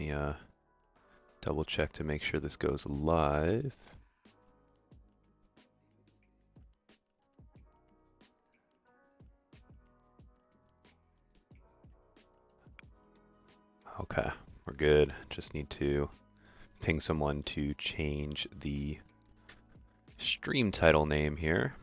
me double check to make sure this goes live. Okay, we're good. Just need to ping someone to change the stream title name here.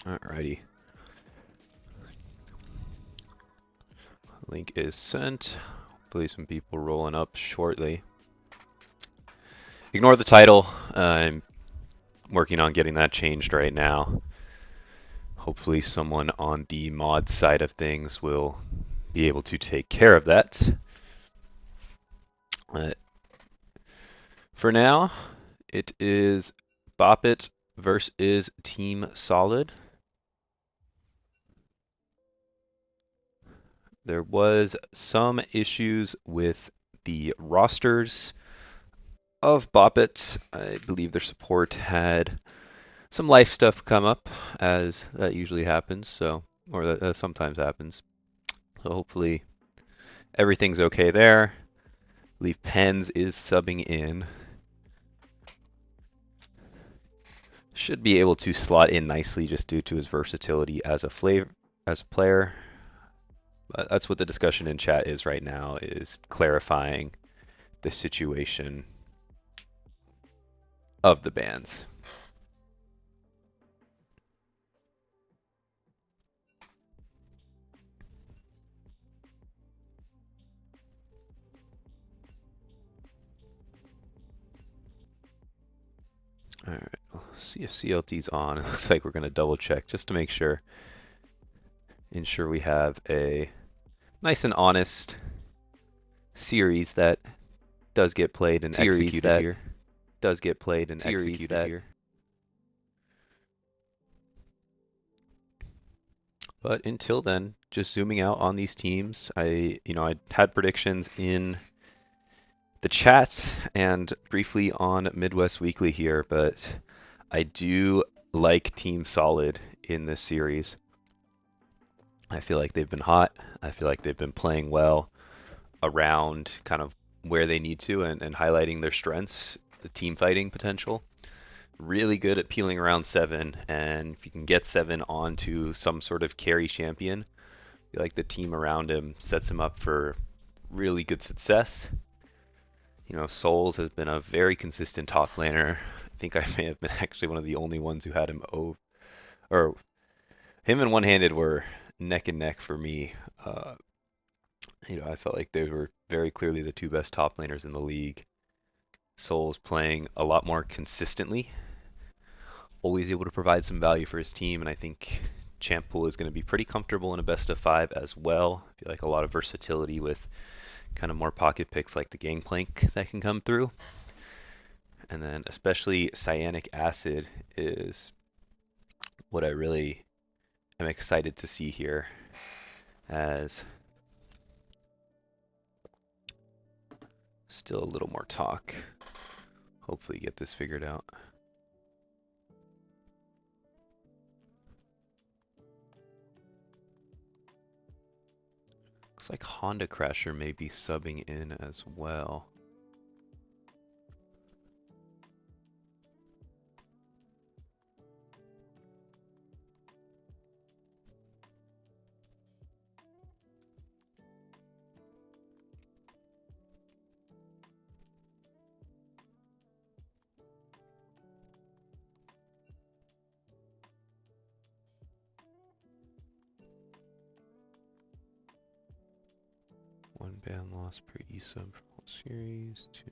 Alrighty. Link is sent. Hopefully some people rolling up shortly. Ignore the title. I'm working on getting that changed right now. Hopefully someone on the mod side of things will be able to take care of that. For now, it is Bop It versus Team Solid. There was some issues with the rosters of Bop It. I believe their support had some life stuff come up, as that usually happens, or that sometimes happens. So hopefully everything's okay there. I believe Pens is subbing in. Should be able to slot in nicely just due to his versatility as a player. But that's what the discussion in chat is right now, is clarifying the situation of the bans. All right, we'll see if CLT's on. It looks like we're going to double check just to make sure. Ensure we have a nice and honest series that does get played and executed here. But until then, just zooming out on these teams, I had predictions in the chat and briefly on Midwest Weekly here, but I do like Team Solid in this series. I feel like they've been hot. I feel like they've been playing well around kind of where they need to and highlighting their strengths, the team fighting potential. Really good at peeling around 7, and if you can get 7 onto some sort of carry champion, I feel like the team around him sets him up for really good success. You know, Souls has been a very consistent top laner. I think I may have been actually one of the only ones who had him or him and One-Handed were neck and neck for me. I felt like they were very clearly the two best top laners in the league. Souls playing a lot more consistently, always able to provide some value for his team, and I think Champ Pool is going to be pretty comfortable in a best of 5 as well. I feel like a lot of versatility with kind of more pocket picks like the Gangplank that can come through. And then especially Cyanic Acid is what I really am excited to see here, as Still a little more talk. Hopefully get this figured out. Looks like Honda Crasher may be subbing in as well. One ban loss per e-sub for whole series. Two.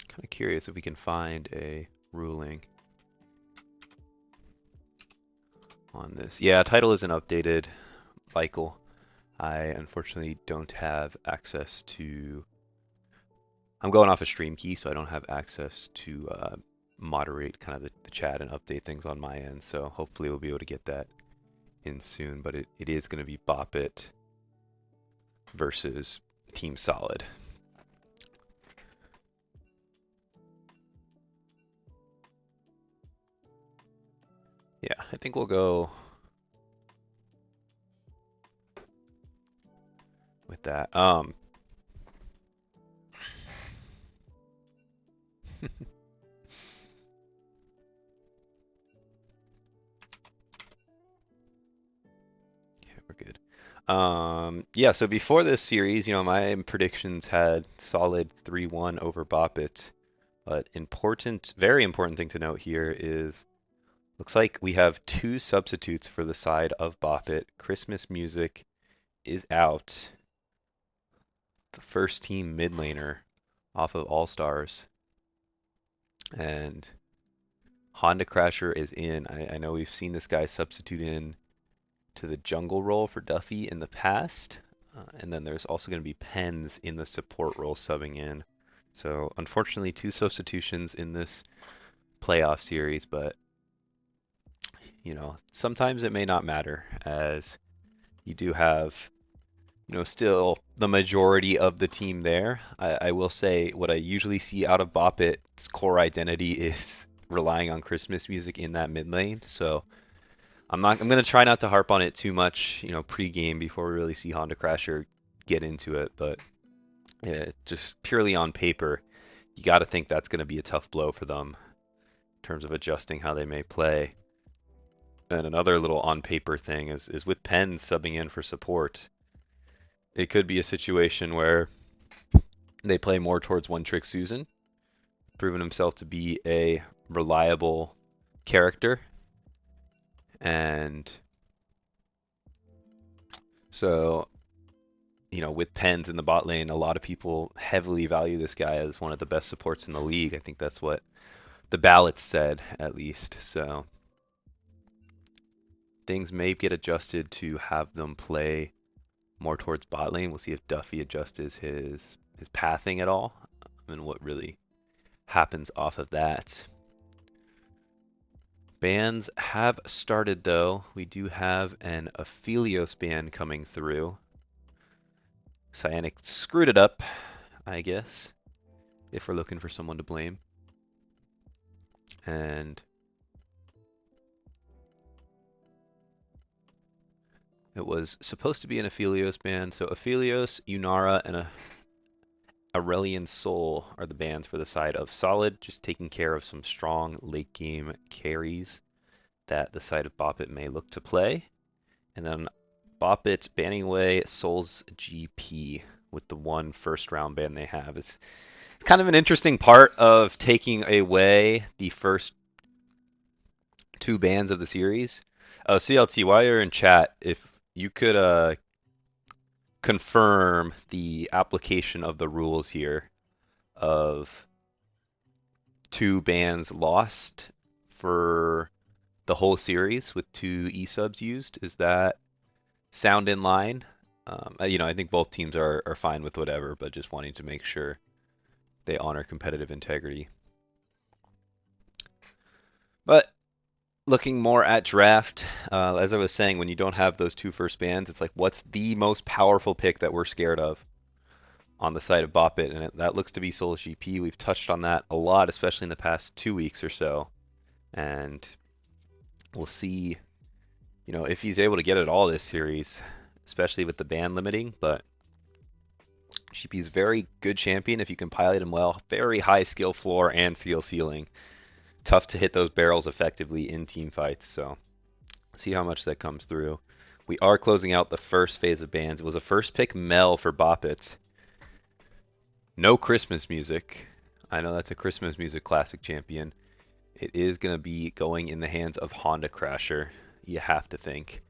Kind of curious if we can find a ruling on this. Yeah, title isn't updated, Michael. I unfortunately don't have access to. I'm going off a stream key, so I don't have access to moderate kind of the chat and update things on my end. So hopefully we'll be able to get that in soon. But it is going to be Bop It versus Team Solid. Yeah, I think we'll go with that. We're good. Yeah, so before this series, my predictions had solid 3-1 over Bop It. But very important thing to note here is looks like we have two substitutes for the side of Bop It. Christmas Music is out. The first team mid laner off of All Stars. And Honda Crasher is in. I know we've seen this guy substitute in to the jungle role for Duffy in the past. And then there's also going to be Pens in the support role subbing in. So unfortunately, two substitutions in this playoff series, but sometimes it may not matter as you do have, still the majority of the team there. I will say what I usually see out of Bop It's core identity is relying on Christmas music in that mid lane. So I'm going to try not to harp on it too much, pre-game before we really see Honda Crasher get into it. But yeah, just purely on paper, you got to think that's going to be a tough blow for them in terms of adjusting how they may play. And another little on paper thing is with Penn subbing in for support, it could be a situation where they play more towards One Trick Susan, proven himself to be a reliable character. And so, with Pens in the bot lane, a lot of people heavily value this guy as one of the best supports in the league. I think that's what the ballots said, at least. So things may get adjusted to have them play more towards bot lane. We'll see if Duffy adjusts his pathing at all and what really happens off of that. Bans have started though. We do have an Aphelios ban coming through. Cyanic screwed it up, I guess, if we're looking for someone to blame. And it was supposed to be an Aphelios ban. So Aphelios, Unara, and Aurelian Soul are the bans for the side of Solid, just taking care of some strong late game carries that the side of Bop It may look to play. And then Bop It banning away Soul's GP with the one first round ban they have. It's kind of an interesting part of taking away the first two bans of the series. CLT, while you're in chat, if you could confirm the application of the rules here of two bans lost for the whole series with two e-subs used. Is that sound in line? I think both teams are fine with whatever, but just wanting to make sure they honor competitive integrity. But looking more at draft, as I was saying, when you don't have those two first bands, it's like, what's the most powerful pick that we're scared of on the side of Bop It? And that looks to be Souls GP. We've touched on that a lot, especially in the past 2 weeks or so. And we'll see, if he's able to get it all this series, especially with the ban limiting. But GP's very good champion if you can pilot him well. Very high skill floor and skill ceiling. Tough to hit those barrels effectively in team fights. So see how much that comes through. We are closing out the first phase of bans. It was a first pick Mel for Bop It. No Christmas music. I know that's a Christmas music classic champion. It is going to be going in the hands of Honda Crasher, you have to think.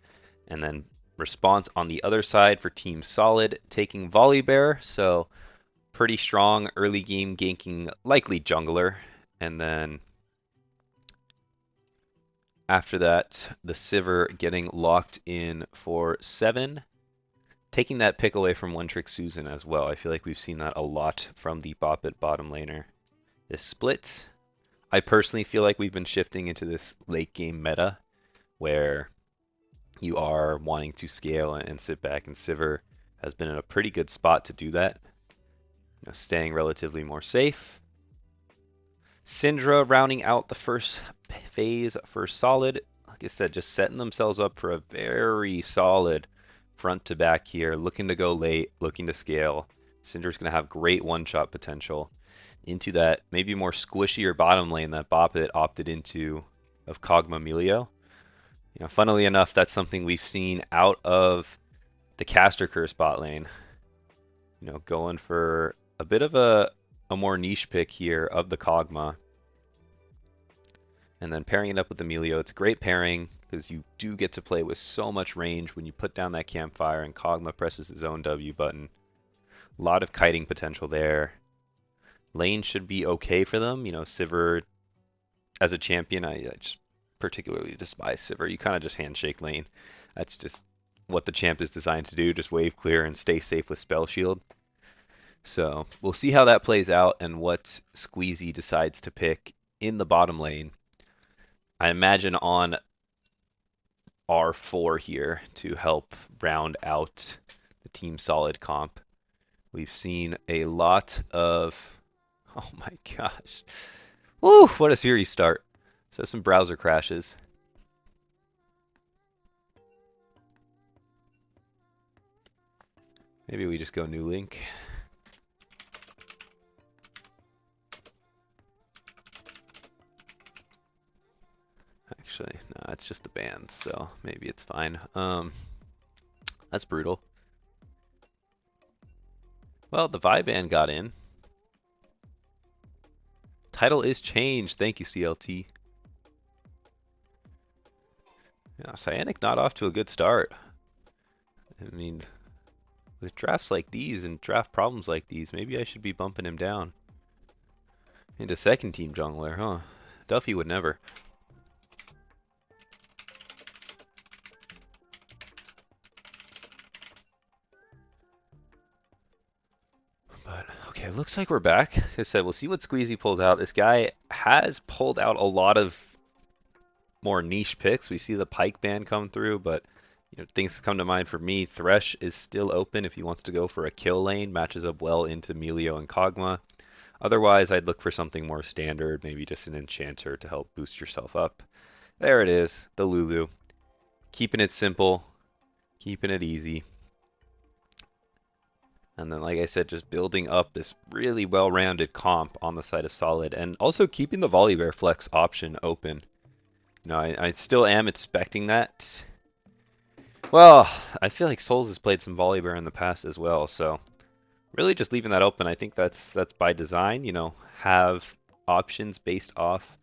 And then response on the other side for Team Solid, taking Volibear. So pretty strong early game ganking, likely jungler. And then after that, the Sivir getting locked in for 7. Taking that pick away from One Trick Susan as well. I feel like we've seen that a lot from the Bop It bottom laner. This split, I personally feel like we've been shifting into this late game meta where you are wanting to scale and sit back, and Sivir has been in a pretty good spot to do that. Staying relatively more safe. Syndra rounding out the first phase for Solid. Like I said, just setting themselves up for a very solid front to back here, looking to go late, looking to scale. Syndra's going to have great one-shot potential into that maybe more squishier bottom lane that Bop It opted into of Kog'Maw Melio. Funnily enough, that's something we've seen out of the Caster Curse bot lane. Going for a bit of a more niche pick here of the Kog'Maw. And then pairing it up with the Melio. It's a great pairing because you do get to play with so much range when you put down that campfire and Kog'Maw presses his own W button. A lot of kiting potential there. Lane should be okay for them. Sivir as a champion, I just particularly despise Sivir. You kind of just handshake lane. That's just what the champ is designed to do. Just wave clear and stay safe with Spell Shield. So we'll see how that plays out and what Squeezy decides to pick in the bottom lane. I imagine on R4 here to help round out the Team Solid comp. We've seen a lot of... Oh my gosh. Woo, what a series start. So some browser crashes. Maybe we just go new link. Actually, no, it's just the band, so maybe it's fine. That's brutal. Well, the Vi band got in. Title is changed. Thank you, CLT. Yeah, Cyanic not off to a good start. I mean, with drafts like these and draft problems like these, maybe I should be bumping him down into second team jungler, huh? Duffy would never. But okay, looks like we're back. Like I said, we'll see what Squeezy pulls out. This guy has pulled out a lot of more niche picks. We see the Pike ban come through, but things come to mind for me. Thresh is still open if he wants to go for a kill lane. Matches up well into Melio and Kog'Maw. Otherwise, I'd look for something more standard, maybe just an enchanter to help boost yourself up. There it is, the Lulu. Keeping it simple, keeping it easy. And then, like I said, just building up this really well-rounded comp on the side of Solid, and also keeping the Volibear flex option open. I still am expecting that. Well, I feel like Souls has played some Volibear in the past as well, so really just leaving that open. I think that's by design. Have options based off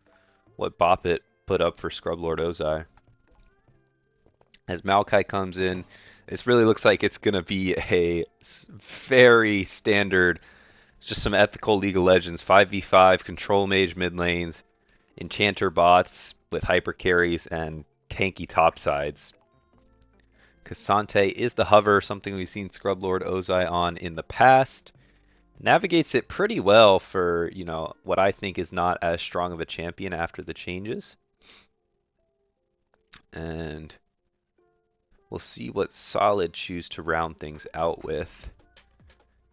what Bop It put up for Scrublord Ozai. As Maokai comes in, this really looks like it's going to be a very standard, just some ethical League of Legends 5v5 control mage mid lanes, enchanter bots with hyper carries and tanky top sides. Cassante is the hover, something we've seen Scrublord Ozai on in the past. navigates it pretty well for, what I think is not as strong of a champion after the changes. And we'll see what Solid choose to round things out with.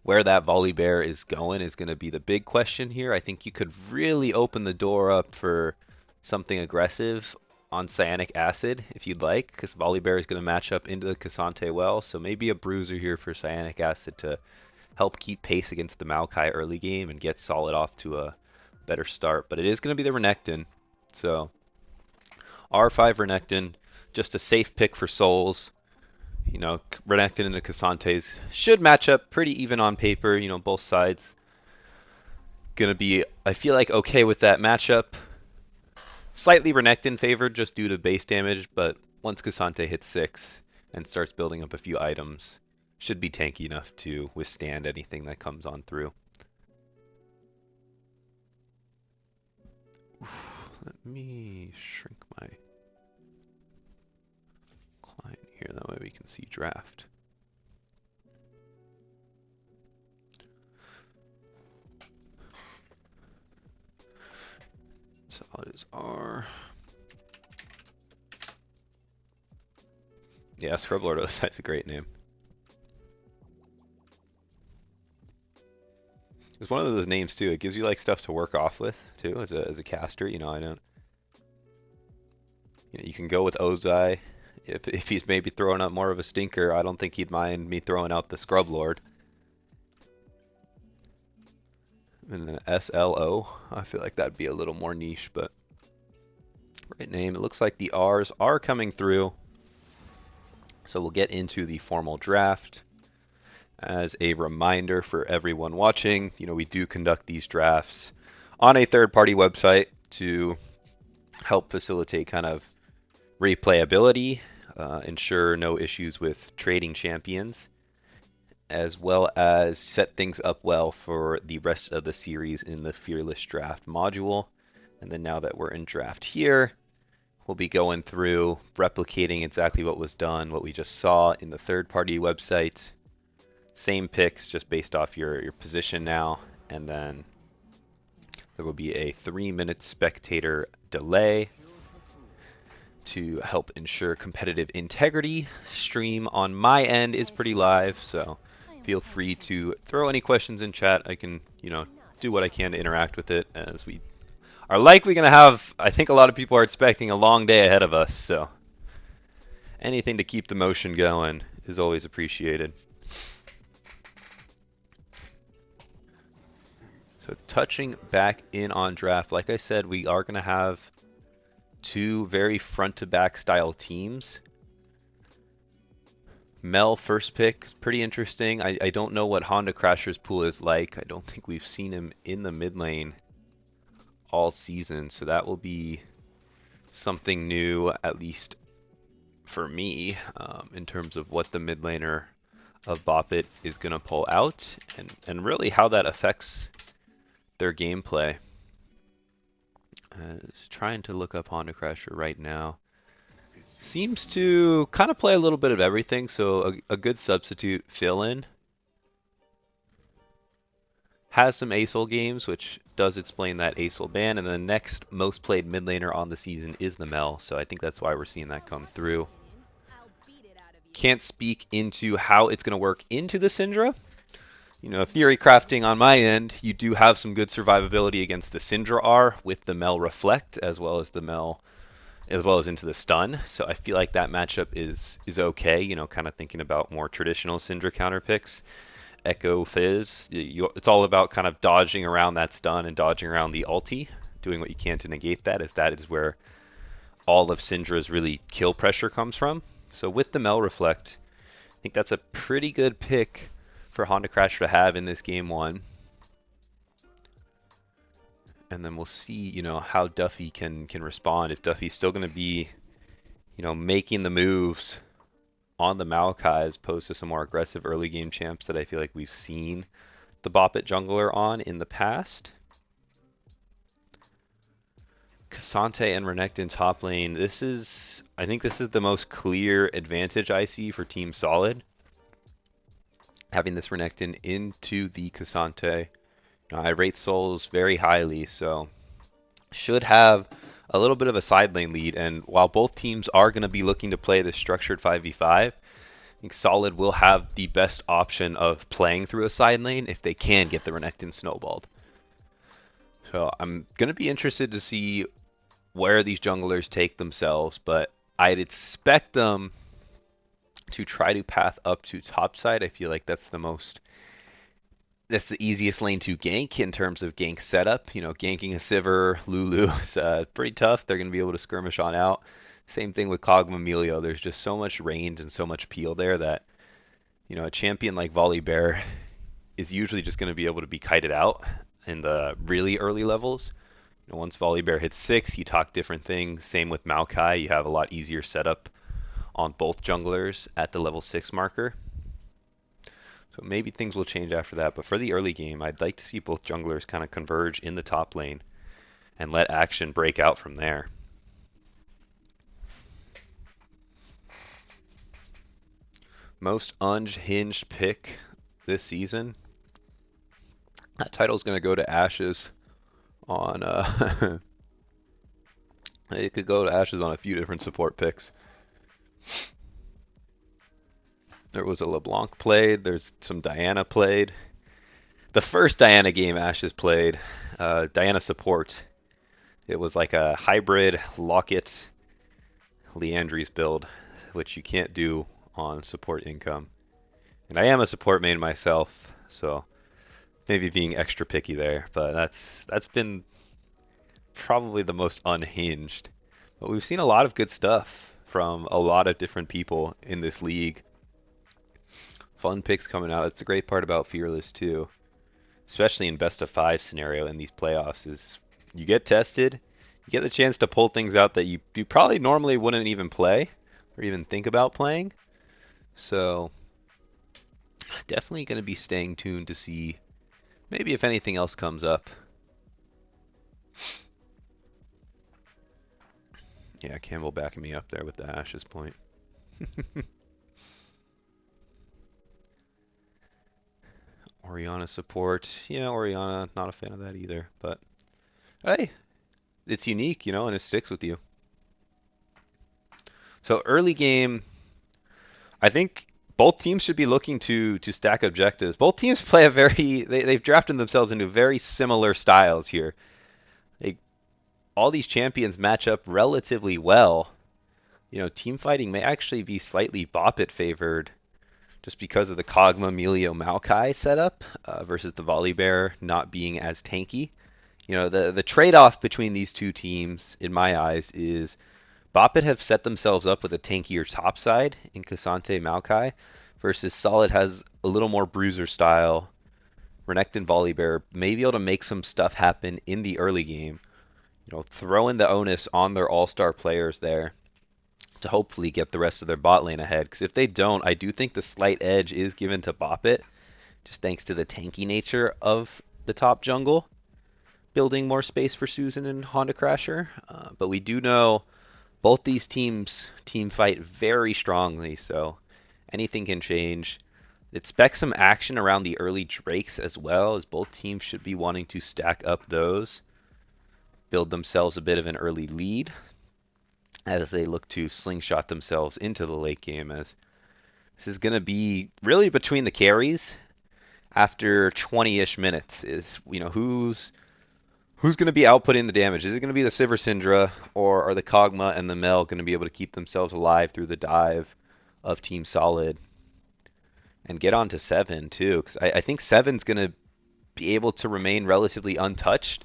Where that Volibear is going to be the big question here. I think you could really open the door up for something aggressive on Cyanic Acid if you'd like, because Volibear is going to match up into the Cassante well. So maybe a Bruiser here for Cyanic Acid to help keep pace against the Maokai early game and get Solid off to a better start. But it is going to be the Renekton. So R5 Renekton, just a safe pick for souls. Renekton and the Cassantes should match up pretty even on paper. Both sides going to be, I feel like, okay with that matchup. Slightly Renekton favored just due to base damage, but once Cassante hits 6 and starts building up a few items, should be tanky enough to withstand anything that comes on through. Let me shrink my client here, that way we can see draft. Solid is R. Yeah, Scrublord, that's a great name. It's one of those names too. It gives you like stuff to work off with too as a caster. I don't. You can go with Ozai. If he's maybe throwing out more of a stinker, I don't think he'd mind me throwing out the Scrublord. And an SLO, I feel like that'd be a little more niche, but great name. It looks like the R's are coming through. So we'll get into the formal draft. As a reminder for everyone watching, we do conduct these drafts on a third-party website to help facilitate kind of replayability, ensure no issues with trading champions, as well as set things up well for the rest of the series in the Fearless Draft module. And then now that we're in draft here, we'll be going through replicating exactly what was done, what we just saw in the third-party website. Same picks, just based off your position now, and then there will be a 3-minute spectator delay to help ensure competitive integrity. Stream on my end is pretty live, so feel free to throw any questions in chat. I can, do what I can to interact with it, as we are likely going to have, I think a lot of people are expecting a long day ahead of us, so anything to keep the motion going is always appreciated. So touching back in on draft, like I said, we are going to have 2 very front-to-back style teams. Mel first pick is pretty interesting. I don't know what Honda Crasher's pool is like. I don't think we've seen him in the mid lane all season, so that will be something new, at least for me, in terms of what the mid laner of Boppet is going to pull out, and really how that affects their gameplay. I was trying to look up Honda Crasher right now. Seems to kind of play a little bit of everything, so a good substitute fill-in. Has some ASOL games, which does explain that ASOL ban, and the next most played mid laner on the season is the Mel, so I think that's why we're seeing that come through. Can't speak into how it's going to work into the Syndra. Theory crafting on my end, you do have some good survivability against the Syndra R with the Mel Reflect, as well as into the stun. So I feel like that matchup is okay, kind of thinking about more traditional Syndra counter picks. Echo Fizz, it's all about kind of dodging around that stun and dodging around the ulti, doing what you can to negate that, as that is where all of Syndra's really kill pressure comes from. So with the Mel Reflect, I think that's a pretty good pick for Honda Crasher to have in this game 1. And then we'll see, how Duffy can respond. If Duffy's still going to be, making the moves on the Maokai as opposed to some more aggressive early game champs that I feel like we've seen the Boppet jungler on in the past. Cassante and Renekton top lane. I think this is the most clear advantage I see for Team Solid. having this Renekton into the Cassante. I rate Souls very highly, so should have a little bit of a side lane lead. And while both teams are going to be looking to play this structured 5v5, I think Solid will have the best option of playing through a side lane if they can get the Renekton snowballed. So I'm going to be interested to see where these junglers take themselves, but I'd expect them to try to path up to top side. I feel like that's the easiest lane to gank in terms of gank setup. Ganking a Sivir, Lulu is pretty tough. They're going to be able to skirmish on out. Same thing with Kog'Maw Melio. There's just so much range and so much peel there that, a champion like Volibear is usually just going to be able to be kited out in the really early levels. Once Volibear hits 6, you talk different things. Same with Maokai. You have a lot easier setup on both junglers at the level 6 marker. So maybe things will change after that. But for the early game, I'd like to see both junglers kind of converge in the top lane and let action break out from there. Most unhinged pick this season. That title's going to go to Ashes on it could go to Ashes on a few different support picks. There was a LeBlanc played. There's some Diana played. The first Diana game Ashes played, Diana support. It was like a hybrid Locket Leandry's build, which you can't do on support income. And I am a support main myself, so maybe being extra picky there. But that's been probably the most unhinged. But we've seen a lot of good stuff from a lot of different people in this league. Fun picks coming out. It's the great part about Fearless too, especially in best of 5 scenario in these playoffs, is you get tested, you get the chance to pull things out that you probably normally wouldn't even play or even think about playing. So definitely going to be staying tuned to see maybe if anything else comes up. Yeah, Campbell backing me up there with the Ashes point. Oriana support. Yeah, Oriana, not a fan of that either. But hey, it's unique, and it sticks with you. So early game, I think both teams should be looking to stack objectives. Both teams play they've drafted themselves into very similar styles here. All these champions match up relatively well. Team fighting may actually be slightly Boppet favored just because of the Kog'Maw Melio Maokai setup versus the Volibear not being as tanky. The trade-off between these two teams, in my eyes, is Boppet have set themselves up with a tankier top side in Cassante Maokai versus Solid has a little more bruiser style. Renekton Volibear may be able to make some stuff happen in the early game. Throwing the onus on their all-star players there to hopefully get the rest of their bot lane ahead. Because if they don't, I do think the slight edge is given to Boppet, just thanks to the tanky nature of the top jungle, building more space for Susan and Honda Crasher. But we do know both these teams team fight very strongly, so anything can change. Expect some action around the early Drakes as well, as both teams should be wanting to stack up those, build themselves a bit of an early lead as they look to slingshot themselves into the late game, as this is going to be really between the carries after 20-ish minutes. Is who's going to be outputting the damage? Is it going to be the Sivir Syndra, or are the Kog'Maw and the Mel going to be able to keep themselves alive through the dive of Team Solid and get on to 7 too? Because I think 7's going to be able to remain relatively untouched.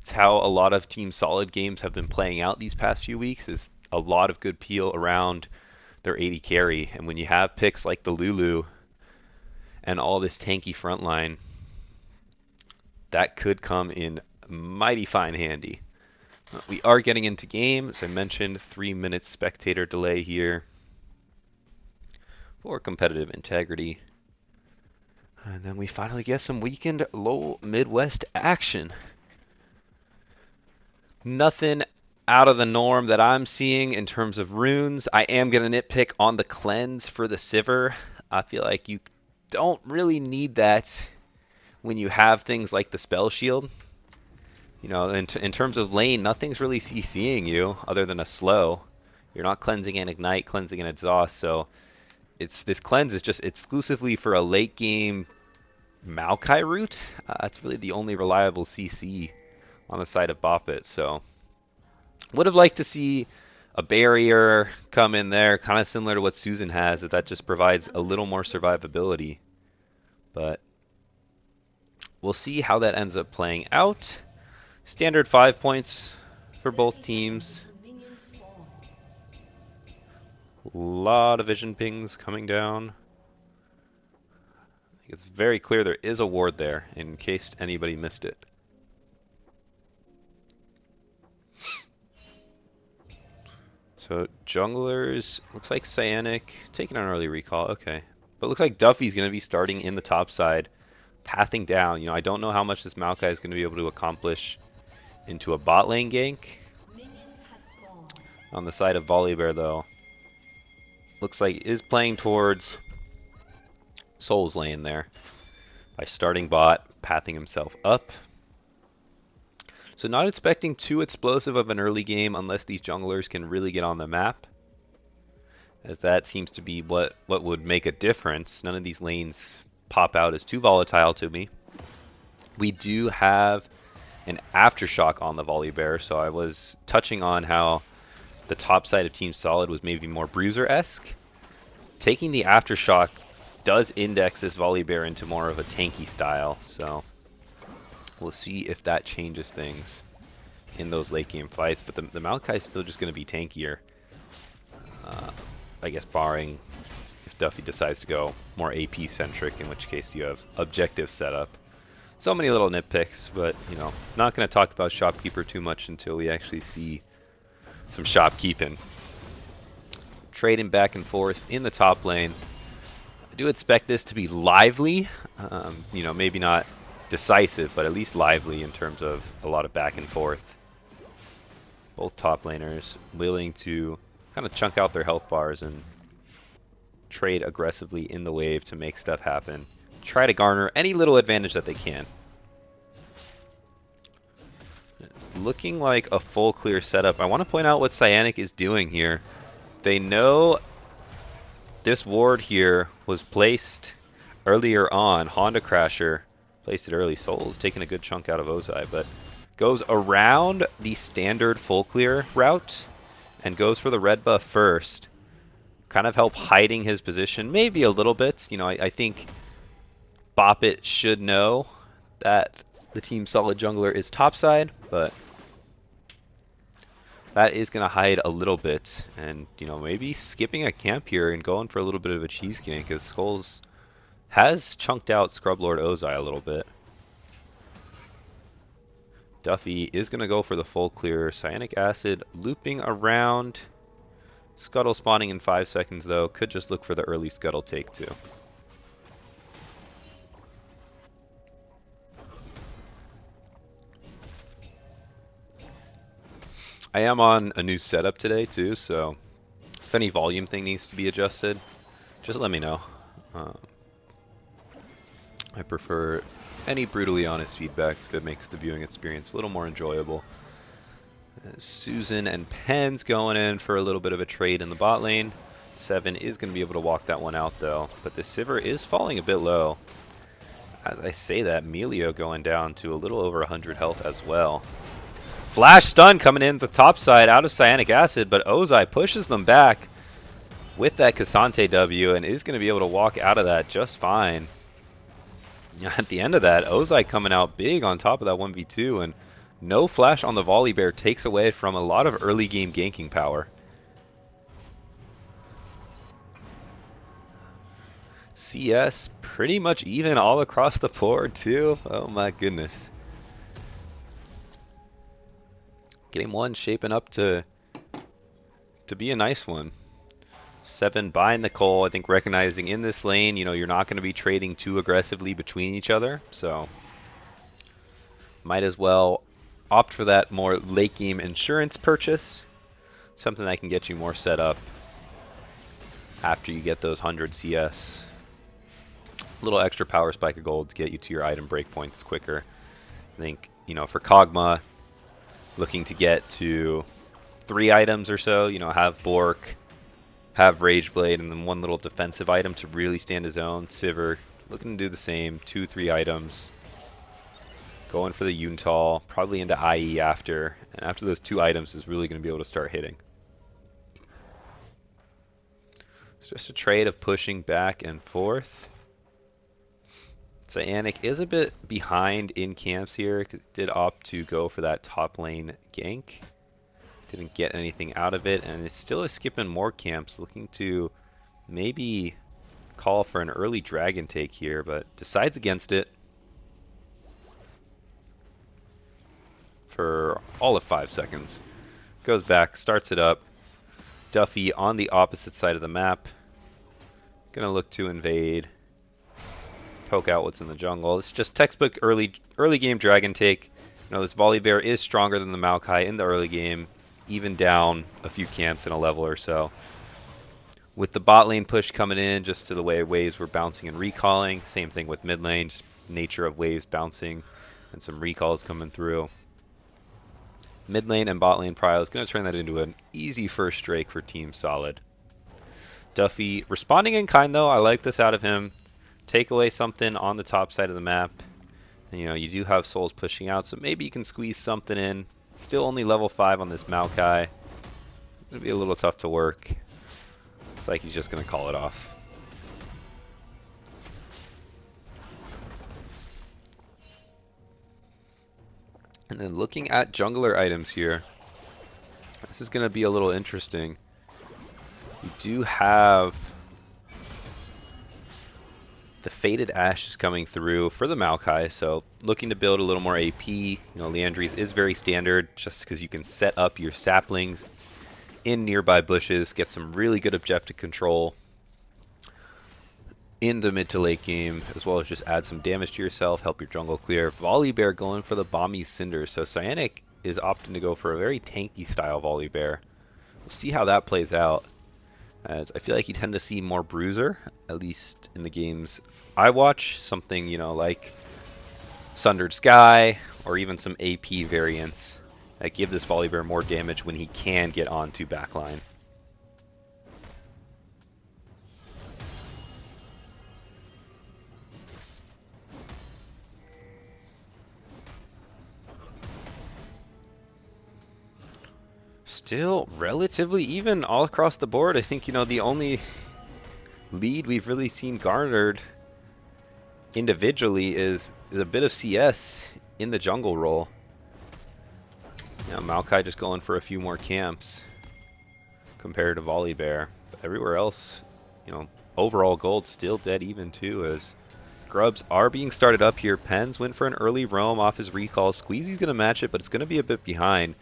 It's how a lot of Team Solid games have been playing out these past few weeks, is a lot of good peel around their 80 carry. And when you have picks like the Lulu and all this tanky front line, that could come in mighty fine handy. We are getting into game. As I mentioned, 3-minute spectator delay here for competitive integrity. And then we finally get some weekend LOLMidwest action. Nothing out of the norm that I'm seeing in terms of runes. I am going to nitpick on the cleanse for the Sivir. I feel like you don't really need that when you have things like the spell shield. You know, in terms of lane, nothing's really CCing you other than a slow. You're not cleansing and ignite, cleansing and exhaust, so this cleanse is just exclusively for a late game Maokai route. It's really the only reliable CC on the side of Bop It, so would have liked to see a barrier come in there, kind of similar to what Susan has, that just provides a little more survivability. But we'll see how that ends up playing out. Standard 5 points for both teams. A lot of vision pings coming down. I think it's very clear there is a ward there, in case anybody missed it. So junglers, looks like Cyanic taking an early recall, okay. But looks like Duffy's going to be starting in the top side, pathing down. You know, I don't know how much this Maokai is going to be able to accomplish into a bot lane gank. On the side of Volibear, though, looks like he is playing towards Soul's lane there by starting bot, pathing himself up. So not expecting too explosive of an early game unless these junglers can really get on the map, as that seems to be what would make a difference. None of these lanes pop out as too volatile to me. We do have an Aftershock on the Volibear, so I was touching on how the top side of Team Solid was maybe more Bruiser-esque. Taking the Aftershock does index this Volibear into more of a tanky style, so we'll see if that changes things in those late game fights. But the Maokai is still just going to be tankier. I guess barring if Duffy decides to go more AP centric, in which case you have objective setup. So many little nitpicks, but you know, not going to talk about Shopkeeper too much until we actually see some shopkeeping. Trading back and forth in the top lane. I do expect this to be lively. You know, maybe not decisive, but at least lively in terms of a lot of back and forth. Both top laners willing to kind of chunk out their health bars and trade aggressively in the wave to make stuff happen. Try to garner any little advantage that they can. It's looking like a full clear setup. I want to point out what Cyanic is doing here. They know this ward here was placed earlier on. Honda Crasher placed it early. Soul's taking a good chunk out of Ozai, but goes around the standard full clear route and goes for the red buff first. Kind of help hiding his position, maybe a little bit. You know, I think Bop It should know that the Team Solid jungler is topside, but that is going to hide a little bit. And, you know, maybe skipping a camp here and going for a little bit of a cheese gank, because Skulls has chunked out Scrublord Ozai a little bit. Duffy is going to go for the full clear. Cyanic Acid looping around. Scuttle spawning in 5 seconds, though. Could just look for the early Scuttle take, too. I am on a new setup today, too, so if any volume thing needs to be adjusted, just let me know. I prefer any brutally honest feedback if it makes the viewing experience a little more enjoyable. Susan and Penn's going in for a little bit of a trade in the bot lane. Seven is going to be able to walk that one out, though. But the Sivir is falling a bit low. As I say that, Melio going down to a little over 100 health as well. Flash stun coming in the top side out of Cyanic Acid, but Ozai pushes them back with that Cassante W and is going to be able to walk out of that just fine. At the end of that, Ozai coming out big on top of that 1v2, and no flash on the Volibear takes away from a lot of early game ganking power. CS pretty much even all across the board too. Oh my goodness. Game one shaping up to be a nice one. Seven buying the coal, I think recognizing in this lane, you know, you're not going to be trading too aggressively between each other, so might as well opt for that more late game insurance purchase, something that can get you more set up after you get those 100 CS. little extra power spike of gold to get you to your item breakpoints quicker. I think, you know, for Kog'Maw, looking to get to 3 items or so, you know, have Bork, have Rageblade, and then 1 little defensive item to really stand his own. Sivir, looking to do the same, 2-3 items. Going for the Yuntal, probably into IE after, and after those 2 items is really going to be able to start hitting. It's just a trade of pushing back and forth. Cyanic is a bit behind in camps here. Did opt to go for that top lane gank. Didn't get anything out of it, and it still is skipping more camps, looking to maybe call for an early dragon take here, but decides against it for all of 5 seconds. Goes back, starts it up. Duffy on the opposite side of the map. Gonna look to invade. Poke out what's in the jungle. It's just textbook early game dragon take. You know, this Volibear is stronger than the Maokai in the early game, even down a few camps in a level or so. With the bot lane push coming in, just to the way waves were bouncing and recalling. Same thing with mid lane, just nature of waves bouncing and some recalls coming through. Mid lane and bot lane prio is going to turn that into an easy first Drake for Team Solid. Duffy responding in kind though. I like this out of him. Take away something on the top side of the map. And, you know, you do have souls pushing out, so maybe you can squeeze something in. Still only level 5 on this Maokai. It'll be a little tough to work. Looks like he's just going to call it off. And then looking at jungler items here, this is going to be a little interesting. We do have the Faded Ashes coming through for the Maokai, so looking to build a little more AP. You know, Liandry's is very standard, just because you can set up your saplings in nearby bushes, get some really good objective control in the mid to late game, as well as just add some damage to yourself, help your jungle clear. Volibear going for the Bomby Cinders, so Cyanic is opting to go for a very tanky style Volibear. We'll see how that plays out. As I feel like you tend to see more Bruiser, at least in the games I watch. Something, you know, like Sundered Sky, or even some AP variants that give this Volibear more damage when he can get onto backline. Still relatively even all across the board. I think, you know, the only lead we've really seen garnered individually is a bit of CS in the jungle role. You know, Maokai just going for a few more camps compared to Volibear. But everywhere else, you know, overall gold still dead even too, as grubs are being started up here. Pens went for an early roam off his recall. Squeezy's going to match it, but it's going to be a bit behind.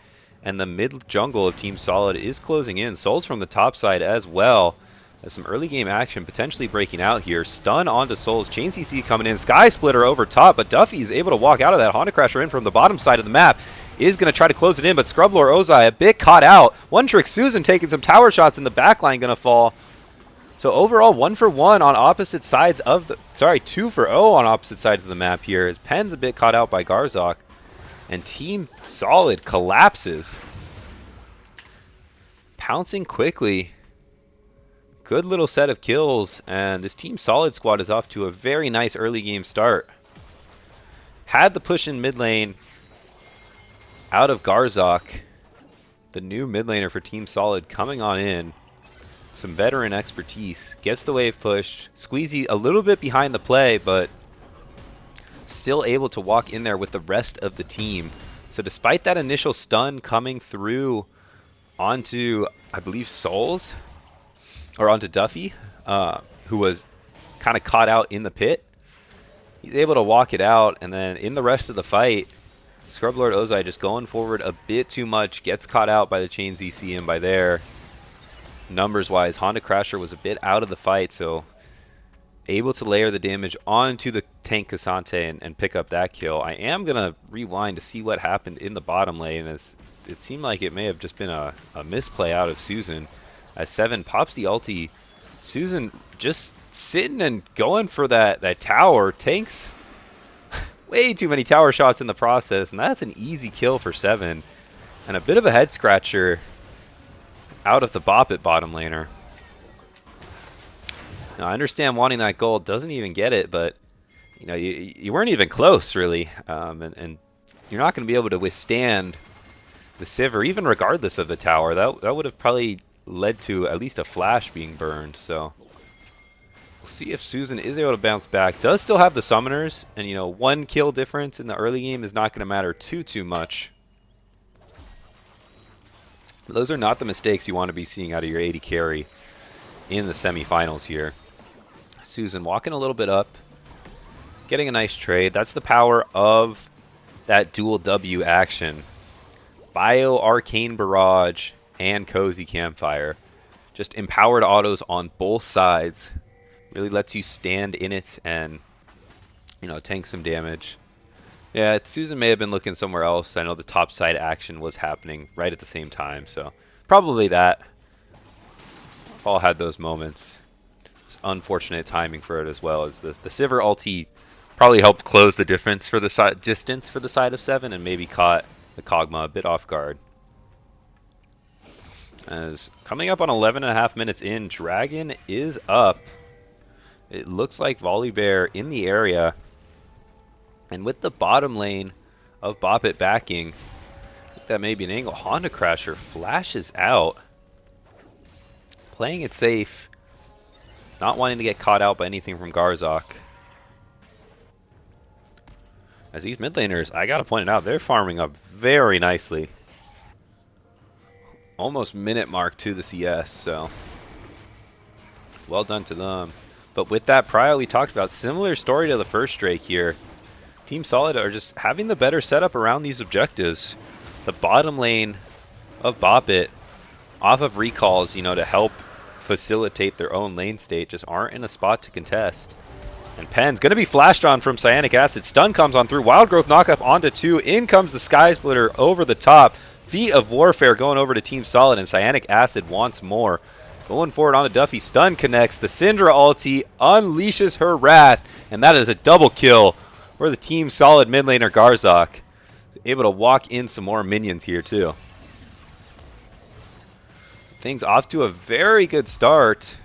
And the mid jungle of Team Solid is closing in. Souls from the top side as well. As some early game action potentially breaking out here. Stun onto Souls. Chain CC coming in. Sky Splitter over top, but Duffy is able to walk out of that. Haunted Crasher in from the bottom side of the map. Is going to try to close it in, but Scrublord Ozai a bit caught out. One Trick Susan taking some tower shots in the backline, going to fall. So overall, 1 for 1 on opposite sides of the... Sorry, 2 for 0 on opposite sides of the map here. As Pen's a bit caught out by Garzok. And Team Solid collapses. Pouncing quickly. Good little set of kills. And this Team Solid squad is off to a very nice early game start. Had the push in mid lane out of Garzok. The new mid laner for Team Solid coming on in. Some veteran expertise. Gets the wave push. Squeezy a little bit behind the play, but still able to walk in there with the rest of the team. So despite that initial stun coming through onto, I believe, Souls, or onto Duffy, who was kind of caught out in the pit, he's able to walk it out, and then in the rest of the fight, Scrublord Ozai just going forward a bit too much, gets caught out by the Chain ZC, and by there, numbers-wise, Honda Crasher was a bit out of the fight, so able to layer the damage onto the tank Cassante and pick up that kill. I am going to rewind to see what happened in the bottom lane, as it seemed like it may have just been a misplay out of Susan, as Seven pops the ulti Susan just sitting and going for that tower. Tanks way too many tower shots in the process, and that's an easy kill for 7. And a bit of a head scratcher out of the Bop It bottom laner. Now, I understand wanting that gold, doesn't even get it, but you know, you weren't even close, really. And you're not going to be able to withstand the Sivir, even regardless of the tower. That would have probably led to at least a flash being burned, so we'll see if Susan is able to bounce back. Does still have the summoners, and you know, 1 kill difference in the early game is not going to matter too much. But those are not the mistakes you want to be seeing out of your AD carry in the semifinals here. Susan walking a little bit up, getting a nice trade. That's the power of that dual W action. Bio, Arcane Barrage, and Cozy Campfire. Just empowered autos on both sides. Really lets you stand in it and, you know, tank some damage. Yeah, Susan may have been looking somewhere else. I know the top side action was happening right at the same time, so probably that. All had those moments. Just unfortunate timing for it as well, as the Sivir ulti probably helped close the difference for the distance for the side of 7 and maybe caught the Kog'Maw a bit off guard. As coming up on 11.5 minutes in, Dragon is up. It looks like Volibear in the area. And with the bottom lane of Bop It backing, I think that may be an angle. Honda Crasher flashes out. Playing it safe. Not wanting to get caught out by anything from Garzok. As these mid laners, I gotta point it out, they're farming up very nicely. Almost minute mark to the CS, so well done to them. But with that prio we talked about, similar story to the first Drake here. Team Solid are just having the better setup around these objectives. The bottom lane of Bop It, off of recalls, you know, to help facilitate their own lane state, just aren't in a spot to contest. And Pen's going to be flashed on from Cyanic Acid. Stun comes on through. Wild Growth knock up onto 2. In comes the Sky Splitter over the top. Feet of Warfare going over to Team Solid, and Cyanic Acid wants more. Going forward onto Duffy. Stun connects. The Syndra ulti unleashes her wrath, and that is a double kill for the Team Solid mid laner Garzok. Able to walk in some more minions here too. Things off to a very good start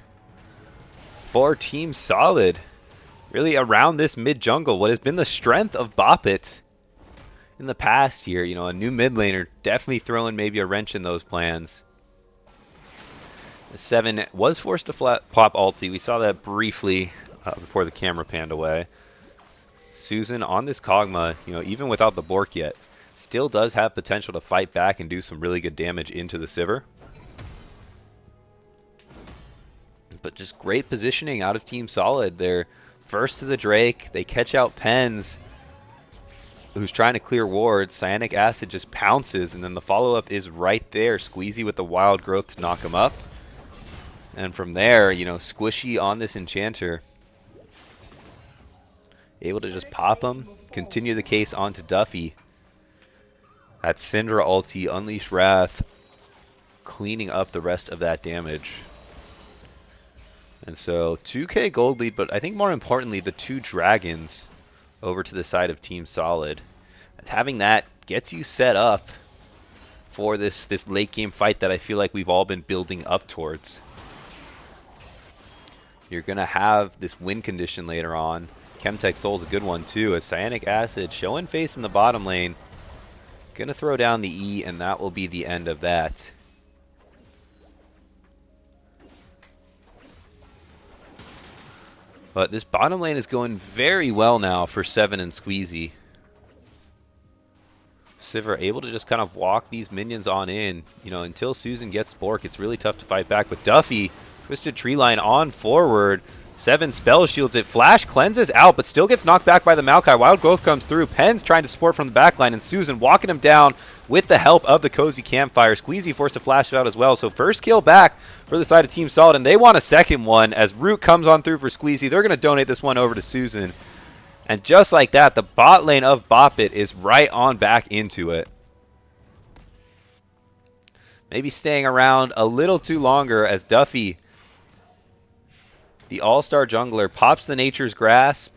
for Team Solid. Really around this mid jungle, what has been the strength of Bop It in the past here. You know, a new mid laner definitely throwing maybe a wrench in those plans. The 7 was forced to plop ulti. We saw that briefly before the camera panned away. Susan on this Kog'Maw, you know, even without the Bork yet, still does have potential to fight back and do some really good damage into the Sivir. But just great positioning out of Team Solid. They're first to the Drake. They catch out Pens, who's trying to clear wards. Cyanic Acid just pounces, and then the follow-up is right there. Squeezy with the Wild Growth to knock him up. And from there, you know, Squishy on this Enchanter, able to just pop him, continue the case onto Duffy. That Syndra ulti, Unleash Wrath, cleaning up the rest of that damage. And so 2k gold lead, but I think more importantly, the 2 dragons over to the side of Team Solid. Having that gets you set up for this late game fight that I feel like we've all been building up towards. You're going to have this win condition later on. Chemtech Soul's a good one too, as Cyanic Acid showing face in the bottom lane. Going to throw down the E, and that will be the end of that. But this bottom lane is going very well now for 7 and Squeezy. Sivir able to just kind of walk these minions on in. You know, until Susan gets Spork, it's really tough to fight back. But Duffy, Twisted Tree Line on forward. 7 spell shields it. Flash cleanses out, but still gets knocked back by the Maokai. Wild Growth comes through. Penn's trying to support from the backline, and Susan walking him down with the help of the Cozy Campfire. Squeezy forced to flash it out as well. So first kill back for the side of Team Solid, and they want a second one as Root comes on through for Squeezy. They're going to donate this one over to Susan. And just like that, the bot lane of Bop It is right on back into it. Maybe staying around a little too longer as Duffy The all-star jungler pops the Nature's Grasp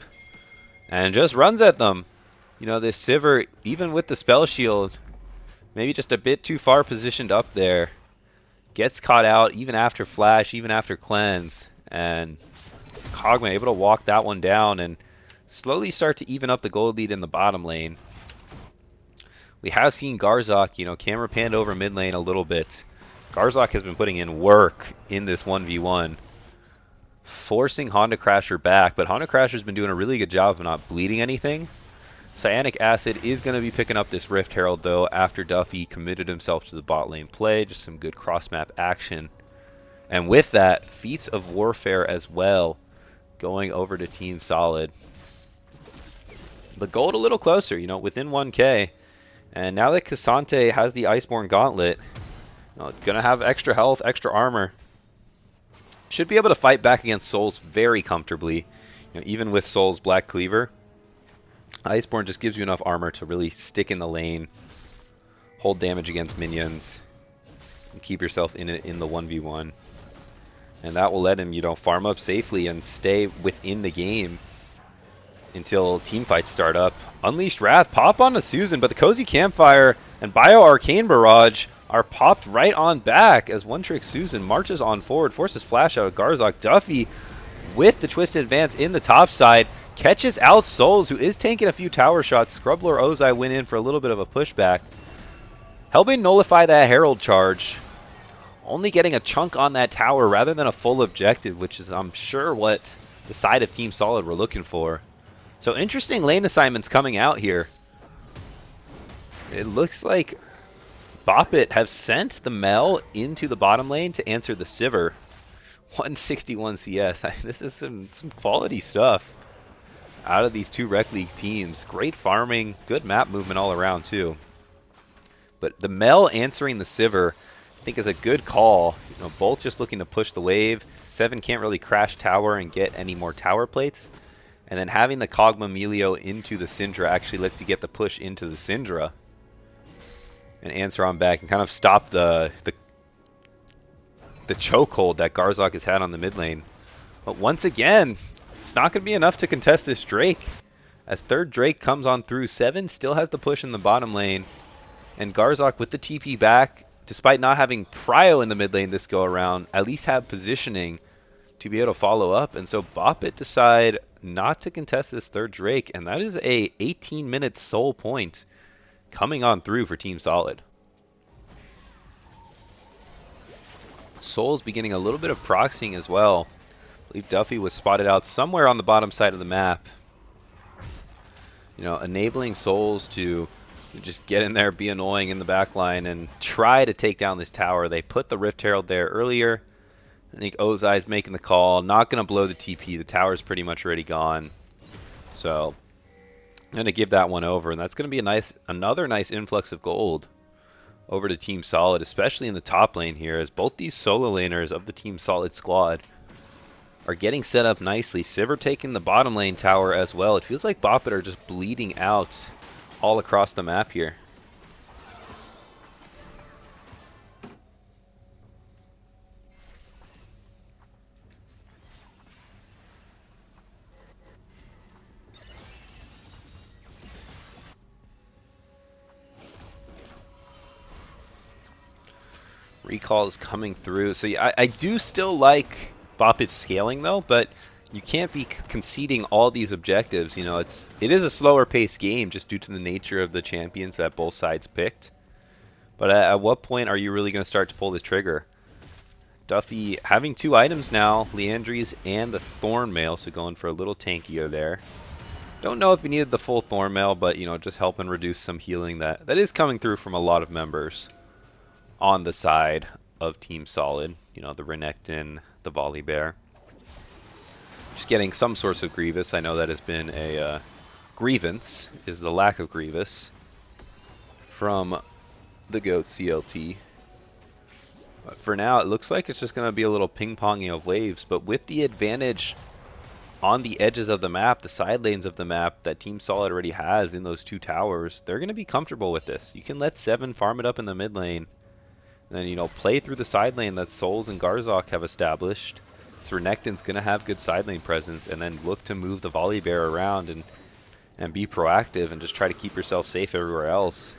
and just runs at them. You know, this Sivir, even with the spell shield, maybe just a bit too far positioned up there. Gets caught out even after Flash, even after Cleanse. And Kog'Maw able to walk that one down and slowly start to even up the gold lead in the bottom lane. We have seen Garzok, you know, camera panned over mid lane a little bit. Garzok has been putting in work in this 1v1. Forcing Honda Crasher back, but Honda Crasher's been doing a really good job of not bleeding anything. Cyanic Acid is going to be picking up this Rift Herald, though, after Duffy committed himself to the bot lane play. Just some good cross-map action. And with that, Feats of Warfare as well, going over to Team Solid. The gold a little closer, you know, within 1K. And now that Cassante has the Iceborne Gauntlet, you know, going to have extra health, extra armor. Should be able to fight back against Souls very comfortably, you know, even with Soul's Black Cleaver. Iceborne just gives you enough armor to really stick in the lane, hold damage against minions, and keep yourself in it in the 1v1. And that will let him, you know, farm up safely and stay within the game until team fights start up. Unleashed Wrath pop onto Susan, but the Cozy Campfire and Bio Arcane Barrage are popped right on back as One Trick Susan marches on forward, forces Flash out of Garzok. Duffy with the Twisted Advance in the top side. Catches out Souls, who is tanking a few tower shots. Scrublord Ozai went in for a little bit of a pushback. Helping nullify that Herald charge. Only getting a chunk on that tower rather than a full objective, which is, I'm sure, what the side of Team Solid were looking for. So interesting lane assignments coming out here. It looks like Boppet have sent the Mel into the bottom lane to answer the Sivir. 161 CS. This is some quality stuff out of these two Rec League teams. Great farming, good map movement all around too. But the Mel answering the Sivir, I think, is a good call. You know, both just looking to push the wave. Seven can't really crash tower and get any more tower plates. And then having the Kog'Maw Melio into the Syndra actually lets you get the push into the Syndra and answer on back and kind of stop the chokehold that Garzok has had on the mid lane. But once again, it's not going to be enough to contest this Drake. As third Drake comes on through, Seven still has the push in the bottom lane. And Garzok with the TP back, despite not having Prio in the mid lane this go around, at least have positioning to be able to follow up. And so Boppet decide not to contest this third Drake. And that is a 18-minute soul point coming on through for Team Solid. Soul's beginning a little bit of proxying as well. I believe Duffy was spotted out somewhere on the bottom side of the map. You know, enabling Souls to just get in there, be annoying in the back line, and try to take down this tower. They put the Rift Herald there earlier. I think Ozai's making the call. Not going to blow the TP. The tower's pretty much already gone. So I'm going to give that one over, and that's going to be another nice influx of gold over to Team Solid, especially in the top lane here, as both these solo laners of the Team Solid squad are getting set up nicely. Sivir taking the bottom lane tower as well. It feels like Boppet are just bleeding out all across the map here. Recalls coming through. So yeah, I do still like Boppet's scaling though, but you can't be conceding all these objectives. You know, it is a slower paced game just due to the nature of the champions that both sides picked. But at what point are you really going to start to pull the trigger? Duffy having two items now, Leandries and the Thornmail, so going for a little tankier there. Don't know if he needed the full Thornmail, but you know, just helping reduce some healing that is coming through from a lot of members on the side of Team Solid. You know, the Renekton, the Volibear. Just getting some source of Grievous. I know that has been a grievance, is the lack of Grievous from the GOAT CLT. But for now, it looks like it's just going to be a little ping-ponging of waves, but with the advantage on the edges of the map, the side lanes of the map that Team Solid already has in those two towers, they're going to be comfortable with this. You can let Seven farm it up in the mid lane, and then, you know, play through the side lane that Souls and Garzok have established. So Renekton's going to have good side lane presence and then look to move the Volibear around and be proactive and just try to keep yourself safe everywhere else.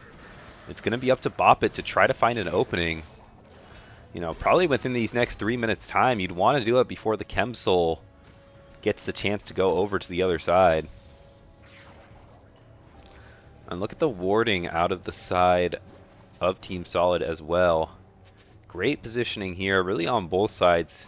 It's going to be up to Boppet to try to find an opening. You know, probably within these next 3 minutes time, you'd want to do it before the Chem Soul gets the chance to go over to the other side. And look at the warding out of the side of Team Solid as well. Great positioning here, really on both sides.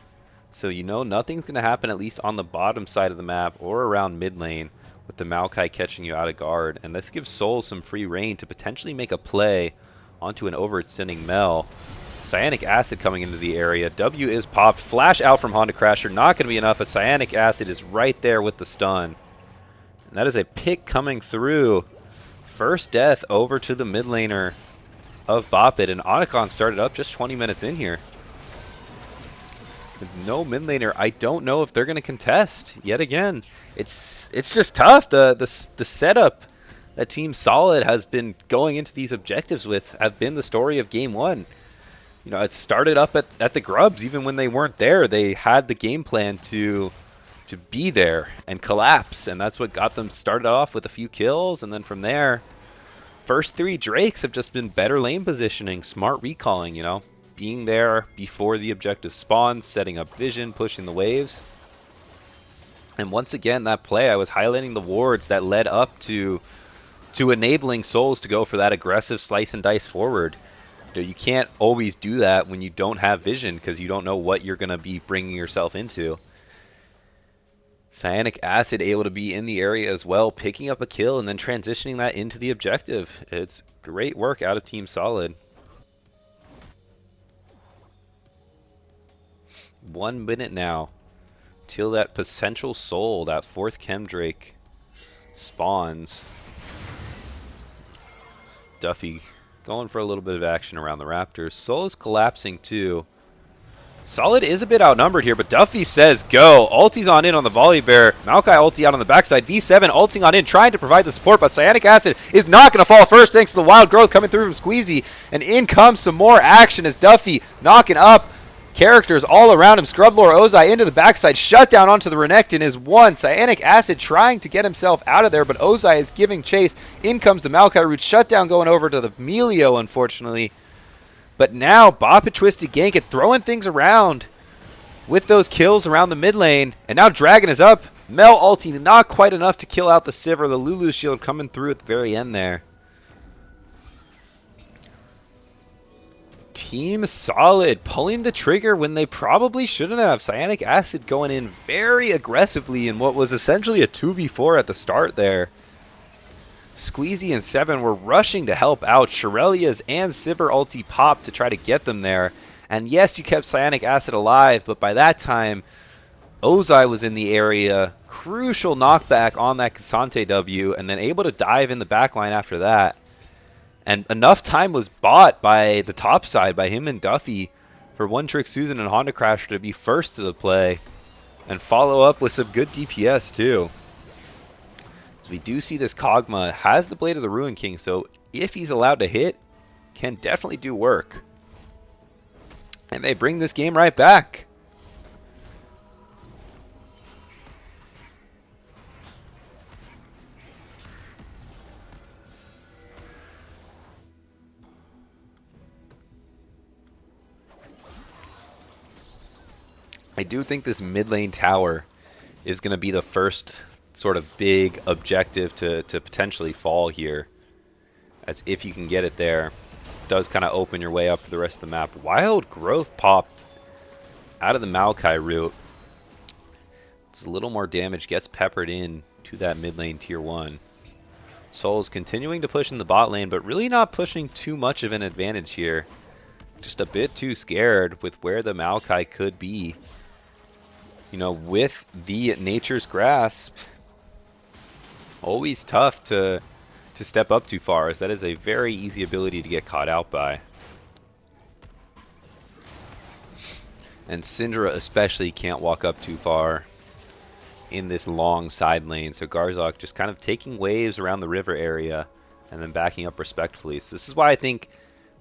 So you know nothing's going to happen, at least on the bottom side of the map or around mid lane, with the Maokai catching you out of guard. And this gives Soul some free reign to potentially make a play onto an overextending Mel. Cyanic Acid coming into the area. W is popped. Flash out from Honda Crasher. Not going to be enough, as Cyanic Acid is right there with the stun. And that is a pick coming through. First death over to the mid laner of Boppet. And Onacon started up just 20 minutes in here. With no mid laner, I don't know if they're going to contest yet again. It's just tough. The setup that Team Solid has been going into these objectives with have been the story of Game 1. You know, it started up at the Grubs. Even when they weren't there, they had the game plan to be there and collapse, and that's what got them started off with a few kills. And then from there, first 3 Drakes have just been better lane positioning, smart recalling, you know, being there before the objective spawns, setting up vision, pushing the waves. And once again, that play, I was highlighting the wards that led up to enabling Souls to go for that aggressive slice and dice forward. You can't always do that when you don't have vision, because you don't know what you're going to be bringing yourself into. Cyanic Acid able to be in the area as well, picking up a kill and then transitioning that into the objective. It's great work out of Team Solid. 1 minute now till that potential soul, that 4th Chemdrake, spawns. Duffy going for a little bit of action around the Raptors. Soul is collapsing too. Solid is a bit outnumbered here, but Duffy says go. Ulti's on in on the Volibear. Maokai ulti out on the backside. V7 ulting on in, trying to provide the support, but Cyanic Acid is not going to fall first thanks to the wild growth coming through from Squeezy. And in comes some more action as Duffy knocking up characters all around him. Scrublord Ozai into the backside. Shutdown onto the Renekton is one. Cyanic Acid trying to get himself out of there, but Ozai is giving chase. In comes the Maokai root. Shutdown going over to the Melio, unfortunately. But now, Boppet Twisted Gank it, throwing things around with those kills around the mid lane. And now Dragon is up. Mel ulti, not quite enough to kill out the Sivir. The Lulu shield coming through at the very end there. Team Solid pulling the trigger when they probably shouldn't have. Cyanic Acid going in very aggressively in what was essentially a 2v4 at the start there. Squeezy and 7 were rushing to help out. Shirelia's and Sivir ulti popped to try to get them there. And yes, you kept Cyanic Acid alive, but by that time, Ozai was in the area. Crucial knockback on that Cassante W, and then able to dive in the backline after that. And enough time was bought by the top side, by him and Duffy, for One Trick Susan and Honda Crasher to be first to the play and follow up with some good DPS too. So we do see this Kog'Maw has the Blade of the Ruin King, so if he's allowed to hit, can definitely do work. And they bring this game right back. I do think this mid lane tower is going to be the first sort of big objective to potentially fall here. As if you can get it there, it does kind of open your way up for the rest of the map. Wild growth popped out of the Maokai root. It's a little more damage, gets peppered in to that mid lane tier 1. Soul's continuing to push in the bot lane, but really not pushing too much of an advantage here. Just a bit too scared with where the Maokai could be. You know, with the Nature's Grasp, always tough to step up too far, as that is a very easy ability to get caught out by. And Syndra especially can't walk up too far in this long side lane, so Garzok just kind of taking waves around the river area and then backing up respectfully. So this is why I think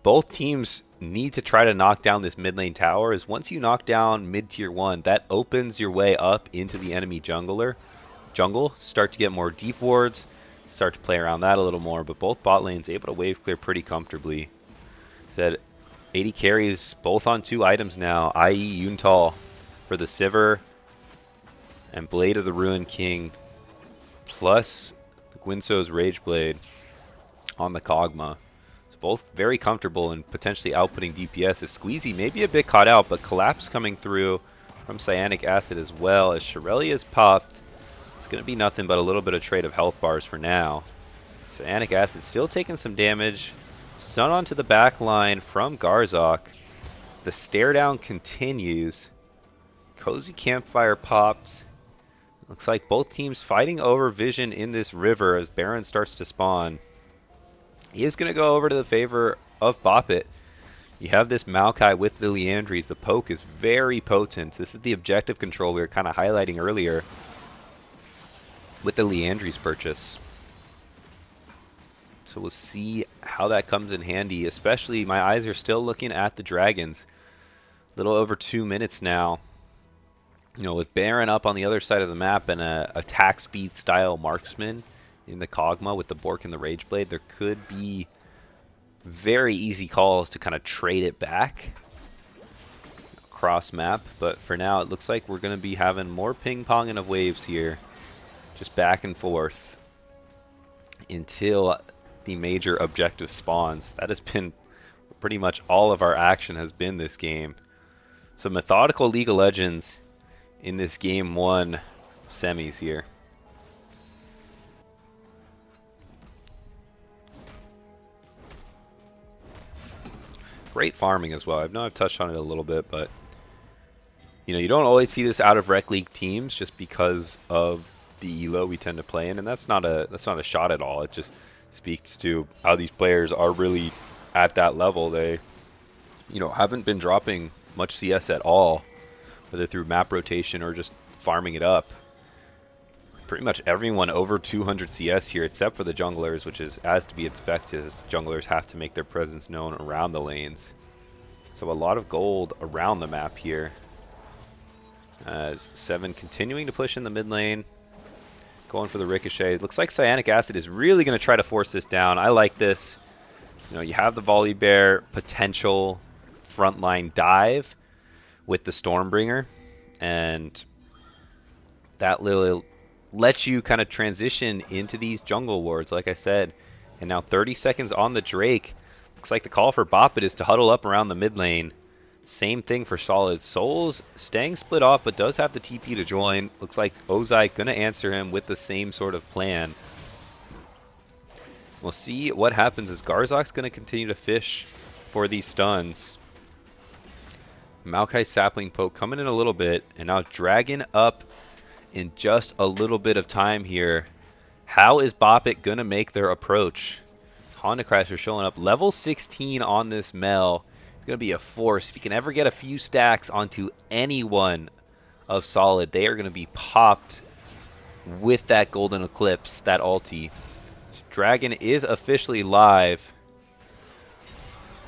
both teams need to try to knock down this mid lane tower. Is once you knock down mid tier 1, that opens your way up into the enemy jungle. Start to get more deep wards, start to play around that a little more, but both bot lanes able to wave clear pretty comfortably. Said 80 carries both on 2 items now, i.e. Yuntal for the Sivir and Blade of the Ruined King, plus Gwynso's Rage Blade on the Kog'Maw. So both very comfortable and potentially outputting DPS. As Squeezy may be a bit caught out, but Collapse coming through from Cyanic Acid as well. As Shirelia's popped, it's going to be nothing but a little bit of trade of health bars for now. Cyanic Acid still taking some damage. Stun onto the back line from Garzok. The stare down continues. Cozy Campfire popped. Looks like both teams fighting over vision in this river as Baron starts to spawn. He is going to go over to the favor of Boppet. You have this Maokai with the Liandry's. The poke is very potent. This is the objective control we were kind of highlighting earlier with the Liandry's purchase. So we'll see how that comes in handy. Especially, my eyes are still looking at the Dragons. A little over 2 minutes now. You know, with Baron up on the other side of the map and a attack speed style marksman in the Kog'Maw with the Bork and the Rage Blade, there could be very easy calls to kind of trade it back across map. But for now, it looks like we're going to be having more ping-ponging of waves here. Just back and forth until the major objective spawns. That has been pretty much all of our action has been this game. So methodical League of Legends in this game 1 semis here. Great farming as well. I know I've touched on it a little bit, but you know, you don't always see this out of Rec League teams just because of the elo we tend to play in, and that's not a shot at all. It just speaks to how these players are really at that level. They, you know, haven't been dropping much CS at all, whether through map rotation or just farming it up. Pretty much everyone over 200 CS here, except for the junglers, which is as to be expected, as junglers have to make their presence known around the lanes. So a lot of gold around the map here. As Seven continuing to push in the mid lane, going for the ricochet. Looks like Cyanic Acid is really going to try to force this down. I like this. You know, you have the Volley Bear potential frontline dive with the Stormbringer, and that will let you kind of transition into these jungle wards, like I said. And now 30 seconds on the Drake. Looks like the call for Boppet is to huddle up around the mid lane. Same thing for Solid. Souls staying split off, but does have the TP to join. Looks like Ozai going to answer him with the same sort of plan. We'll see what happens as Garzok's going to continue to fish for these stuns. Maokai Sapling Poke coming in a little bit, and now Dragon up in just a little bit of time here. How is Boppet going to make their approach? Honda Crasher showing up. Level 16 on this Mel. It's going to be a force. If you can ever get a few stacks onto anyone of Solid, they are going to be popped with that Golden Eclipse, that ulti. Dragon is officially live.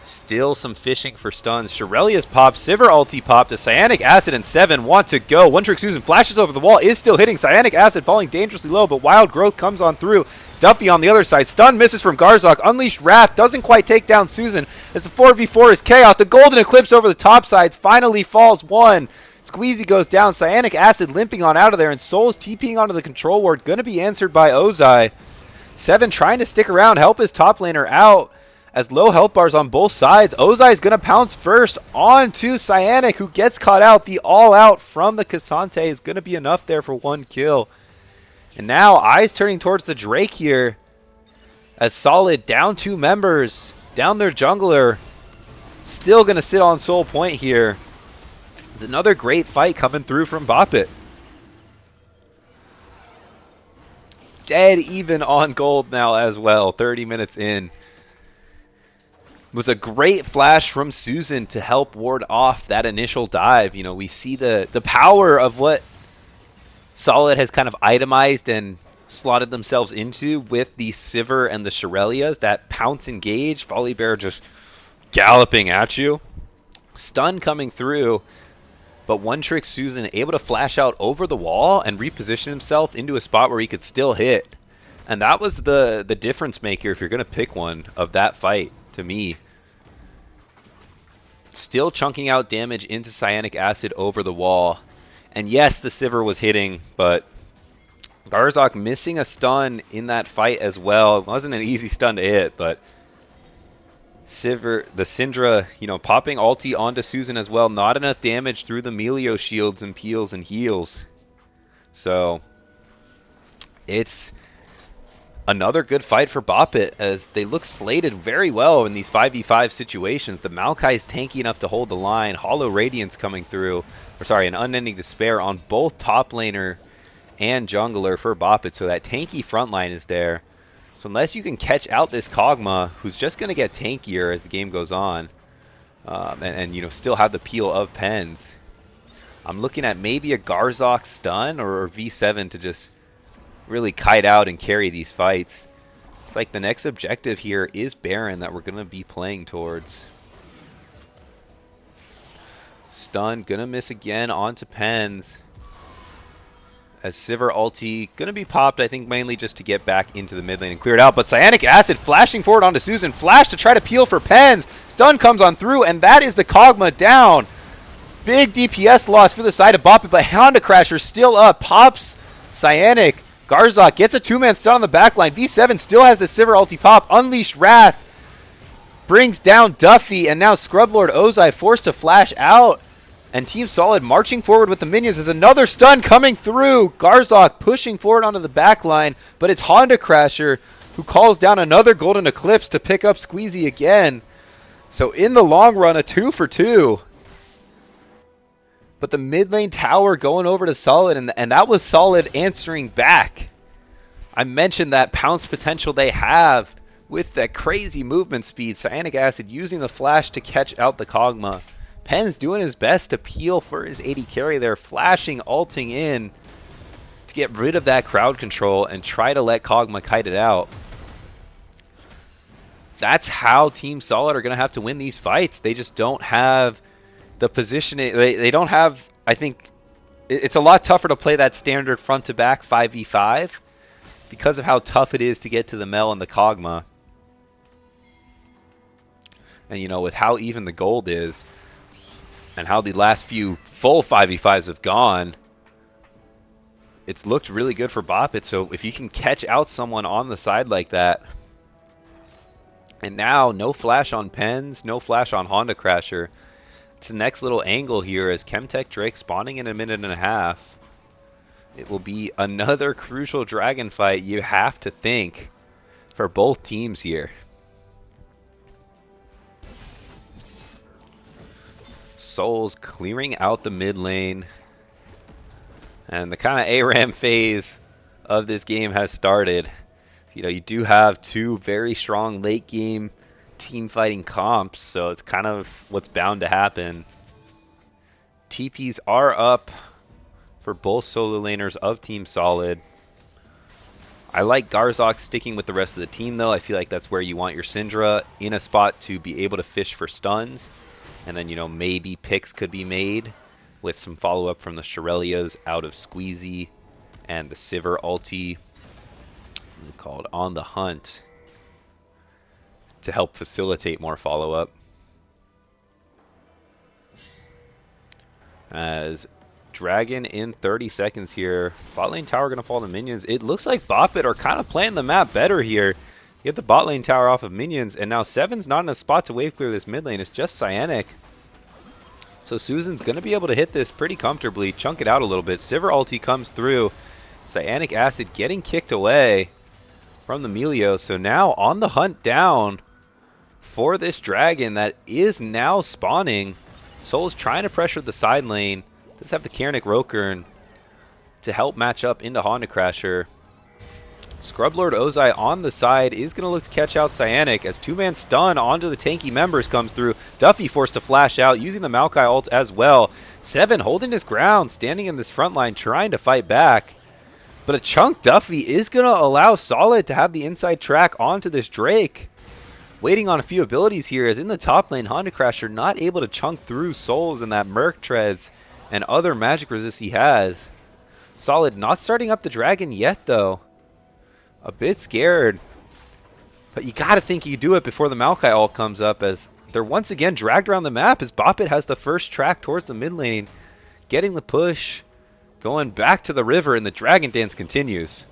Still some fishing for stuns. Shirelia's popped. Sivir ulti popped. A Cyanic Acid and Seven want to go. One Trick Susan flashes over the wall. Is still hitting. Cyanic Acid falling dangerously low, but Wild Growth comes on through. Duffy on the other side. Stun misses from Garzok. Unleashed Wrath doesn't quite take down Susan. As the 4v4 is chaos. The Golden Eclipse over the top sides finally falls one. Squeezy goes down. Cyanic Acid limping on out of there. And Souls TPing onto the control ward. Going to be answered by Ozai. Seven trying to stick around. Help his top laner out. As low health bars on both sides. Ozai is going to pounce first onto Cyanic, who gets caught out. The all-out from the Cassante is going to be enough there for one kill. And now eyes turning towards the Drake here. As Solid down 2 members. Down their jungler. Still going to sit on Soul Point here. There's another great fight coming through from Boppet. Dead even on gold now as well. 30 minutes in. Was a great flash from Susan to help ward off that initial dive. You know, we see the power of what Solid has kind of itemized and slotted themselves into with the Sivir and the Shirelias. That pounce engage. Volley Bear just galloping at you. Stun coming through, but One Trick Susan able to flash out over the wall and reposition himself into a spot where he could still hit. And that was the difference maker if you're going to pick one of that fight, to me. Still chunking out damage into Cyanic Acid over the wall. And yes, the Sivir was hitting, but Garzok missing a stun in that fight as well. It wasn't an easy stun to hit, but Sivir, the Syndra, you know, popping ulti onto Susan as well. Not enough damage through the Melio shields and peels and heals. So it's another good fight for Boppet as they look slated very well in these 5v5 situations. The Maokai's tanky enough to hold the line. Hollow Radiance coming through. Or sorry, an Unending Despair on both top laner and jungler for Boppet. So that tanky front line is there. So unless you can catch out this Kog'Maw, who's just going to get tankier as the game goes on, and you know, still have the peel of Pens, I'm looking at maybe a Garzok stun or V7 to just really kite out and carry these fights. It's like the next objective here is Baron that we're going to be playing towards. Stun, going to miss again onto Pens. As Sivir ulti going to be popped, I think mainly just to get back into the mid lane and clear it out. But Cyanic Acid flashing forward onto Susan. Flash to try to peel for Pens. Stun comes on through, and that is the Kog'Maw down. Big DPS loss for the side of Boppet, but Honda Crasher still up. Pops Cyanic. Garzok gets a two-man stun on the backline. V7 still has the Sivir ulti pop. Unleashed Wrath brings down Duffy, and now Scrublord Ozai forced to flash out. And Team Solid marching forward with the minions as another stun coming through. Garzok pushing forward onto the backline, but it's Honda Crasher who calls down another Golden Eclipse to pick up Squeezy again. So in the long run, a 2 for 2. But the mid lane tower going over to Solid, and that was Solid answering back. I mentioned that pounce potential they have with that crazy movement speed. Cyanic Acid using the flash to catch out the Kog'Maw. Pens doing his best to peel for his AD carry there, flashing, ulting in to get rid of that crowd control and try to let Kog'Maw kite it out. That's how Team Solid are going to have to win these fights. They just don't have the positioning. They don't have, I think, it's a lot tougher to play that standard front-to-back 5v5 because of how tough it is to get to the Mel and the Kog'Maw. And, you know, with how even the gold is, and how the last few full 5v5s have gone, it's looked really good for Boppet. So if you can catch out someone on the side like that, and now no flash on Pens, no flash on Honda Crasher, it's the next little angle here as Chemtech Drake spawning in a minute and a half. It will be another crucial dragon fight, you have to think, for both teams here. Souls clearing out the mid lane, and the kind of ARAM phase of this game has started. You know, you do have two very strong late game team fighting comps, so it's kind of what's bound to happen. TPs are up for both solo laners of Team Solid. I like Garzok sticking with the rest of the team though. I feel like that's where you want your Syndra in a spot to be able to fish for stuns. And then, you know, maybe picks could be made with some follow-up from the Shirelias out of Squeezy and the Sivir ulti called On the Hunt to help facilitate more follow-up. As Dragon in 30 seconds here. Bot lane tower going to fall to minions. It looks like Boppet are kind of playing the map better here. Get the bot lane tower off of minions, and now Seven's not in a spot to wave clear this mid lane. It's just Cyanic. So Susan's going to be able to hit this pretty comfortably, chunk it out a little bit. Sivir ulti comes through. Cyanic Acid getting kicked away from the Melio. So now on the hunt down for this dragon that is now spawning. Soul's trying to pressure the side lane. Does have the Karnik Rokern to help match up into Honda Crasher. Scrublord Ozai on the side is going to look to catch out Cyanic as two-man stun onto the tanky members comes through. Duffy forced to flash out using the Maokai ult as well. Seven holding his ground, standing in this front line, trying to fight back. But a chunk Duffy is going to allow Solid to have the inside track onto this Drake. waiting on a few abilities here, as in the top lane, Honda Crasher not able to chunk through Souls and that Merc Treads and other magic resist he has. Solid not starting up the dragon yet, though. A bit scared. But you gotta think you do it before the Maokai ult comes up, as they're once again dragged around the map as Boppet has the first track towards the mid lane. Getting the push. Going back to the river, and the Dragon Dance continues.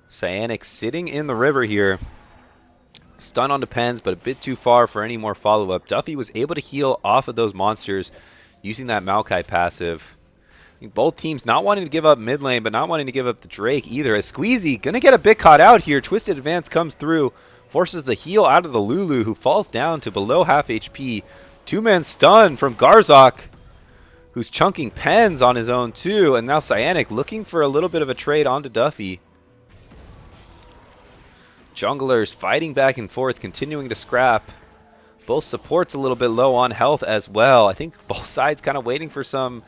Cyanic sitting in the river here. Stun on Depends, but a bit too far for any more follow-up. Duffy was able to heal off of those monsters using that Maokai passive. I think both teams not wanting to give up mid lane, but not wanting to give up the Drake either. As Squeezy going to get a bit caught out here. Twisted Advance comes through, forces the heal out of the Lulu, who falls down to below half HP. Two-man stun from Garzok, who's chunking Pens on his own too. And now Cyanic looking for a little bit of a trade onto Duffy. Junglers fighting back and forth, continuing to scrap. Both supports a little bit low on health as well. I think both sides kind of waiting for some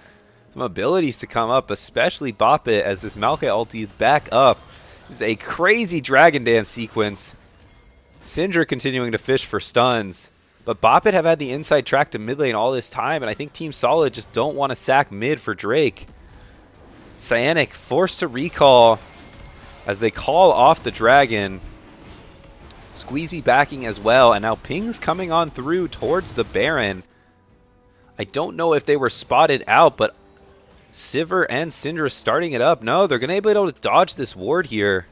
abilities to come up, especially Boppet, as this Maokai ulti is back up. This is a crazy Dragon Dance sequence. Syndra continuing to fish for stuns. But Boppet have had the inside track to mid lane all this time, and I think Team Solid just don't want to sack mid for Drake. Cyanic forced to recall as they call off the dragon. Squeezy backing as well, and now Ping's coming on through towards the Baron. I don't know if they were spotted out, but Sivir and Syndra starting it up. No, they're going to be able to dodge this ward here.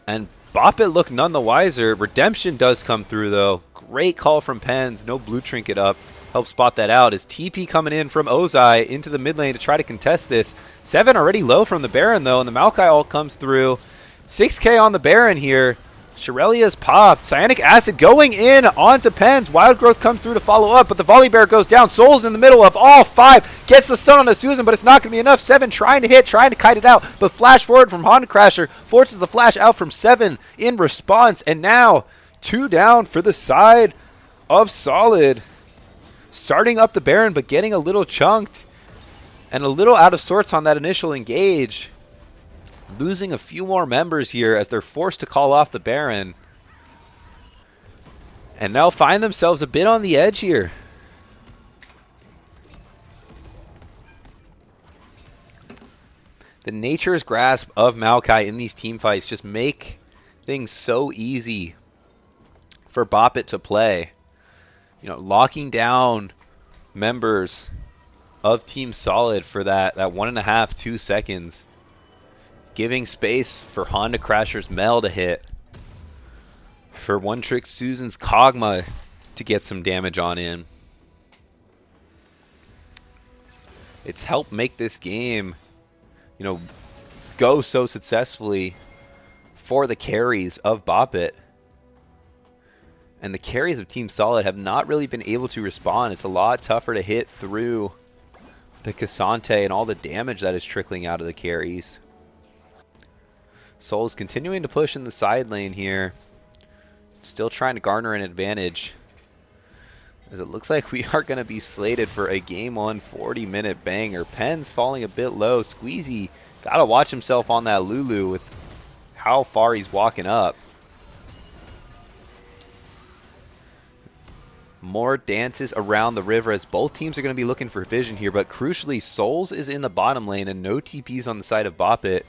And Boppet look none the wiser. Redemption does come through, though. Great call from Pens. No blue trinket up. Help spot that out. Is TP coming in from Ozai into the mid lane to try to contest this. 7 already low from the Baron, though, and the Maokai ult comes through. 6k on the Baron here. Shirelia's popped. Cyanic Acid going in onto Pens. Wild Growth comes through to follow up, but the Volley Bear goes down. Souls in the middle of all 5. Gets the stun on a Susan, but it's not going to be enough. 7 trying to hit, trying to kite it out, but flash forward from Honda Crasher forces the flash out from 7 in response. And now 2 down for the side of Solid. Starting up the Baron, but getting a little chunked and a little out of sorts on that initial engage. Losing a few more members here as they're forced to call off the Baron. And now find themselves a bit on the edge here. The Nature's Grasp of Maokai in these team fights just make things so easy for Boppet to play. You know, locking down members of Team Solid for that 1.5, 2 seconds. Giving space for Honda Crasher's Mel to hit. For One Trick Susan's Kog'Maw to get some damage on in. It's helped make this game, you know, go so successfully for the carries of Boppet. And the carries of Team Solid have not really been able to respond. It's a lot tougher to hit through the Cassante and all the damage that is trickling out of the carries. Soul's continuing to push in the side lane here. Still trying to garner an advantage. As it looks like we are going to be slated for a game 1 40-minute banger. Pens falling a bit low. Squeezy got to watch himself on that Lulu with how far he's walking up. More dances around the river as both teams are going to be looking for vision here. But crucially, Souls is in the bottom lane and no TPs on the side of Boppet.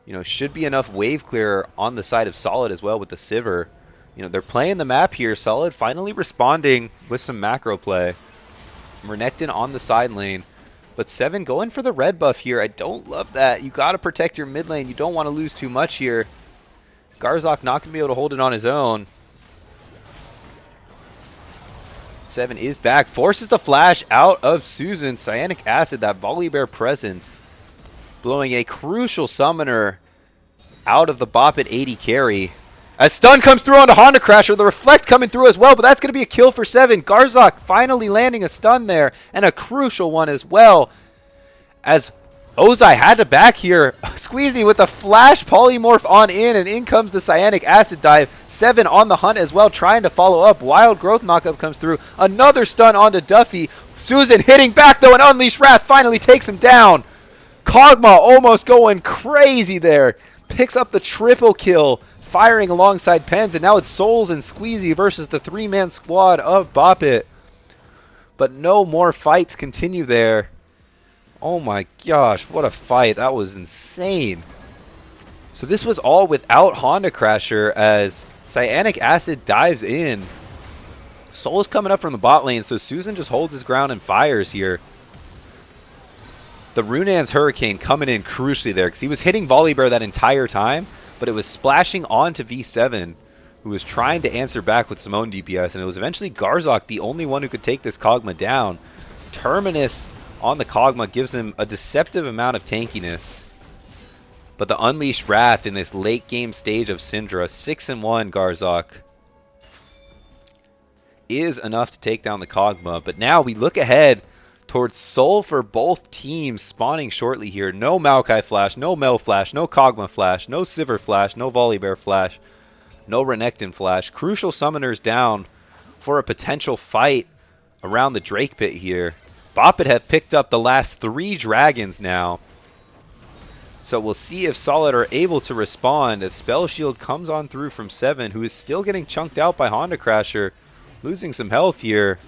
You know, should be enough wave clear on the side of Solid as well with the Sivir. You know, they're playing the map here. Solid finally responding with some macro play. Renekton on the side lane. But 7 going for the red buff here. I don't love that. You got to protect your mid lane. You don't want to lose too much here. Garzok not going to be able to hold it on his own. 7 is back. Forces the flash out of Susan. Cyanic Acid, that Volley Bear presence. Blowing a crucial summoner out of the Boppet 80 carry. As stun comes through onto Honda Crasher, the reflect coming through as well, but that's going to be a kill for 7. Garzok finally landing a stun there, and a crucial one as well. As Ozai had to back here. Squeezy with the flash polymorph on and in comes the Cyanic Acid dive. 7 on the hunt as well, trying to follow up. Wild Growth knockup comes through. Another stun onto Duffy. Susan hitting back though, and Unleash Wrath finally takes him down. Kog'Maw almost going crazy there. picks up the triple kill, firing alongside Pens, and now it's Souls and Squeezy versus the three-man squad of Bop It. But no more fights continue there. Oh my gosh, what a fight. That was insane. So this was all without Honda Crasher as Cyanic Acid dives in. Soul's coming up from the bot lane, so Susan just holds his ground and fires here. The Runan's Hurricane coming in crucially there because he was hitting Volibear that entire time, but it was splashing onto V7, who was trying to answer back with some own DPS, and it was eventually Garzok, the only one who could take this Kog'Maw down. Terminus on the Kog'Maw gives him a deceptive amount of tankiness. But the Unleashed Wrath in this late game stage of Syndra, 6-1 Garzok, is enough to take down the Kog'Maw. But now we look ahead towards Soul for both teams spawning shortly here. No Maokai Flash, no Mel Flash, no Kog'Maw Flash, no Sivir Flash, no Volibear Flash, no Renekton Flash. Crucial summoners down for a potential fight around the Drake Pit here. Bop It have picked up the last 3 dragons now. So we'll see if Solid are able to respond as Spell Shield comes on through from 7, who is still getting chunked out by Honda Crasher, losing some health here.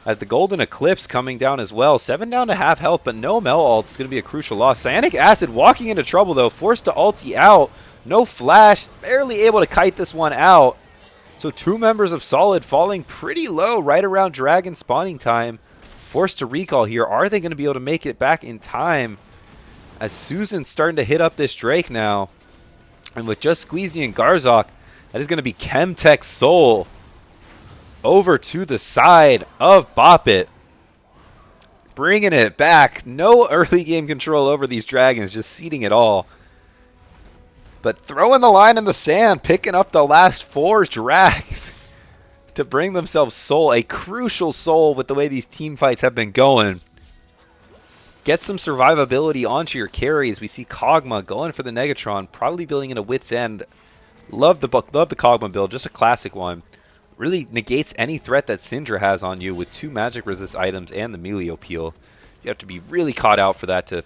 At the Golden Eclipse coming down as well. 7 down to half health, but no Mel ult is going to be a crucial loss. Cyanic Acid walking into trouble though, forced to ulti out. No flash, barely able to kite this one out. So 2 members of Solid falling pretty low right around dragon spawning time. Forced to recall here. Are they going to be able to make it back in time? As Susan's starting to hit up this Drake now. And with just Squeezy and Garzok, that is going to be Chemtech Soul over to the side of Bop It. Bringing it back. No early game control over these dragons, just seeding it all. But throwing the line in the sand, picking up the last 4 drags to bring themselves Soul. A crucial Soul with the way these team fights have been going. Get some survivability onto your carries. We see Kog'Maw going for the Negatron, probably building in a Wit's End. Love the Kog'Maw build, just a classic one. Really negates any threat that Syndra has on you with 2 magic resist items and the Melio Peel. You have to be really caught out for that to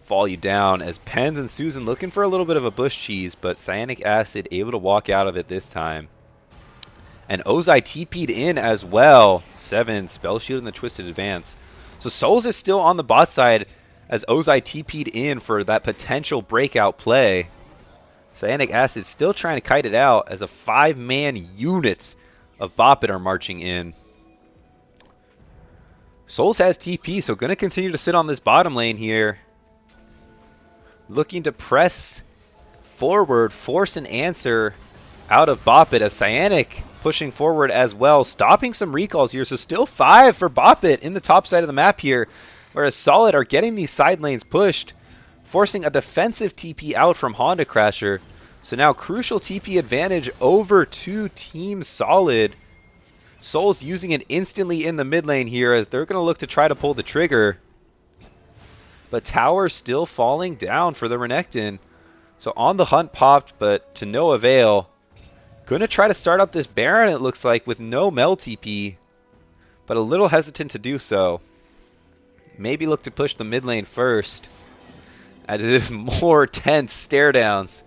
fall you down, as Pens and Susan looking for a little bit of a bush cheese, but Cyanic Acid able to walk out of it this time. And Ozai TP'd in as well. 7, Spell Shield and the Twisted Advance. So Souls is still on the bot side as Ozai TP'd in for that potential breakout play. Cyanic Acid still trying to kite it out as a 5-man unit of Bop It are marching in. Souls has TP, so going to continue to sit on this bottom lane here. Looking to press forward, force an answer out of Bop It as Cyanic pushing forward as well, stopping some recalls here. So still 5 for Bop It in the top side of the map here, whereas Solid are getting these side lanes pushed, forcing a defensive TP out from Honda Crasher. So now crucial TP advantage over to Team Solid. Soul's using it instantly in the mid lane here as they're going to look to try to pull the trigger. But tower still falling down for the Renekton. So on the hunt popped, but to no avail. Going to try to start up this Baron, it looks like, with no Mel TP. But a little hesitant to do so. Maybe look to push the mid lane first. As it is more tense stare downs.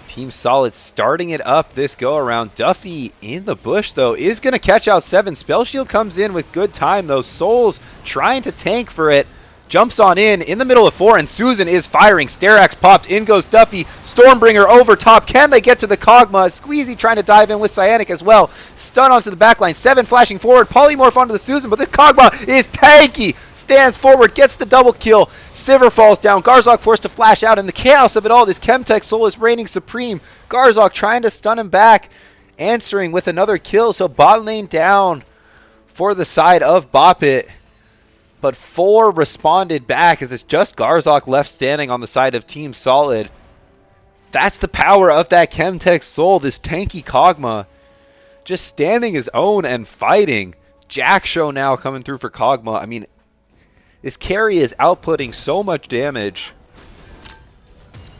Team Solid starting it up this go around. Duffy in the bush though is going to catch out 7. Spell Shield comes in with good time though. Souls trying to tank for it. Jumps on in the middle of 4, and Susan is firing. Sterax popped, in goes Duffy. Stormbringer over top. Can they get to the Kog'Maw? Squeezy trying to dive in with Cyanic as well. Stun onto the backline. 7 flashing forward. Polymorph onto the Susan, but this Kog'Maw is tanky. Stands forward, gets the double kill. Sivir falls down. Garzok forced to flash out. In the chaos of it all, this Chemtech Soul is reigning supreme. Garzok trying to stun him back. Answering with another kill. So bot lane down for the side of Bop It. But 4 responded back as it's just Garzok left standing on the side of Team Solid. That's the power of that Chemtech Soul, this tanky Kog'Maw. Just standing his own and fighting. Jack Show now coming through for Kog'Maw. I mean, this carry is outputting so much damage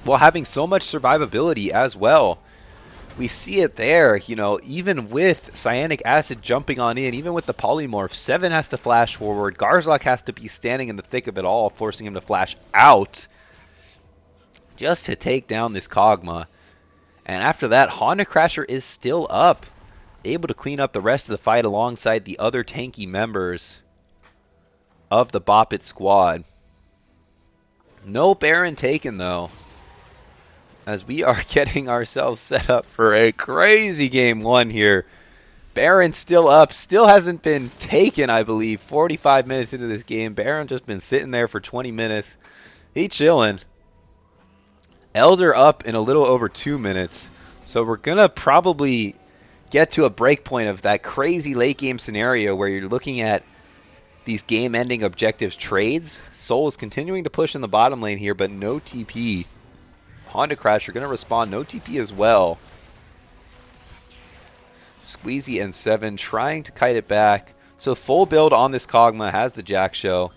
while having so much survivability as well. We see it there, you know, even with Cyanic Acid jumping on in, even with the Polymorph, 7 has to flash forward. Garzok has to be standing in the thick of it all, forcing him to flash out. just to take down this Kog'Maw. And after that, Honda Crasher is still up, able to clean up the rest of the fight alongside the other tanky members of the Bop It squad. No Baron taken, though, as we are getting ourselves set up for a crazy game one here. Baron still up, still hasn't been taken, I believe. 45 minutes into this game. Baron just been sitting there for 20 minutes. He chilling. Elder up in a little over 2 minutes. So we're going to probably get to a break point of that crazy late game scenario where you're looking at these game-ending objectives trades. Soul is continuing to push in the bottom lane here, but no TP. Honda Crasher going to respond, no TP as well. Squeezy and Seven trying to kite it back. So full build on this Kog'Maw, has the Jack Show.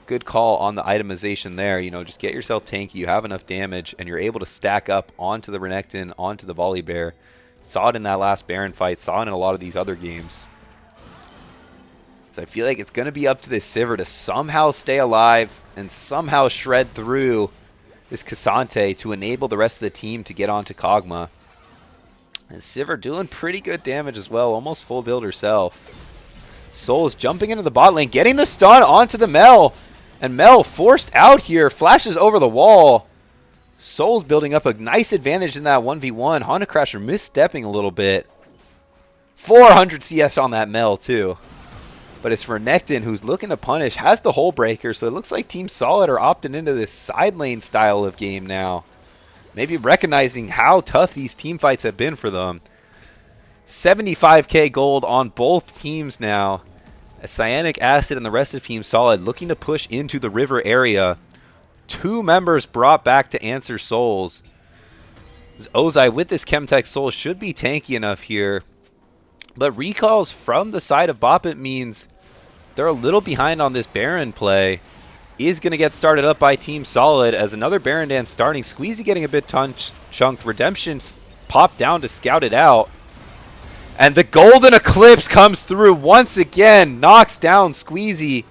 Good call on the itemization there. You know, just get yourself tanky. You have enough damage, and you're able to stack up onto the Renekton, onto the Volibear. Saw it in that last Baron fight. Saw it in a lot of these other games. So I feel like it's going to be up to this Sivir to somehow stay alive and somehow shred through this Cassante to enable the rest of the team to get onto Kog'Maw. And Sivir doing pretty good damage as well, almost full build herself. Soul is jumping into the bot lane, getting the stun onto the Mel. And Mel forced out here, flashes over the wall. Soul's building up a nice advantage in that 1v1. Honda Crasher misstepping a little bit. 400 CS on that Mel too. But it's Renekton who's looking to punish, has the Hole Breaker, so it looks like Team Solid are opting into this side lane style of game now. Maybe recognizing how tough these team fights have been for them. 75k gold on both teams now. As Cyanic Acid and the rest of Team Solid looking to push into the river area. 2 members brought back to answer souls. Ozai with this Chemtech soul should be tanky enough here. But recalls from the side of Bop It means they're a little behind on this Baron play. Is going to get started up by Team Solid as another Baron Dance starting. Squeezy getting a bit chunked. Redemption popped down to scout it out. And the Golden Eclipse comes through once again. Knocks down Squeezy.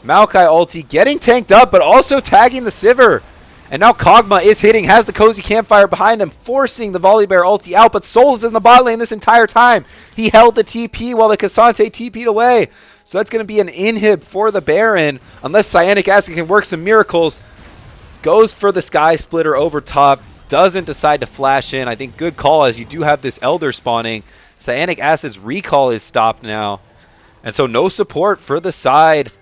Maokai ulti getting tanked up, but also tagging the Sivir. And now Kog'Maw is hitting, has the Cozy Campfire behind him, forcing the Volibear ulti out, but Soul's in the bot lane this entire time. He held the TP while the Cassante TP'd away. So that's going to be an inhib for the Baron, unless Cyanic Acid can work some miracles. Goes for the Sky Splitter over top, doesn't decide to flash in. I think good call, as you do have this Elder spawning. Cyanic Acid's recall is stopped now. And so no support for the side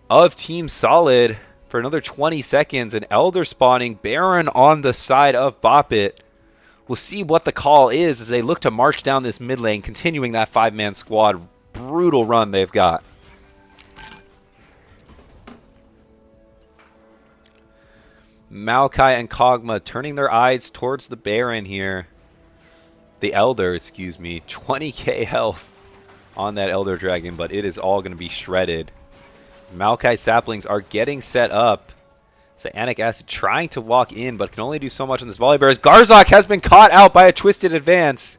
of Team Solid for another 20 seconds. An Elder spawning, Baron on the side of Bop It. We'll see what the call is as they look to march down this mid lane, continuing that 5-man squad. Brutal run they've got. Maokai and Kog'Maw turning their eyes towards the Baron here. The Elder, excuse me. 20k health on that Elder Dragon, but it is all going to be shredded. Maokai saplings are getting set up. Cyanic Acid trying to walk in, but can only do so much on this Volibear. Garzok has been caught out by a twisted advance.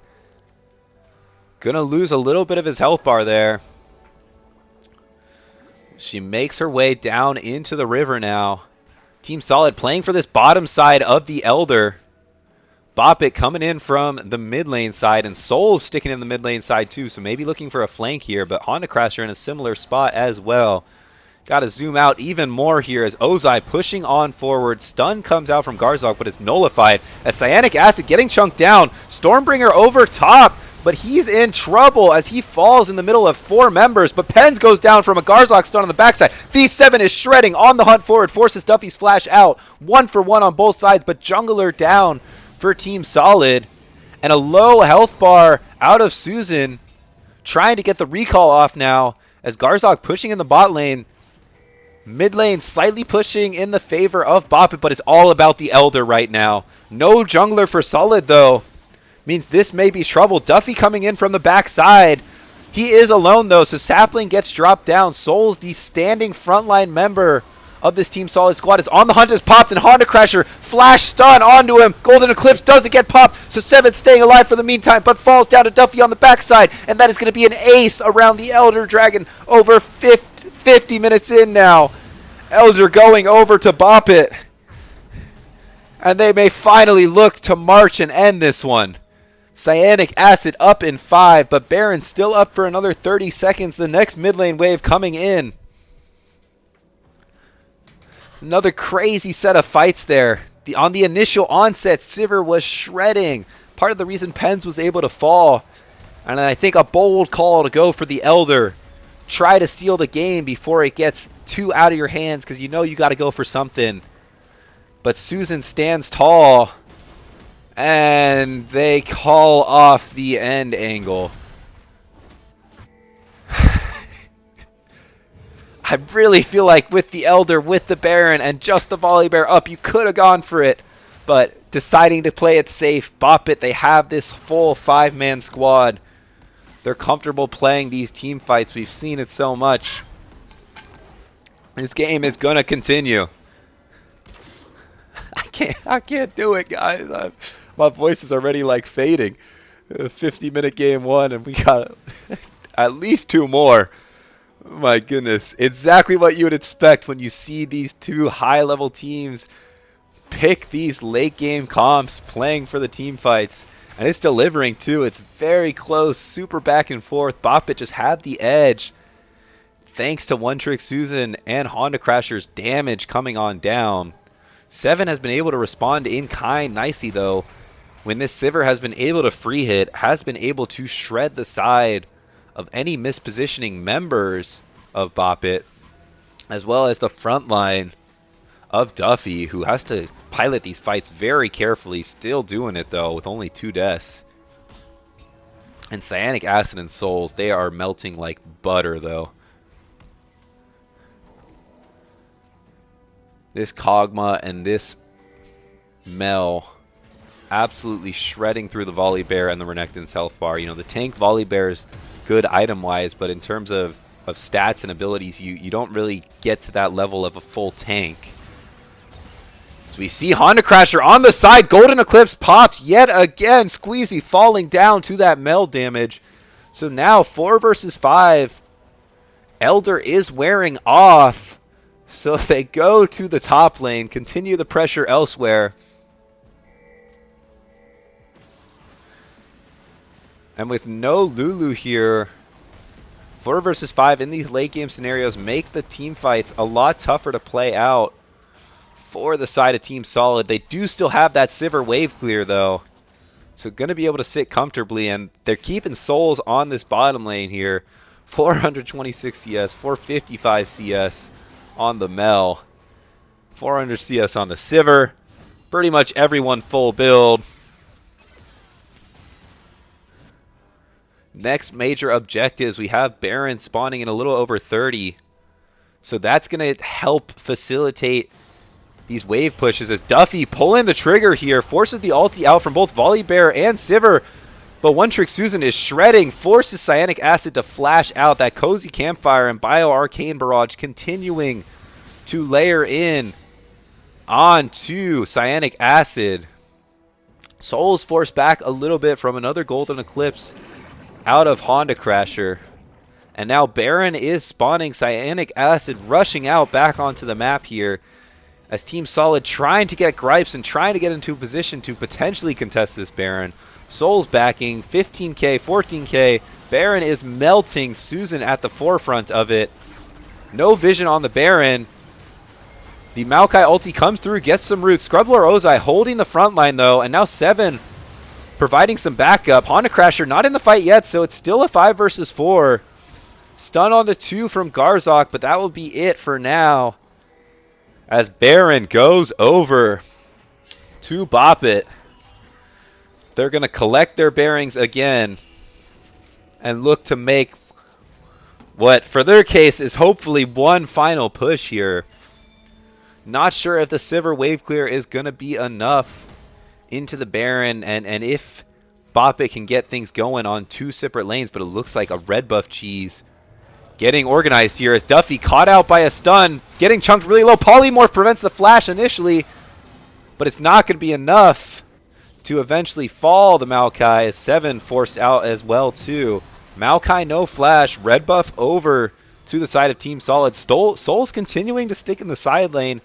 Gonna lose a little bit of his health bar there. She makes her way down into the river now. Team Solid playing for this bottom side of the Elder. Bop It coming in from the mid lane side, and Soul's sticking in the mid lane side too, so maybe looking for a flank here, but Honda Crasher in a similar spot as well. Got to zoom out even more here as Ozai pushing on forward. Stun comes out from Garzok, but it's nullified as Cyanic Acid getting chunked down. Stormbringer over top, but he's in trouble as he falls in the middle of 4 members. But Pens goes down from a Garzok stun on the backside. V7 is shredding on the hunt forward, forces Duffy's flash out. 1-for-1 on both sides, but Jungler down for Team Solid. And a low health bar out of Susan, trying to get the recall off now as Garzok pushing in the bot lane. Mid lane slightly pushing in the favor of Bop It, but it's all about the Elder right now. No jungler for Solid though. Means this may be trouble. Duffy coming in from the backside. He is alone though, so Sapling gets dropped down. Soul's the standing frontline member of this Team Solid squad. Is on the hunt, is popped, and Honda Crasher flash stun onto him. Golden Eclipse doesn't get popped, so Seven's staying alive for the meantime, but falls down to Duffy on the backside, and that is going to be an ace around the Elder Dragon over 50 minutes in now. Elder going over to Bop It. And they may finally look to march and end this one. Cyanic Acid up in 5, but Baron still up for another 30 seconds. The next mid lane wave coming in. Another crazy set of fights there. On the initial onset, Sivir was shredding. Part of the reason Pens was able to fall. And I think a bold call to go for the Elder. Try to steal the game before it gets too out of your hands, because you know you got to go for something. But Susan stands tall. And they call off the end angle. I really feel like with the Elder, with the Baron, and just the Volibear up, you could have gone for it. But deciding to play it safe, bop it, they have this full 5-man squad. They're comfortable playing these team fights. We've seen it so much. This game is going to continue. I can't do it, guys. My voice is already like fading. 50-minute game 1, and we got at least 2 more. My goodness. Exactly what you would expect when you see these 2 high-level teams pick these late-game comps playing for the team fights. And it's delivering, too. It's very close, super back and forth. Boppet just had the edge. Thanks to One Trick Susan and Honda Crasher's damage coming on down. 7 has been able to respond in kind nicely, though. When this Sivir has been able to free hit, has been able to shred the side of any mispositioning members of Boppet, as well as the front line of Duffy, who has to pilot these fights very carefully, still doing it though with only 2 deaths. And Cyanic Acid and Souls, they are melting like butter though. This Kog'Maw and this Mel absolutely shredding through the Volibear and the Renekton's health bar. You know, the tank Volibear is good item-wise, but in terms of stats and abilities, you don't really get to that level of a full tank. So we see Honda Crasher on the side. Golden Eclipse popped yet again. Squeezy falling down to that Mel damage. So now 4 versus 5. Elder is wearing off. So they go to the top lane, continue the pressure elsewhere. And with no Lulu here, 4 versus 5 in these late game scenarios make the team fights a lot tougher to play out for the side of Team Solid. They do still have that Sivir wave clear though, so going to be able to sit comfortably, and they're keeping Souls on this bottom lane here. 426 CS, 455 CS on the Mel, 400 CS on the Sivir. Pretty much everyone full build. Next major objectives, we have Baron spawning in a little over 30. So that's going to help facilitate these wave pushes as Duffy pulling the trigger here, forces the ulti out from both Volibear and Sivir. But One Trick Susan is shredding, forces Cyanic Acid to flash out. That Cozy Campfire and Bio Arcane Barrage continuing to layer in onto Cyanic Acid. Souls forced back a little bit from another Golden Eclipse out of Honda Crasher. And now Baron is spawning Cyanic Acid, rushing out back onto the map here as Team Solid trying to get gripes and trying to get into a position to potentially contest this Baron. Souls backing, 15k, 14k. Baron is melting Susan at the forefront of it. No vision on the Baron. The Maokai ulti comes through, gets some roots. Scrubblor Ozai holding the front line though, and now 7 providing some backup. Honda Crasher not in the fight yet, so it's still a 5 versus 4. Stun on the 2 from Garzok, but that will be it for now, as Baron goes over to Boppet. They're going to collect their bearings again and look to make what, for their case, is hopefully one final push here. Not sure if the Sivir wave clear is going to be enough into the Baron, and if Boppet can get things going on 2 separate lanes, but it looks like a red buff cheese getting organized here as Duffy caught out by a stun, getting chunked really low. Polymorph prevents the flash initially, but it's not going to be enough to eventually fall the Maokai, as 7 forced out as well too. Maokai no flash, red buff over to the side of Team Solid. Souls continuing to stick in the side lane.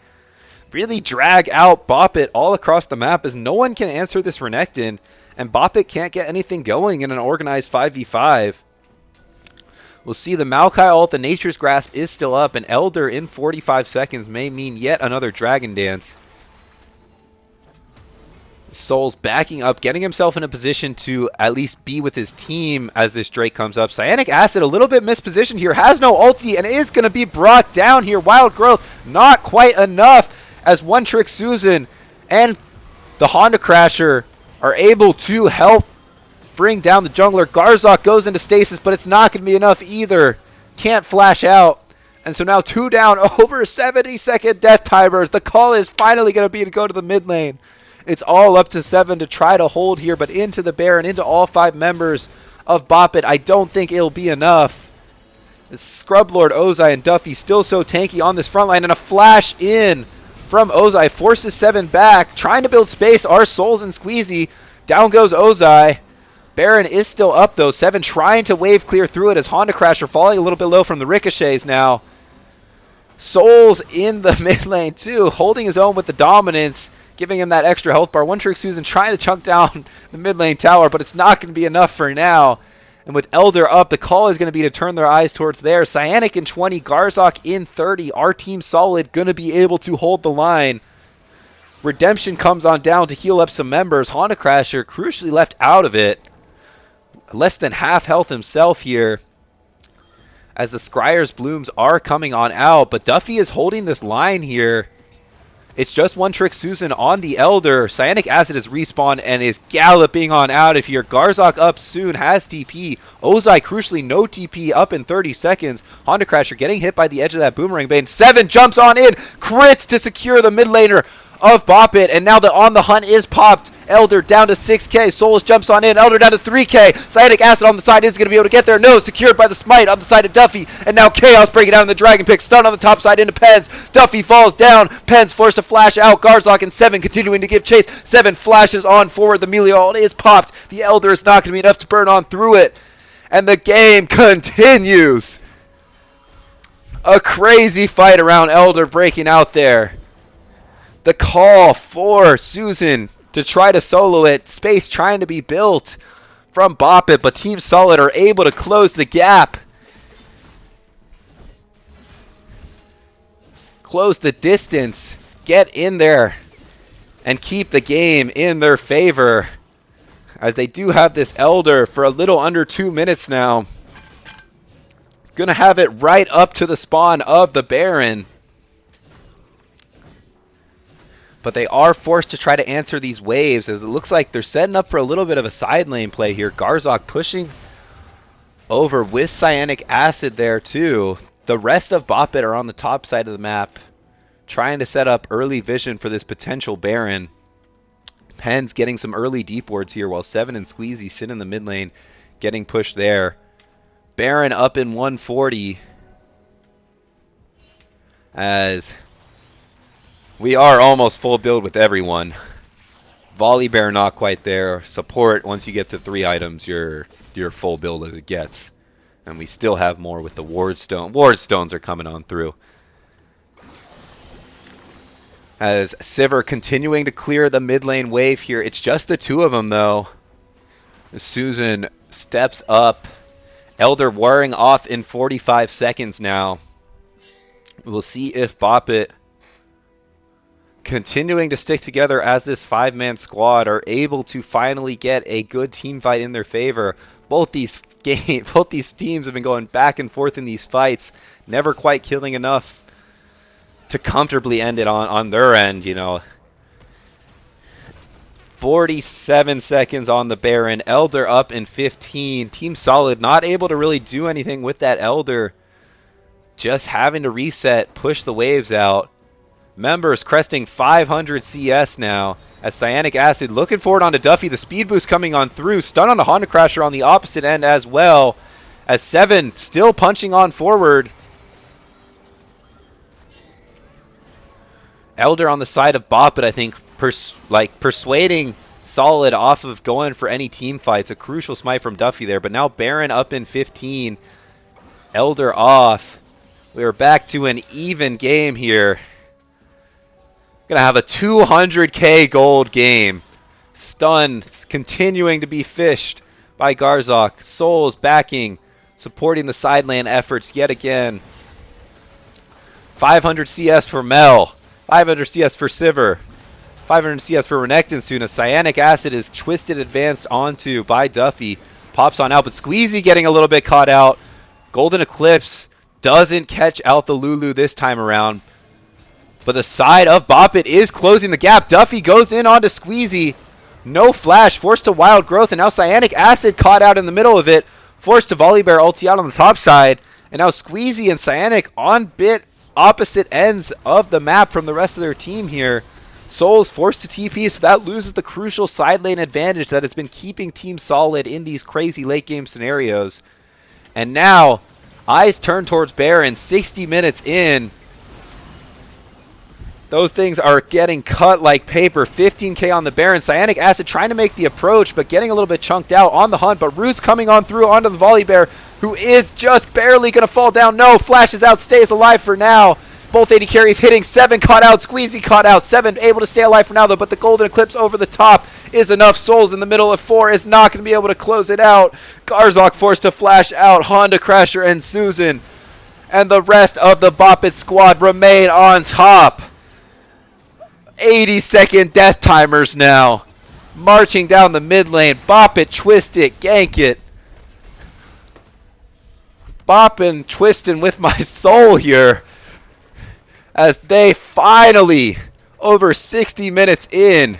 really drag out Bop It all across the map as no one can answer this Renekton, and Bop It can't get anything going in an organized 5v5. We'll see the Maokai ult, the Nature's Grasp is still up, and Elder in 45 seconds may mean yet another Dragon Dance. Soul's backing up, getting himself in a position to at least be with his team as this Drake comes up. Cyanic Acid a little bit mispositioned here, has no ulti, and is going to be brought down here. Wild Growth, not quite enough, as One Trick Susan and the Honda Crasher are able to help bring down the jungler. Garzok goes into stasis, but it's not going to be enough either. Can't flash out. And so now 2 down, over 70-second death timers. The call is finally going to be to go to the mid lane. It's all up to 7 to try to hold here, but into the Baron, into all 5 members of Bop It. I don't think it'll be enough. Scrub Lord Ozai and Duffy still so tanky on this front line, and a flash in from Ozai forces 7 back, trying to build space. Our Souls and Squeezy. Down goes Ozai. Baron is still up though. 7 trying to wave clear through it as Honda Crasher falling a little bit low from the ricochets now. Souls in the mid lane too, holding his own with the dominance, giving him that extra health bar. One Trick Susan trying to chunk down the mid lane tower, but it's not going to be enough for now. And with Elder up, the call is going to be to turn their eyes towards there. Cyanic in 20, Garzok in 30. Our team solid, going to be able to hold the line. Redemption comes on down to heal up some members. Honda Crasher crucially left out of it. Less than half health himself here as the Scryer's Blooms are coming on out, but Duffy is holding this line here. It's just One Trick Susan on the Elder. Cyanic Acid is respawned and is galloping on out of here. Garzok up soon, has TP. Ozai crucially no TP, up in 30 seconds. Honda Crasher getting hit by the edge of that Boomerang Bane. 7 jumps on in, crits to secure the mid laner of Bop It, and now the On the Hunt is popped. Elder down to 6k, Souls jumps on in, Elder down to 3k, Cyanic Acid on the side is going to be able to get there, no, secured by the Smite on the side of Duffy, and now Chaos breaking down in the Dragon Pick, stun on the top side into Pens, Duffy falls down, Pens forced to flash out, Garzok and 7 continuing to give chase, 7 flashes on forward, the melee ult is popped, the Elder is not going to be enough to burn on through it, and the game continues. A crazy fight around Elder breaking out there. The call for Susan to try to solo it. Space trying to be built from Bop It, but Team Solid are able to close the gap. Close the distance. Get in there and keep the game in their favor, as they do have this Elder for a little under 2 minutes now. Gonna have it right up to the spawn of the Baron. But they are forced to try to answer these waves, as it looks like they're setting up for a little bit of a side lane play here. Garzok pushing over with Cyanic Acid there too. The rest of Bop It are on the top side of the map, trying to set up early vision for this potential Baron. Pens getting some early deep wards here, while 7 and Squeezy sit in the mid lane, getting pushed there. Baron up in 140, as we are almost full build with everyone. Volley Bear not quite there. Support, once you get to 3 items, you're full build as it gets. And we still have more with the Ward Stone. Ward Stones are coming on through. As Sivir continuing to clear the mid lane wave here. It's just the 2 of them though. Susan steps up. Elder wearing off in 45 seconds now. We'll see if Bop It, continuing to stick together as this 5-man squad, are able to finally get a good team fight in their favor. Both these teams have been going back and forth in these fights, never quite killing enough to comfortably end it on their end, you know. 47 seconds on the Baron. Elder up in 15. Team Solid not able to really do anything with that Elder. Just having to reset, push the waves out. Members cresting 500 CS now, as Cyanic Acid looking forward onto Duffy. The speed boost coming on through. Stun on the Honda Crasher on the opposite end as well, as 7 still punching on forward. Elder on the side of Bop It, I think, persuading Solid off of going for any team fights. A crucial smite from Duffy there, but now Baron up in 15. Elder off. We are back to an even game here. Gonna have a 200k gold game. Stun continuing to be fished by Garzok. Souls backing, supporting the side lane efforts yet again. 500 CS for Mel. 500 CS for Sivir. 500 CS for Renekton soon. A Cyanic Acid is twisted advanced onto by Duffy. Pops on out, but Squeezy getting a little bit caught out. Golden Eclipse doesn't catch out the Lulu this time around. But the side of Boppet is closing the gap. Duffy goes in onto Squeezy. No flash, forced to Wild Growth, and now Cyanic Acid caught out in the middle of it. Forced to Volibear ulti out on the top side. And now Squeezy and Cyanic on bit opposite ends of the map from the rest of their team here. Souls forced to TP, so that loses the crucial side lane advantage that has been keeping Team Solid in these crazy late game scenarios. And now, eyes turn towards Baron 60 minutes in. Those things are getting cut like paper. 15k on the Baron. Cyanic Acid trying to make the approach, but getting a little bit chunked out on the hunt. But Roots coming on through onto the Volibear, who is just barely going to fall down. No, flashes out, stays alive for now. Both AD carries hitting. 7 caught out. Squeezy caught out. 7 able to stay alive for now, though. But the Golden Eclipse over the top is enough. Souls in the middle of 4 is not going to be able to close it out. Garzok forced to flash out. Honda Crasher and Susan and the rest of the Boppet squad remain on top. 80-second death timers now. Marching down the mid lane. Bop it, twist it, gank it. Bopping, twisting with my soul here. As they finally, over 60 minutes in,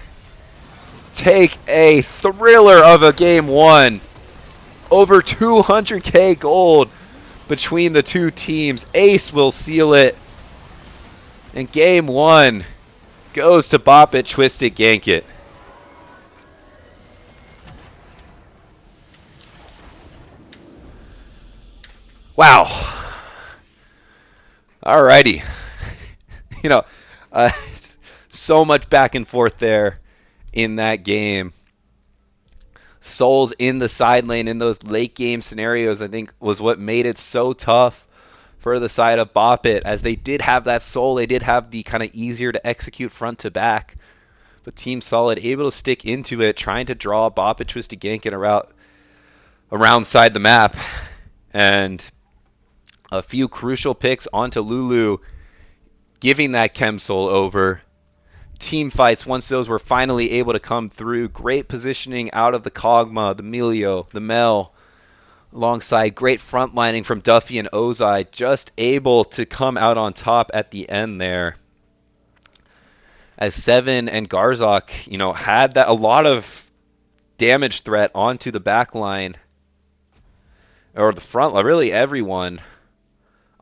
take a thriller of a game one. Over 200k gold between the two teams. Ace will seal it. And game one goes to Bop It, Twist It, Gank It. Wow. Alrighty. You know, so much back and forth there in that game. Souls in the side lane in those late game scenarios, I think, was what made it so tough for the side of Bop It, as they did have that soul. They did have the kind of easier to execute front to back. But Team Solid able to stick into it, trying to draw Bop It, Twist It, Gank It around side the map. And a few crucial picks onto Lulu, giving that Chem Soul over. Team fights, once those were finally able to come through. Great positioning out of the Kog'Maw, the Melio, the Mel, alongside great front lining from Duffy and Ozai, just able to come out on top at the end there. As Seven and Garzok, had that a lot of damage threat onto the back line, or the front, really everyone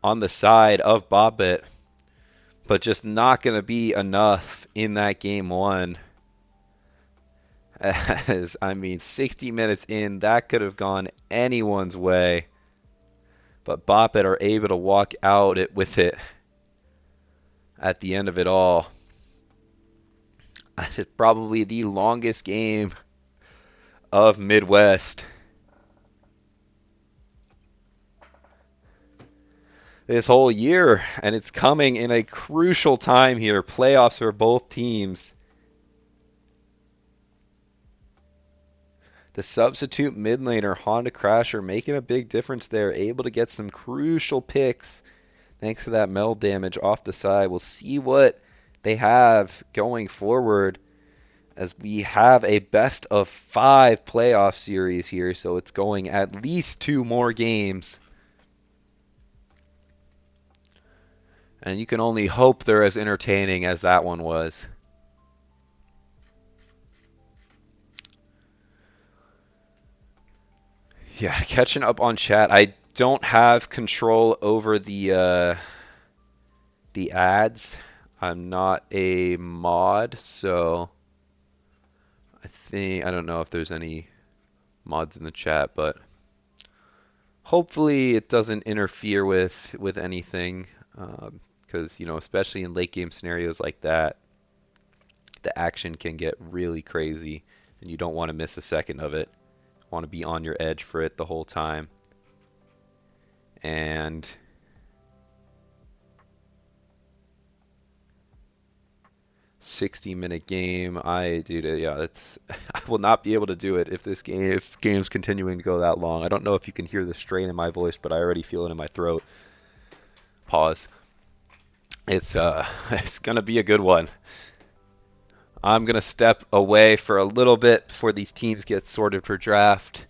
on the side of Bop It, but just not going to be enough in that game one. As, 60 minutes in, that could have gone anyone's way. But Bop It are able to walk out with it at the end of it all. It's probably the longest game of Midwest this whole year, and it's coming in a crucial time here. Playoffs for both teams. The substitute mid laner, Honda Crasher, making a big difference there. Able to get some crucial picks thanks to that meld damage off the side. We'll see what they have going forward, as we have a best of 5 playoff series here, so it's going at least 2 more games. And you can only hope they're as entertaining as that one was. Yeah, catching up on chat. I don't have control over the ads. I'm not a mod, so I don't know if there's any mods in the chat, but hopefully it doesn't interfere with anything, because especially in late game scenarios like that, the action can get really crazy, and you don't want to miss a second of it. Want to be on your edge for it the whole time. And 60-minute game. Dude, yeah, that's I will not be able to do it if game's continuing to go that long. I don't know if you can hear the strain in my voice, but I already feel it in my throat. Pause. It's it's gonna be a good one. I'm gonna step away for a little bit before these teams get sorted for draft.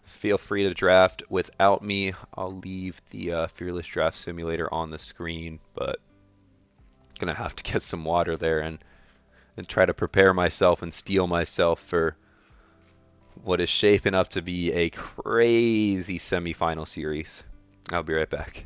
Feel free to draft without me. I'll leave the Fearless Draft Simulator on the screen, but gonna have to get some water there and try to prepare myself and steel myself for what is shaping up to be a crazy semifinal series. I'll be right back.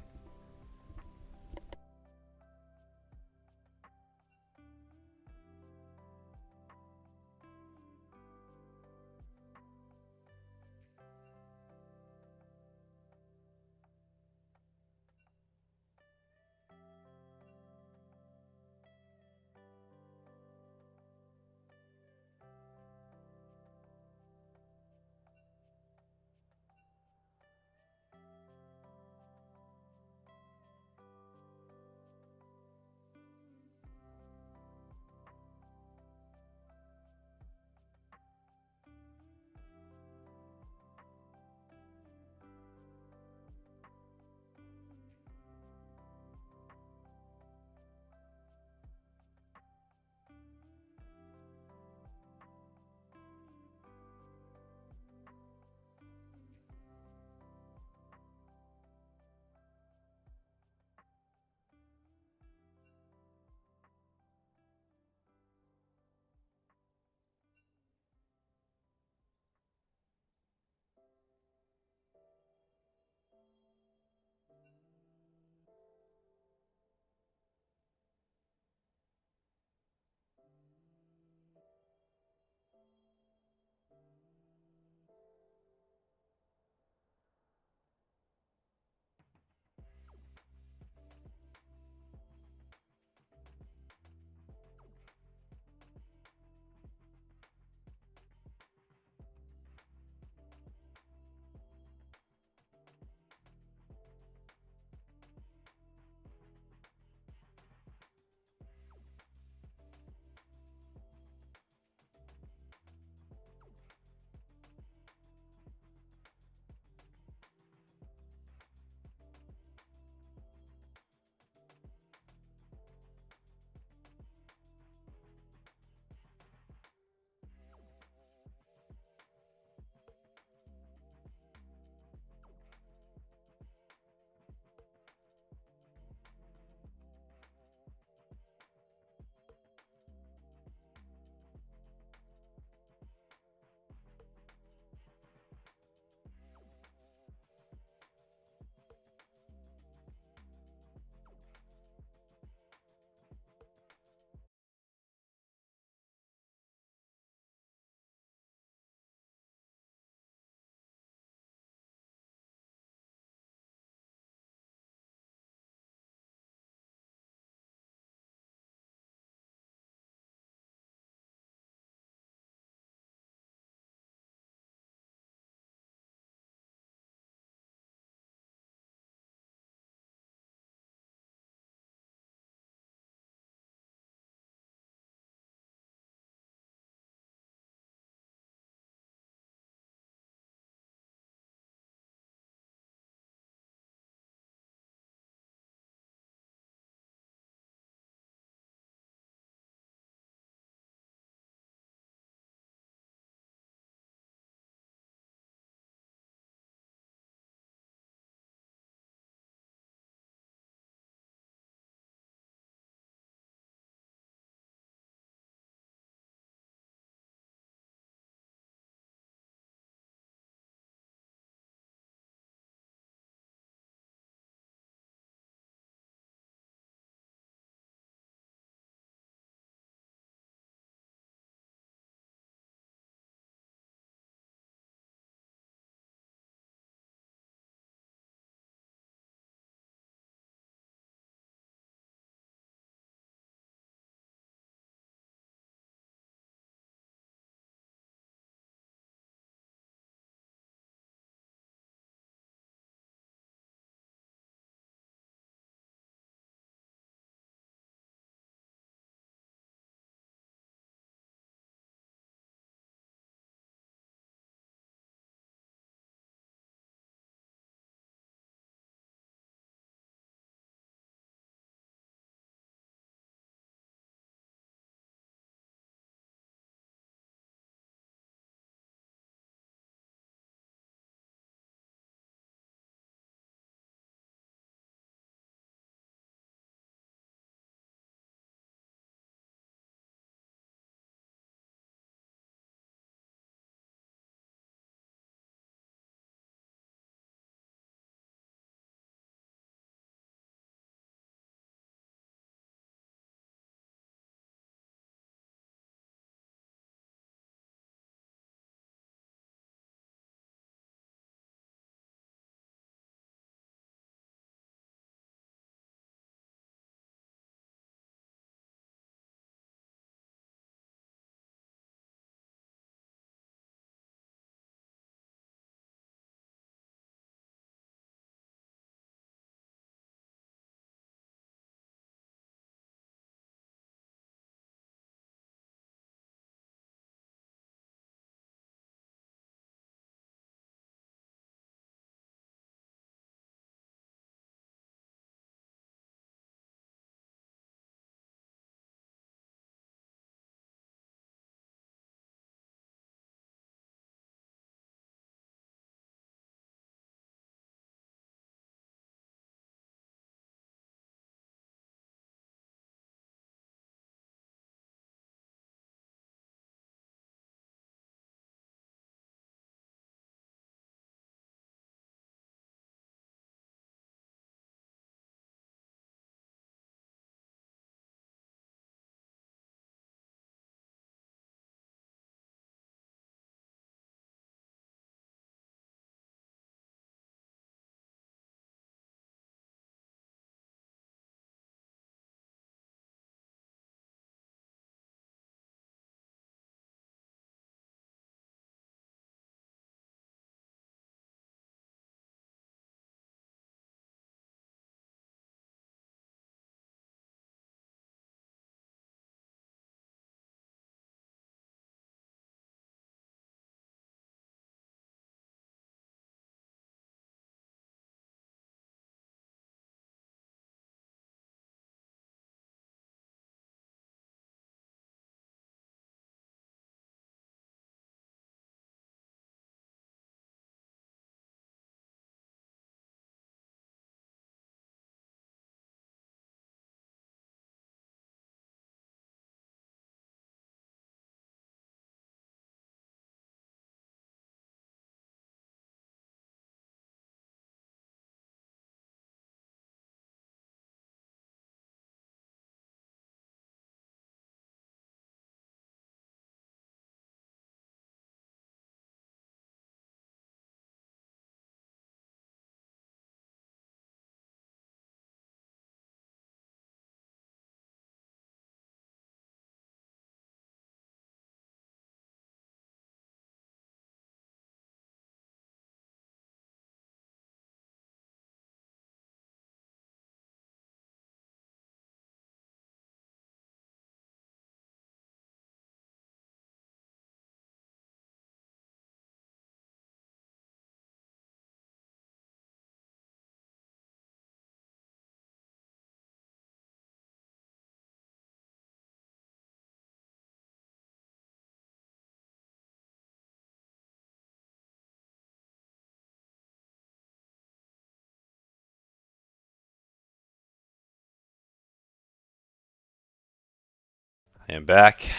And back,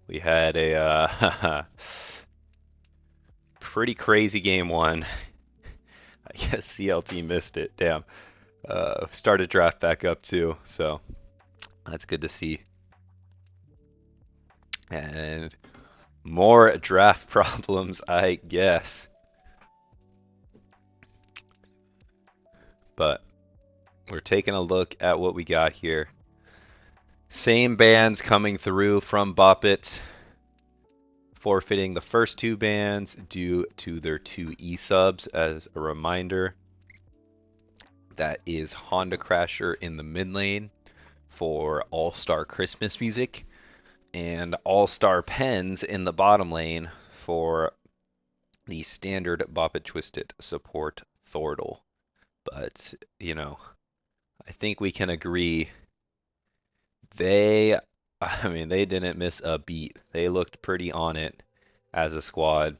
we had a pretty crazy game one. I guess CLT missed it. Damn. Started draft back up too, so that's good to see. And more draft problems, I guess. But we're taking a look at what we got here. Same bans coming through from Bop It, forfeiting the first two bans due to their 2 E-subs. As a reminder, that is Honda Crasher in the mid lane for All-Star Christmas music, and All-Star Pens in the bottom lane for the standard Bop It Twisted support Thordle. But, you know, I think we can agree they didn't miss a beat. They looked pretty on it as a squad,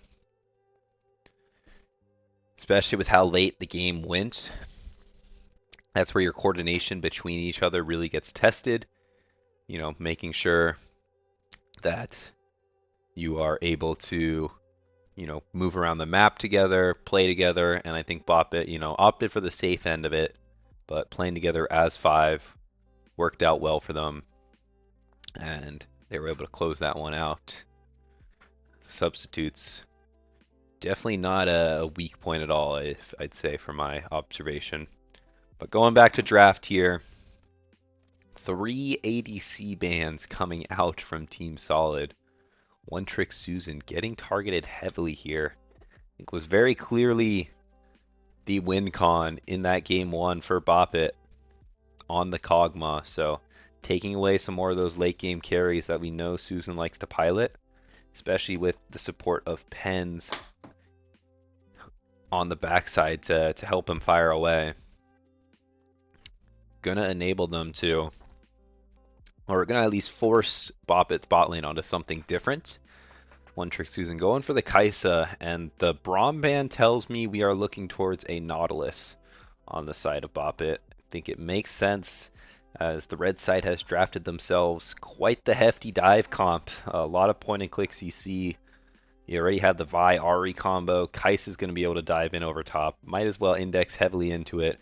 especially with how late the game went. That's where your coordination between each other really gets tested. You know, making sure that you are able to, you know, move around the map together, play together, and I think Bop It, you know, opted for the safe end of it, but playing together as 5 worked out well for them, and they were able to close that one out. The substitutes, definitely not a weak point at all, if I'd say, from my observation. But going back to draft here, 3 ADC bans coming out from Team Solid. One Trick Susan getting targeted heavily here. I think was very clearly the win con in that game 1 for Bop It on the Kog'Maw. So taking away some more of those late game carries that we know Susan likes to pilot, especially with the support of Pens on the backside to help him fire away. Gonna enable them to, or gonna at least force Bop It's bot lane onto something different. One Trick Susan going for the Kai'Sa, and the Braum ban tells me we are looking towards a Nautilus on the side of Bop It. I think it makes sense as the red side has drafted themselves quite the hefty dive comp. A lot of point and click CC. You already have the Vi Ahri combo. Kai'Sa is going to be able to dive in over top. Might as well index heavily into it.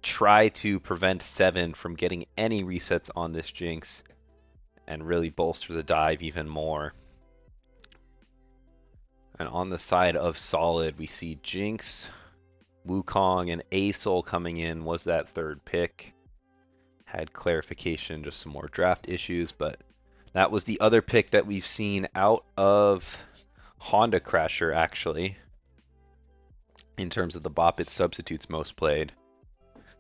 Try to prevent 7 from getting any resets on this Jinx and really bolster the dive even more. And on the side of Solid, we see Jinx, Wukong, and Asol coming in. Was that third pick? Had clarification, just some more draft issues, but that was the other pick that we've seen out of Honda Crasher, actually, in terms of the Bop It substitutes most played.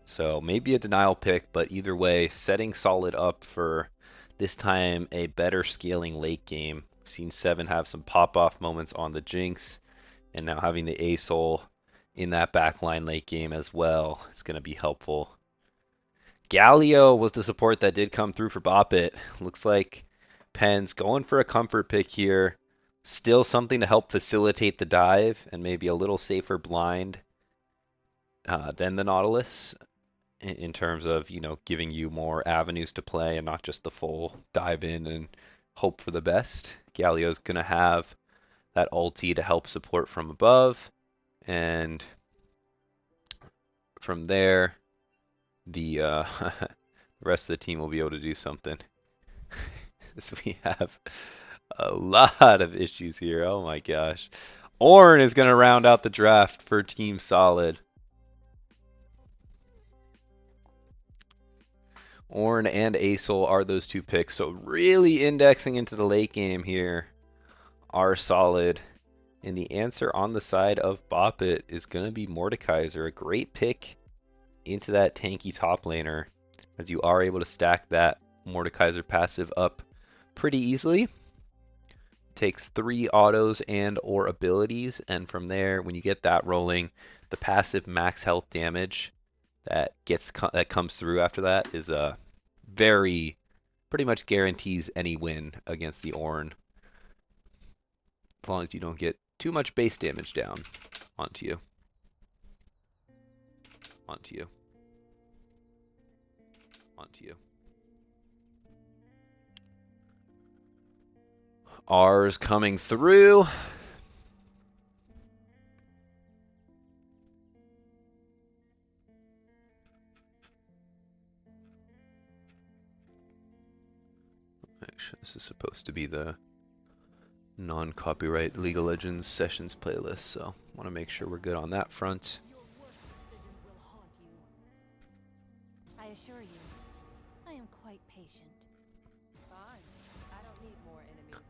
So maybe a denial pick, but either way, setting Solid up for this time a better scaling late game. We've seen 7 have some pop-off moments on the Jinx, and now having the Asol in that backline late game as well is going to be helpful. Galio was the support that did come through for Bop It. Looks like Pens going for a comfort pick here. Still something to help facilitate the dive and maybe a little safer blind than the Nautilus in terms of, you know, giving you more avenues to play and not just the full dive in and hope for the best. Galio's going to have that ulti to help support from above, and from there the rest of the team will be able to do something. So we have a lot of issues here. Oh my gosh. Ornn is going to round out the draft for Team Solid. Ornn and Asol are those 2 picks. So really indexing into the late game here are Solid. And the answer on the side of Bop It is going to be Mordekaiser. A great pick into that tanky top laner, as you are able to stack that Mordekaiser passive up pretty easily. Takes 3 autos and or abilities, and from there, when you get that rolling, the passive max health damage that comes through after that is pretty much guarantees any win against the Ornn, as long as you don't get too much base damage down onto you. Onto you. Onto you. R's coming through. Actually, this is supposed to be the non-copyright League of Legends sessions playlist, so want to make sure we're good on that front. Your worst decisions will haunt you. I assure you, I am quite patient. Fine. I don't need more enemies.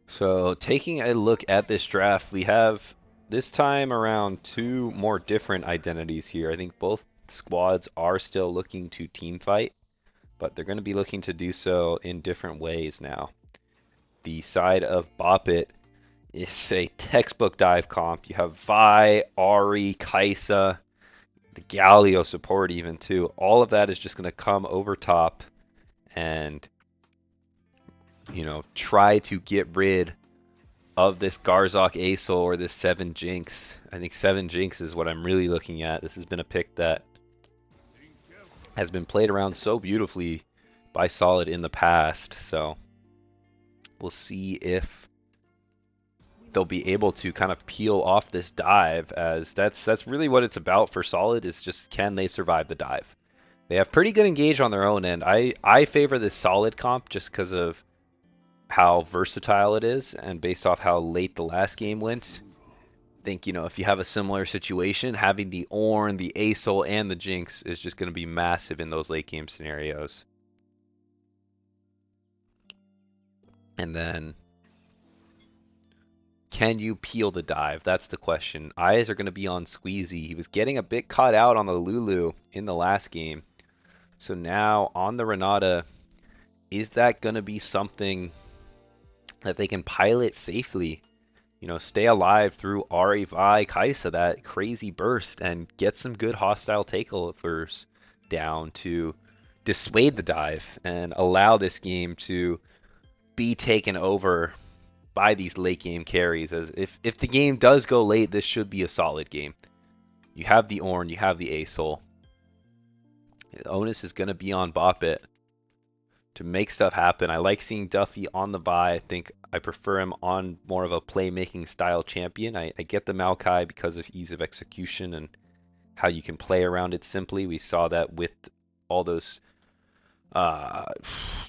So taking a look at this draft, we have this time around two more different identities here. I think both squads are still looking to team fight, but they're going to be looking to do so in different ways now. The side of Bop It is a textbook dive comp. You have Vi, Ari, Kaisa, the Galio support even too. All of that is just going to come over top and, you know, try to get rid of this Garzok Aesol or this 7 Jinx. I think 7 Jinx is what I'm really looking at. This has been a pick that has been played around so beautifully by Solid in the past. So we'll see if they'll be able to kind of peel off this dive, as that's really what it's about for Solid, is just can they survive the dive. They have pretty good engage on their own end. I favor this Solid comp just because of how versatile it is, and based off how late the last game went. I think, you know, if you have a similar situation, having the Ornn, the Aesol, and the Jinx is just going to be massive in those late game scenarios. And then, can you peel the dive? That's the question. Eyes are going to be on Squeezy. He was getting a bit caught out on the Lulu in the last game. So now on the Renata, is that going to be something that they can pilot safely? You know, stay alive through Ari, Vi, Kaisa, that crazy burst, and get some good hostile takeovers down to dissuade the dive and allow this game to be taken over by these late game carries. As if the game does go late, this should be a solid game. You have the Ornn, you have the Aesol. The onus is going to be on Bop It to make stuff happen. I like seeing Duffy on the buy. I think I prefer him on more of a playmaking style champion. I get the Maokai because of ease of execution and how you can play around it simply. We saw that with all those uh,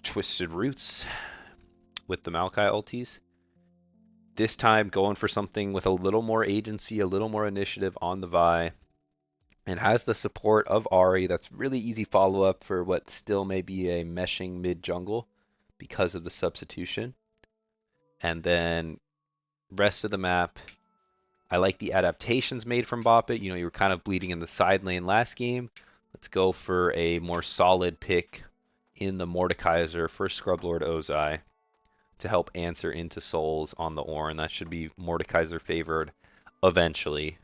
twisted roots with the Maokai ultis. This time going for something with a little more agency, a little more initiative on the Vi, and has the support of Ari. That's really easy follow-up for what still may be a meshing mid-jungle because of the substitution. And then rest of the map, I like the adaptations made from Bop It. You know, you were kind of bleeding in the side lane last game. Let's go for a more solid pick in the Mordekaiser for Scrublord Ozai to help answer into souls on the Ornn. That should be Mordekaiser favored eventually.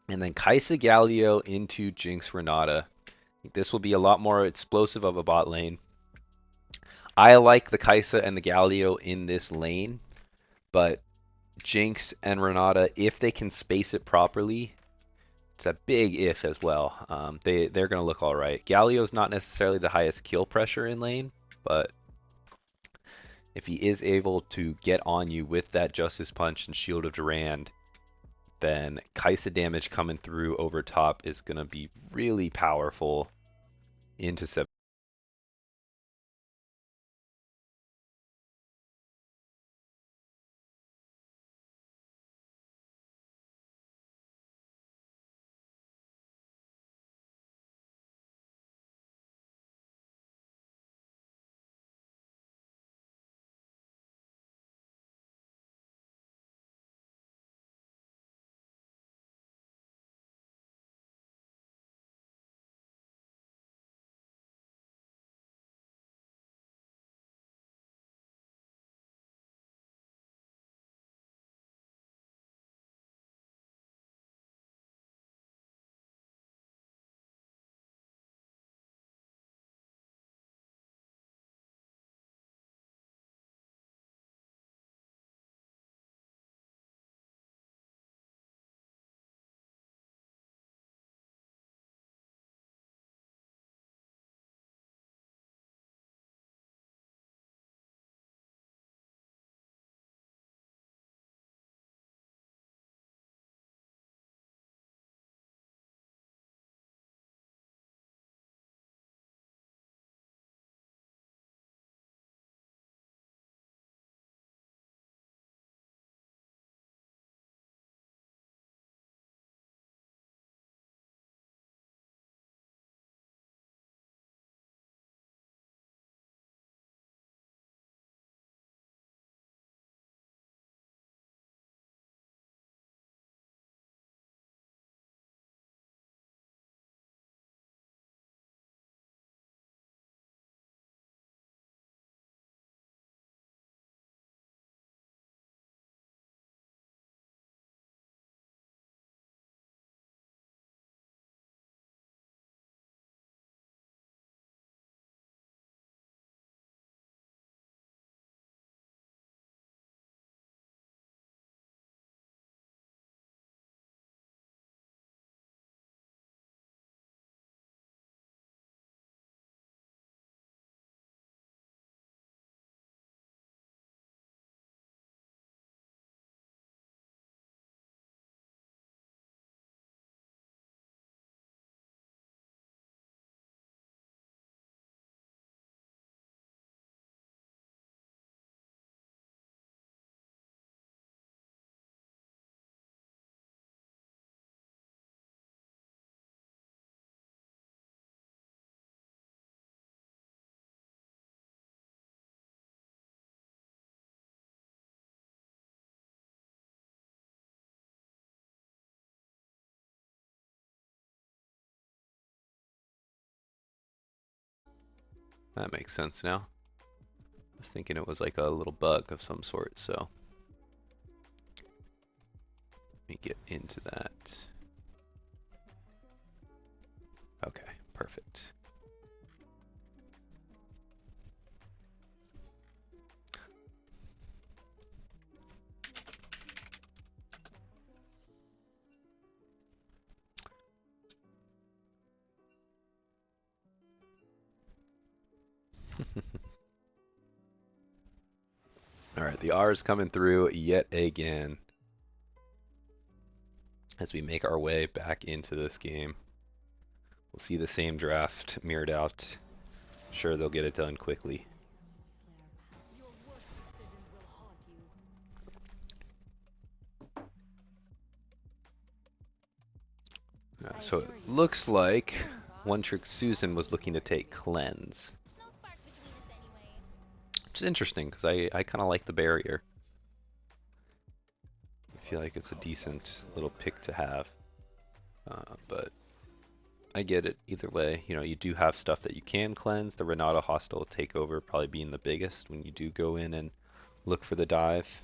And then Kaisa Galio into Jinx Renata. I think this will be a lot more explosive of a bot lane. I like the Kaisa and the Galio in this lane, but Jinx and Renata, if they can space it properly, it's a big if as well. They're going to look all right. Galio's not necessarily the highest kill pressure in lane, but if he is able to get on you with that Justice Punch and Shield of Durand, then Kaisa damage coming through over top is going to be really powerful into That makes sense now. I was thinking it was like a little bug of some sort, so let me get into that. Okay, perfect. All right, the R is coming through yet again as we make our way back into this game. We'll see the same draft mirrored out. Sure, they'll get it done quickly. Your worst decisions will haunt you. I So it assure you, looks like Doing fine. One Trick Susan was looking to take Cleanse, no spark between us anyway. which is interesting because I kind of like the barrier. I feel like it's a decent little pick to have, but I get it either way. You know, you do have stuff that you can cleanse. The Renata Hostile Takeover probably being the biggest when you do go in and look for the dive.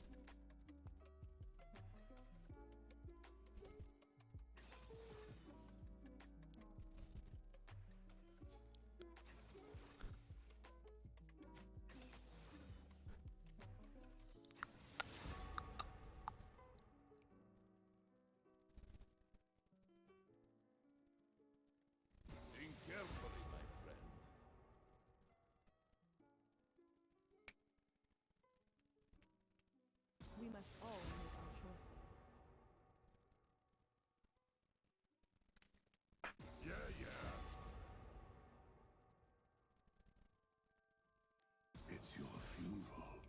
Think carefully, my friend. We must all make our choices. Yeah, yeah. It's your funeral.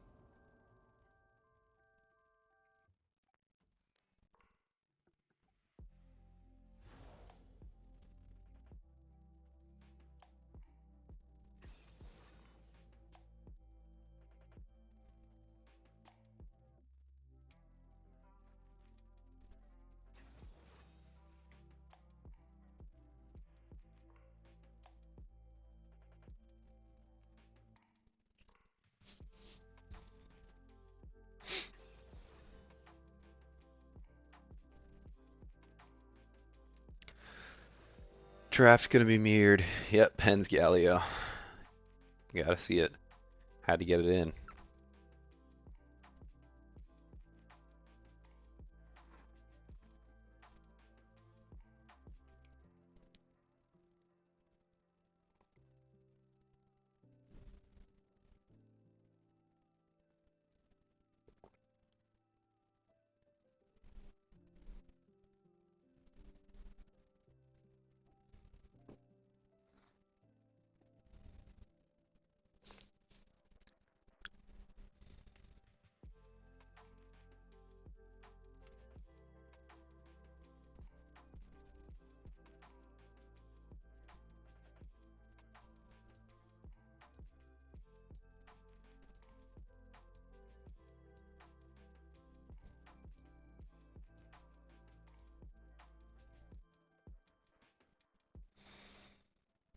Draft gonna be mirrored. Yep, Penn's Galio. Gotta see it. Had to get it in.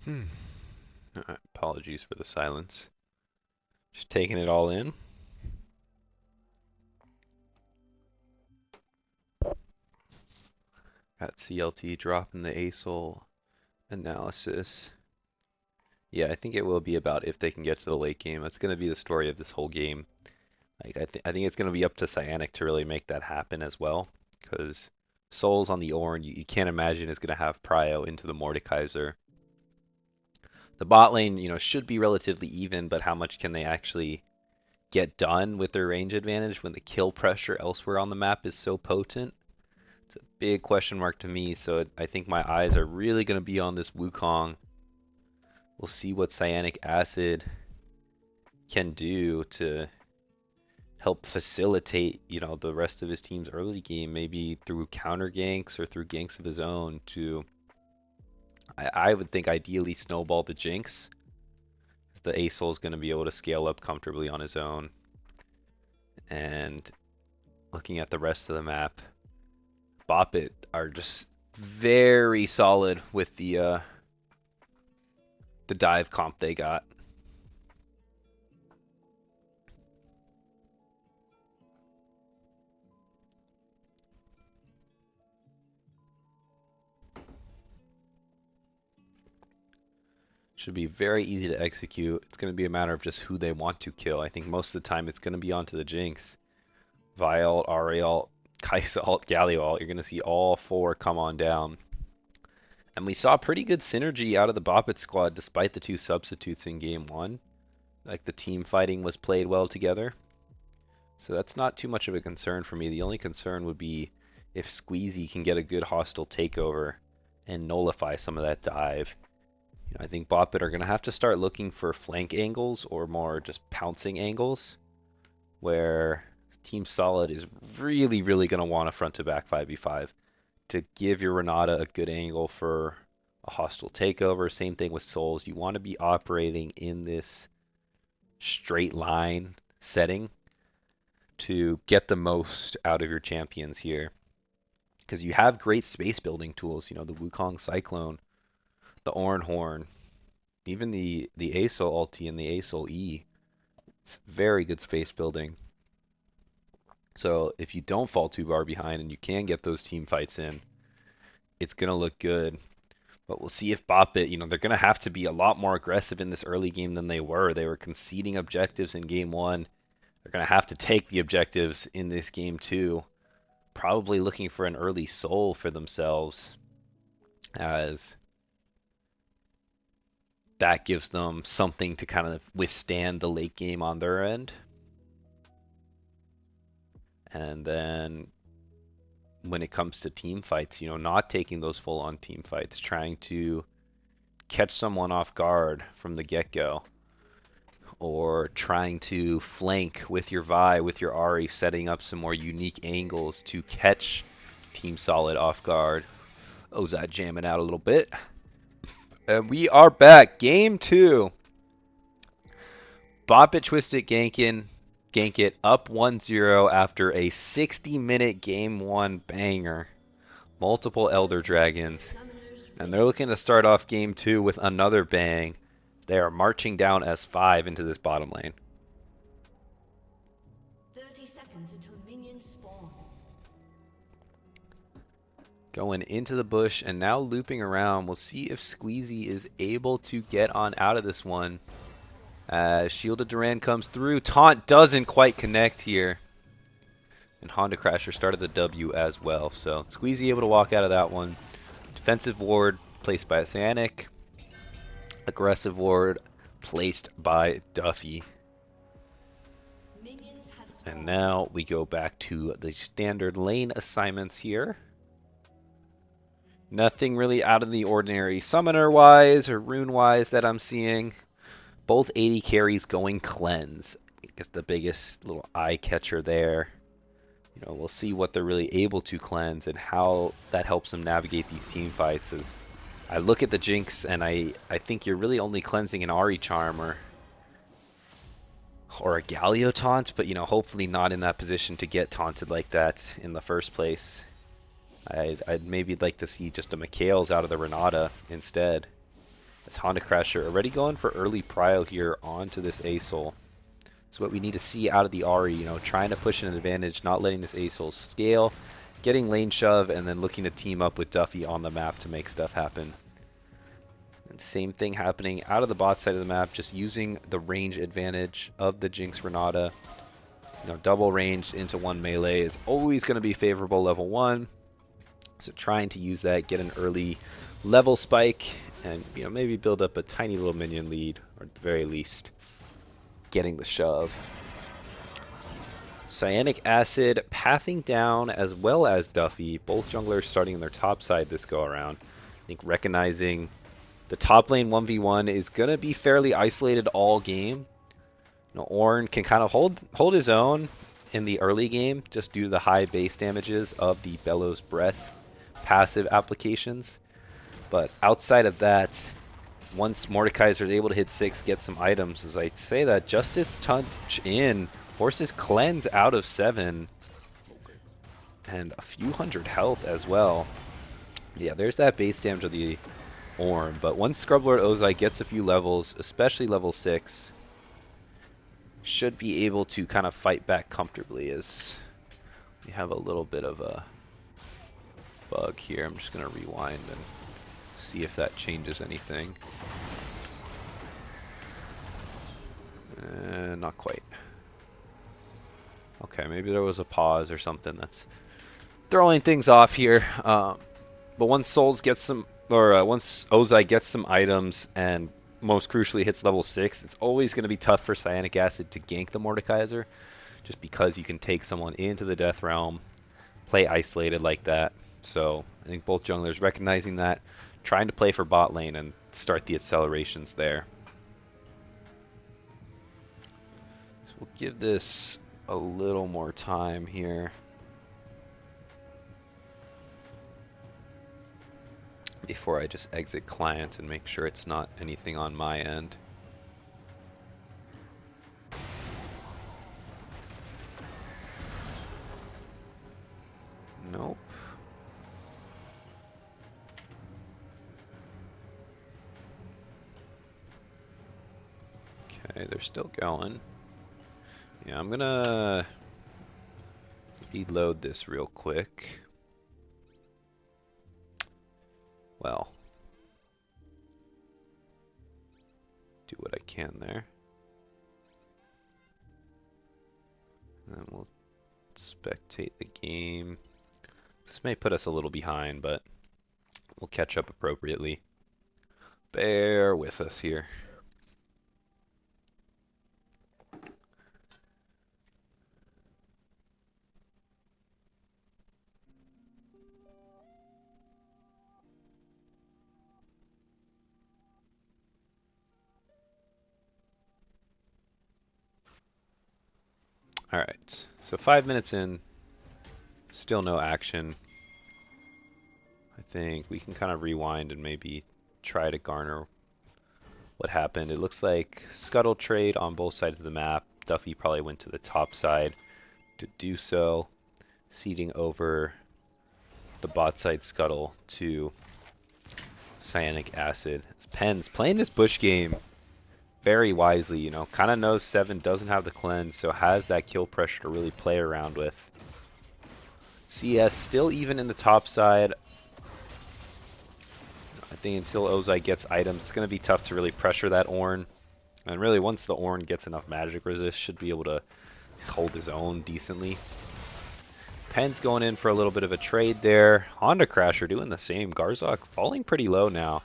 Hmm. Apologies for the silence. Just taking it all in. Got CLT dropping the ASOL analysis. Yeah, I think it will be about if they can get to the late game. That's going to be the story of this whole game. Like I think it's going to be up to Cyanic to really make that happen as well, because Souls on the Ornn, you can't imagine is going to have Prio into the Mordekaiser. The bot lane, should be relatively even, but how much can they actually get done with their range advantage when the kill pressure elsewhere on the map is so potent? It's a big question mark to me, so I think my eyes are really going to be on this Wukong. We'll see what Cyanic Acid can do to help facilitate, the rest of his team's early game, maybe through counter ganks or through ganks of his own to, I would think ideally snowball the Jinx. The ASOL is going to be able to scale up comfortably on his own. And looking at the rest of the map, Boppet are just very solid with the dive comp they got. Should be very easy to execute. It's going to be a matter of just who they want to kill. I think most of the time it's going to be onto the Jinx. Vialt, Arialt, Kai'Salt, Galliot. You're going to see all four come on down. And we saw pretty good synergy out of the Boppet squad despite the two substitutes in game one. Like the team fighting was played well together. So that's not too much of a concern for me. The only concern would be if Squeezy can get a good hostile takeover and nullify some of that dive. You know, I think Boppet are going to have to start looking for flank angles or more just pouncing angles where Team Solid is really, really going to want a front-to-back 5v5 to give your Renata a good angle for a hostile takeover. Same thing with Souls. You want to be operating in this straight line setting to get the most out of your champions here. Because you have great space building tools, you know, the Wukong Cyclone, the Orn Horn, even the Asol ulti and the Asol E. It's very good space building. So if you don't fall too far behind and you can get those team fights in, it's going to look good. But we'll see if Boppet, you know, they're going to have to be a lot more aggressive in this early game than they were. They were conceding objectives in game one. They're going to have to take the objectives in this game too. Probably looking for an early soul for themselves, as that gives them something to kind of withstand the late game on their end. And then when it comes to team fights, you know, not taking those full-on team fights, trying to catch someone off guard from the get-go, or trying to flank with your Vi, with your Ahri, setting up some more unique angles to catch Team Solid off guard. Ozai jamming out a little bit. And we are back. Game 2. Boppet Twisted Gank it up 1-0 after a 60-minute game 1 banger. Multiple Elder Dragons. And they're looking to start off game 2 with another bang. They are marching down S5 into this bottom lane. 30 seconds until minions spawn. Going into the bush and now looping around. We'll see if Squeezy is able to get on out of this one. Shielded Duran comes through. Taunt doesn't quite connect here. And Honda Crasher started the W as well. So Squeezy able to walk out of that one. Defensive ward placed by Cyanic. Aggressive ward placed by Duffy. And now we go back to the standard lane assignments here. Nothing really out of the ordinary summoner-wise or rune-wise that I'm seeing. Both 80 carries going cleanse. I guess the biggest little eye catcher there. You know, we'll see what they're really able to cleanse and how that helps them navigate these team fights. As I look at the Jinx and I think you're really only cleansing an Ahri Charm or a Galio taunt, but you know, hopefully not in that position to get taunted like that in the first place. I'd maybe like to see just a Mikhail's out of the Renata instead. As Honda Crasher already going for early prio here onto this Asol. So what we need to see out of the Ahri, you know, trying to push an advantage, not letting this Asol scale, getting lane shove, and then looking to team up with Duffy on the map to make stuff happen. And same thing happening out of the bot side of the map, just using the range advantage of the Jinx Renata. You know, double range into one melee is always going to be favorable level 1. So trying to use that, get an early level spike, and you know, maybe build up a tiny little minion lead, or at the very least, getting the shove. Cyanic Acid pathing down as well as Duffy. Both junglers starting on their top side this go around. I think recognizing the top lane 1v1 is going to be fairly isolated all game. You know, Ornn can kind of hold his own in the early game just due to the high base damages of the Bellows Breath passive applications. But outside of that, once Mordekaiser is able to hit 6, get some items, as I say that, Justice Touch in, forces Cleanse out of 7, and a few hundred health as well. Yeah, there's that base damage of the Ornn, but once Scrublord Ozai gets a few levels, especially level 6, should be able to kind of fight back comfortably, as we have a little bit of a bug here. I'm just going to rewind and see if that changes anything. not quite. Okay, maybe there was a pause or something that's throwing things off here. But once Souls gets some, or once Ozai gets some items, and most crucially hits level 6, it's always going to be tough for Cyanic Acid to gank the Mordekaiser, just because you can take someone into the Death Realm, play isolated like that. So I think both junglers recognizing that, trying to play for bot lane and start the accelerations there. So we'll give this a little more time here. Before I just exit client and make sure it's not anything on my end. Nope. Okay, they're still going. Yeah, I'm gonna reload this real quick. Well, do what I can there. And then we'll spectate the game. This may put us a little behind, but we'll catch up appropriately. Bear with us here. Alright, so 5 minutes in, still no action. I think we can kind of rewind and maybe try to garner what happened. It looks like scuttle trade on both sides of the map. Duffy probably went to the top side to do so, ceding over the bot side scuttle to Cyanic Acid. Pens playing this bush game very wisely, you know, kind of knows Seven doesn't have the cleanse, so has that kill pressure to really play around with. CS still even in the top side. I think until Ozai gets items, it's going to be tough to really pressure that Ornn. And really, once the Ornn gets enough magic resist, should be able to hold his own decently. Pen's going in for a little bit of a trade there. Honda Crasher doing the same. Garzok falling pretty low now.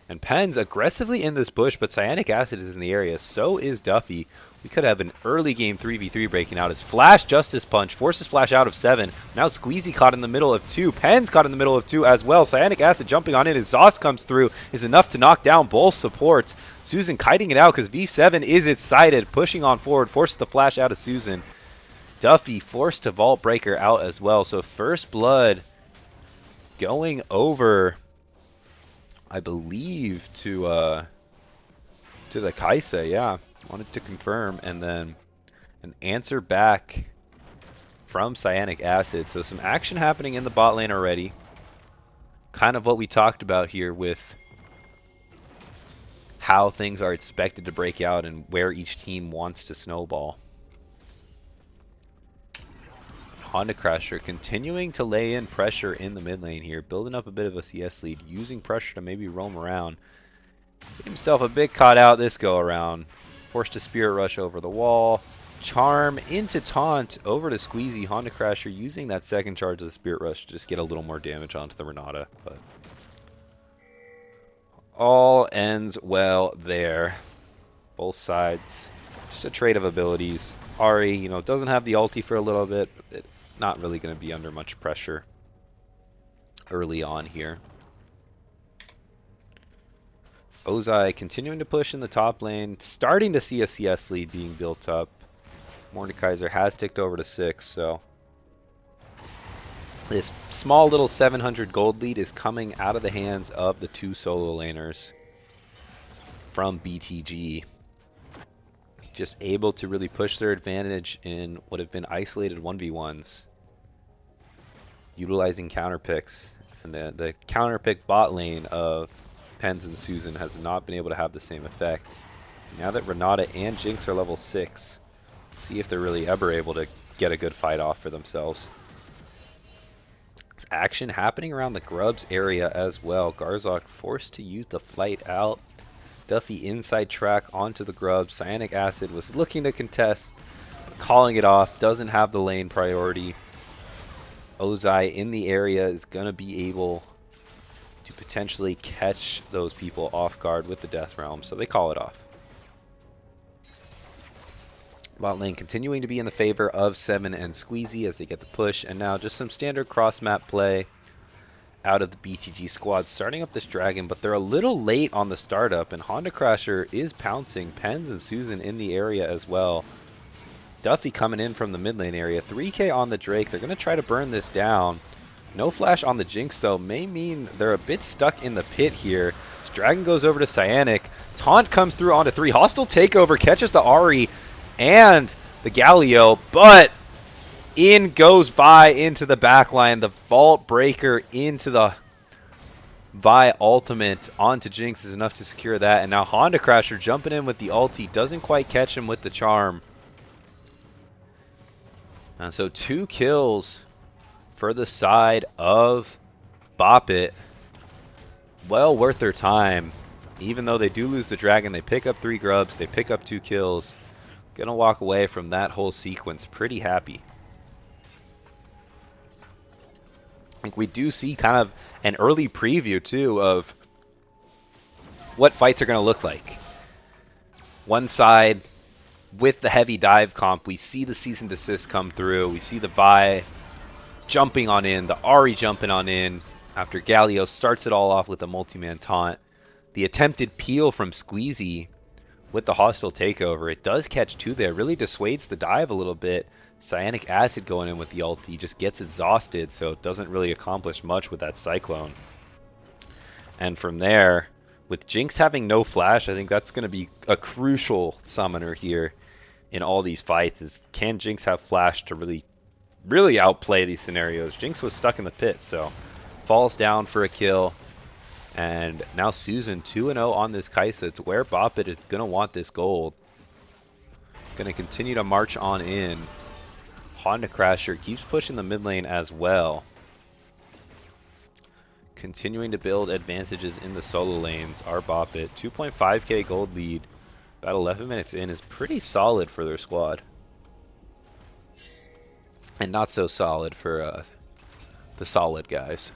And Pen's aggressively in this bush, but Cyanic Acid is in the area. So is Duffy. We could have an early game 3v3 breaking out as Flash Justice Punch forces Flash out of 7. Now Squeezy caught in the middle of 2. Pen's caught in the middle of 2 as well. Cyanic Acid jumping on in. Exhaust comes through. Is enough to knock down both supports. Susan kiting it out because V7 is its sided. Pushing on forward. Forces the Flash out of Susan. Duffy forced to Vault Breaker out as well. So first blood going over, I believe, to the Kaisa, yeah. Wanted to confirm, and then an answer back from Cyanic Acid. So some action happening in the bot lane already. Kind of what we talked about here with how things are expected to break out and where each team wants to snowball. Honda Crasher continuing to lay in pressure in the mid lane here, building up a bit of a CS lead, using pressure to maybe roam around. Get himself a bit caught out this go around. Forced to Spirit Rush over the wall. Charm into Taunt over to Squeezy. Honda Crasher using that second charge of the Spirit Rush to just get a little more damage onto the Renata. But all ends well there. Both sides. Just a trade of abilities. Ari, you know, doesn't have the ulti for a little bit, but not really going to be under much pressure early on here. Ozai continuing to push in the top lane, starting to see a CS lead being built up. Mordekaiser has ticked over to 6, so this small little 700 gold lead is coming out of the hands of the two solo laners from BTG. Just able to really push their advantage in what have been isolated 1v1s. Utilizing counter picks. And the counter pick bot lane of Pens and Susan has not been able to have the same effect. Now that Renata and Jinx are level 6, see if they're really ever able to get a good fight off for themselves. There's action happening around the Grubs area as well. Garzok forced to use the flight out. Duffy inside track onto the grub. Cyanic Acid was looking to contest, but calling it off. Doesn't have the lane priority. Ozai in the area is going to be able to potentially catch those people off guard with the Death Realm, so they call it off. Bot lane continuing to be in the favor of Seven and Squeezy as they get the push, and now just some standard cross-map play out of the BTG squad starting up this dragon, but they're a little late on the startup, and Honda Crasher is pouncing. Pens and Susan in the area as well. Duffy coming in from the mid lane area. 3k on the Drake. They're going to try to burn this down. No flash on the Jinx, though, may mean they're a bit stuck in the pit here. This dragon goes over to Cyanic. Taunt comes through onto 3. Hostile takeover, catches the Ahri and the Galio, but in goes Vi into the backline. The Vault Breaker into the Vi ultimate onto Jinx is enough to secure that. And now Honda Crasher jumping in with the ulti. Doesn't quite catch him with the charm. And so 2 kills for the side of Bop It. Well worth their time. Even though they do lose the dragon, they pick up 3 grubs. They pick up 2 kills. Gonna walk away from that whole sequence pretty happy. I think we do see kind of an early preview, too, of what fights are going to look like. One side, with the heavy dive comp, we see the Cease and Desist come through. We see the Vi jumping on in, the Ahri jumping on in, after Galio starts it all off with a multi-man taunt. The attempted peel from Squeezy with the hostile takeover. It does catch 2 there, really dissuades the dive a little bit. Cyanic Acid going in with the ulti just gets exhausted, so it doesn't really accomplish much with that Cyclone. And from there, with Jinx having no flash, I think that's going to be a crucial summoner here in all these fights. Is can Jinx have flash to really outplay these scenarios? Jinx was stuck in the pit, so falls down for a kill. And now Susan 2-0 on this Kaisa. It's where Bop It is going to want this gold. Going to continue to march on in. Honda Crasher keeps pushing the mid lane as well. Continuing to build advantages in the solo lanes. Our Bop It, 2.5k gold lead. About 11 minutes in is pretty solid for their squad. And not so solid for the solid guys.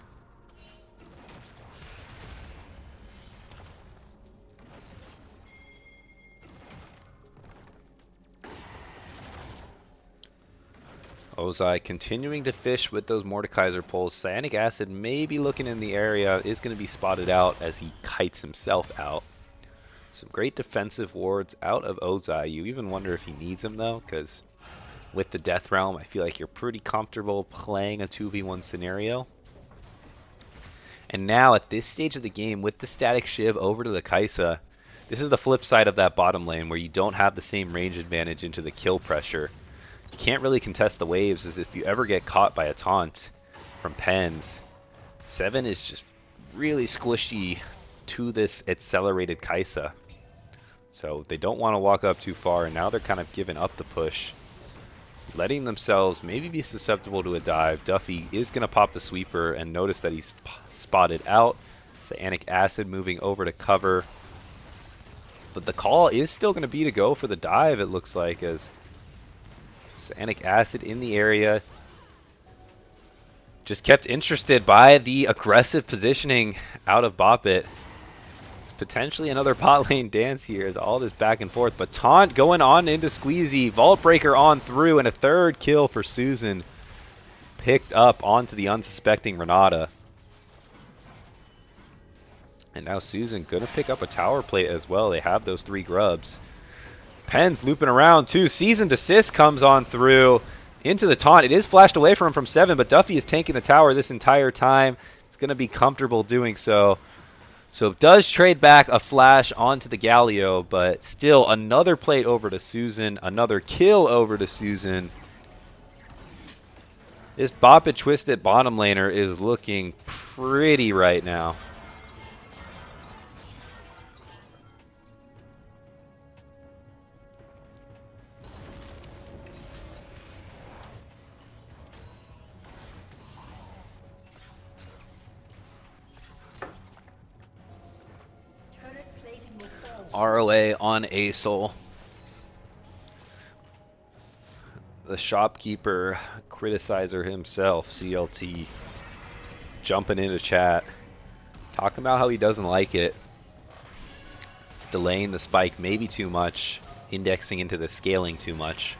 Ozai continuing to fish with those Mordekaiser pulls. Cyanic Acid may be looking in the area, is going to be spotted out as he kites himself out. Some great defensive wards out of Ozai. You even wonder if he needs them, though, because with the Death Realm, I feel like you're pretty comfortable playing a 2v1 scenario. And now, at this stage of the game, with the Static Shiv over to the Kaisa, this is the flip side of that bottom lane, where you don't have the same range advantage into the kill pressure. You can't really contest the waves, as if you ever get caught by a taunt from Pens. 7 is just really squishy to this accelerated Kaisa. So they don't want to walk up too far, and now they're kind of giving up the push. Letting themselves maybe be susceptible to a dive. Duffy is going to pop the sweeper and notice that he's spotted out. Cyanic Acid moving over to cover. But the call is still going to be to go for the dive, it looks like, as Cyanic Acid in the area. Just kept interested by the aggressive positioning out of Bop It. It's potentially another bot lane dance here as all this back and forth. But taunt going on into Squeezy. Vault Breaker on through, and a 3rd kill for Susan. Picked up onto the unsuspecting Renata. And now Susan going to pick up a tower plate as well. They have those 3 grubs. Pens looping around too. Cease and Desist comes on through into the taunt. It is flashed away from him from 7, but Duffy is tanking the tower this entire time. It's going to be comfortable doing so. So it does trade back a flash onto the Galio, but still another plate over to Susan. Another kill over to Susan. This Bop It Twisted bottom laner is looking pretty right now. ROA on Asol. The shopkeeper criticizer himself, CLT, jumping into chat, talking about how he doesn't like it. Delaying the spike maybe too much, indexing into the scaling too much.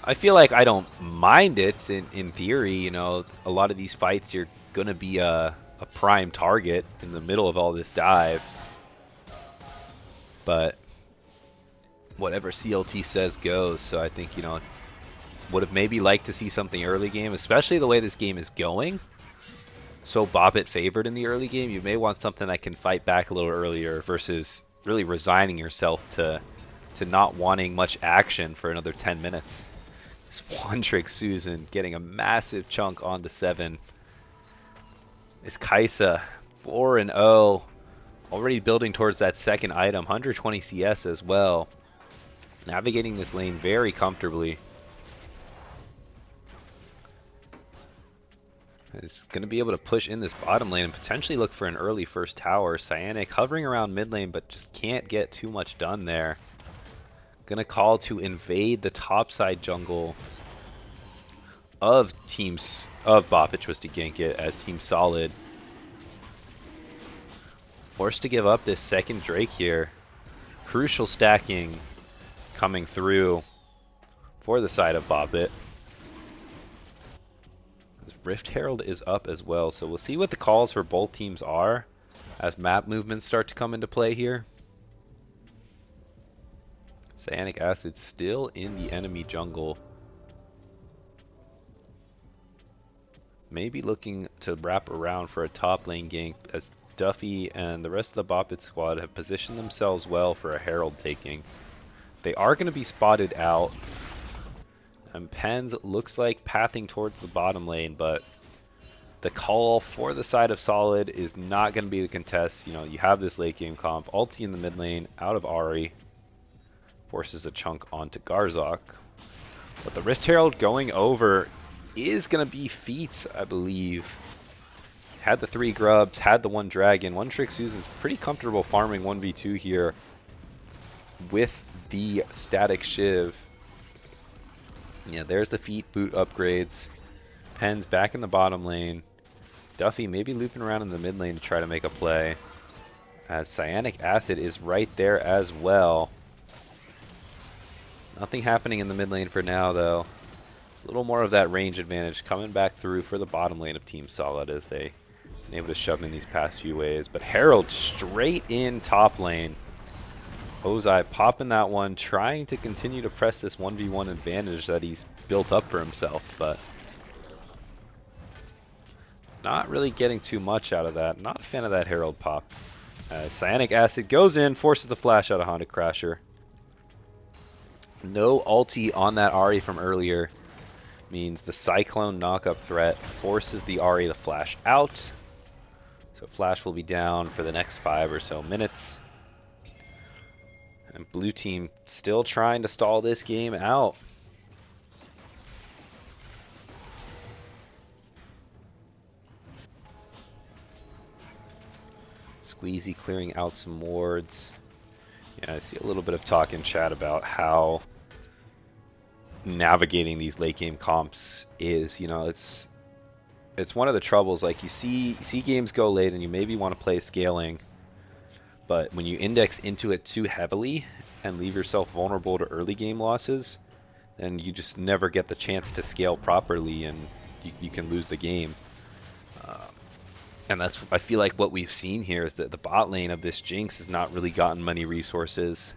I feel like I don't mind it in theory. You know, a lot of these fights you're going to be a prime target in the middle of all this dive. But whatever CLT says goes. So I think, you know, would have maybe liked to see something early game, especially the way this game is going. So Bobbit favored in the early game. You may want something that can fight back a little earlier versus really resigning yourself to not wanting much action for another 10 minutes. This one trick Susan getting a massive chunk onto 7. Is Kaisa 4-0, already building towards that second item, 120 CS as well. Navigating this lane very comfortably. Is going to be able to push in this bottom lane and potentially look for an early first tower. Cyanic hovering around mid lane, but just can't get too much done there. Going to call to invade the topside jungle of teams of Boppich Twisted Gank it as Team Solid. Forced to give up this second Drake here. Crucial stacking coming through for the side of Boppit. Rift Herald is up as well, so we'll see what the calls for both teams are as map movements start to come into play here. Cyanic Acid still in the enemy jungle. Maybe looking to wrap around for a top lane gank as Duffy and the rest of the Boppit squad have positioned themselves well for a Herald taking. They are going to be spotted out. And Pens looks like pathing towards the bottom lane, but the call for the side of Solid is not going to be the contest. You know, you have this late game comp. Ulti in the mid lane, out of Ahri. Forces a chunk onto Garzok. But the Rift Herald going over is going to be Feats, I believe. Had the 3 grubs, had the 1 dragon. One Trick Susan's pretty comfortable farming 1v2 here with the static Shiv. Yeah, there's the feet boot upgrades. Pens back in the bottom lane. Duffy maybe looping around in the mid lane to try to make a play. As Cyanic Acid is right there as well. Nothing happening in the mid lane for now, though. It's a little more of that range advantage coming back through for the bottom lane of Team Solid as they've been able to shove in these past few waves. But Herald straight in top lane. Ozai popping that one, trying to continue to press this 1v1 advantage that he's built up for himself, but not really getting too much out of that. Not a fan of that Herald pop. Cyanic Acid goes in, forces the flash out of Honda Crasher. No ulti on that Ahri from earlier means the Cyclone knockup threat forces the Ahri to flash out. So flash will be down for the next 5 or so minutes. And blue team still trying to stall this game out. Squeezy clearing out some wards. Yeah, I see a little bit of talk in chat about how navigating these late game comps is, you know, it's one of the troubles. Like you see games go late and you maybe want to play scaling, but when you index into it too heavily and leave yourself vulnerable to early game losses, then you just never get the chance to scale properly and you can lose the game. And that's, I feel like what we've seen here is that the bot lane of this Jinx has not really gotten many resources.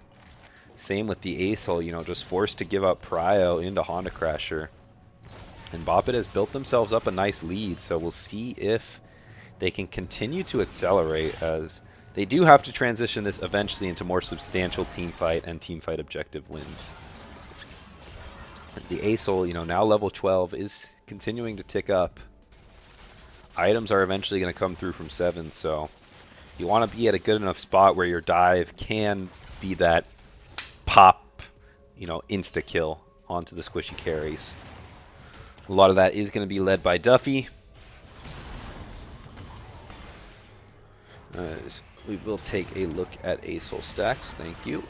Same with the Acel, you know, just forced to give up Prio into Honda Crasher. And Boppit has built themselves up a nice lead, so we'll see if they can continue to accelerate, as they do have to transition this eventually into more substantial teamfight and teamfight objective wins. The Acel, you know, now level 12, is continuing to tick up. Items are eventually going to come through from 7, so you want to be at a good enough spot where your dive can be that pop, you know, insta-kill onto the squishy carries. A lot of that is going to be led by Duffy. We will take a look at ASOL stacks. Thank you.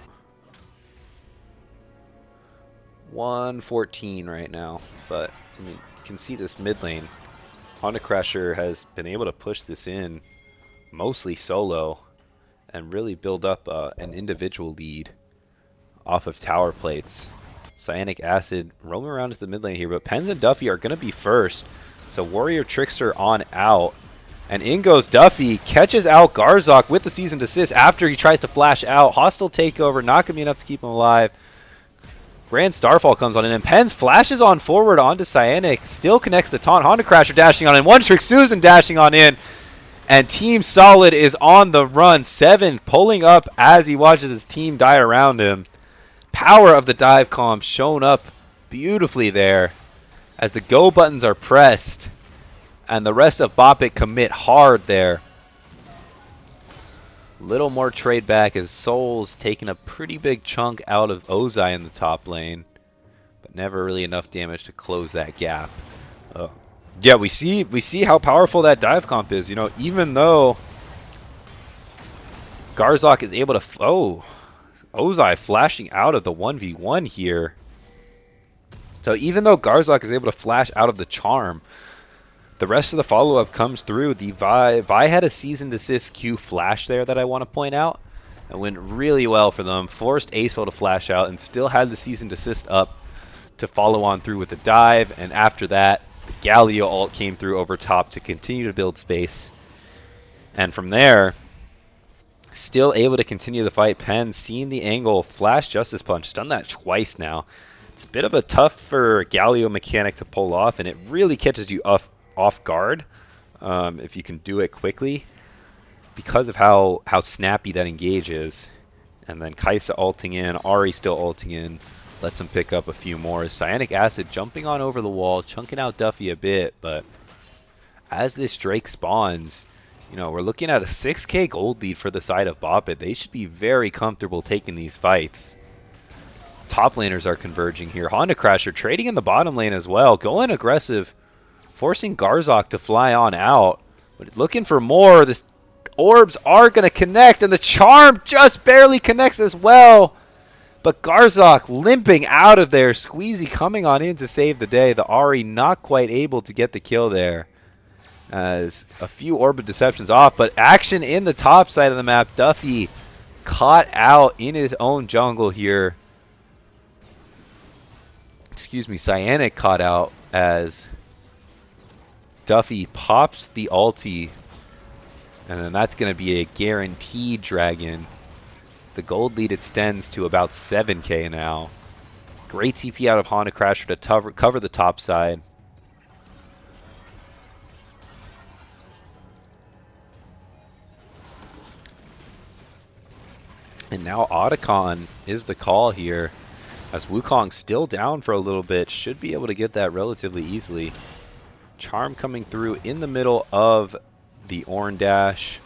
114 right now, but I mean, you can see this mid lane. Honda Crasher has been able to push this in mostly solo and really build up an individual lead off of tower plates. Cyanic Acid roaming around to the mid lane here, but Pens and Duffy are going to be first. So Warrior Trickster on out. And in goes Duffy, catches out Garzok with the seasoned assist after he tries to flash out. Hostile takeover, not going to be enough to keep him alive. Grand Starfall comes on in, and Pens flashes on forward onto Cyanic. Still connects the taunt. Honda Crasher dashing on in. One Trick Susan dashing on in. And Team Solid is on the run. 7 pulling up as he watches his team die around him. Power of the dive comp shown up beautifully there as the go buttons are pressed. And the rest of Bop It commit hard there. Little more trade back as Soul's taking a pretty big chunk out of Ozai in the top lane. But never really enough damage to close that gap. Yeah, we see how powerful that dive comp is. You know, even though Garzok is able to... Ozai flashing out of the 1v1 here. So even though Garzok is able to flash out of the charm, the rest of the follow-up comes through. The Vi had a seasoned assist Q flash there that I want to point out. It went really well for them. Forced ASOL to flash out and still had the seasoned assist up to follow on through with the dive. And after that, the Galio ult came through over top to continue to build space. And from there, still able to continue the fight. Penn seeing the angle, flash Justice Punch. Done that twice now. It's a bit of a tougher Galio mechanic to pull off, and it really catches you off guard if you can do it quickly because of how snappy that engage is. And then Kaisa ulting in, Ari still ulting in, lets him pick up a few more. Cyanic Acid jumping on over the wall, chunking out Duffy a bit, but as this Drake spawns, you know, we're looking at a 6k gold lead for the side of Bop It. They should be very comfortable taking these fights. Top laners are converging here. Honda Crasher trading in the bottom lane as well, going aggressive, forcing Garzok to fly on out, but looking for more. The orbs are going to connect, and the charm just barely connects as well. But Garzok limping out of there. Squeezy coming on in to save the day. The Ari not quite able to get the kill there, as a few Orb of Deceptions off, but action in the top side of the map. Duffy caught out in his own jungle here. Excuse me, Cyanic caught out as Duffy pops the ulti, and then that's going to be a guaranteed dragon. The gold lead extends to about 7k now. Great TP out of Honda Crasher to cover the top side. And now Otacon is the call here, as Wukong still down for a little bit. Should be able to get that relatively easily. Charm coming through in the middle of the Ornn dash.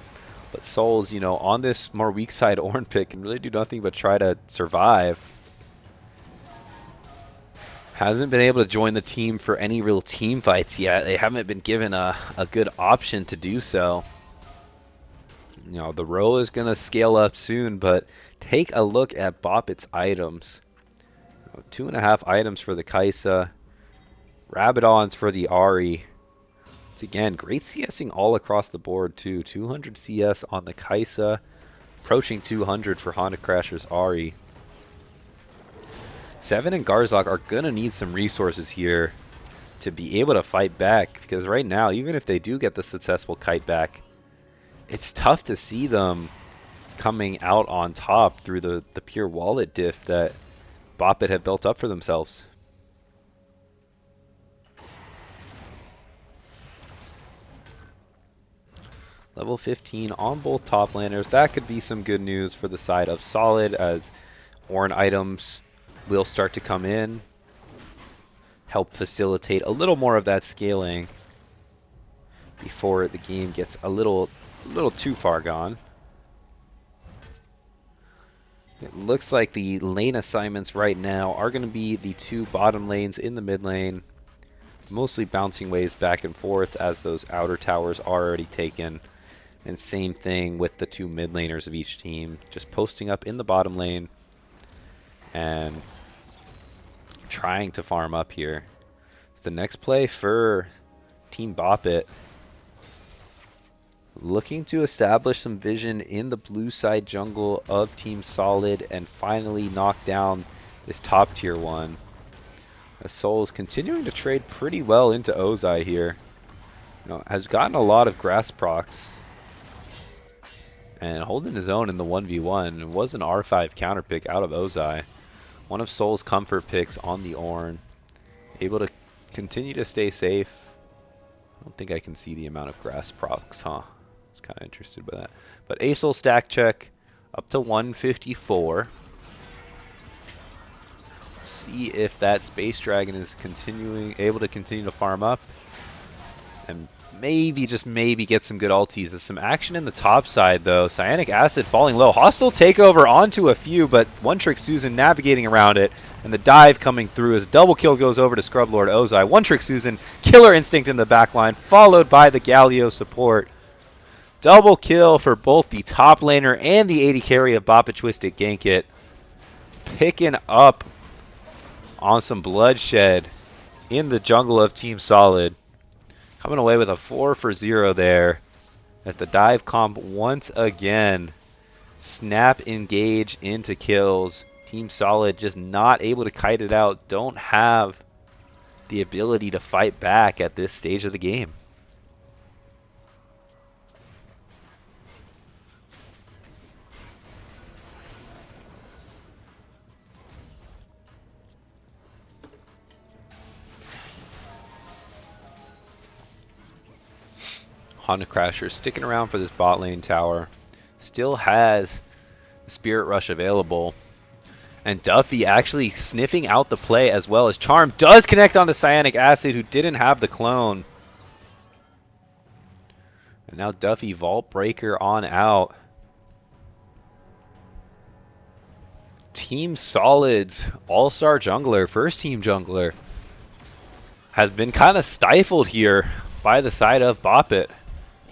But Souls, you know, on this more weak side Ornn pick can really do nothing but try to survive. Hasn't been able to join the team for any real team fights yet. They haven't been given a good option to do so. You know, the row is going to scale up soon, but take a look at Bop It's items. 2.5 items for the Kaisa. Rabadons for the Ari. It's again, great CSing all across the board too. 200 CS on the Kaisa. Approaching 200 for Honda Crasher's Ari. 7 and Garzok are going to need some resources here to be able to fight back. Because right now, even if they do get the successful kite back, it's tough to see them coming out on top through the pure wallet diff that Bop It have built up for themselves. Level 15 on both top laners. That could be some good news for the side of Solid, as Ornn items will start to come in. Help facilitate a little more of that scaling before the game gets a little too far gone. It looks like the lane assignments right now are going to be the 2 bottom lanes in the mid lane. Mostly bouncing waves back and forth as those outer towers are already taken. And same thing with the 2 mid laners of each team, just posting up in the bottom lane and trying to farm up here. It's the next play for Team Bop It. Looking to establish some vision in the blue side jungle of Team Solid and finally knock down this top tier one. As Soul is continuing to trade pretty well into Ozai here. Has gotten a lot of grass procs and holding his own in the 1v1. It was an R5 counter pick out of Ozai. One of Soul's comfort picks on the Ornn. Able to continue to stay safe. I don't think I can see the amount of grass procs, huh? I was kind of interested by that. But Acel stack check up to 154. See if that Space Dragon is able to continue to farm up. And maybe, just maybe, get some good ultis. There's some action in the top side, though. Cyanic Acid falling low. Hostile takeover onto a few, but One Trick Susan navigating around it. And the dive coming through as double kill goes over to Scrub Lord Ozai. One Trick Susan, Killer Instinct in the backline, followed by the Galio support. Double kill for both the top laner and the AD carry of Bop It Twisted Gank It. Picking up on some bloodshed in the jungle of Team Solid. Coming away with a 4 for 0 there at the dive comp once again. Snap engage into kills. Team Solid just not able to kite it out. Don't have the ability to fight back at this stage of the game. Honda Crasher sticking around for this bot lane tower. Still has Spirit Rush available. And Duffy actually sniffing out the play as well as Charm does connect onto Cyanic Acid, who didn't have the clone. And now Duffy Vault Breaker on out. Team Solid's all-star jungler, first team jungler, has been kind of stifled here by the side of Bop It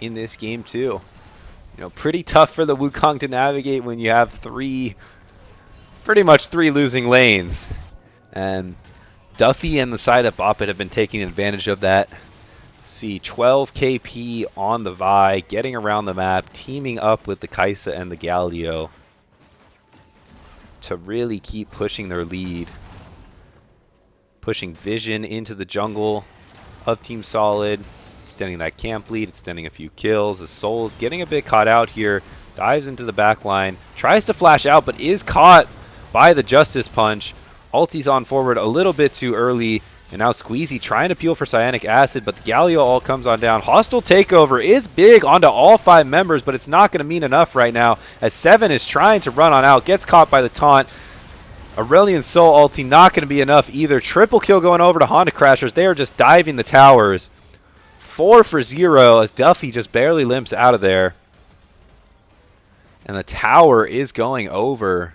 in this game too. Pretty tough for the Wukong to navigate when you have pretty much three losing lanes. And Duffy and the side of Bop It have been taking advantage of that. See 12 KP on the Vi, getting around the map, teaming up with the Kaisa and the Galio to really keep pushing their lead. Pushing Vision into the jungle of Team Solid. Extending that camp lead, extending a few kills. The Soul is getting a bit caught out here. Dives into the back line. Tries to flash out, but is caught by the Justice Punch. Ulti's on forward a little bit too early. And now Squeezy trying to peel for Cyanic Acid, but the Galio all comes on down. Hostile takeover is big onto all 5 members, but it's not going to mean enough right now as Seven is trying to run on out. Gets caught by the taunt. Aurelion Soul ulti not going to be enough either. Triple kill going over to Honda Crashers. They are just diving the towers. 4 for 0 as Duffy just barely limps out of there. And the tower is going over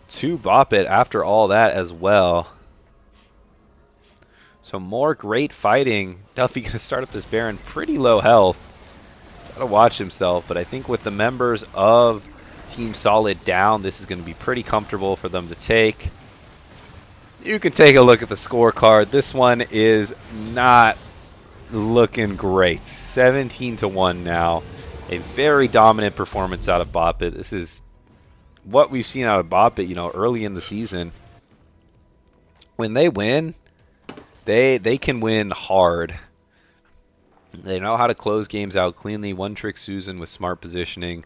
to Bop It after all that as well. So more great fighting. Duffy going to start up this Baron pretty low health. Got to watch himself, but I think with the members of Team Solid down, this is going to be pretty comfortable for them to take. You can take a look at the scorecard. This one is not looking great. 17-1 now. A very dominant performance out of Bop It. This is what we've seen out of Bop It, early in the season. When they win, they can win hard. They know how to close games out cleanly. One Trick Susan with smart positioning.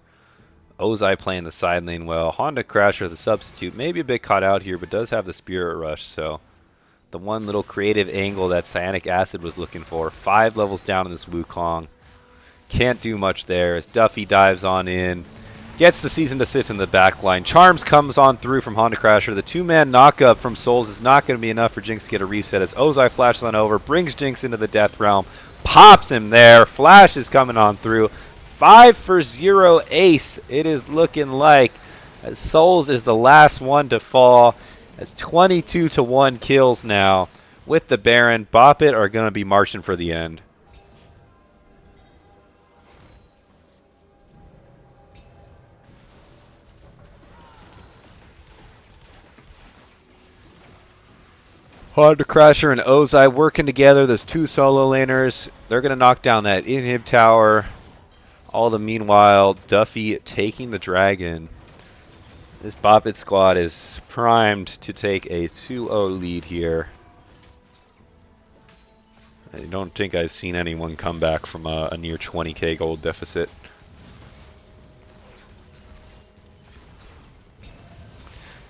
Ozai playing the side lane well. Honda Crasher, the substitute, maybe a bit caught out here, but does have the Spirit Rush, so the one little creative angle that Cyanic Acid was looking for. 5 levels down in this Wukong. Can't do much there as Duffy dives on in. Gets the Season to sit in the back line. Charms comes on through from Honda Crasher. The 2-man knockup from Souls is not going to be enough for Jinx to get a reset as Ozai flashes on over. Brings Jinx into the Death Realm. Pops him there. Flash is coming on through. 5 for 0 ace. It is looking like as Souls is the last one to fall. As 22-1 kills now with the Baron. Bop It are going to be marching for the end. Honda Crasher and Ozai working together. Those two solo laners. They're going to knock down that inhib tower. All the meanwhile, Duffy taking the dragon. This Boppet squad is primed to take a 2-0 lead here. I don't think I've seen anyone come back from a near 20k gold deficit.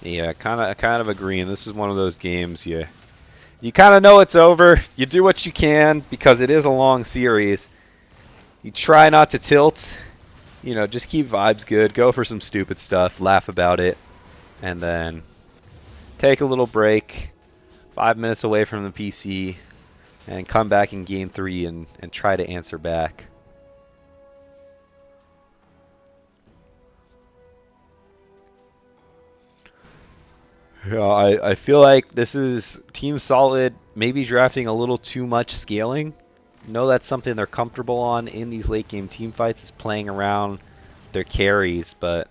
Yeah, kind of agreeing. This is one of those games you kind of know it's over. You do what you can because it is a long series. You try not to tilt. You know, just keep vibes good. Go for some stupid stuff. Laugh about it. And then take a little break. 5 minutes away from the PC. And come back in game 3 and try to answer back. Yeah, I feel like this is Team Solid maybe drafting a little too much scaling. Know that's something they're comfortable on in these late game team fights, is playing around their carries, but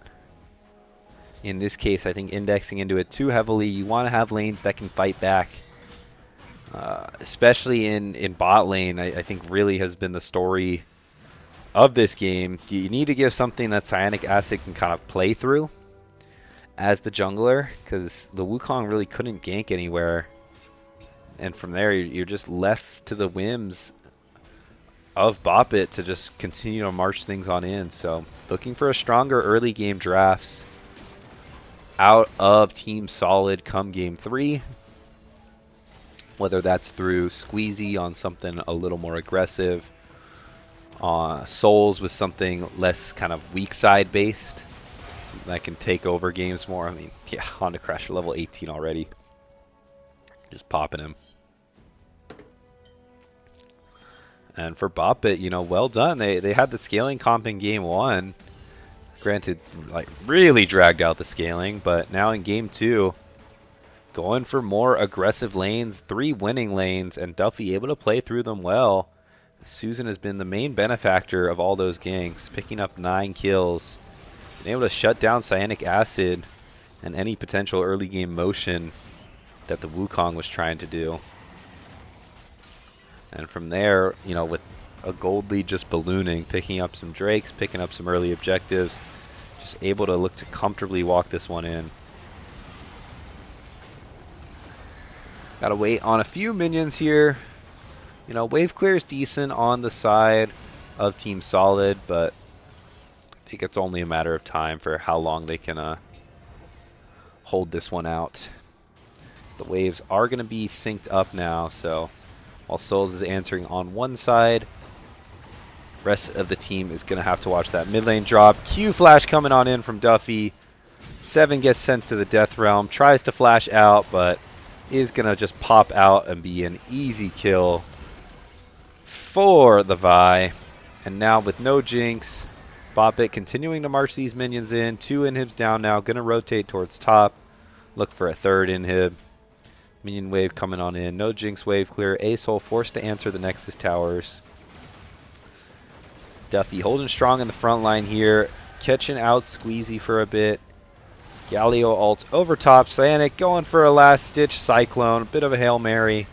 in this case I think indexing into it too heavily. You want to have lanes that can fight back. Especially in bot lane, I think really has been the story of this game. You need to give something that Cyanic Acid can kind of play through as the jungler, because the Wukong really couldn't gank anywhere, and from there you're just left to the whims of Boppet to just continue to march things on in. So looking for a stronger early game drafts out of Team Solid come game 3, whether that's through Squeezy on something a little more aggressive, Souls with something less kind of weak side based that can take over games more. I mean, yeah, Honda Crasher level 18 already. Just popping him. And for Boppet, you know, well done. They had the scaling comp in game 1. Granted, like, really dragged out the scaling, but now in game 2, going for more aggressive lanes, 3 winning lanes, and Duffy able to play through them well. Susan has been the main benefactor of all those ganks, picking up 9 kills. Been able to shut down Cyanic Acid and any potential early game motion that the Wukong was trying to do. And from there, you know, with a gold lead just ballooning, picking up some Drakes, picking up some early objectives, just able to look to comfortably walk this one in. Gotta wait on a few minions here. You know, wave clear is decent on the side of Team Solid, but I think it's only a matter of time for how long they can hold this one out. The waves are going to be synced up now, so while Souls is answering on one side, rest of the team is going to have to watch that mid lane drop. Q flash coming on in from Duffy. 7 gets sent to the Death Realm, tries to flash out, but is going to just pop out and be an easy kill for the Vi. And now with no Jinx, Boppet continuing to march these minions in. 2 inhibs down now, going to rotate towards top. Look for a 3rd inhib. Minion wave coming on in. No Jinx wave clear. Ace-Hole forced to answer the Nexus towers. Duffy holding strong in the front line here. Catching out Squeezy for a bit. Galio ult over top. Cyanic going for a last stitch Cyclone. A bit of a Hail Mary.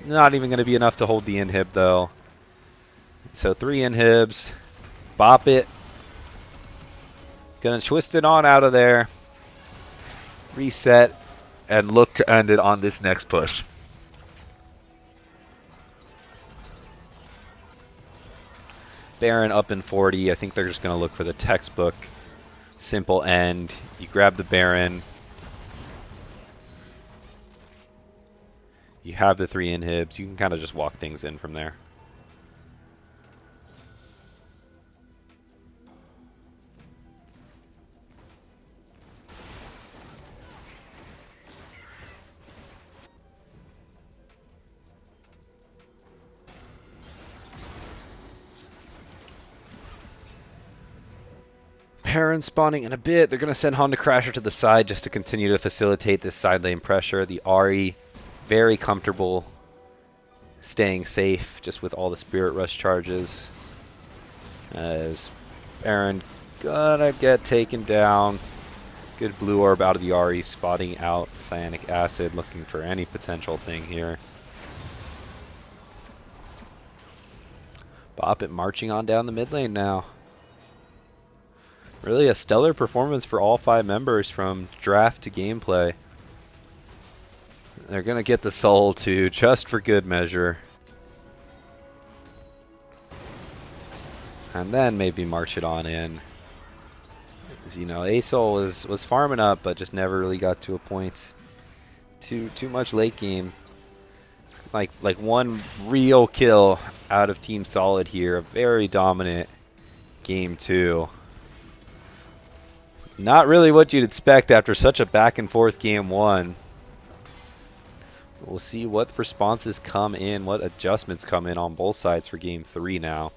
Not even going to be enough to hold the inhib though. So 3 inhibs. Boppet. Gonna twist it on out of there. Reset. And look to end it on this next push. Baron up in 40. I think they're just going to look for the textbook simple end. You grab the Baron. You have the 3 inhibs. You can kind of just walk things in from there. Baron spawning in a bit. They're going to send Honda Crasher to the side just to continue to facilitate this side lane pressure. The Ahri, very comfortable staying safe just with all the Spirit Rush charges. As Baron gonna get taken down. Good blue orb out of the Ari, spotting out Cyanic Acid, looking for any potential thing here. Boppet marching on down the mid lane now. Really a stellar performance for all 5 members from draft to gameplay. They're going to get the soul too, just for good measure. And then maybe march it on in. As you know, ASOL was farming up, but just never really got to a point. Too much late game. Like one real kill out of Team Solid here. A very dominant game 2. Not really what you'd expect after such a back and forth game 1. We'll see what responses come in, what adjustments come in on both sides for game 3 now.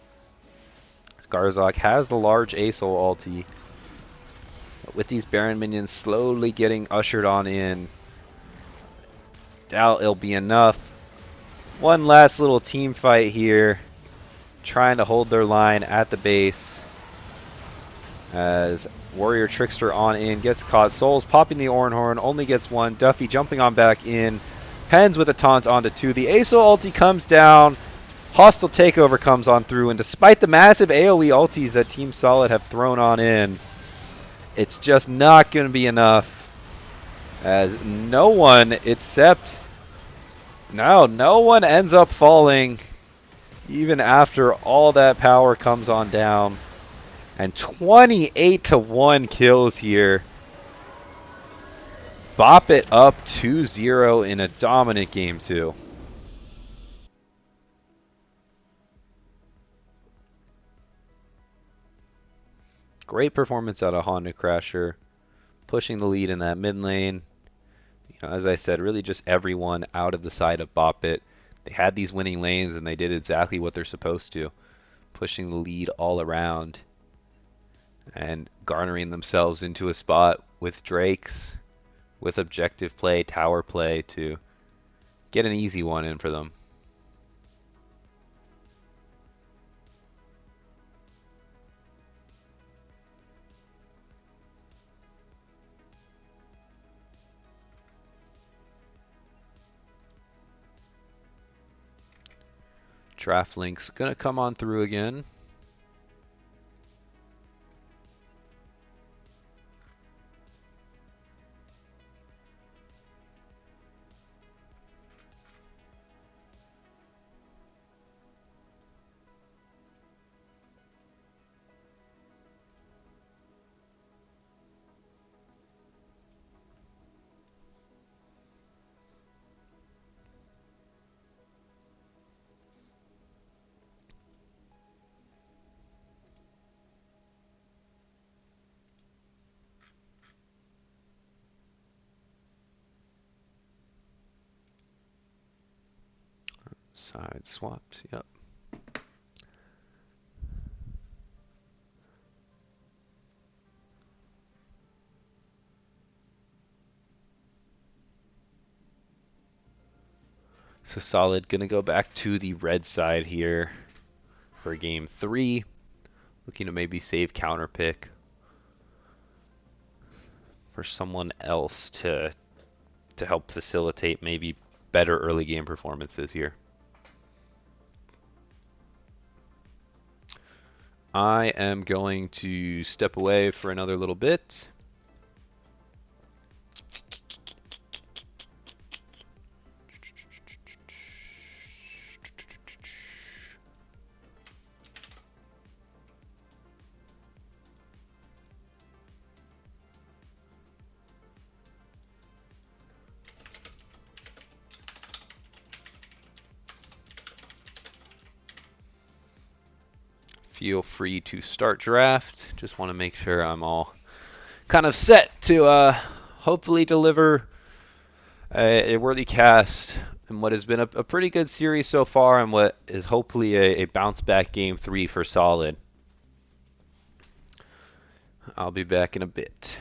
Garzok has the large ASOL ulti. But with these Baron minions slowly getting ushered on in, doubt it'll be enough. One last little team fight here, trying to hold their line at the base. As Warrior Trickster on in, gets caught. Souls popping the Oranhorn, only gets 1. Duffy jumping on back in. Pens with a taunt onto 2. The ASOL ulti comes down. Hostile Takeover comes on through, and despite the massive AoE ultis that Team Solid have thrown on in, it's just not going to be enough. As no one except... No one ends up falling, even after all that power comes on down. And 28-1 kills here. Bop it up 2-0 in a dominant game 2. Great performance out of Honda Crasher, pushing the lead in that mid lane. You know, as I said, really just everyone out of the side of Bop It. They had these winning lanes and they did exactly what they're supposed to, pushing the lead all around and garnering themselves into a spot with Drakes, with objective play, tower play to get an easy one in for them. Draft Link's gonna come on through again. Side swapped, yep. So Solid gonna go back to the red side here for game 3. Looking to maybe save counter pick for someone else to help facilitate maybe better early game performances here. I am going to step away for another little bit. Feel free to start draft. Just want to make sure I'm all kind of set to hopefully deliver a worthy cast in what has been a pretty good series so far, and what is hopefully a bounce back game 3 for Solid. I'll be back in a bit.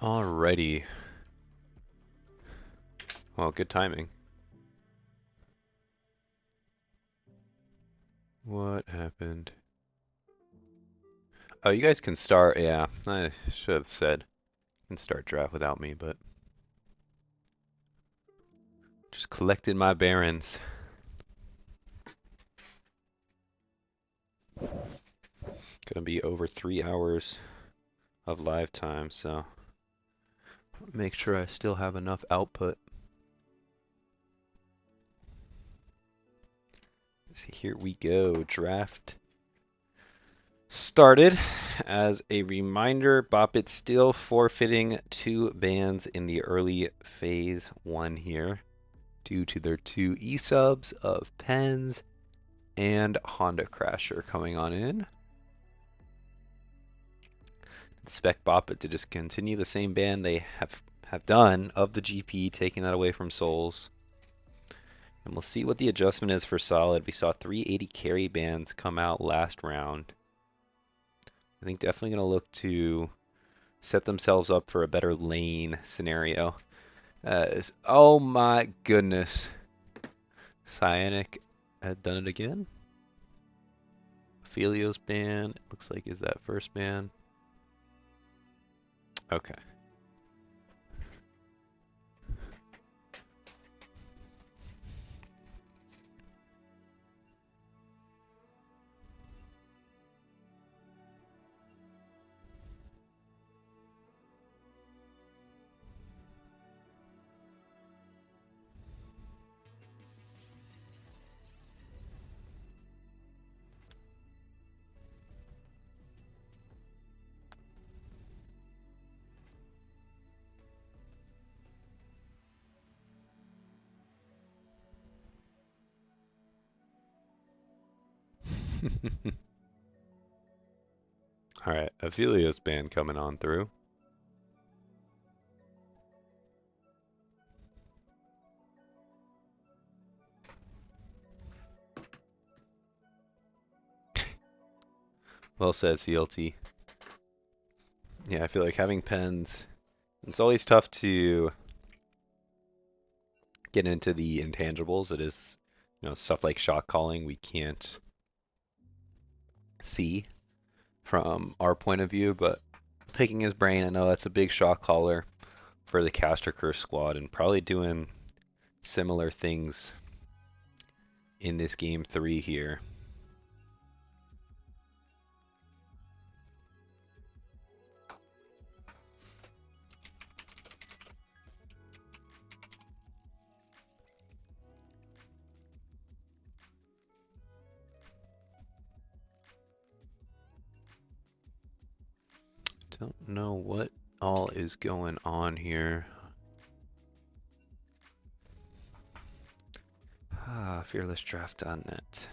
Alrighty. Well, good timing. What happened? Oh, you guys can start. Yeah, I should have said you can start draft without me, but just collected my bearings. Gonna be over 3 hours of live time, so make sure I still have enough output. So here we go. Draft started. As a reminder, Boppet still forfeiting 2 bans in the early phase 1 here due to their 2 E-subs of Pens and Honda Crasher coming on in. Expect Boppet to just continue the same ban they have done of the GP, taking that away from Souls. And we'll see what the adjustment is for Solid. We saw 380 carry bans come out last round. I think definitely going to look to set themselves up for a better lane scenario. Oh my goodness. Cyanic had done it again. Ophelios ban, looks like is that first ban. Okay. Alright, Ophelios ban coming on through. Well said, CLT. Yeah, I feel like having pens, it's always tough to get into the intangibles. It is, stuff like shot calling we can't see from our point of view, but picking his brain, I know that's a big shot caller for the Caster Curse squad and probably doing similar things in this game 3 here. Don't know what all is going on here. Fearlessdraft.net.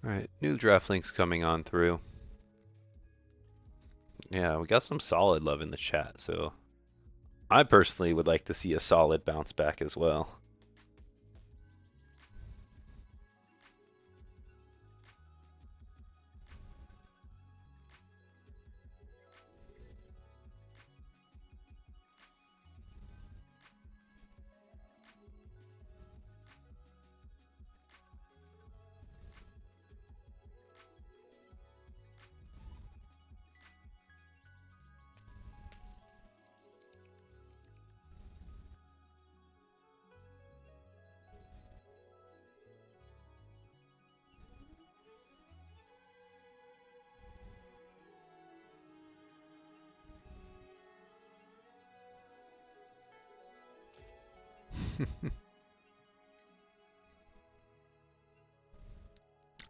Alright, new draft links coming on through. Yeah, we got some solid love in the chat, so I personally would like to see a solid bounce back as well.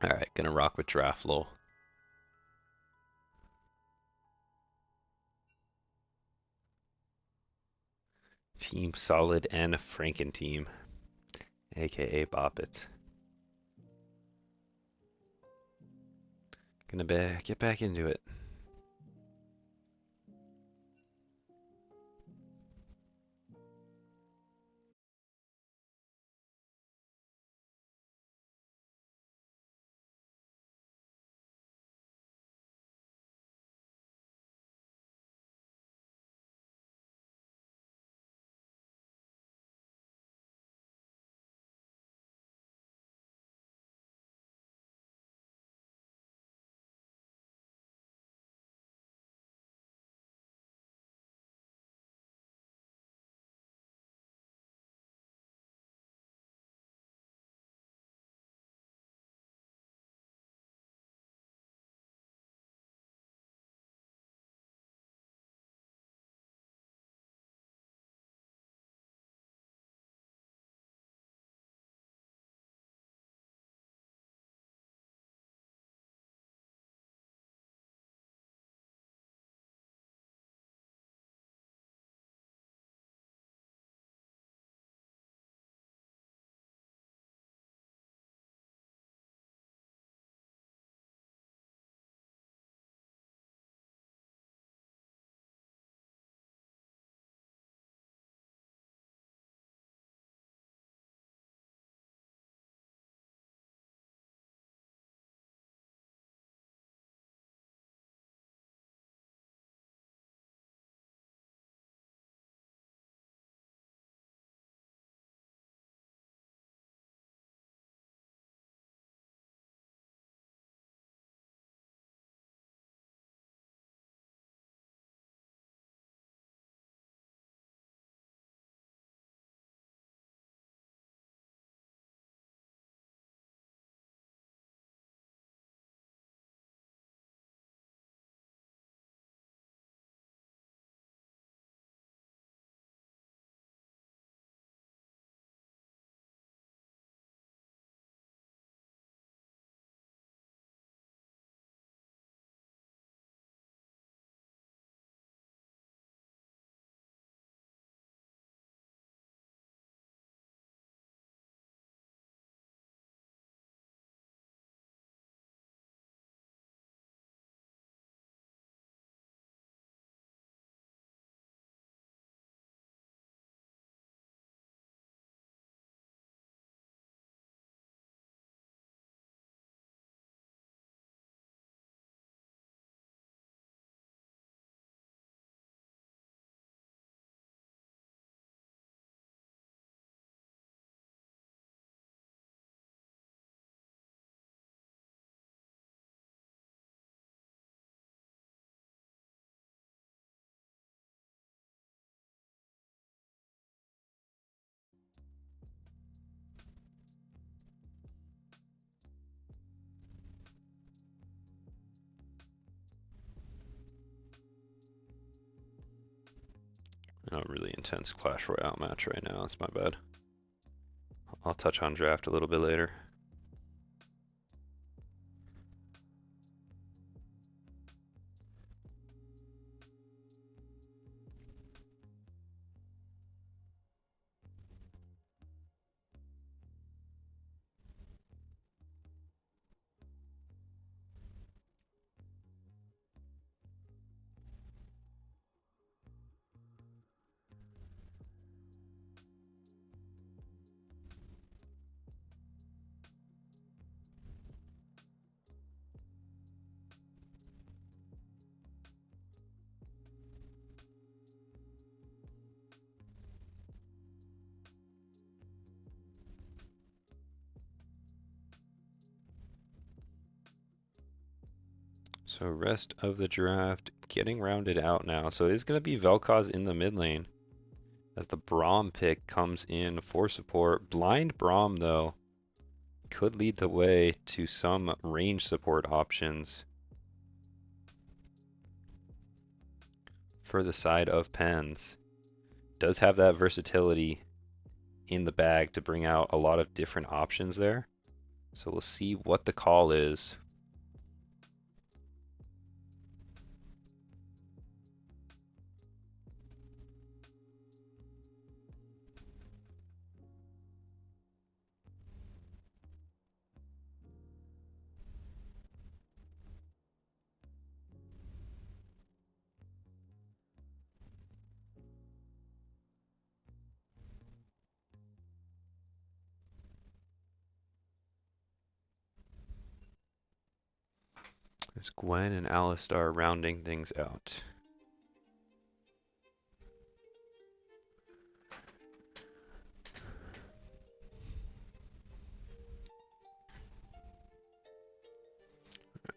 All right, gonna rock with draft lol. Team Solid and Franken team, aka Bop It. Gonna get back into it. A really intense Clash Royale match right now. That's my bad. I'll touch on draft a little bit later. So rest of the draft getting rounded out now. So it is going to be Vel'Koz in the mid lane as the Braum pick comes in for support. Blind Braum, though, could lead the way to some range support options for the side of Pens. Does have that versatility in the bag to bring out a lot of different options there. So we'll see what the call is. Is Gwen and Alistar rounding things out?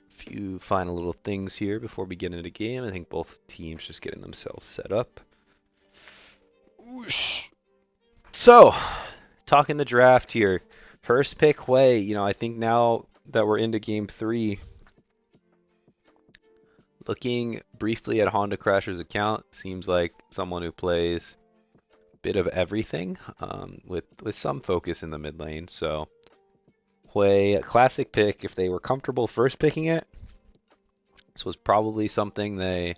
Few final little things here before we get into the game. I think both teams just getting themselves set up. Whoosh. So, talking the draft here. First pick, Hui. I think now that we're into game 3, looking briefly at Honda Crasher's account, seems like someone who plays a bit of everything, with some focus in the mid lane. So, Hui, a classic pick. If they were comfortable first picking it, this was probably something they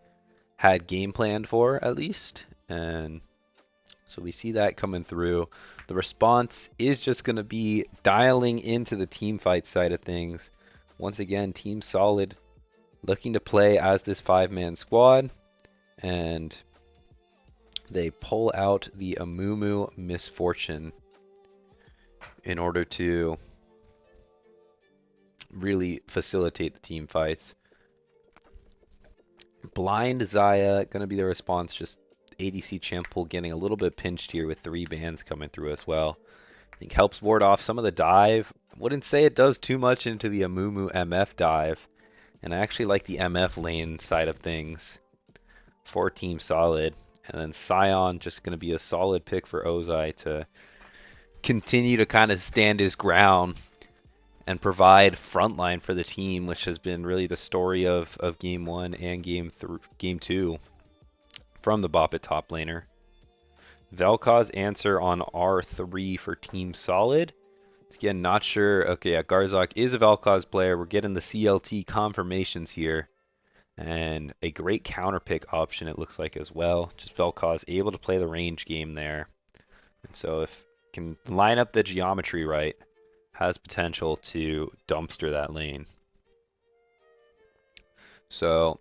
had game planned for at least, and so we see that coming through. The response is just going to be dialing into the team fight side of things. Once again, Team Solid looking to play as this 5-man squad, and they pull out the Amumu Misfortune in order to really facilitate the team fights. Blind Zaya going to be the response, just ADC Chimple getting a little bit pinched here with 3 bans coming through as well. I think helps ward off some of the dive. Wouldn't say it does too much into the Amumu MF dive. And I actually like the MF lane side of things for Team Solid. And then Scion just going to be a solid pick for Ozai to continue to kind of stand his ground and provide frontline for the team, which has been really the story of Game 1 and Game 2 from the Bop It top laner. Vel'Koz answer on R3 for Team Solid. Again, not sure. Okay, yeah, Garzak is a Vel'Koz player. We're getting the CLT confirmations here. And a great counter pick option, it looks like, as well. Just Vel'Koz able to play the range game there. And so if can line up the geometry right, has potential to dumpster that lane. So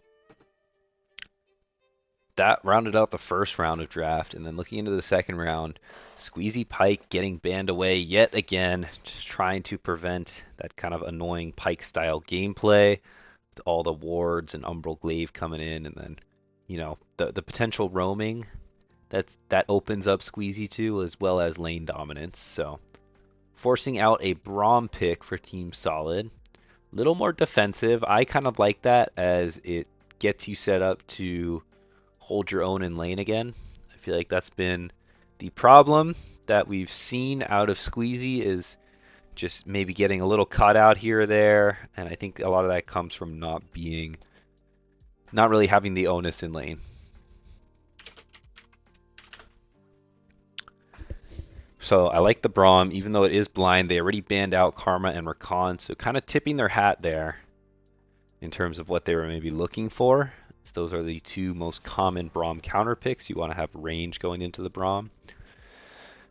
that rounded out the first round of draft, and then looking into the second round, Squeezy Pike getting banned away yet again, just trying to prevent that kind of annoying Pike style gameplay with all the wards and Umbral Glaive coming in, and then the potential roaming that opens up Squeezy to, as well as lane dominance. So forcing out a Braum pick for Team Solid. Little more defensive. I kind of like that as it gets you set up to hold your own in lane again. I feel like that's been the problem that we've seen out of Squeezy, is just maybe getting a little cut out here or there, and I think a lot of that comes from not really having the onus in lane. So I like the Braum, even though it is blind. They already banned out Karma and Rakan, so kind of tipping their hat there in terms of what they were maybe looking for. So those are the 2 most common Braum counter picks. You want to have range going into the Braum.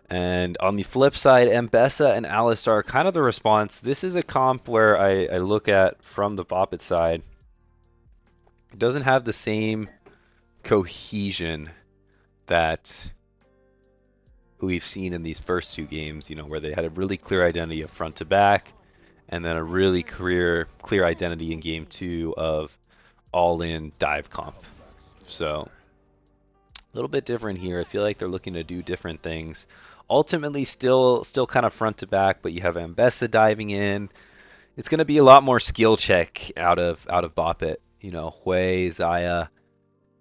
And on the flip side, Mbessa and Alistar, kind of the response. This is a comp where I look at from the Bop It side. It doesn't have the same cohesion that we've seen in these first 2 games, where they had a really clear identity of front to back, and then a really clear identity in game 2 of all-in dive comp. So a little bit different here. I feel like they're looking to do different things. Ultimately, still kind of front to back, but you have Ambessa diving in. It's going to be a lot more skill check out of Bop It. Hui, Zaya.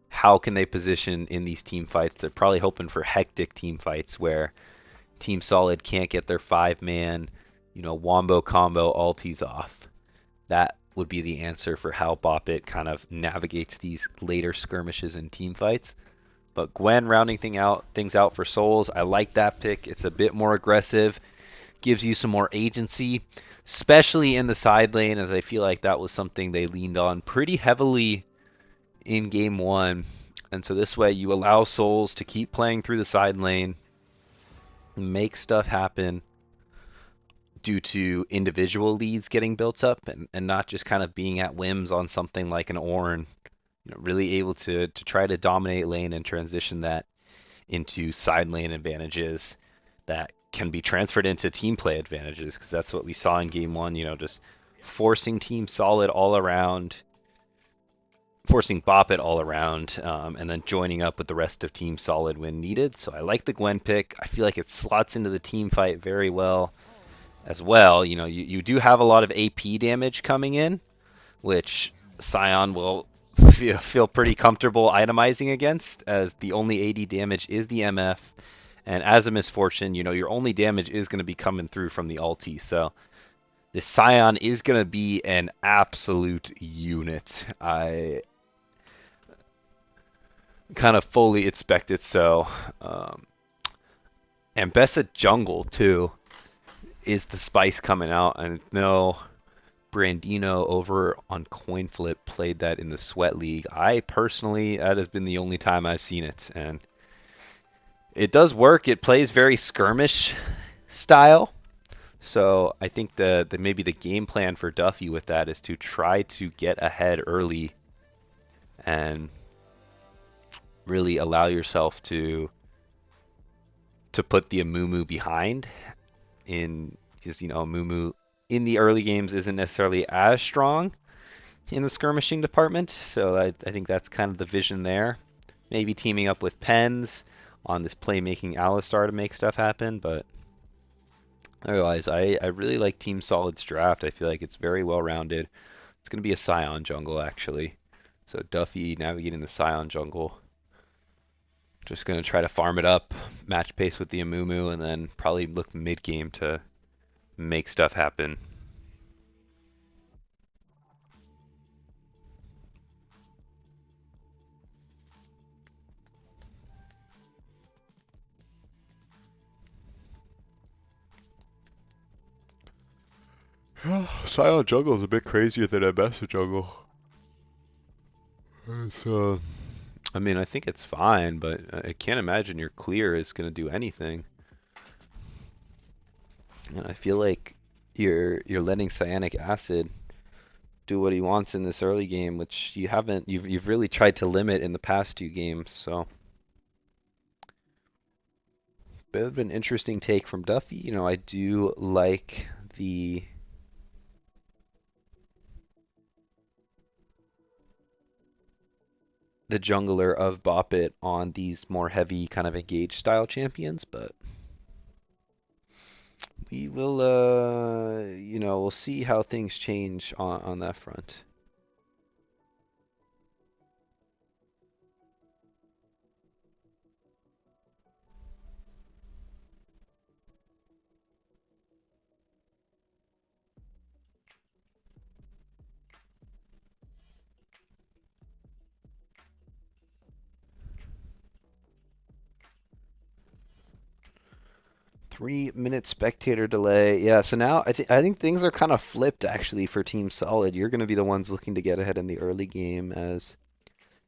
How can they position in these team fights? They're probably hoping for hectic team fights where Team Solid can't get their 5-man, wombo combo ultis off. That would be the answer for how Bop It kind of navigates these later skirmishes and team fights. But Gwen rounding things out for Souls. I like that pick. It's a bit more aggressive. gives you some more agency, especially in the side lane, as I feel like that was something they leaned on pretty heavily in game one. And so this way you allow souls to keep playing through the side lane, make stuff happen due to individual leads getting built up and not just kind of being at whims on something like an Ornn. Really able to try to dominate lane and transition that into side lane advantages that can be transferred into team play advantages, because that's what we saw in game one, just forcing Team Solid all around, forcing Bop It all around, and then joining up with the rest of Team Solid when needed. So I like the Gwen pick. I feel like it slots into the team fight very well as well. You do have a lot of AP damage coming in, which Scion will feel pretty comfortable itemizing against, as the only AD damage is the MF. And as a misfortune, your only damage is going to be coming through from the ulti. So this Scion is going to be an absolute unit. I kind of fully expect it so. And best at jungle, too, is the spice coming out. And no, Brandino over on CoinFlip played that in the Sweat League. I personally, that has been the only time I've seen it. And it does work. It plays very skirmish style. So I think the maybe the game plan for Duffy with that is to try to get ahead early and really allow yourself to put the Amumu behind, in because Amumu in the early games isn't necessarily as strong in the skirmishing department. So I think that's kind of the vision there. Maybe teaming up with Pens on this playmaking Alistar to make stuff happen, but otherwise, I really like Team Solid's draft. I feel like it's very well rounded. It's going to be a Scion jungle, actually. So Duffy navigating the Scion jungle. Just going to try to farm it up, match pace with the Amumu, and then probably look mid game to make stuff happen. Silent Jungle is a bit crazier than a Mesa Jungle. It's, I mean, I think it's fine, but I can't imagine your clear is going to do anything. And I feel like you're letting Cyanic Acid do what he wants in this early game, which you haven't. You've really tried to limit in the past two games. So, bit of an interesting take from Duffy. I do like the jungler of Bop It on these more heavy kind of engaged style champions, but we will we'll see how things change on that front. 3 minute spectator delay. Yeah, so now I think things are kind of flipped actually for Team Solid. You're going to be the ones looking to get ahead in the early game, as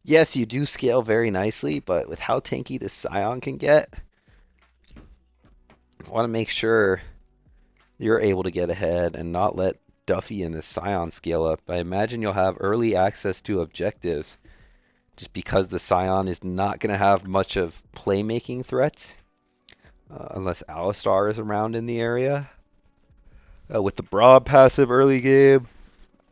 yes, you do scale very nicely, but with how tanky this Scion can get, I want to make sure you're able to get ahead and not let Duffy and this Scion scale up. I imagine you'll have early access to objectives just because the Scion is not going to have much of playmaking threat unless Alistar is around in the area. With the broad passive early game,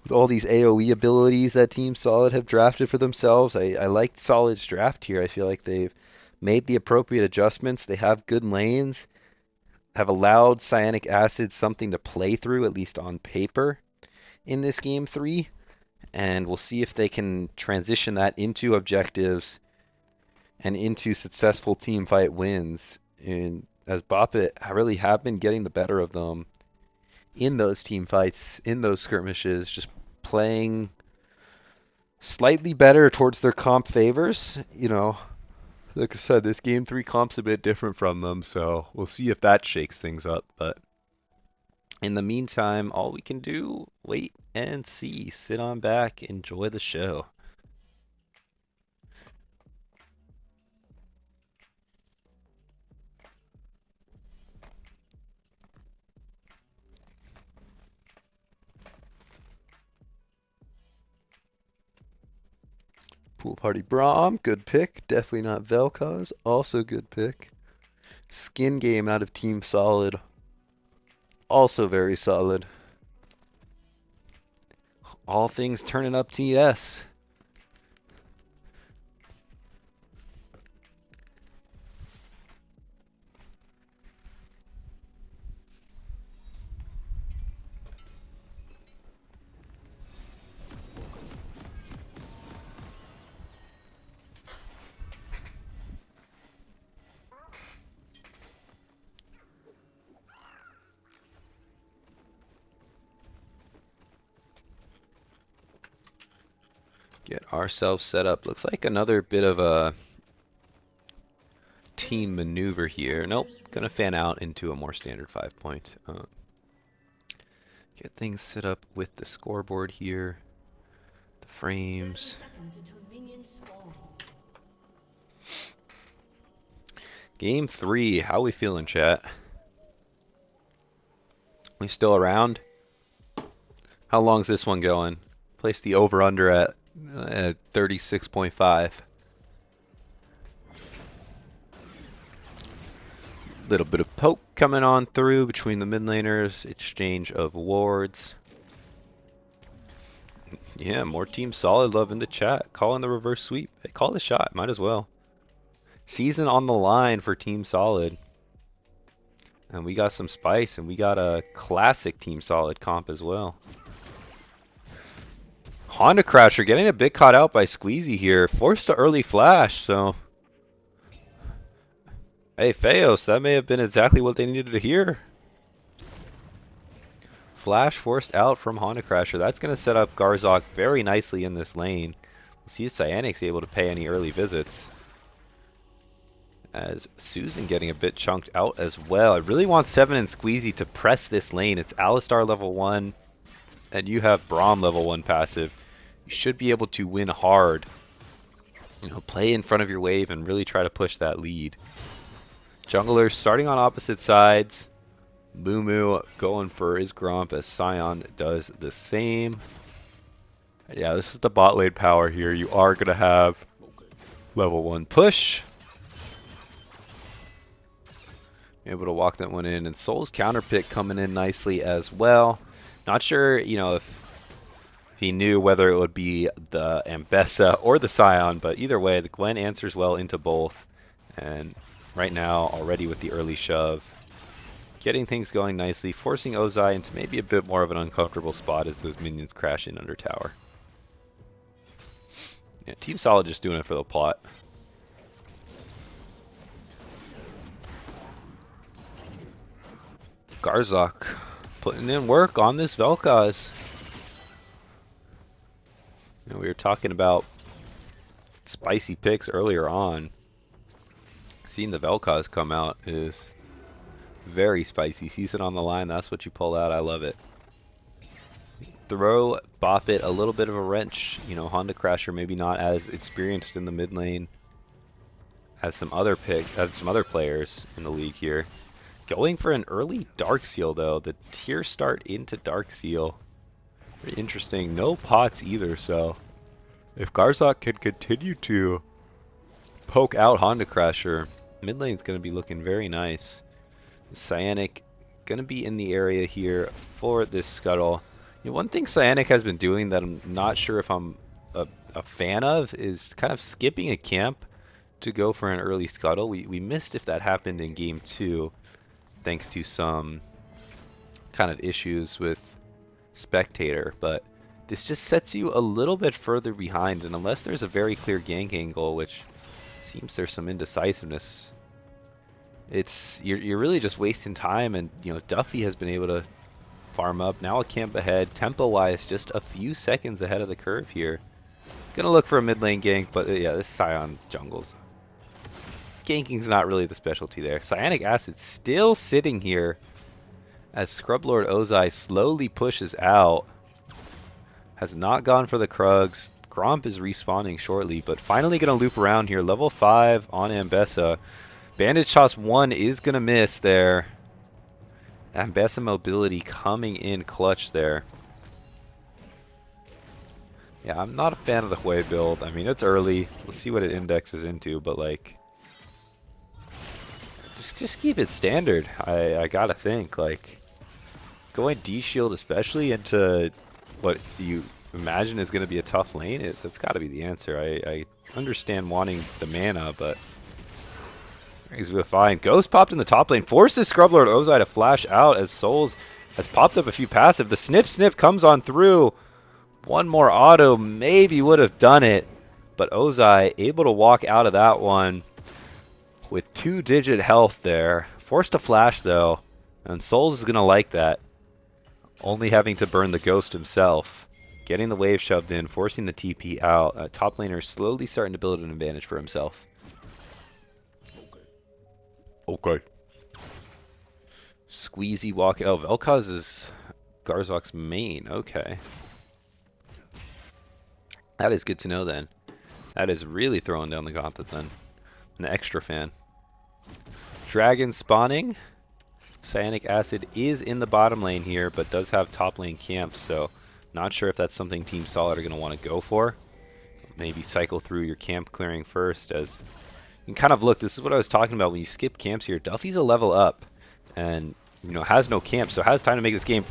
with all these AoE abilities that Team Solid have drafted for themselves, I like Solid's draft here. I feel like they've made the appropriate adjustments. They have good lanes, have allowed Cyanic Acid something to play through, at least on paper, in this game 3. And we'll see if they can transition that into objectives and into successful team fight wins. And as Bop It really have been getting the better of them in those team fights, in those skirmishes, just playing slightly better towards their comp favors. Like I said, this game 3 comp's a bit different from them, so we'll see if that shakes things up. But In the meantime, all we can do, wait and see. Sit on back, enjoy the show. Pool Party Braum, good pick. Definitely not Vel'Koz, also good pick. Skin Game out of Team Solid, also very solid. All things turning up TS. Get ourselves set up. Looks like another bit of a team maneuver here. Nope, gonna fan out into a more standard 5-point. Get things set up with the scoreboard here. The 30 frames. seconds until minions spawn. Game 3, how we feeling, chat? We still around? How long's this one going? Place the over-under at 36.5. Little bit of poke coming on through between the mid laners. Exchange of wards. Yeah, more Team Solid love in the chat. Calling the reverse sweep. Hey, call the shot. Might as well. Season on the line for Team Solid. And we got some spice, and we got a classic Team Solid comp as well. Honda Crasher getting a bit caught out by Squeezy here. Forced to early flash, so... Hey, Feos, that may have been exactly what they needed to hear. Flash forced out from Honda Crasher. That's going to set up Garzok very nicely in this lane. We'll see if Cyanic's able to pay any early visits. As Susan getting a bit chunked out as well. I really want Seven and Squeezy to press this lane. It's Alistar level 1, and you have Braum level 1 passive. You should be able to win hard. You know, play in front of your wave and really try to push that lead. Junglers starting on opposite sides. Moo going for his Gromp as Scion does the same. Yeah, this is the bot lane power here. You are going to have level 1 push. Able to walk that one in. And Soul's counter pick coming in nicely as well. Not sure, you know, if he knew whether it would be the Ambessa or the Scion, but either way, the Gwen answers well into both. And right now, already with the early shove, getting things going nicely, forcing Ozai into maybe a bit more of an uncomfortable spot as those minions crash in under tower. Yeah, Team Solid just doing it for the plot. Garzok putting in work on this Vel'Koz. You know, we were talking about spicy picks earlier on. Seeing the Vel'Koz come out is very spicy. Season on the line, that's what you pull out. I love it. Throw, bop it, a little bit of a wrench. You know, Honda Crasher maybe not as experienced in the mid lane as some other players in the league here. Going for an early Dark Seal though. The tier start into Dark Seal. Very interesting. No pots either, so if Garzok can continue to poke out Honda Crasher, mid lane's going to be looking very nice. Cyanic going to be in the area here for this Scuttle. You know, one thing Cyanic has been doing that I'm not sure if I'm a fan of is kind of skipping a camp to go for an early Scuttle. We missed if that happened in Game 2 thanks to some kind of issues with Spectator, but this just sets you a little bit further behind, and unless there's a very clear gank angle, which seems there's some indecisiveness, you're really just wasting time. And you know, Duffy has been able to farm up. Now a camp ahead, tempo wise just a few seconds ahead of the curve here. Gonna look for a mid lane gank, but yeah, this Scion jungles. Ganking's not really the specialty there. Cyanic Acid still sitting here as Scrublord Ozai slowly pushes out. Has not gone for the Krugs. Gromp is respawning shortly, but finally going to loop around here. Level 5 on Ambessa. Bandage Toss 1 is going to miss there. Ambessa mobility coming in clutch there. Yeah, I'm not a fan of the Hui build. I mean, it's early. We'll see what it indexes into, but like, just keep it standard. I gotta think, like, going D-Shield especially into what you imagine is going to be a tough lane, that's got to be the answer. I understand wanting the mana, but he's fine. Ghost popped in the top lane, forces Scrublord Ozai to flash out as Souls has popped up a few passive. The snip comes on through. One more auto maybe would have done it, but Ozai able to walk out of that one with 2-digit health there. Forced to flash though, and Souls is going to like that. Only having to burn the Ghost himself. Getting the wave shoved in, forcing the TP out. Top laner slowly starting to build an advantage for himself. Okay. Squeezy walk. Oh, Vel'Koz is Garzok's main. Okay. That is good to know then. That is really throwing down the gauntlet then. An extra fan. Dragon spawning. Cyanic Acid is in the bottom lane here, but does have top lane camps, so not sure if that's something Team Solid are going to want to go for. Maybe cycle through your camp clearing first, as you can kind of look. This is what I was talking about when you skip camps here. Duffy's a level up, and has no camp, so has time to make this game.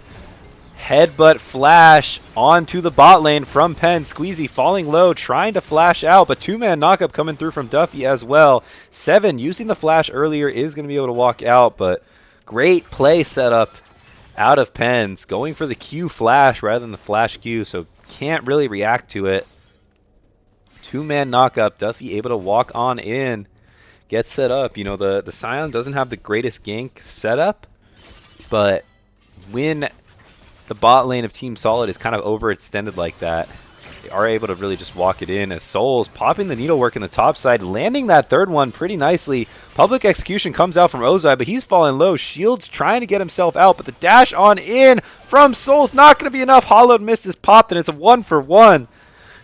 Headbutt flash onto the bot lane from Pen. Squeezy falling low, trying to flash out, but two-man knockup coming through from Duffy as well. 7 using the flash earlier is going to be able to walk out, but great play setup out of Pens, going for the Q flash rather than the flash Q, so can't really react to it. Two-man knockup, Duffy able to walk on in, get set up. The Scion doesn't have the greatest gank setup, but when the bot lane of Team Solid is kind of overextended like that, they are able to really just walk it in as Souls popping the needlework in the top side, landing that third one pretty nicely. Public execution comes out from Ozai, but he's falling low. Shields trying to get himself out, but the dash on in from Souls not going to be enough. Hollowed Mist is popped, and it's a 1-for-1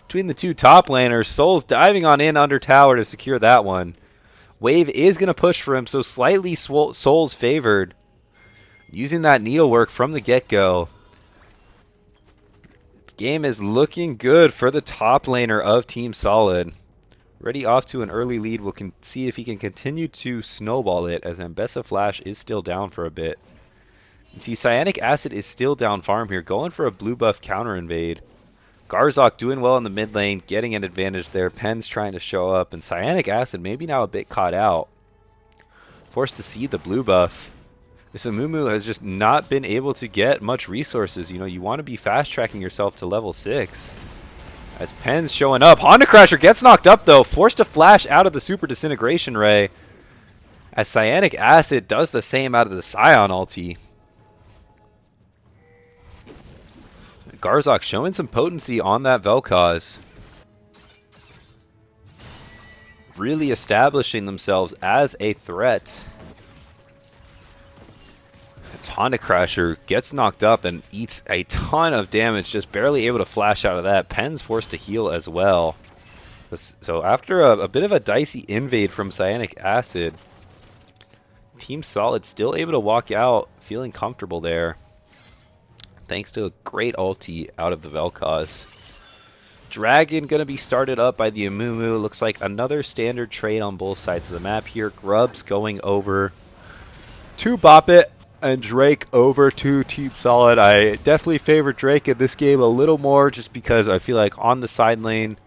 between the two top laners. Souls diving on in under tower to secure that one. Wave is going to push for him, so slightly Souls favored. Using that needlework from the get-go. Game is looking good for the top laner of Team Solid. Already off to an early lead. We'll see if he can continue to snowball it, as Ambessa Flash is still down for a bit. You see, Cyanic Acid is still down farm here, going for a blue buff counter invade. Garzok doing well in the mid lane, getting an advantage there. Pen's trying to show up, and Cyanic Acid maybe now a bit caught out. Forced to see the blue buff. This Amumu has just not been able to get much resources. You want to be fast tracking yourself to level 6. As Pen's showing up. Honda Crasher gets knocked up though. Forced to flash out of the Super Disintegration Ray. As Cyanic Acid does the same out of the Scion ulti. Garzok showing some potency on that Vel'Koz. Really establishing themselves as a threat. Honda Crasher gets knocked up and eats a ton of damage, just barely able to flash out of that. Pen's forced to heal as well. So after a bit of a dicey invade from Cyanic Acid, Team Solid still able to walk out feeling comfortable there. Thanks to a great ulti out of the Vel'Koz. Dragon going to be started up by the Amumu. Looks like another standard trade on both sides of the map here. Grubs going over to Bop It. And Drake over to Team Solid. I definitely favor Drake in this game a little more, just because I feel like on the side lane,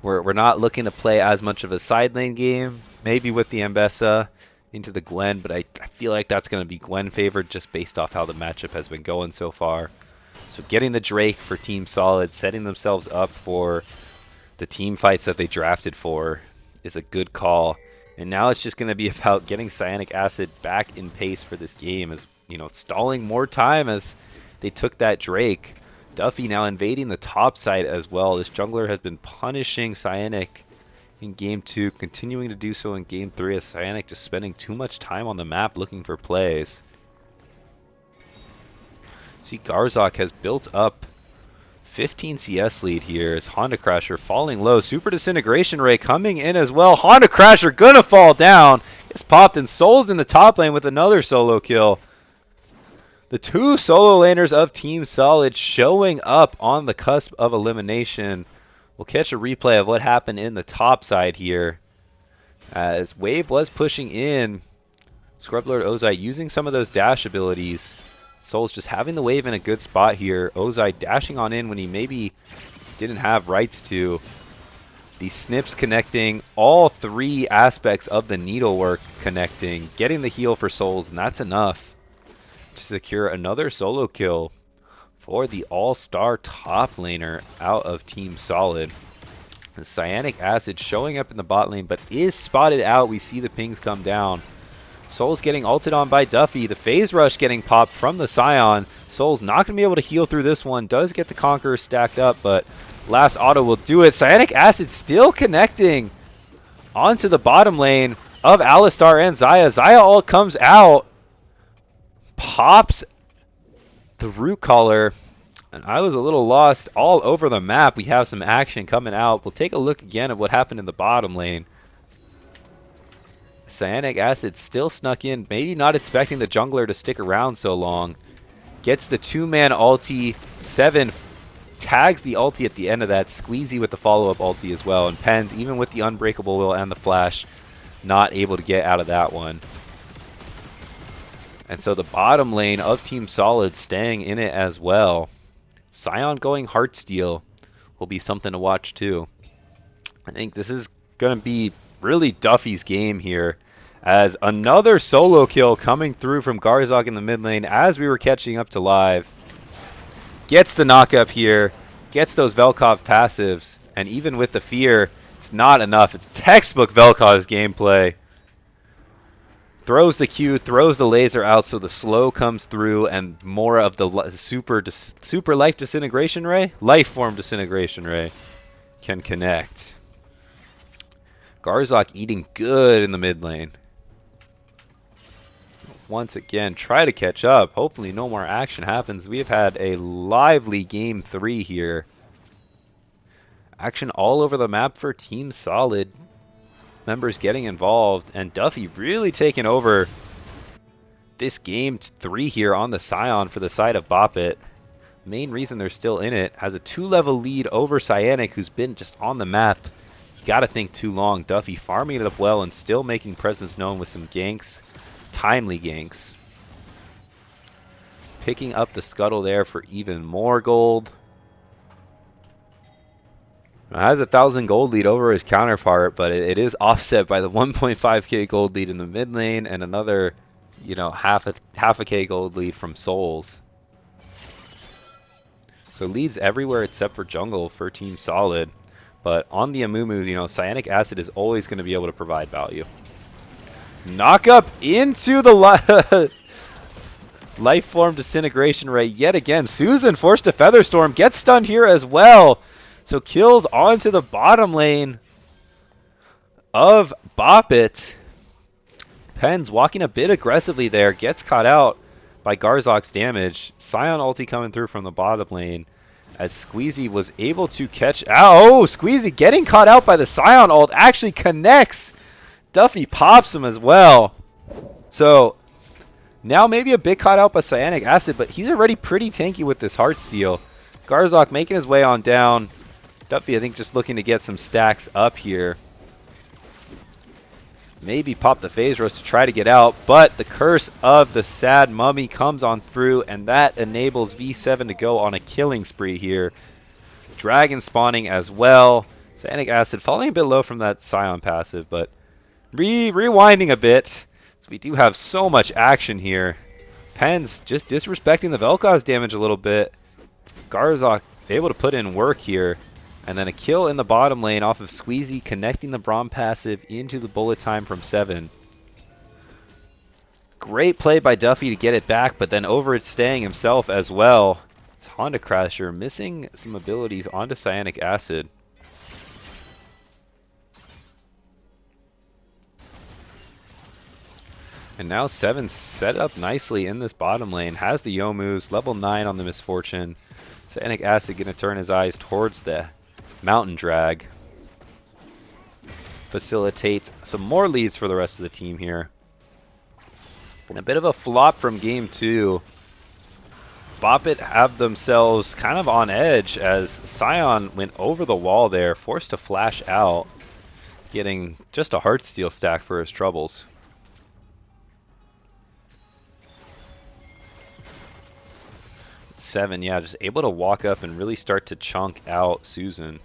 we're not looking to play as much of a side lane game. Maybe with the Ambessa into the Gwen, but I feel like that's going to be Gwen favored just based off how the matchup has been going so far. So getting the Drake for Team Solid, setting themselves up for the team fights that they drafted for, is a good call. And now it's just going to be about getting Cyanic Acid back in pace for this game, as stalling more time as they took that Drake. Duffy now invading the top side as well. This jungler has been punishing Cyanic in Game 2, continuing to do so in Game 3, as Cyanic just spending too much time on the map looking for plays. See, Garzak has built up 15 CS lead here as Honda Crasher falling low. Super Disintegration Ray coming in as well. Honda Crasher gonna fall down. Gets popped, and Soul's in the top lane with another solo kill. The two solo laners of Team Solid showing up on the cusp of elimination. We'll catch a replay of what happened in the top side here. As Wave was pushing in, Scrublord Ozai using some of those dash abilities. Soul's just having the wave in a good spot here. Ozai dashing on in when he maybe didn't have rights to. These snips connecting, all three aspects of the needlework connecting, getting the heal for Souls, and that's enough to secure another solo kill for the all-star top laner out of Team Solid. The Cyanic Acid showing up in the bot lane, but is spotted out. We see the pings come down. Soul's getting ulted on by Duffy. The phase rush getting popped from the Scion. Soul's not going to be able to heal through this one. Does get the Conqueror stacked up, but last auto will do it. Cyanic Acid still connecting onto the bottom lane of Alistar and Xayah. Xayah ult comes out, pops the root collar, and I was a little lost all over the map. We have some action coming out. We'll take a look again at what happened in the bottom lane. Cyanic Acid still snuck in, maybe not expecting the jungler to stick around so long. Gets the two-man ulti, 7 tags the ulti at the end of that, Squeezy with the follow-up ulti as well, and Pens, even with the Unbreakable Will and the flash, not able to get out of that one. And so the bottom lane of Team Solid staying in it as well. Scion going Heartsteel will be something to watch too. I think this is going to be really Duffy's game here, as another solo kill coming through from Garzak in the mid lane as we were catching up to live. Gets the knock up here, gets those Velkov passives, and even with the fear, it's not enough. It's textbook Velkov's gameplay. Throws the Q, throws the laser out so the slow comes through, and more of the super life disintegration ray? Life form disintegration ray can connect. Garzak eating good in the mid lane. Once again, try to catch up. Hopefully no more action happens. We have had a lively game 3 here. Action all over the map for Team Solid. Members getting involved, and Duffy really taking over this game 3 here on the Scion for the side of Boppet. Main reason they're still in it, has a 2-level lead over Cyanic, who's been just on the map. You gotta think too long. Duffy farming it up well and still making presence known with some ganks. Timely ganks. Picking up the scuttle there for even more gold. Has a 1,000 gold lead over his counterpart, but it is offset by the 1.5k gold lead in the mid lane and another, half a k gold lead from Souls. So leads everywhere except for jungle for Team Solid. But on the Amumu, Cyanic Acid is always going to be able to provide value. Knock up into the life form disintegration ray yet again. Susan forced to Featherstorm, gets stunned here as well. So kills onto the bottom lane of Boppet. Pens walking a bit aggressively there, gets caught out by Garzak's damage. Scion ulti coming through from the bottom lane as Squeezy was able to catch out. Oh, Squeezy getting caught out by the Scion ult actually connects. Duffy pops him as well. So now maybe a bit caught out by Cyanic Acid, but he's already pretty tanky with this Heartsteel. Garzak making his way on down. Duffy, I think, just looking to get some stacks up here. Maybe pop the phase rush to try to get out, but the curse of the sad mummy comes on through, and that enables V7 to go on a killing spree here. Dragon spawning as well. Cyanic Acid falling a bit low from that Scion passive, but rewinding a bit. So we do have so much action here. Pens just disrespecting the Vel'Koz damage a little bit. Garzak able to put in work here. And then a kill in the bottom lane off of Squeezy, connecting the Braum passive into the bullet time from 7. Great play by Duffy to get it back, but then over it staying himself as well. It's Honda Crasher missing some abilities onto Cyanic Acid. And now 7 set up nicely in this bottom lane. Has the Yomus, level 9 on the Misfortune. Cyanic Acid going to turn his eyes towards the Mountain Drag. Facilitates some more leads for the rest of the team here. And a bit of a flop from game 2. Boppet have themselves kind of on edge as Scion went over the wall there, forced to flash out, getting just a Heartsteel stack for his troubles. Seven, yeah, just able to walk up and really start to chunk out Susan.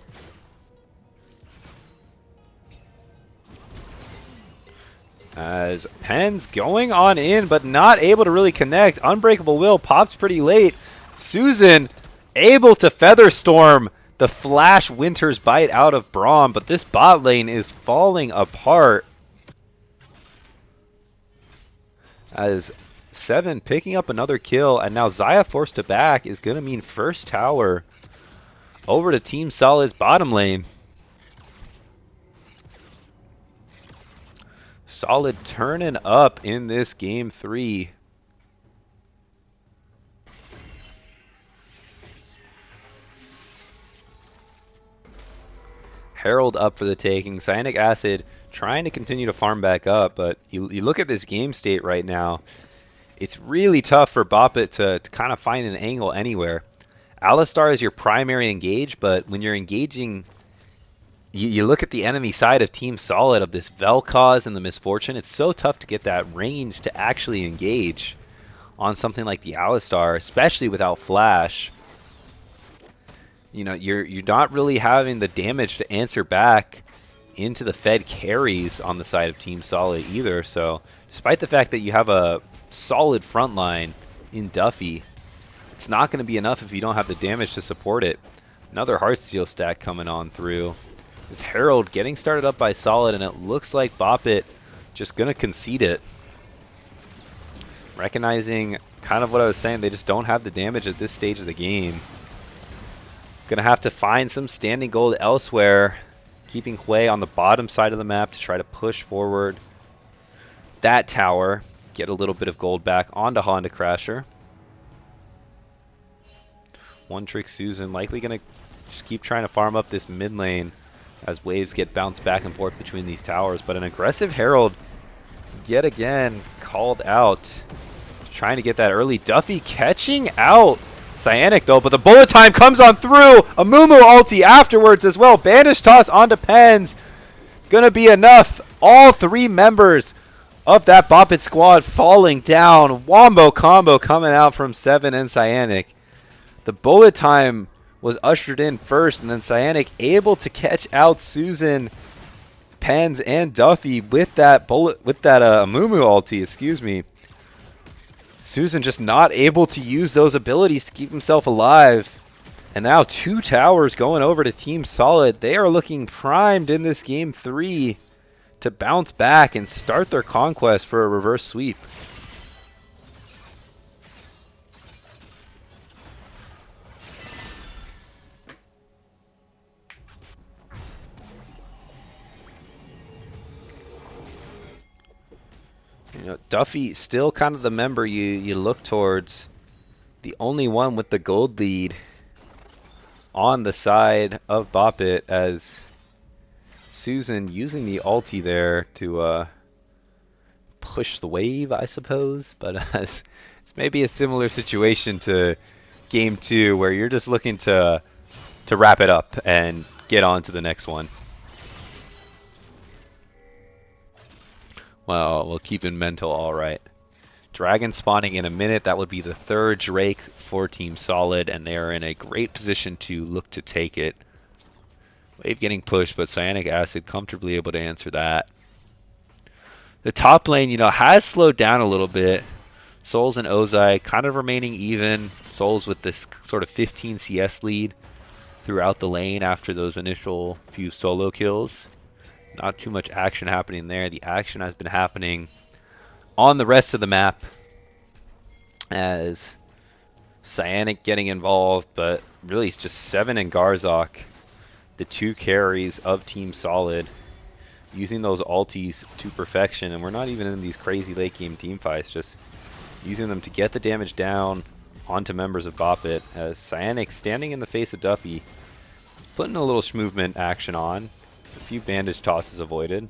As Penn's going on in, but not able to really connect. Unbreakable Will pops pretty late. Susan able to Featherstorm the Flash Winter's Bite out of Braum, but this bot lane is falling apart. As 7 picking up another kill, and now Xayah forced to back is going to mean first tower over to Team Solid's bottom lane. Solid turning up in this game 3. Herald up for the taking. Cyanic Acid trying to continue to farm back up, but you look at this game state right now, it's really tough for Boppet to kind of find an angle anywhere. Alistar is your primary engage, but when you're engaging, you look at the enemy side of Team Solid of this Vel'Koz and the Misfortune, it's so tough to get that range to actually engage on something like the Alistar, especially without Flash. You know, you're not really having the damage to answer back into the Fed carries on the side of Team Solid either. So despite the fact that you have a solid front line in Duffy, it's not going to be enough if you don't have the damage to support it. Another Heartsteel stack coming on through. This Herald getting started up by Solid, and it looks like Boppet just going to concede it. Recognizing kind of what I was saying, they just don't have the damage at this stage of the game. Going to have to find some standing gold elsewhere, keeping Hui on the bottom side of the map to try to push forward that tower, get a little bit of gold back onto Honda Crasher. One Trick Susan likely going to just keep trying to farm up this mid lane as waves get bounced back and forth between these towers. But an aggressive Herald yet again called out, trying to get that early. Duffy catching out Cyanic though, but the bullet time comes on through. A Mumu ulti afterwards as well. Banish toss onto Pens. Gonna be enough. All 3 members of that Boppet squad falling down. Wombo combo coming out from 7 and Cyanic. The bullet time was ushered in first, and then Cyanic able to catch out Susan, Pens, and Duffy with that Mumu ulti, excuse me. Susan just not able to use those abilities to keep himself alive. And now 2 towers going over to Team Solid. They are looking primed in this game 3 to bounce back and start their conquest for a reverse sweep. You know, Duffy still kind of the member you look towards. The only one with the gold lead on the side of Boppet, as Susan using the ulti there to push the wave, I suppose. But it's maybe a similar situation to game 2 where you're just looking to wrap it up and get on to the next one. Well, we'll keep in mental, all right. Dragon spawning in a minute. That would be the 3rd Drake for Team Solid, and they are in a great position to look to take it. Wave getting pushed, but Cyanic Acid comfortably able to answer that. The top lane, you know, has slowed down a little bit. Souls and Ozai kind of remaining even. Souls with this sort of 15 CS lead throughout the lane after those initial few solo kills. Not too much action happening there. The action has been happening on the rest of the map as Cyanic getting involved, but really it's just 7 and Garzok, the 2 carries of Team Solid, using those ultis to perfection, and we're not even in these crazy late game team fights, just using them to get the damage down onto members of Bop It, as Cyanic standing in the face of Duffy, putting a little movement action on. Just a few bandage tosses avoided.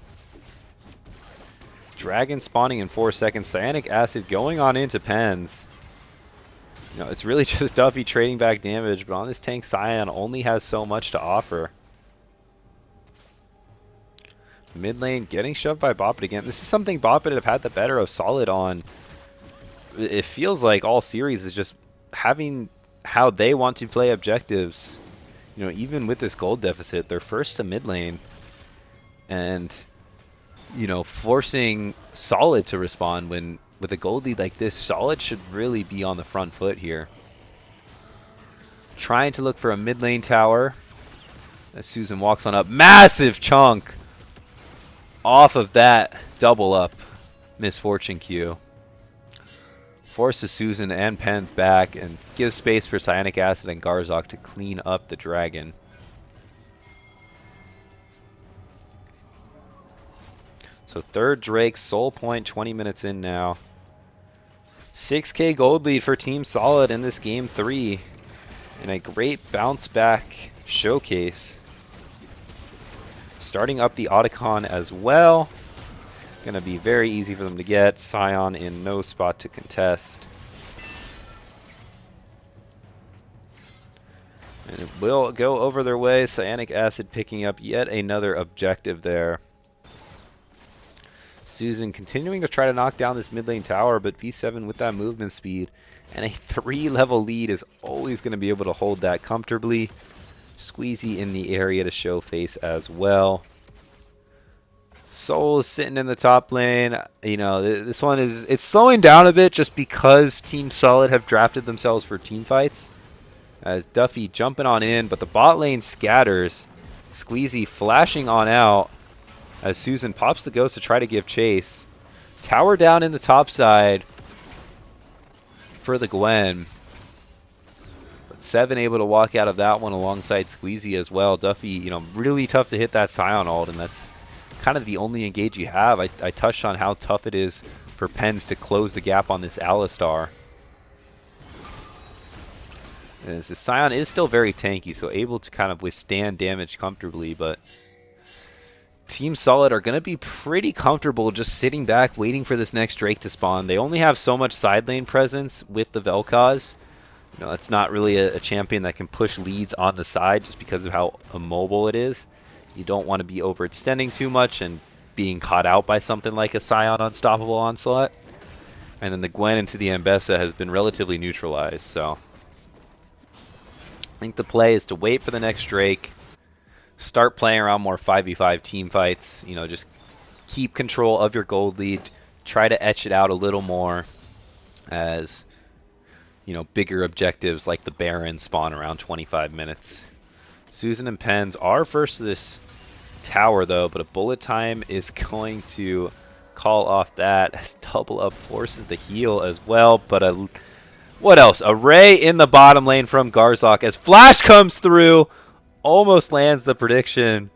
Dragon spawning in 4 seconds. Cyanic Acid going on into Pens. You know, it's really just Duffy trading back damage, but on this tank, Cyan only has so much to offer. Mid lane getting shoved by Bop It again. This is something Bop It have had the better of Solid on. It feels like all series is just having how they want to play objectives. You know, even with this gold deficit, they're first to mid lane. And, you know, forcing Solid to respond when with a gold lead like this, Solid should really be on the front foot here. Trying to look for a mid lane tower. As Susan walks on up. Massive chunk off of that double up misfortune Q. Forces Susan and Pens back and gives space for Cyanic Acid and Garzok to clean up the dragon. So third Drake, Soul Point, 20 minutes in now. 6k gold lead for Team Solid in this game 3. And a great bounce back showcase. Starting up the Otacon as well. Gonna be very easy for them to get. Scion in no spot to contest. And it will go over their way. Cyanic Acid picking up yet another objective there. Susan continuing to try to knock down this mid lane tower, but V7 with that movement speed and a 3-level lead is always going to be able to hold that comfortably. Squeezy in the area to show face as well. Soul is sitting in the top lane. You know, this one it's slowing down a bit just because Team Solid have drafted themselves for team fights. As Duffy jumping on in, but the bot lane scatters. Squeezy flashing on out as Susan pops the ghost to try to give chase. Tower down in the top side for the Gwen. But Seven able to walk out of that one alongside Squeezy as well. Duffy, you know, really tough to hit that Scion ult, and that's kind of the only engage you have. I touched on how tough it is for Pens to close the gap on this Alistar. As the Scion is still very tanky, so able to kind of withstand damage comfortably, but Team Solid are going to be pretty comfortable just sitting back, waiting for this next Drake to spawn. They only have so much side lane presence with the Vel'Koz. You know, it's not really a champion that can push leads on the side just because of how immobile it is. You don't want to be overextending too much and being caught out by something like a Scion Unstoppable Onslaught. And then the Gwen into the Ambessa has been relatively neutralized, so I think the play is to wait for the next Drake, start playing around more 5v5 team fights, you know, just keep control of your gold lead, try to etch it out a little more as, you know, bigger objectives like the Baron spawn around 25 minutes. Susan and Pens are first to this tower though, but a bullet time is going to call off that as double up forces the heal as well, but what else? A Ray in the bottom lane from Garzok as Flash comes through. Almost lands the prediction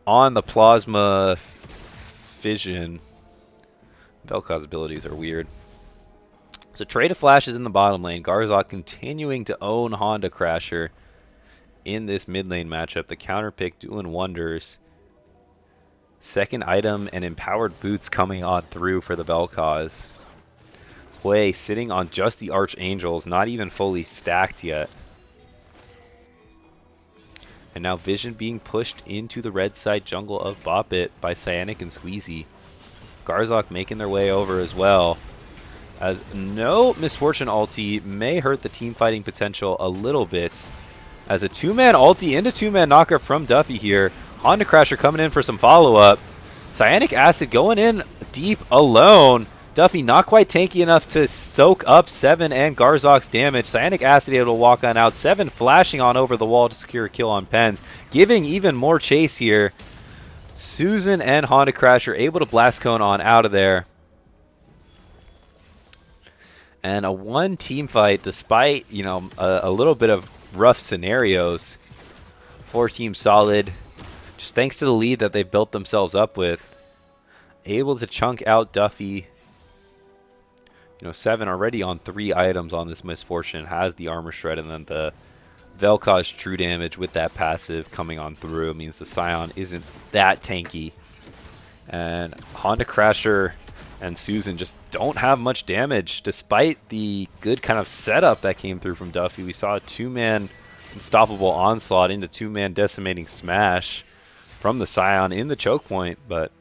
on the Plasma Fission. Vel'Koz abilities are weird. So trade of Flash is in the bottom lane. Garzok continuing to own Honda Crasher in this mid lane matchup. The counter pick doing wonders. Second item and empowered boots coming on through for the Vel'Koz. Hui sitting on just the Archangels, not even fully stacked yet. And now Vision being pushed into the red side jungle of Bop It by Cyanic and Squeezy. Garzok making their way over as well. As no Misfortune ulti may hurt the team fighting potential a little bit. As a two-man ulti into two-man knockup from Duffy here. Honda Crasher coming in for some follow-up. Cyanic Acid going in deep alone. Duffy not quite tanky enough to soak up Seven and Garzok's damage. Cyanic Acid able to walk on out. Seven flashing on over the wall to secure a kill on Pens. Giving even more chase here. Susan and Honda Crasher able to blast cone on out of there. And a one team fight despite, you know, a little bit of rough scenarios for Team Solid. just thanks to the lead that they've built themselves up with, able to chunk out Duffy. You know, 7 already on 3 items on this Misfortune, has the Armor Shred, and then the Vel'Koz True Damage with that passive coming on through means the Scion isn't that tanky. And Honda Crasher and Susan just don't have much damage, despite the good kind of setup that came through from Duffy. We saw a 2-man Unstoppable Onslaught into 2-man Decimating Smash from the Scion in the choke point, but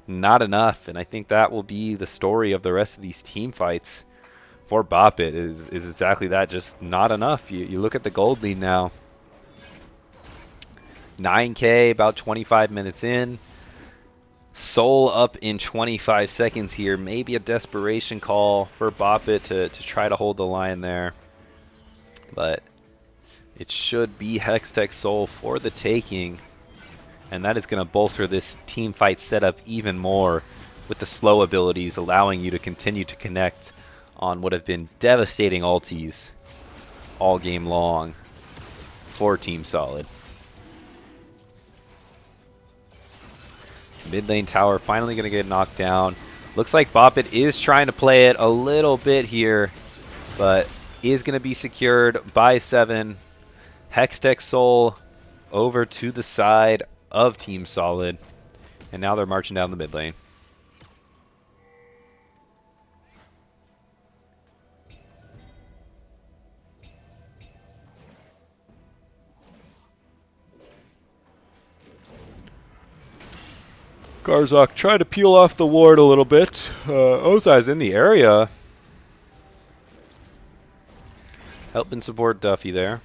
not enough. And I think that will be the story of the rest of these team fights for Bop It, is exactly that, just not enough. You look at the gold lead now. 9K, about 25 minutes in. Soul up in 25 seconds here. Maybe a desperation call for Bop It to try to hold the line there. But it should be Hextech Soul for the taking. And that is going to bolster this team fight setup even more, with the slow abilities allowing you to continue to connect on what have been devastating ultis all game long for Team Solid. Mid lane tower finally going to get knocked down. Looks like Bop It is trying to play it a little bit here, but is going to be secured by 7. Hextech Soul over to the side of Team Solid, and now they're marching down the mid lane. Garzok trying to peel off the ward a little bit. Ozai's in the area. Helping support Duffy there.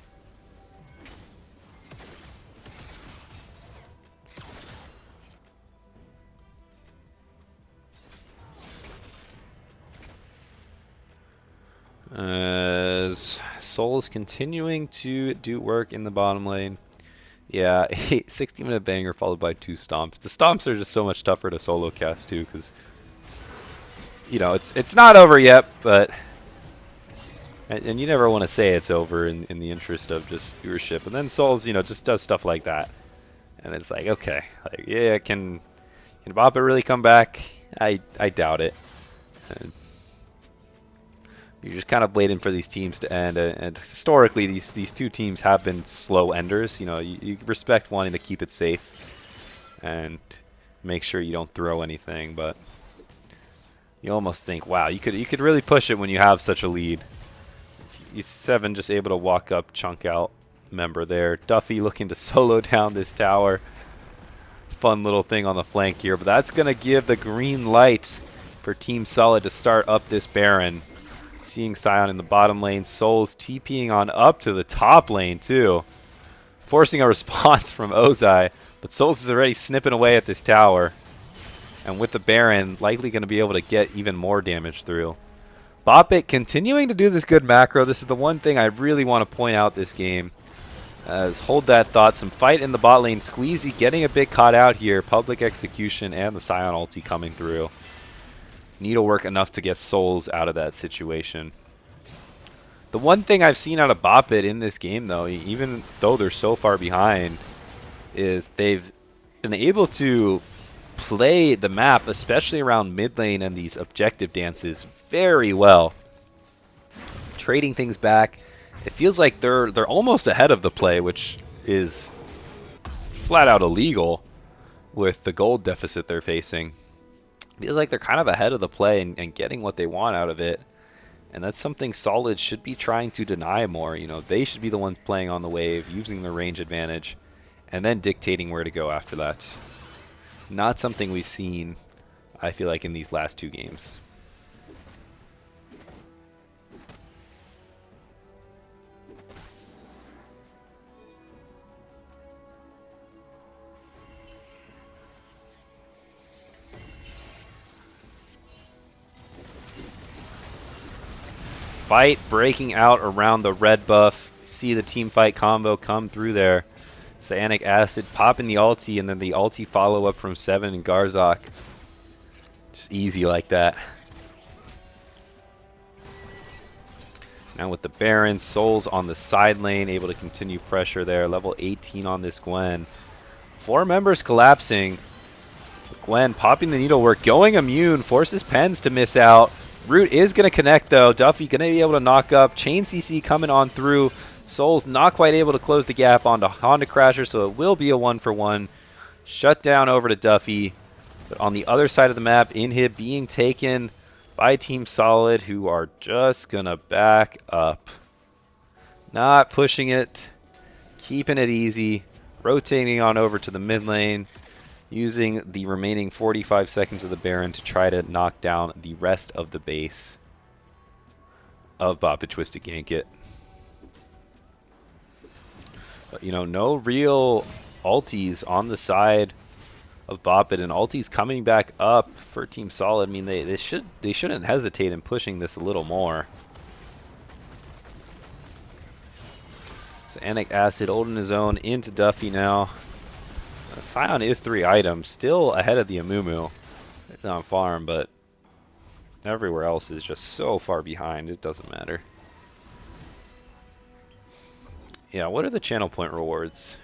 As Soul is continuing to do work in the bottom lane. Yeah, a 60-minute banger followed by 2 stomps. The stomps are just so much tougher to solo cast too, because you know it's not over yet, but and you never want to say it's over in the interest of just viewership. And then Soul's just does stuff like that, and it's like, okay, like, yeah, can Bop It really come back? I doubt it. And you're just kind of waiting for these teams to end, and historically these two teams have been slow enders. You respect wanting to keep it safe and make sure you don't throw anything, but you almost think, wow, you could really push it when you have such a lead. 7 just able to walk up, chunk out member there. Duffy looking to solo down this tower. Fun little thing on the flank here, but that's gonna give the green light for Team Solid to start up this Baron. Seeing Scion in the bottom lane, Soul's TPing on up to the top lane too, forcing a response from Ozai, but Souls is already snipping away at this tower, and with the Baron likely going to be able to get even more damage through. Bop It continuing to do this good macro. This is the one thing I really want to point out this game, as hold that thought, some fight in the bot lane. Squeezy getting a bit caught out here, public execution and the Scion ulti coming through. Need to work enough to get Souls out of that situation. The one thing I've seen out of Bop It in this game, though, even though they're so far behind, is they've been able to play the map, especially around mid lane and these objective dances, very well. Trading things back. It feels like they're almost ahead of the play, which is flat out illegal with the gold deficit they're facing. Feels like they're kind of ahead of the play and getting what they want out of it. And that's something Solid should be trying to deny more. They should be the ones playing on the wave, using the range advantage, and then dictating where to go after that. Not something we've seen, I feel like, in these last 2 games. Fight breaking out around the red buff. See the team fight combo come through there. Cyanic Acid popping the ulti, and then the ulti follow up from 7 and Garzok. Just easy like that. Now with the Baron, Souls on the side lane, able to continue pressure there. Level 18 on this Gwen. 4 members collapsing. Gwen popping the needlework, going immune, forces Pens to miss out. Root is going to connect though. Duffy going to be able to knock up. Chain CC coming on through. Soul's not quite able to close the gap onto Honda Crasher, so it will be a 1-for-1. Shut down over to Duffy. But on the other side of the map, Inhib being taken by Team Solid, who are just going to back up. Not pushing it, keeping it easy, rotating on over to the mid lane, using the remaining 45 seconds of the Baron to try to knock down the rest of the base of Bop It Twisted Gank It. But, you know, no real ultis on the side of Bop It, and ultis coming back up for Team Solid. I mean, they shouldn't hesitate in pushing this a little more. Cyanic Acid holding his own into Duffy now. Scion is 3 items, still ahead of the Amumu. It's on farm, but everywhere else is just so far behind, it doesn't matter. Yeah, what are the channel point rewards?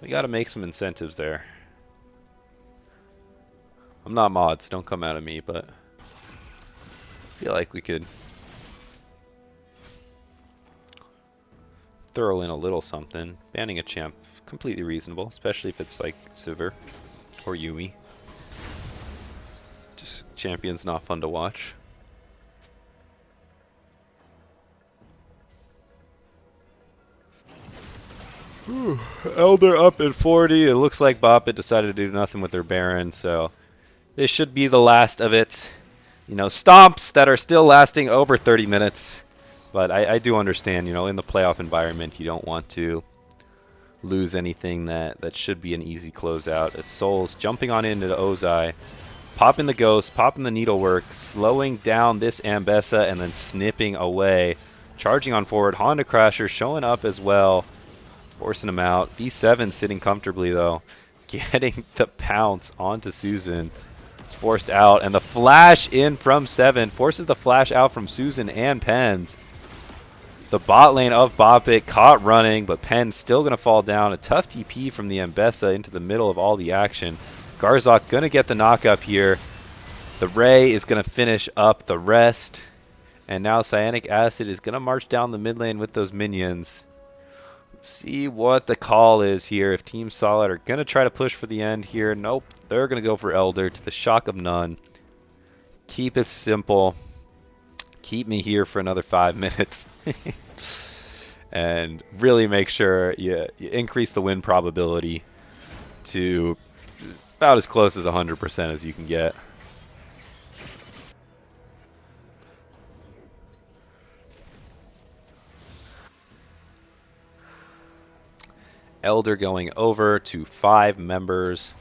We gotta make some incentives there. I'm not mods, don't come out of me, but I feel like we could throw in a little something. Banning a champ, completely reasonable, especially if it's like Sivir or Yumi. Just champion's not fun to watch. Elder up at 40. It looks like Bop It decided to do nothing with their Baron, so this should be the last of it. You know, stomps that are still lasting over 30 minutes. But I do understand, you know, in the playoff environment, you don't want to lose anything that should be an easy closeout. As Soul's jumping on into the Ozai, popping the Ghost, popping the Needlework, slowing down this Ambessa, and then snipping away. Charging on forward, Honda Crasher showing up as well, forcing him out. V7 sitting comfortably, though, getting the pounce onto Susan. It's forced out, and the flash in from 7 forces the flash out from Susan and Pens. The bot lane of Bop It caught running, but Pen's still going to fall down. A tough TP from the Ambessa into the middle of all the action. Garzok going to get the knockup here. The Ray is going to finish up the rest. And now Cyanic Acid is going to march down the mid lane with those minions. Let's see what the call is here. If Team Solid are going to try to push for the end here. Nope. They're going to go for Elder to the shock of none. Keep it simple. Keep me here for another 5 minutes. And really make sure you increase the win probability to about as close as 100% as you can get. Elder going over to 5 members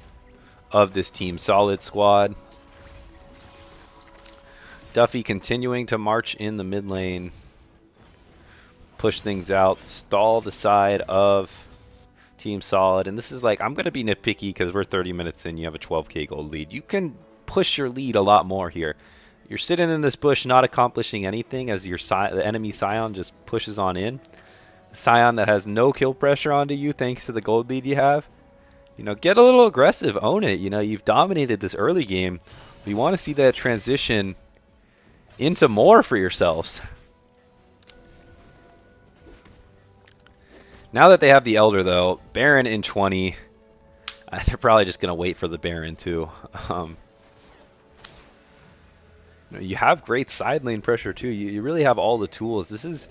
of this Team Solid squad. Duffy continuing to march in the mid lane. Push things out, stall the side of Team Solid. And this is like, I'm going to be nitpicky because we're 30 minutes in, you have a 12k gold lead. You can push your lead a lot more here. You're sitting in this bush not accomplishing anything as the enemy Scion just pushes on in. Scion that has no kill pressure onto you thanks to the gold lead you have. You know, get a little aggressive, own it. You know, you've dominated this early game. We want to see that transition into more for yourselves. Now that they have the Elder, though, Baron in 20, they're probably just going to wait for the Baron, too. You have great side lane pressure, too. You really have all the tools. This is,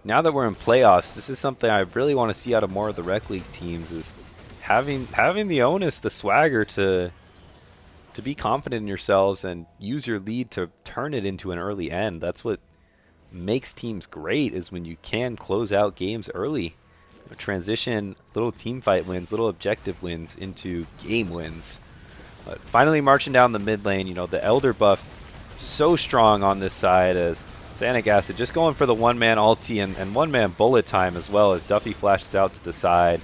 now that we're in playoffs, this is something I really want to see out of more of the Rec League teams, is having the onus, the swagger to be confident in yourselves and use your lead to turn it into an early end. That's what makes teams great, is when you can close out games early. Transition little team fight wins, little objective wins into game wins. But finally marching down the mid lane, you know, the Elder buff so strong on this side as Cyanic Acid just going for the one-man ulti and one-man bullet time as well as Duffy flashes out to the side.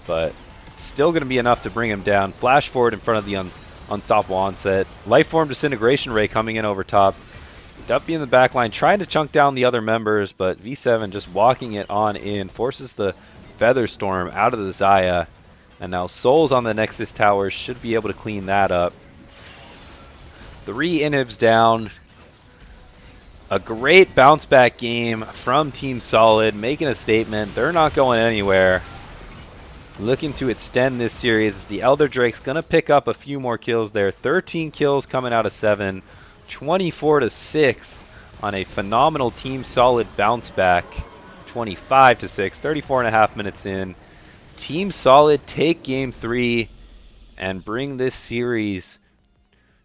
But still going to be enough to bring him down. Flash forward in front of the unstoppable onset. Lifeform Disintegration Ray coming in over top. Duffy in the back line trying to chunk down the other members, but V7 just walking it on in, forces the Feather Storm out of the Xayah. And now Souls on the Nexus Tower should be able to clean that up. 3 inhibs down. A great bounce back game from Team Solid, making a statement. They're not going anywhere. Looking to extend this series as the Elder Drake's going to pick up a few more kills there. 13 kills coming out of 7. 24-6 on a phenomenal Team Solid bounce back. 25-6, 34.5 minutes in. Team Solid take game 3 and bring this series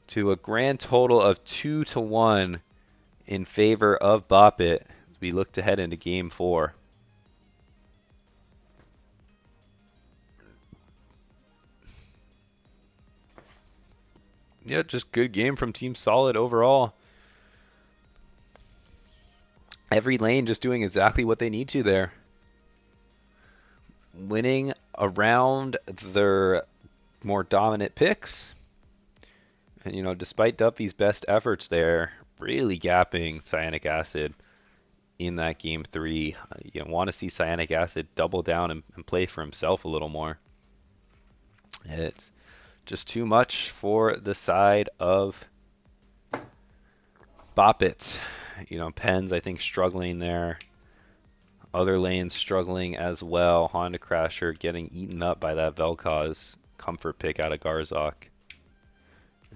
to a grand total of 2-1 in favor of Bop It as we look to head into game 4. Yeah, just good game from Team Solid overall. Every lane just doing exactly what they need to there. Winning around their more dominant picks. And, you know, despite Duffy's best efforts there, really gapping Cyanic Acid in that game 3. You want to see Cyanic Acid double down and play for himself a little more. It's just too much for the side of Bop It. You know, Pens, I think, struggling there. Other lanes struggling as well. Honda Crasher getting eaten up by that Vel'Koz comfort pick out of Garzok.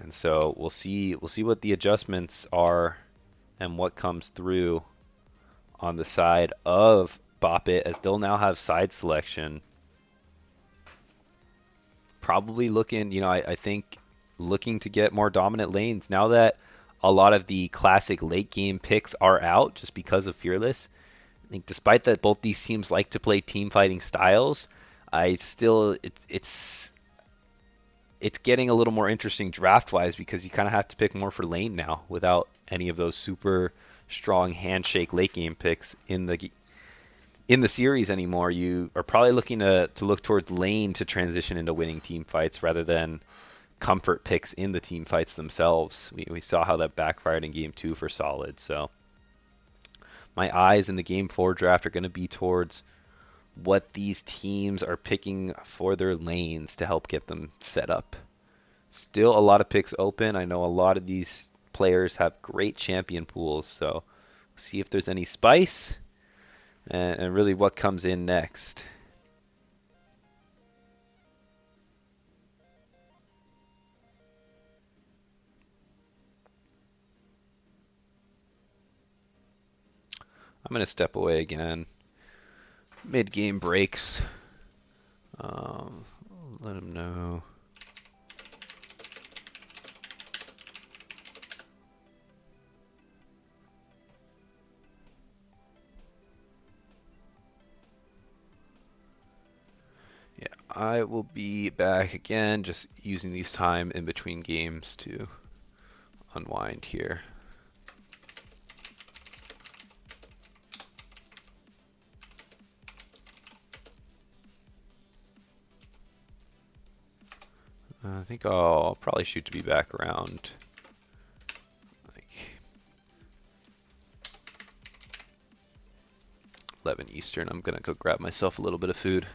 And so we'll see what the adjustments are and what comes through on the side of Bop It, as they'll now have side selection. Probably looking, you know, I think looking to get more dominant lanes now that a lot of the classic late game picks are out just because of Fearless. I think despite that both these teams like to play team fighting styles, I still it's getting a little more interesting draft wise because you kind of have to pick more for lane now without any of those super strong handshake late game picks in the series anymore. You are probably looking to look towards lane to transition into winning team fights rather than comfort picks in the team fights themselves. We saw how that backfired in game 2 for Solid. So my eyes in the game 4 draft are going to be towards what these teams are picking for their lanes to help get them set up. Still a lot of picks open. I know a lot of these players have great champion pools, so see if there's any spice and really what comes in next. I'm going to step away again. Mid-game breaks. Let him know. Yeah, I will be back again, just using these time in between games to unwind here. I think I'll probably shoot to be back around like 11 Eastern. I'm gonna go grab myself a little bit of food.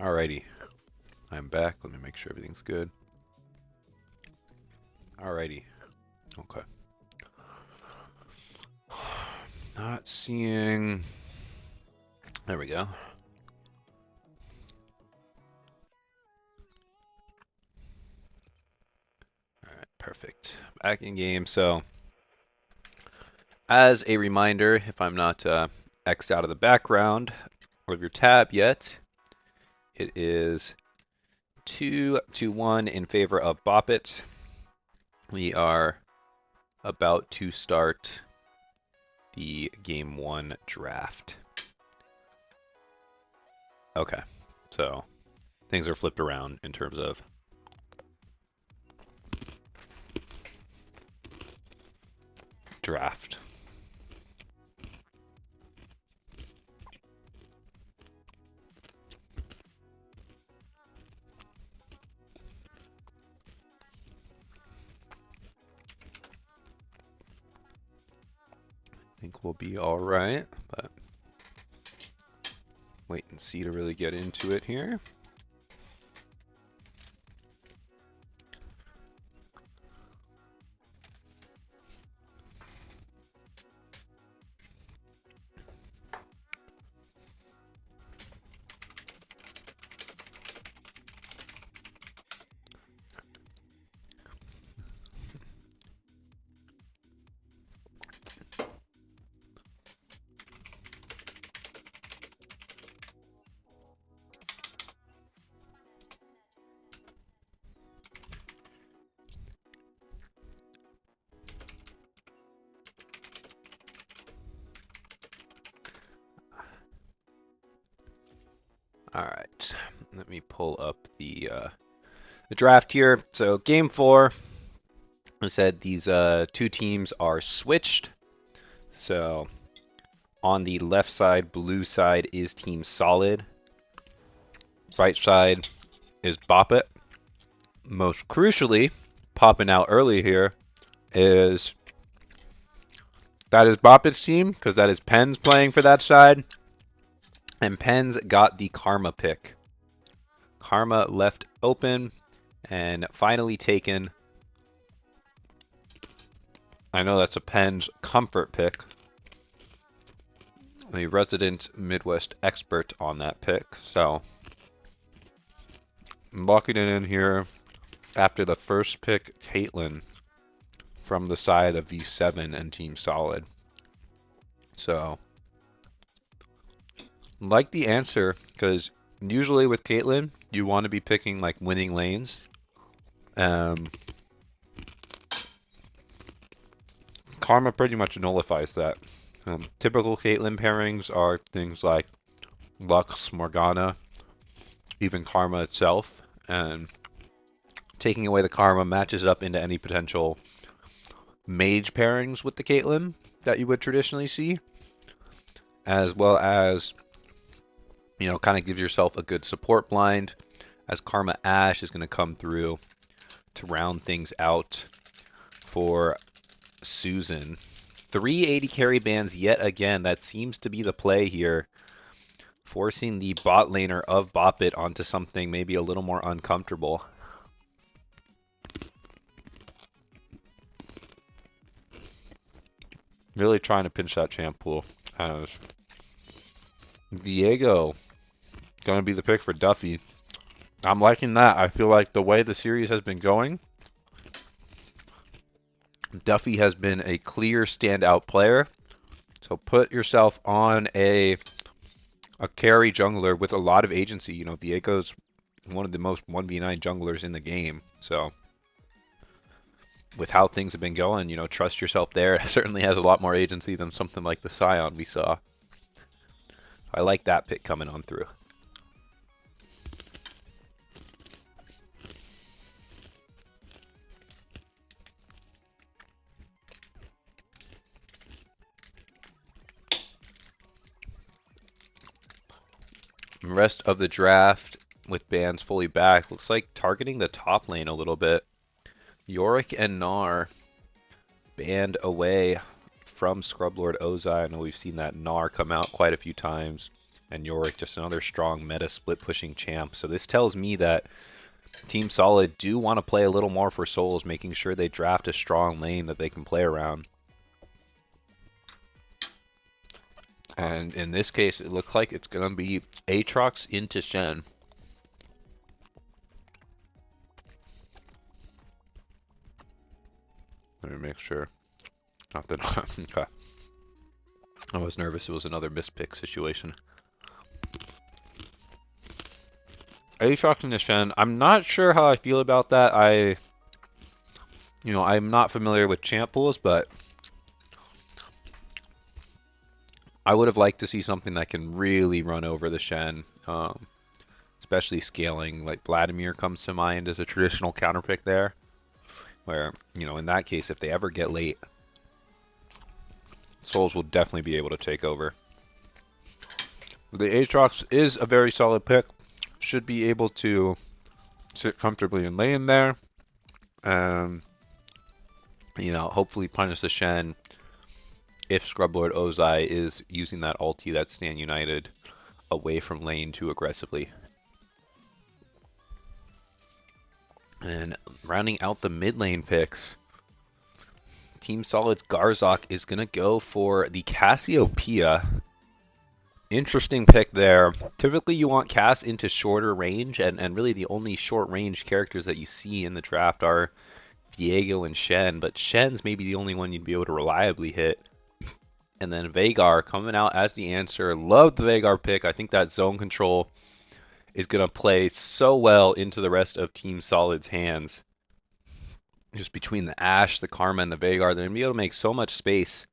Alrighty, I'm back. Let me make sure everything's good. Alrighty, okay. Not seeing. There we go. Alright, perfect. Back in game. So, as a reminder, if I'm not X'd out of the background of your tab yet, it is 2-1 in favor of Bop It. We are about to start the Game 1 draft. Okay, so things are flipped around in terms of draft. I think we'll be all right, but wait and see to really get into it here. All right, let me pull up the draft here. So game 4, I said these two teams are switched. So on the left side, blue side is Team Solid. Right side is Bop It. Most crucially, popping out early here is that is Bop It's team, because that is Penn's playing for that side. And Penn's got the Karma pick. Karma left open and finally taken. I know that's a Penn's comfort pick. A resident Midwest expert on that pick. So I'm locking it in here after the first pick, Caitlyn, from the side of V7 and Team Solid. So like the answer, because usually with Caitlyn, you want to be picking like winning lanes. Karma pretty much nullifies that. Typical Caitlyn pairings are things like Lux, Morgana, even Karma itself, and taking away the Karma matches up into any potential mage pairings with the Caitlyn that you would traditionally see, as well as, you know, kind of gives yourself a good support blind, as Karma Ashe is going to come through to round things out for Susan. 380 carry bans yet again. That seems to be the play here, forcing the bot laner of Bop It onto something maybe a little more uncomfortable. Really trying to pinch that champ pool. Diego going to be the pick for Duffy. I'm liking that. I feel like the way the series has been going, Duffy has been a clear standout player. So put yourself on a carry jungler with a lot of agency. You know, Diego's one of the most 1v9 junglers in the game. So with how things have been going, you know, trust yourself there. It certainly has a lot more agency than something like the Scion we saw. I like that pick coming on through. Rest of the draft with bans fully back looks like targeting the top lane a little bit. Yorick and Gnar banned away from Scrublord Ozai. I know we've seen that Gnar come out quite a few times. And Yorick, just another strong meta split pushing champ. So this tells me that Team Solid do want to play a little more for souls, making sure they draft a strong lane that they can play around. And in this case, it looks like it's going to be Aatrox into Shen. Let me make sure. Not that. Okay. I was nervous it was another mispick situation. Aatrox into Shen. I'm not sure how I feel about that. I'm not familiar with champ pools, but I would have liked to see something that can really run over the Shen, especially scaling. Like Vladimir comes to mind as a traditional counterpick there, where, in that case, if they ever get late, Souls will definitely be able to take over. The Aatrox is a very solid pick. Should be able to sit comfortably in lane there, and hopefully punish the Shen if Scrublord Ozai is using that ulti that Stand United away from lane too aggressively. And rounding out the mid lane picks, Team Solid's Garzok is going to go for the Cassiopeia. Interesting pick there. Typically you want Cass into shorter range, and really the only short range characters that you see in the draft are Viego and Shen, but Shen's maybe the only one you'd be able to reliably hit. And then Veigar coming out as the answer. Love the Veigar pick. I think that zone control is going to play so well into the rest of Team Solid's hands. Just between the Ashe, the Karma, and the Veigar, they're going to be able to make so much space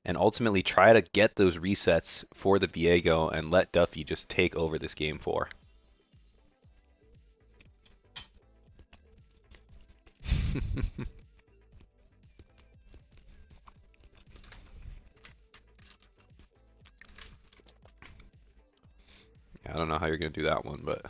and ultimately try to get those resets for the Viego and let Duffy just take over this game 4. I don't know how you're going to do that one, but...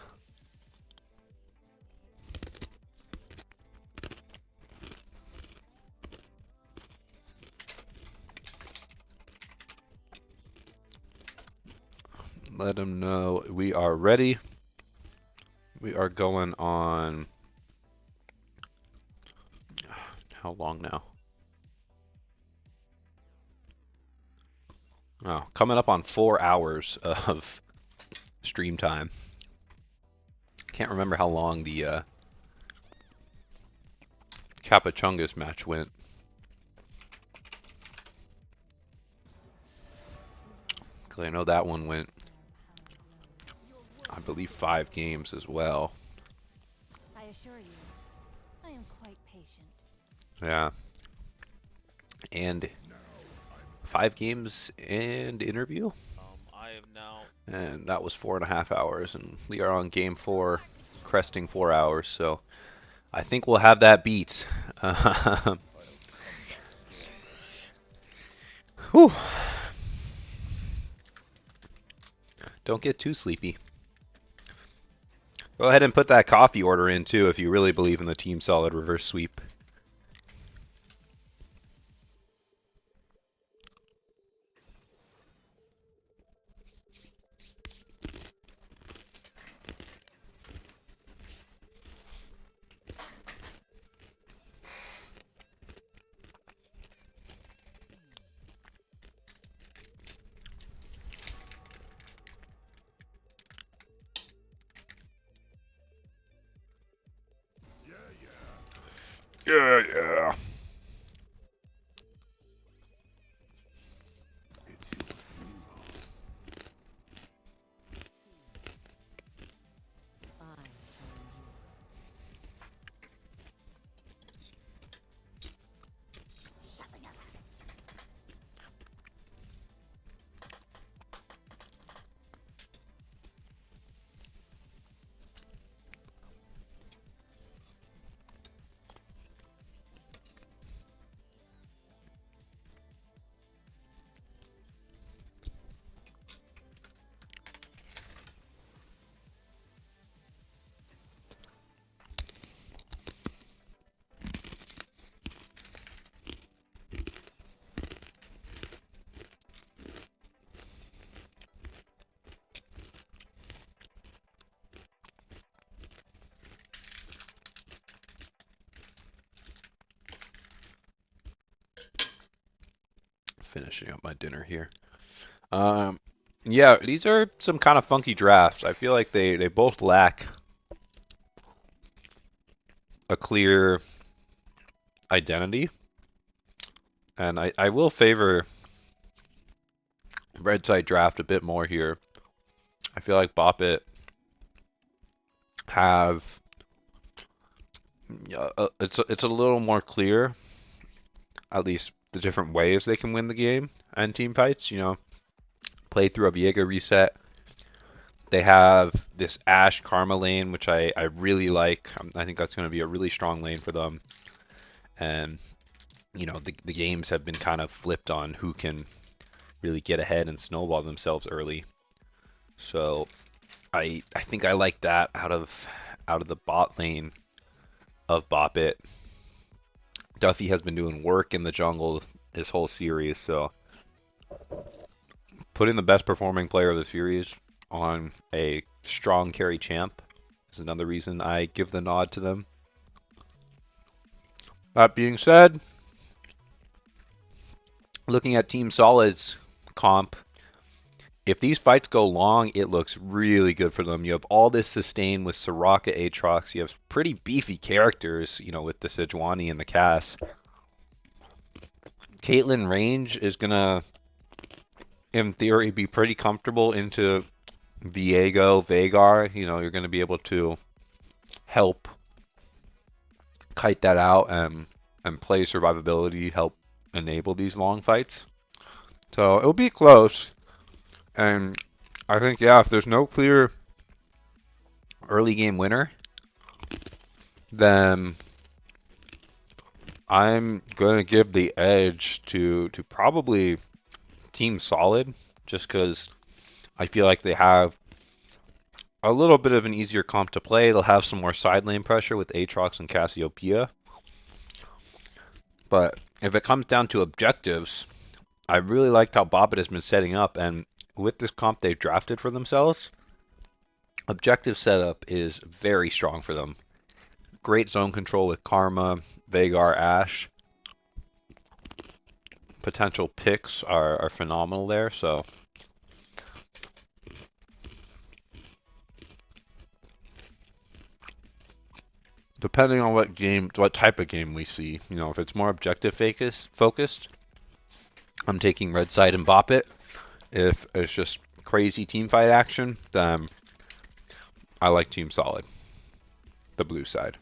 let them know we are ready. We are going on... how long now? Oh, coming up on 4 hours of stream time. Can't remember how long the Capachungus match went. Because I know that one went, I believe, 5 games as well. I assure you, I am quite patient. Yeah. And 5 games and interview? I am now. And that was 4.5 hours. And we are on game 4, cresting 4 hours. So I think we'll have that beat. Whew. Don't get too sleepy. Go ahead and put that coffee order in too if you really believe in the Team Solid reverse sweep. Yeah, yeah. I shall endure. finishing up my dinner here. Um, yeah, these are some kind of funky drafts. I feel like they both lack a clear identity, and I will favor red side draft a bit more here. I feel like Boppet have it's a little more clear, at least the different ways they can win the game and team fights. You know, play through a Viega reset. They have this Ashe Karma lane, which I really like. I think that's going to be a really strong lane for them. And, you know, the games have been kind of flipped on who can really get ahead and snowball themselves early. So I think I like that out of the bot lane of Boppet. Duffy has been doing work in the jungle this whole series, so putting the best performing player of the series on a strong carry champ is another reason I give the nod to them. That being said, looking at Team Solid's comp, if these fights go long, it looks really good for them. You have all this sustain with Soraka, Aatrox. You have pretty beefy characters, you know, with the Sejuani and the Cass. Caitlyn range is going to, in theory, be pretty comfortable into Viego, Veigar. You know, you're going to be able to help kite that out and play survivability, help enable these long fights. So it'll be close. And I think, yeah, if there's no clear early game winner, then I'm going to give the edge to probably Team Solid, just because I feel like they have a little bit of an easier comp to play. They'll have some more side lane pressure with Aatrox and Cassiopeia. But if it comes down to objectives, I really liked how Boppet has been setting up, and with this comp they've drafted for themselves, objective setup is very strong for them. Great zone control with Karma, Veigar, Ashe. Potential picks are phenomenal there, so depending on what type of game we see, you know, if it's more objective focused, I'm taking red side and Boppet. If it's just crazy team fight action, then I like Team Solid, the blue side.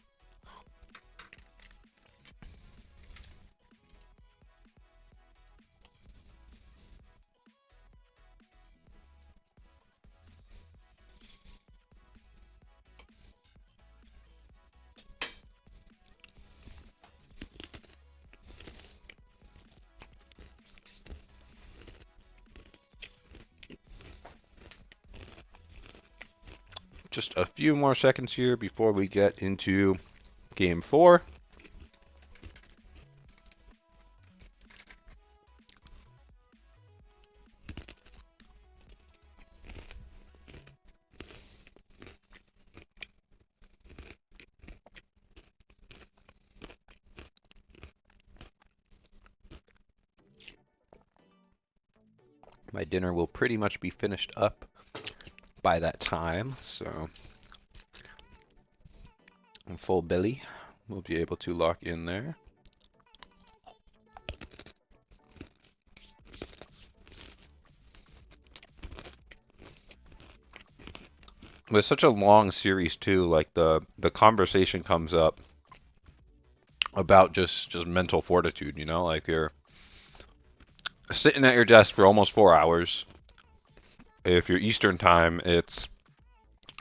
Just a few more seconds here before we get into Game 4. My dinner will pretty much be finished up by that time, so I'm full belly. We'll be able to lock in there. With such a long series too, like the conversation comes up about just mental fortitude, you know, like you're sitting at your desk for almost 4 hours. If you're Eastern time, it's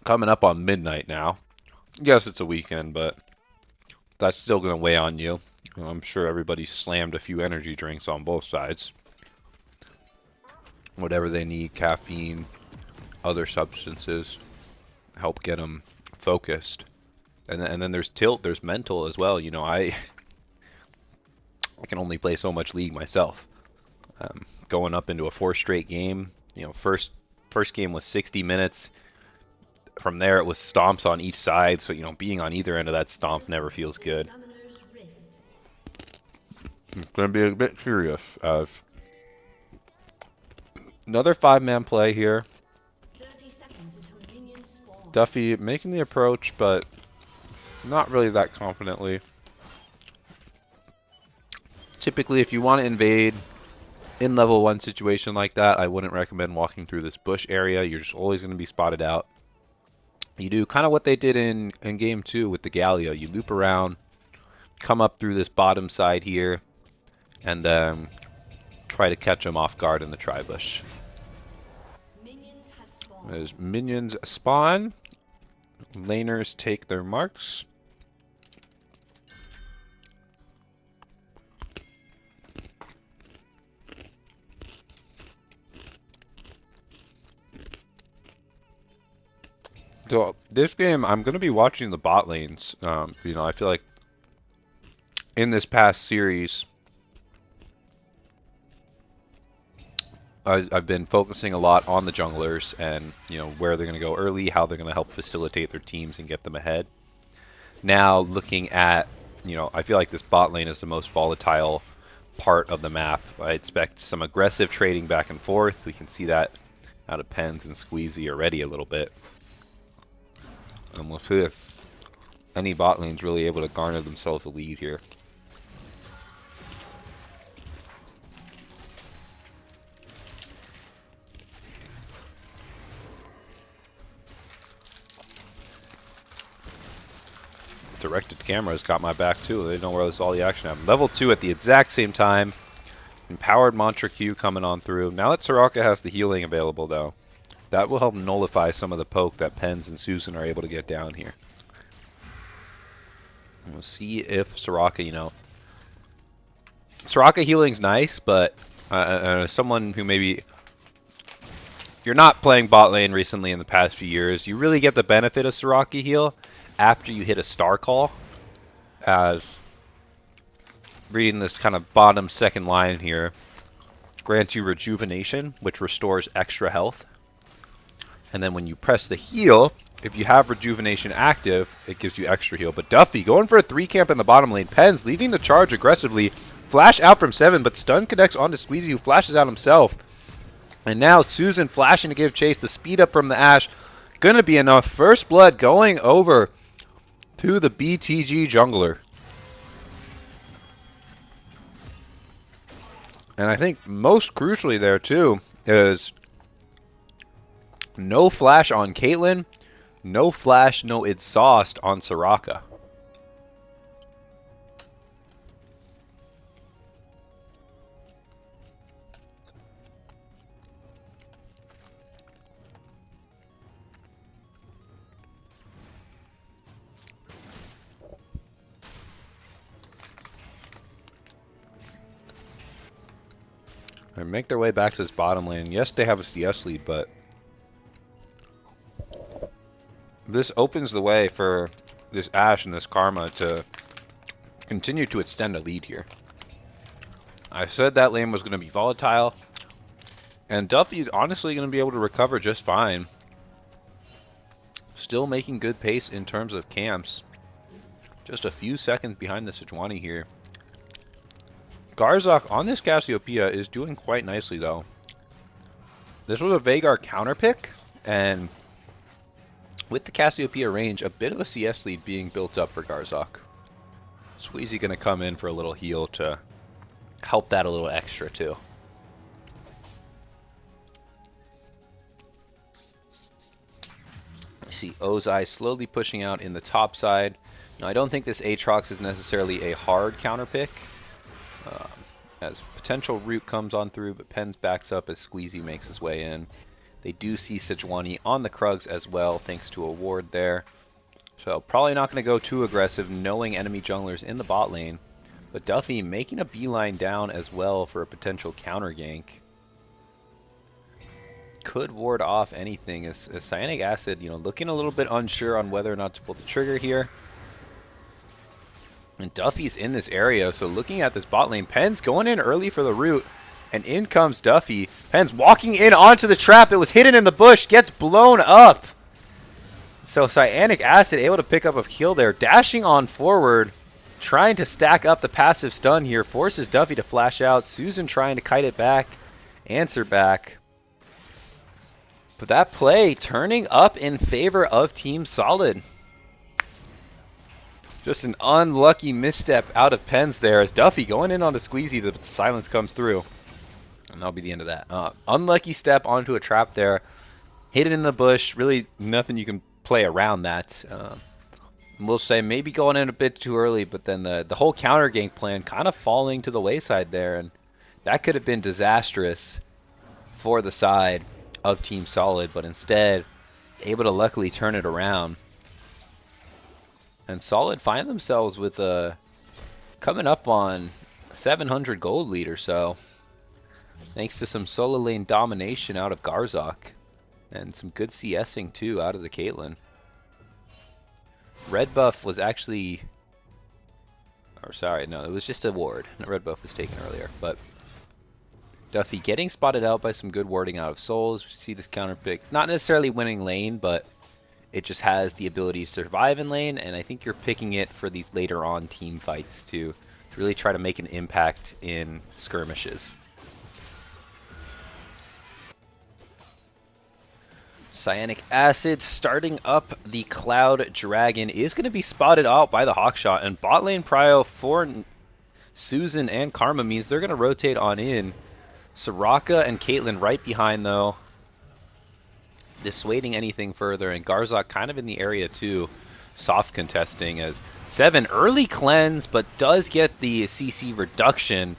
coming up on midnight now. Yes, it's a weekend, but that's still going to weigh on you. I'm sure everybody slammed a few energy drinks on both sides. Whatever they need, caffeine, other substances, help get them focused. And then there's tilt, there's mental as well. You know, I can only play so much League myself. Going up into a 4 straight game, you know, first game was 60 minutes. From there, it was stomps on each side, so, you know, being on either end of that stomp never feels good. It's going to be a bit serious, as Another 5-man play here. 30 seconds until minions spawn. Duffy making the approach, but not really that confidently. Typically, if you want to invade in level 1 situation like that, I wouldn't recommend walking through this bush area. You're just always going to be spotted out. You do kind of what they did in game 2 with the Galio. You loop around, come up through this bottom side here, and then try to catch them off guard in the tri-bush. Minions have spawned. As minions spawn, laners take their marks. So this game, I'm going to be watching the bot lanes. You know, I feel like in this past series, I've been focusing a lot on the junglers and, you know, where they're going to go early, how they're going to help facilitate their teams and get them ahead. Now looking at, you know, I feel like this bot lane is the most volatile part of the map. I expect some aggressive trading back and forth. We can see that out of Pens and Squeezy already a little bit. And we'll see if any bot lane's really able to garner themselves a lead here. Directed cameras got my back too. They know where this all the action happened. Level 2 at the exact same time. Empowered Mantra Q coming on through. Now that Soraka has the healing available though, that will help nullify some of the poke that Pens and Susan are able to get down here. We'll see if Soraka, you know... Soraka healing's nice, but someone who maybe... If you're not playing bot lane recently in the past few years, you really get the benefit of Soraka heal after you hit a star call. As reading this kind of bottom second line here, grants you rejuvenation, which restores extra health. And then when you press the heal, if you have rejuvenation active, it gives you extra heal. But Duffy going for a 3 camp in the bottom lane. Pens leading the charge aggressively. Flash out from 7, but stun connects onto Squeezy, who flashes out himself. And now Susan flashing to give chase. The speed up from the Ashe gonna be enough. First blood going over to the BTG jungler. And I think most crucially there too is no flash on Caitlyn, no flash, no exhaust on Soraka. They make their way back to this bottom lane. Yes, they have a CS lead, but this opens the way for this Ashe and this Karma to continue to extend a lead here. I said that lane was going to be volatile, and Duffy's honestly going to be able to recover just fine. Still making good pace in terms of camps. Just a few seconds behind the Sejuani here. Garzak on this Cassiopeia is doing quite nicely though. This was a Veigar counter pick, and with the Cassiopeia range, a bit of a CS lead being built up for Garzak. Squeezy gonna come in for a little heal to help that a little extra too. I see Ozai slowly pushing out in the top side. Now I don't think this Aatrox is necessarily a hard counter pick. As potential root comes on through, but Pens backs up as Squeezy makes his way in. They do see Sejuani on the Krugs as well, thanks to a ward there. So probably not going to go too aggressive, knowing enemy junglers in the bot lane. But Duffy making a beeline down as well for a potential counter gank. Could ward off anything as Cyanic Acid, you know, looking a little bit unsure on whether or not to pull the trigger here. And Duffy's in this area, so looking at this bot lane, Pens going in early for the root, and in comes Duffy. Pens walking in onto the trap. It was hidden in the bush, gets blown up. So Cyanic Acid able to pick up a kill there, dashing on forward, trying to stack up the passive stun here, forces Duffy to flash out. Susan trying to kite it back, answer back. But that play turning up in favor of Team Solid. Just an unlucky misstep out of Pens there as Duffy going in on the squeezy, the silence comes through. And that'll be the end of that. Unlucky step onto a trap there. Hit it in the bush. Really nothing you can play around that. We'll say maybe going in a bit too early, but then the whole counter gank plan kind of falling to the wayside there. And that could have been disastrous for the side of Team Solid, but instead able to luckily turn it around. And Solid find themselves with coming up on 700 gold lead or so, thanks to some solo lane domination out of Garzok and some good CSing too out of the Caitlyn. Red buff was actually, or sorry, no, it was just a ward. Red buff was taken earlier, but Duffy getting spotted out by some good warding out of Souls. We see this counter pick. It's not necessarily winning lane, but it just has the ability to survive in lane, and I think you're picking it for these later on team fights to really try to make an impact in skirmishes. Cyanic Acid starting up the Cloud Dragon is going to be spotted out by the Hawkshot, and bot lane prio for Susan and Karma means they're going to rotate on in. Soraka and Caitlyn right behind though, dissuading anything further, and Garzok kind of in the area too, soft contesting as Seven early cleanse, but does get the CC reduction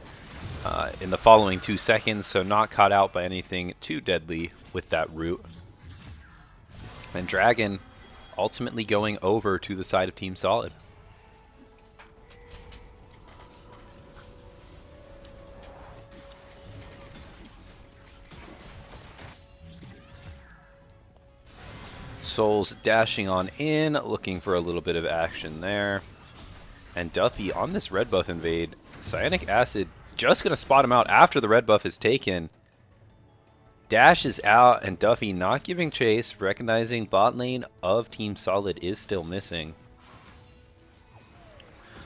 in the following 2 seconds, so not caught out by anything too deadly with that root. And Dragon ultimately going over to the side of Team Solid. Souls dashing on in, looking for a little bit of action there. And Duffy on this red buff invade. Cyanic Acid just going to spot him out after the red buff is taken. Dashes out, and Duffy not giving chase, recognizing bot lane of Team Solid is still missing.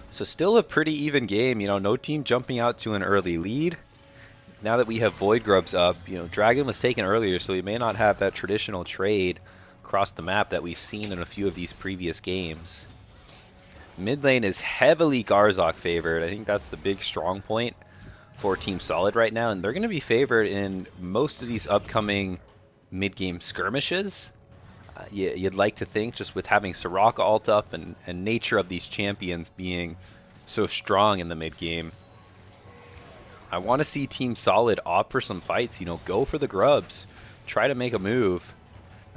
So still a pretty even game, you know, no team jumping out to an early lead. Now that we have Void Grubs up, you know, Dragon was taken earlier, so we may not have that traditional trade across the map that we've seen in a few of these previous games. Mid lane is heavily Garzok favored. I think that's the big strong point for Team Solid right now, and they're going to be favored in most of these upcoming mid-game skirmishes. You'd like to think, just with having Soraka ult up and nature of these champions being so strong in the mid-game. I want to see Team Solid opt for some fights, you know, go for the grubs, try to make a move.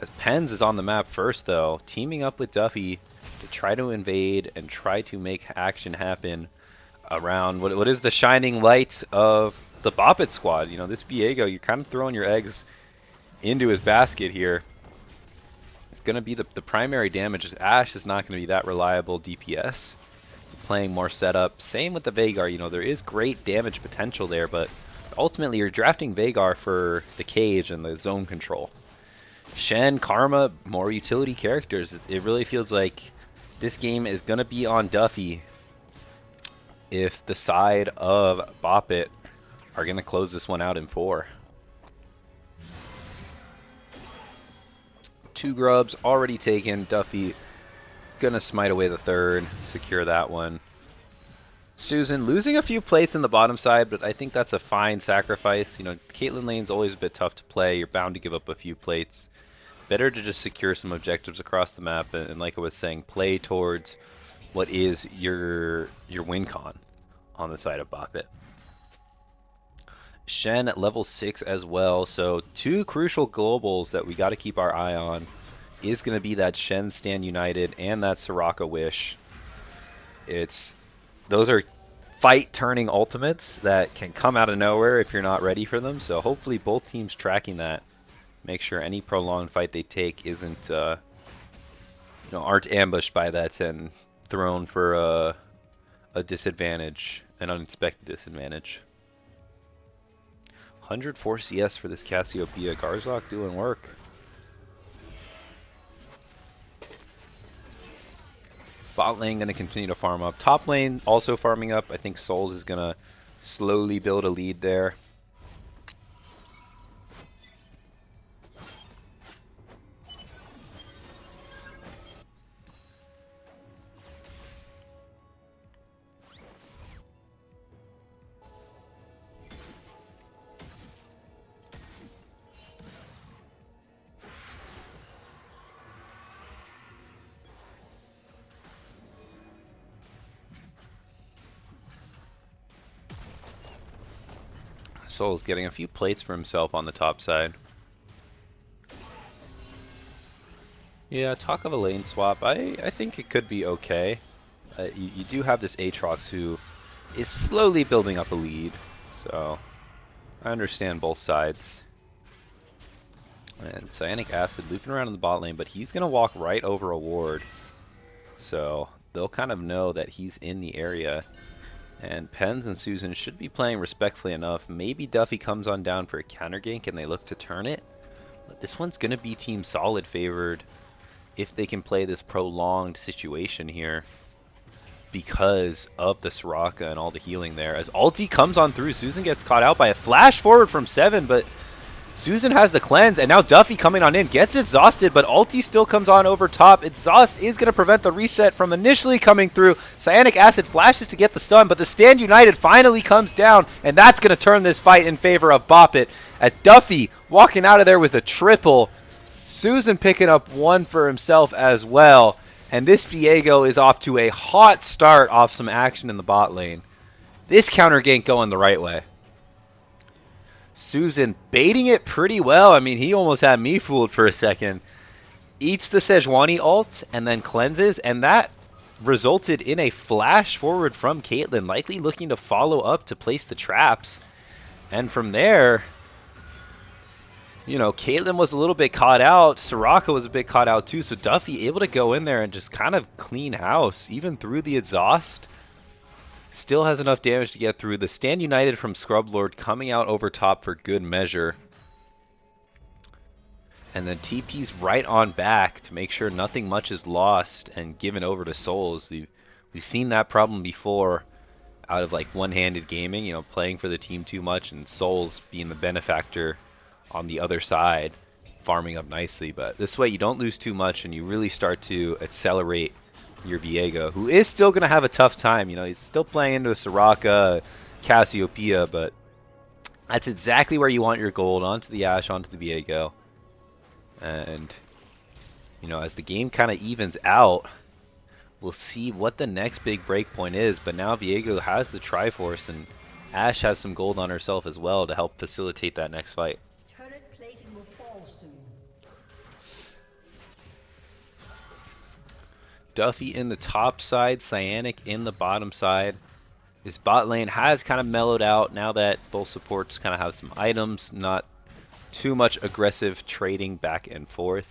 As Pens is on the map first though, teaming up with Duffy to try to invade and try to make action happen around what is the shining light of the Boppet squad. You know, this Viego, you're kind of throwing your eggs into his basket here. It's going to be the primary damage. Ashe is not going to be that reliable DPS. Playing more setup. Same with the Veigar. You know, there is great damage potential there, but ultimately you're drafting Veigar for the cage and the zone control. Shen, Karma, more utility characters. It really feels like this game is going to be on Duffy if the side of Boppet are going to close this one out in 4. 2 grubs already taken. Duffy going to smite away the 3rd, secure that one. Susan losing a few plates in the bottom side, but I think that's a fine sacrifice. You know, Caitlyn lane's always a bit tough to play. You're bound to give up a few plates. Better to just secure some objectives across the map, and like I was saying, play towards what is your win con on the side of Boppet. Shen at level 6 as well, so 2 crucial globals that we got to keep our eye on is going to be that Shen Stand United and that Soraka Wish. Those are fight-turning ultimates that can come out of nowhere if you're not ready for them, so hopefully both teams tracking that. Make sure any prolonged fight they take isn't, aren't ambushed by that and thrown for a disadvantage, an unexpected disadvantage. 104 CS for this Cassiopeia. Garzok doing work. Bot lane going to continue to farm up. Top lane also farming up. I think Souls is going to slowly build a lead there. Soul's getting a few plates for himself on the top side. Yeah, talk of a lane swap. I think it could be okay. You do have this Aatrox who is slowly building up a lead, so I understand both sides. And Cyanic Acid looping around in the bot lane, but he's going to walk right over a ward. So they'll kind of know that he's in the area. And Pens and Susan should be playing respectfully enough. Maybe Duffy comes on down for a counter gank and they look to turn it. But this one's going to be Team Solid favored if they can play this prolonged situation here because of the Soraka and all the healing there. As ulti comes on through, Susan gets caught out by a flash forward from 7, but Susan has the cleanse, and now Duffy coming on in, gets exhausted, but ulti still comes on over top. Exhaust is going to prevent the reset from initially coming through. Cyanic Acid flashes to get the stun, but the Stand United finally comes down, and that's going to turn this fight in favor of Bop It. As Duffy walking out of there with a triple, Susan picking up one for himself as well. And this Viego is off to a hot start off some action in the bot lane. This counter gank going the right way. Susan baiting it pretty well. I mean, he almost had me fooled for a second. Eats the Sejuani ult and then cleanses, and that resulted in a flash forward from Caitlyn, likely looking to follow up to place the traps. And from there, you know, Caitlyn was a little bit caught out. Soraka was a bit caught out too. So Duffy able to go in there and just kind of clean house, even through the exhaust. Still has enough damage to get through. The Stand United from Scrublord coming out over top for good measure. And then TP's right on back to make sure nothing much is lost and given over to Souls. We've seen that problem before out of like one-handed gaming, you know, playing for the team too much and Souls being the benefactor on the other side, farming up nicely. But this way you don't lose too much and you really start to accelerate your Viego, who is still going to have a tough time. You know, he's still playing into a Soraka, Cassiopeia, but that's exactly where you want your gold, onto the Ashe, onto the Viego. And, you know, as the game kind of evens out, we'll see what the next big breakpoint is. But now Viego has the Triforce, and Ashe has some gold on herself as well to help facilitate that next fight. Turret plating will fall soon. Duffy in the top side, Cyanic in the bottom side. His bot lane has kind of mellowed out now that both supports kind of have some items, not too much aggressive trading back and forth.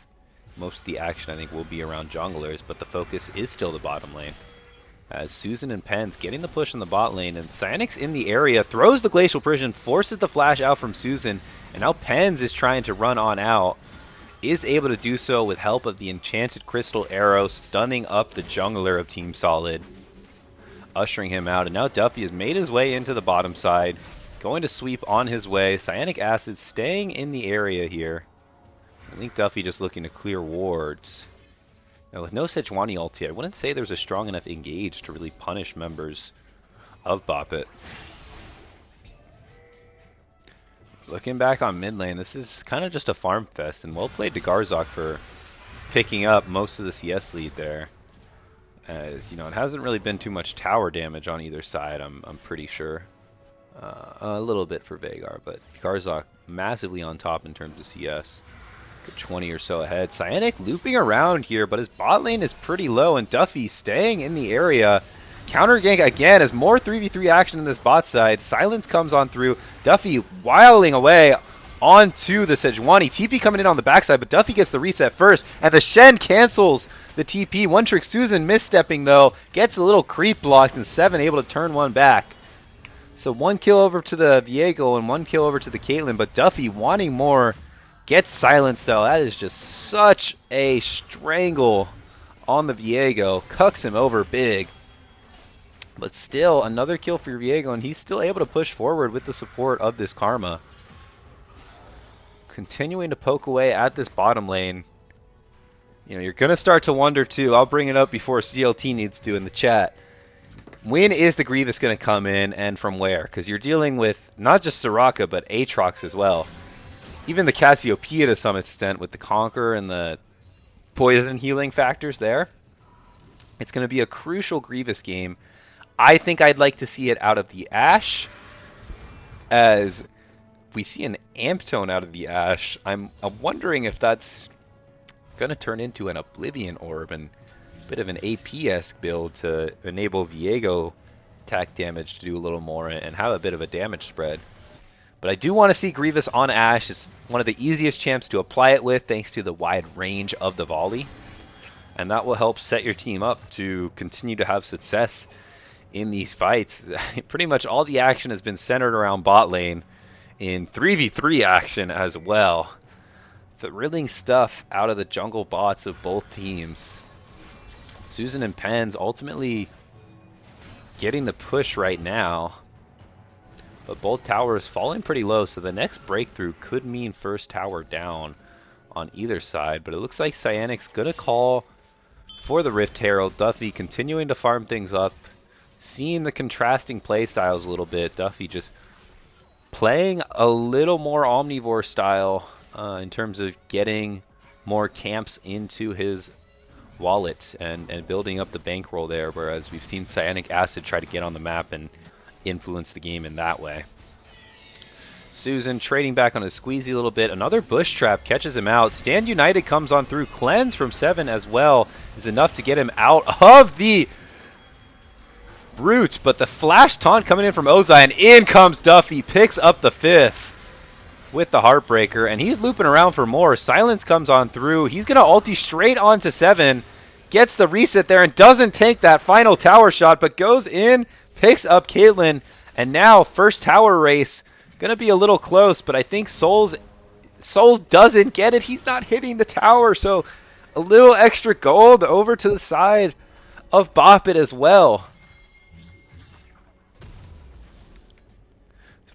Most of the action I think will be around junglers, but the focus is still the bottom lane. As Susan and Pens getting the push in the bot lane, and Cyanic's in the area, throws the Glacial Prison, forces the flash out from Susan, and now Pens is trying to run on out. Is able to do so with help of the Enchanted Crystal Arrow, stunning up the jungler of Team Solid, ushering him out. And now Duffy has made his way into the bottom side, going to sweep on his way. Cyanic Acid staying in the area here. I think Duffy just looking to clear wards. Now with no Sejuani ulti, I wouldn't say there's a strong enough engage to really punish members of Bop It. Looking back on mid lane, this is kind of just a farm fest, and well played to Garzok for picking up most of the CS lead there. As you know, it hasn't really been too much tower damage on either side, I'm pretty sure. A little bit for Veigar, but Garzok massively on top in terms of CS. Good 20 or so ahead. Cyanic looping around here, but his bot lane is pretty low, and Duffy staying in the area. Counter gank again as more 3v3 action in this bot side. Silence comes on through. Duffy whiling away onto the Sejuani. TP coming in on the backside, but Duffy gets the reset first, and the Shen cancels the TP. One Trick Susan misstepping though, gets a little creep blocked, and 7 able to turn one back. So 1 kill over to the Viego and 1 kill over to the Caitlyn, but Duffy wanting more, gets silenced though. That is just such a strangle on the Viego. Cucks him over big. But still, another kill for Viego, and he's still able to push forward with the support of this Karma. Continuing to poke away at this bottom lane. You know, you're going to start to wonder too. I'll bring it up before CLT needs to in the chat. When is the Grievous going to come in, and from where? Because you're dealing with not just Soraka, but Aatrox as well. Even the Cassiopeia to some extent with the Conqueror and the poison healing factors there. It's going to be a crucial Grievous game. I think I'd like to see it out of the Ashe, as we see an amp tone out of the Ashe. I'm wondering if that's going to turn into an Oblivion Orb and a bit of an AP-esque build to enable Viego attack damage to do a little more and have a bit of a damage spread. But I do want to see Grievous on Ashe. It's one of the easiest champs to apply it with thanks to the wide range of the volley. And that will help set your team up to continue to have success in these fights. Pretty much all the action has been centered around bot lane in 3v3 action as well. Thrilling stuff out of the jungle bots of both teams. Susan and Pens ultimately getting the push right now. But both towers falling pretty low, so the next breakthrough could mean first tower down on either side. But it looks like Cyanic's going to call for the Rift Herald. Duffy continuing to farm things up. Seeing the contrasting play styles a little bit. Duffy just playing a little more omnivore style in terms of getting more camps into his wallet and building up the bankroll there, whereas we've seen Cyanic Acid try to get on the map and influence the game in that way. Susan trading back on his squeezy a little bit. Another bush trap catches him out. Stand United comes on through. Cleanse from 7 as well is enough to get him out of the root, but the flash taunt coming in from Ozai, and in comes Duffy, picks up the 5th with the Heartbreaker, and he's looping around for more. Silence comes on through. He's going to ulti straight onto 7, gets the reset there, and doesn't take that final tower shot, but goes in, picks up Caitlyn, and now first tower race. Going to be a little close, but I think Souls doesn't get it. He's not hitting the tower, so a little extra gold over to the side of Bop It as well.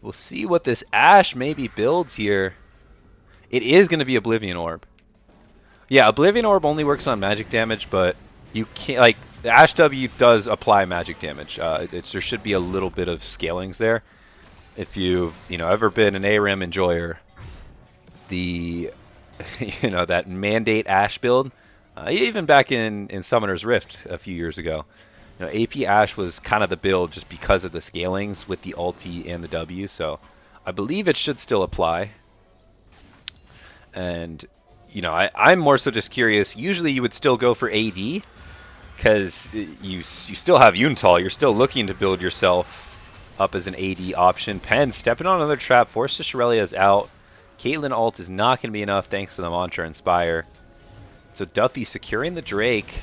We'll see what this Ashe maybe builds here. It is going to be Oblivion Orb. Yeah, Oblivion Orb only works on magic damage, but you can't, like, the Ashe W does apply magic damage. There should be a little bit of scalings there. If you've, ever been an ARAM enjoyer, the, that mandate Ashe build, even back in Summoner's Rift a few years ago, AP Ashe was kind of the build just because of the scalings with the ulti and the W, so I believe it should still apply. And, I'm more so just curious. Usually you would still go for AD, because you still have Yuntal. You're still looking to build yourself up as an AD option. Pen stepping on another trap. Force to Shirelia's out. Caitlyn ult is not going to be enough thanks to the Mantra Inspire. So Duffy securing the Drake.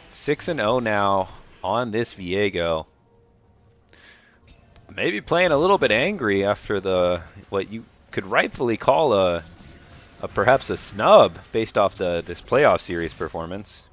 6-0 now on this Viego. Maybe playing a little bit angry after what you could rightfully call perhaps a snub based off this playoff series performance.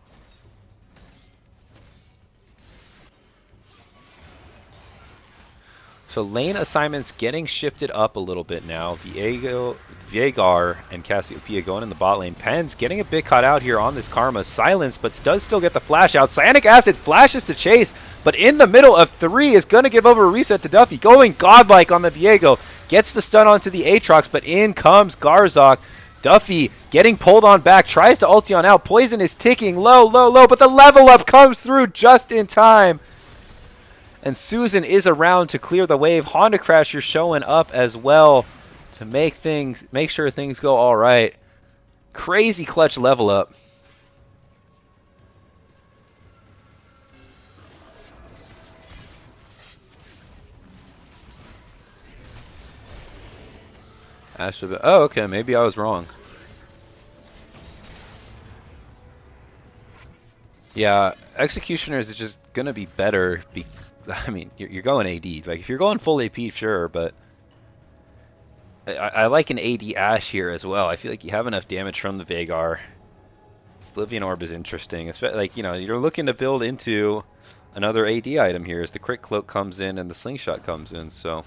So lane assignments getting shifted up a little bit now. Viegar and Cassiopeia going in the bot lane. Pens getting a bit caught out here on this Karma. Silence, but does still get the flash out. Cyanic Acid flashes to chase, but in the middle of 3 is going to give over a reset to Duffy. Going godlike on the Viego. Gets the stun onto the Aatrox, but in comes Garzok. Duffy getting pulled on back. Tries to ulti on out. Poison is ticking low, but the level up comes through just in time. And Susan is around to clear the wave. Honda Crasher showing up as well to make sure things go all right. Crazy clutch level up. Oh, okay. Maybe I was wrong. Yeah, Executioners is just going to be better. I mean, you're going AD. Like, if you're going full AP, sure, but I like an AD Ashe here as well. I feel like you have enough damage from the Veigar. Oblivion Orb is interesting. It's like, you're looking to build into another AD item here as the Crit Cloak comes in and the Slingshot comes in, so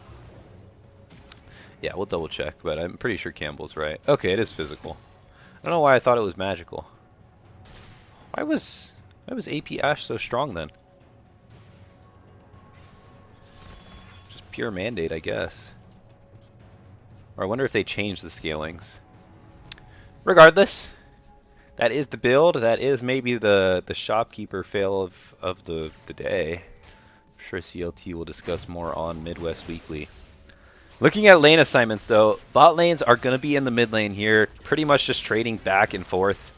yeah, we'll double check, but I'm pretty sure Campbell's right. Okay, it is physical. I don't know why I thought it was magical. Why was AP Ashe so strong then? Just pure mandate, I guess. Or I wonder if they changed the scalings. Regardless, that is the build. That is maybe the shopkeeper fail of the day. I'm sure CLT will discuss more on Midwest Weekly. Looking at lane assignments, though, bot lanes are going to be in the mid lane here, pretty much just trading back and forth.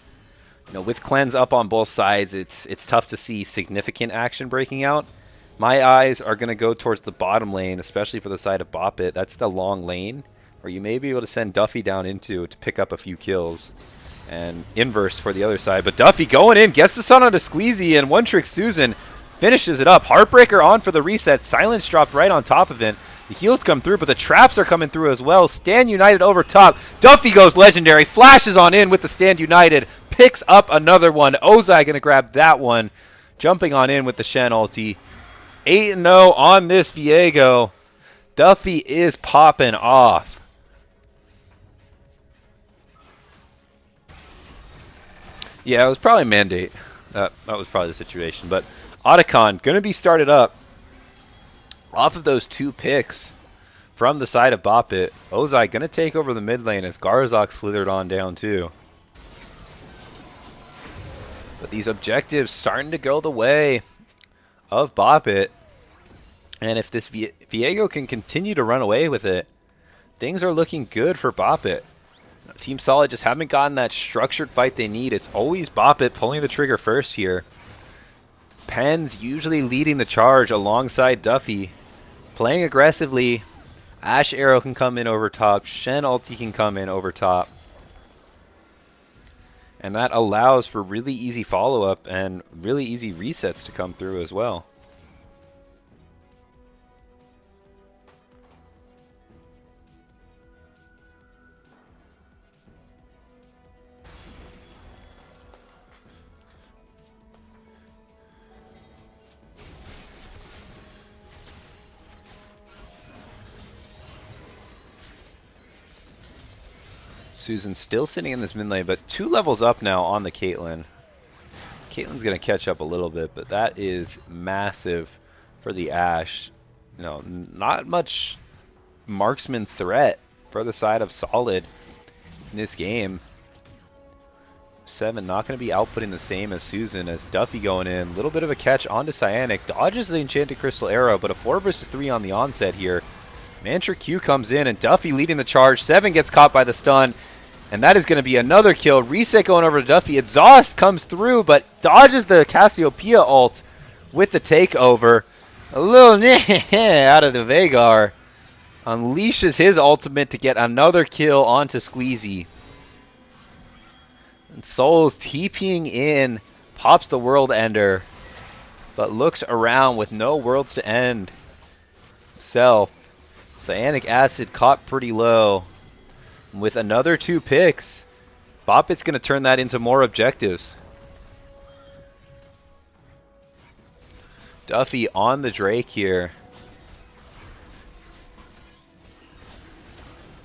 You know, with cleanse up on both sides, it's tough to see significant action breaking out. My eyes are going to go towards the bottom lane, especially for the side of Bop It. That's the long lane, where you may be able to send Duffy down into to pick up a few kills. And inverse for the other side. But Duffy going in, gets the stun onto Squeezy, and One Trick Susan finishes it up. Heartbreaker on for the reset. Silence dropped right on top of it. The heals come through, but the traps are coming through as well. Stand United over top. Duffy goes legendary, flashes on in with the Stand United, picks up another one. Ozai going to grab that one, jumping on in with the Shen ulti. 8-0 on this Viego. Duffy is popping off. Yeah, it was probably Mandate. That was probably the situation. But Otacon going to be started up off of those 2 picks from the side of Bop It. Ozai going to take over the mid lane as Garzok slithered on down too. But these objectives starting to go the way of Bop It. And if this Viego can continue to run away with it, things are looking good for Bop It. Team Solid just haven't gotten that structured fight they need. It's always Bop It pulling the trigger first here. Penn's usually leading the charge alongside Duffy. Playing aggressively. Ash Arrow can come in over top. Shen ulti can come in over top. And that allows for really easy follow-up and really easy resets to come through as well. Susan still sitting in this mid lane, but 2 levels up now on the Caitlyn. Caitlyn's going to catch up a little bit, but that is massive for the Ashe. You know, not much marksman threat for the side of Solid in this game. 7 not going to be outputting the same as Susan, as Duffy going in. A little bit of a catch onto Cyanic. Dodges the Enchanted Crystal Arrow, but a 4 versus 3 on the onset here. Mantra Q comes in, and Duffy leading the charge. 7 gets caught by the stun, and that is going to be another kill. Reset going over to Duffy. Exhaust comes through, but dodges the Cassiopeia ult with the takeover. A little out of the Veigar. Unleashes his ultimate to get another kill onto Squeezy. And Souls TPing in, pops the World Ender, but looks around with no worlds to end. Self. Cyanic Acid caught pretty low. With another 2 picks, Bop It's going to turn that into more objectives. Duffy on the Drake here.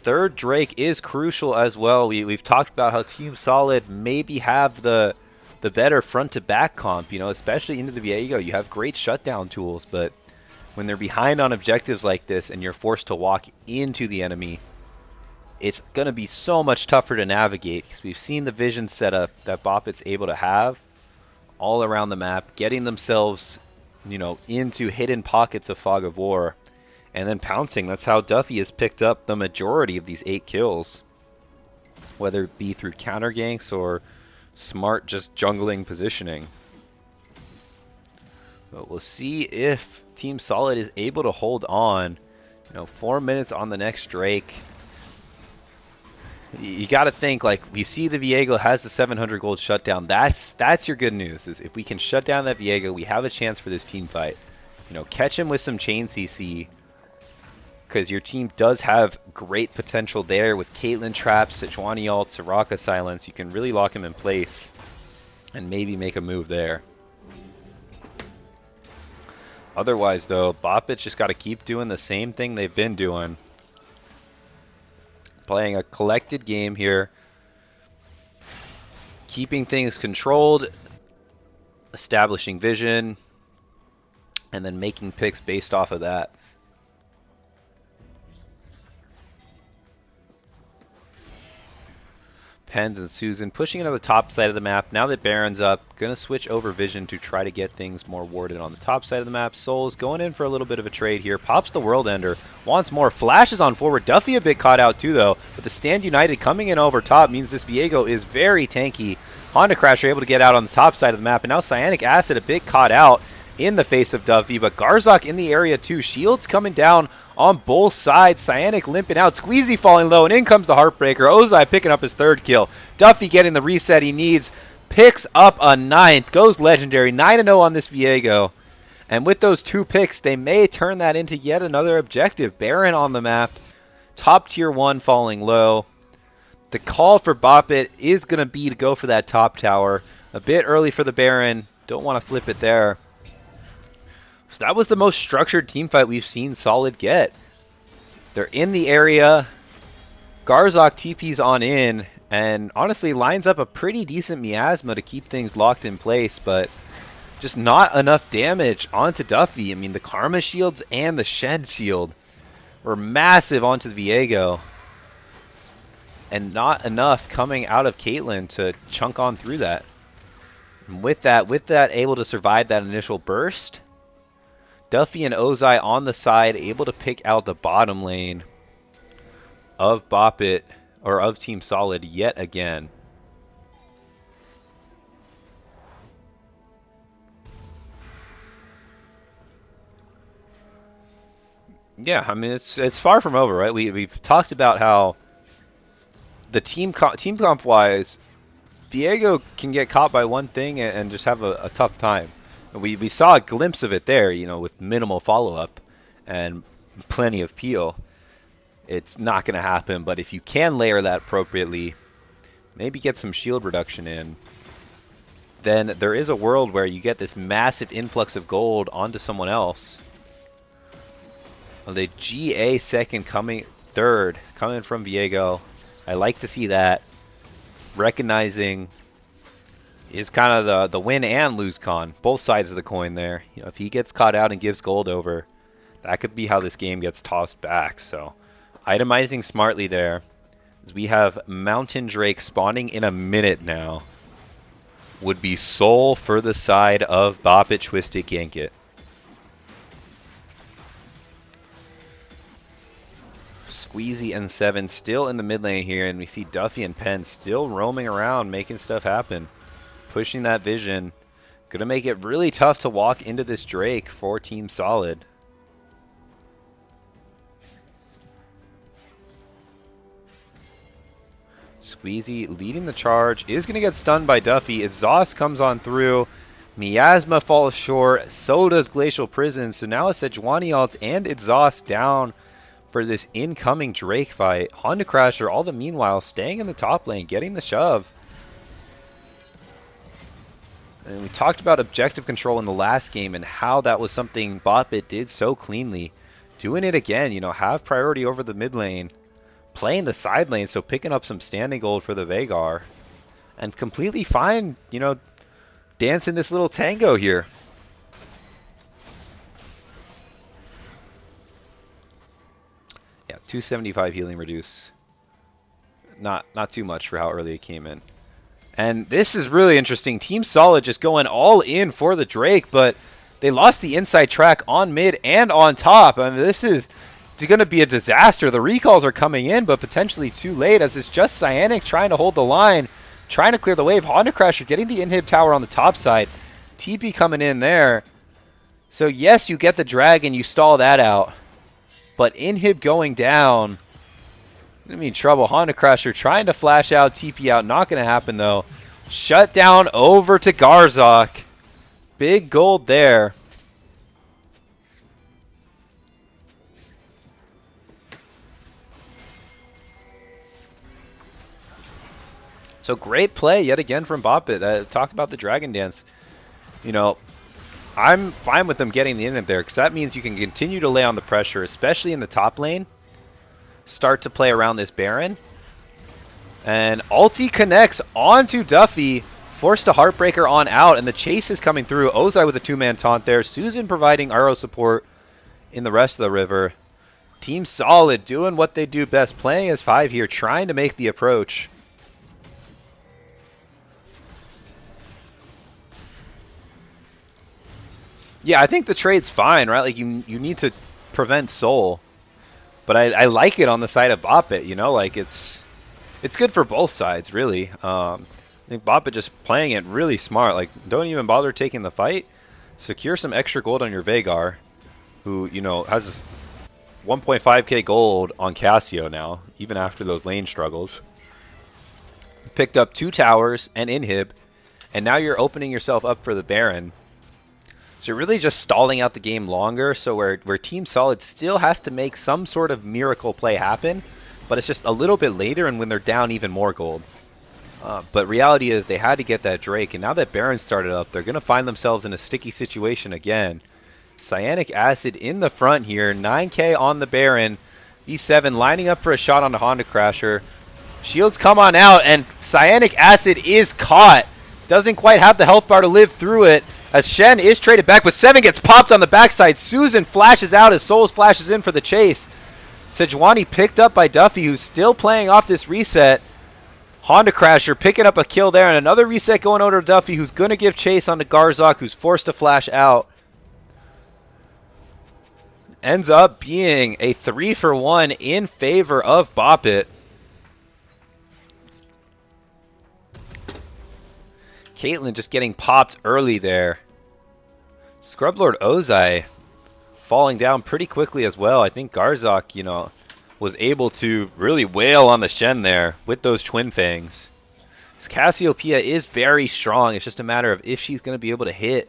3rd Drake is crucial as well. We've talked about how Team Solid maybe have the better front to back comp, you know, especially into the Viego. You have great shutdown tools, but when they're behind on objectives like this and you're forced to walk into the enemy, it's going to be so much tougher to navigate, because we've seen the vision setup that Bop It's able to have all around the map, getting themselves, you know, into hidden pockets of Fog of War, and then pouncing. That's how Duffy has picked up the majority of these 8 kills, whether it be through counter ganks or smart just jungling positioning. But we'll see if Team Solid is able to hold on. You know, 4 minutes on the next Drake. You got to think, like, we see the Viego has the 700 gold shutdown. That's your good news. Is if we can shut down that Viego, we have a chance for this team fight. You know, catch him with some chain CC, because your team does have great potential there with Caitlyn traps, Sejuani ult, Soraka silence. You can really lock him in place and maybe make a move there. Otherwise, though, Bop It's just got to keep doing the same thing they've been doing. Playing a collected game here. Keeping things controlled. Establishing vision. And then making picks based off of that. Pens and Susan pushing into the top side of the map. Now that Baron's up, going to switch over Vision to try to get things more warded on the top side of the map. Souls going in for a little bit of a trade here. Pops the World Ender. Wants more. Flashes on forward. Duffy a bit caught out too, though. But the Stand United coming in over top means this Viego is very tanky. Honda Crasher able to get out on the top side of the map. And now Cyanic Acid a bit caught out in the face of Duffy. But Garzok in the area too. Shields coming down on both sides. Cyanic limping out. Squeezy falling low. And in comes the Heartbreaker. Ozai picking up his 3rd kill. Duffy getting the reset he needs. Picks up a 9th. Goes legendary. 9-0 on this Viego. And with those 2 picks, they may turn that into yet another objective. Baron on the map. Top tier 1 falling low. The call for Boppet is going to be to go for that top tower. A bit early for the Baron. Don't want to flip it there. So that was the most structured team fight we've seen Solid get. They're in the area. Garzok TP's on in. And honestly lines up a pretty decent miasma to keep things locked in place. But just not enough damage onto Duffy. I mean, the Karma shields and the Shed shield were massive onto the Viego. And not enough coming out of Caitlyn to chunk on through that. And with that able to survive that initial burst, Duffy and Ozai on the side able to pick out the bottom lane of Boppet, or of Team Solid yet again. Yeah, I mean it's far from over, right? We've talked about how the team comp wise, Viego can get caught by one thing and just have a tough time. We saw a glimpse of it there, you know, with minimal follow-up and plenty of peel. It's not going to happen, but if you can layer that appropriately, maybe get some shield reduction in, then there is a world where you get this massive influx of gold onto someone else. Well, the GA second coming, 3rd coming from Viego. I like to see that. Recognizing is kind of the win and lose con. Both sides of the coin there. You know, if he gets caught out and gives gold over, that could be how this game gets tossed back. So, itemizing smartly there. As we have Mountain Drake spawning in a minute now. Would be Soul for the side of Boppet, Twisted, Gank it. Squeezy and 7 still in the mid lane here, and we see Duffy and Penn still roaming around, making stuff happen. Pushing that vision. Gonna make it really tough to walk into this Drake for Team Solid. Squeezy leading the charge. Is gonna get stunned by Duffy. Exhaust comes on through. Miasma falls short. So does Glacial Prison. So now a Sejuani ult and Exhaust down for this incoming Drake fight. Honda Crasher, all the meanwhile, staying in the top lane, getting the shove. And we talked about objective control in the last game and how that was something Boppet did so cleanly. Doing it again, you know, have priority over the mid lane. Playing the side lane, so picking up some standing gold for the Veigar. And completely fine, you know, dancing this little tango here. Yeah, 275 healing reduce. Not too much for how early it came in. And this is really interesting. Team Solid just going all in for the Drake, but they lost the inside track on mid and on top. I mean, this is going to be a disaster. The recalls are coming in, but potentially too late, as it's just Cyanic trying to hold the line, trying to clear the wave. Honda Crasher getting the inhib tower on the top side. TP coming in there. So yes, you get the dragon, you stall that out. But inhib going down, gonna be in trouble. Honda Crasher trying to flash out, TP out. Not gonna happen though. Shut down over to Garzok. Big gold there. So great play yet again from Boppet. Talked about the Dragon Dance. You know, I'm fine with them getting the inhib there, because that means you can continue to lay on the pressure, especially in the top lane. Start to play around this Baron. And ulti connects onto Duffy. Forced a Heartbreaker on out, and the chase is coming through. Ozai with a two-man taunt there. Susan providing arrow support in the rest of the river. Team Solid doing what they do best. Playing as 5 here, trying to make the approach. Yeah, I think the trade's fine, right? Like you need to prevent Soul, but I like it on the side of Bop It. You know, like it's good for both sides, really. I think Bop It just playing it really smart. Like, don't even bother taking the fight. Secure some extra gold on your Veigar, who has 1.5k gold on Cassio now, even after those lane struggles. Picked up 2 towers and inhib, and now you're opening yourself up for the Baron. So you're really just stalling out the game longer, so where Team Solid still has to make some sort of miracle play happen, but it's just a little bit later and when they're down even more gold. But reality is they had to get that Drake, and now that Baron started up, they're going to find themselves in a sticky situation again. Cyanic Acid in the front here, 9k on the Baron. E7 lining up for a shot on the Honda Crasher. Shields come on out, and Cyanic Acid is caught. Doesn't quite have the health bar to live through it, as Shen is traded back, but 7 gets popped on the backside. Susan flashes out as Souls flashes in for the chase. Sejuani picked up by Duffy, who's still playing off this reset. Honda Crasher picking up a kill there, and another reset going over to Duffy, who's going to give chase on to Garzok, who's forced to flash out. Ends up being a 3-for-1 in favor of Bop It. Caitlyn just getting popped early there. Scrublord Ozai falling down pretty quickly as well. I think Garzok, was able to really wail on the Shen there with those Twin Fangs. Cassiopeia is very strong. It's just a matter of if she's going to be able to hit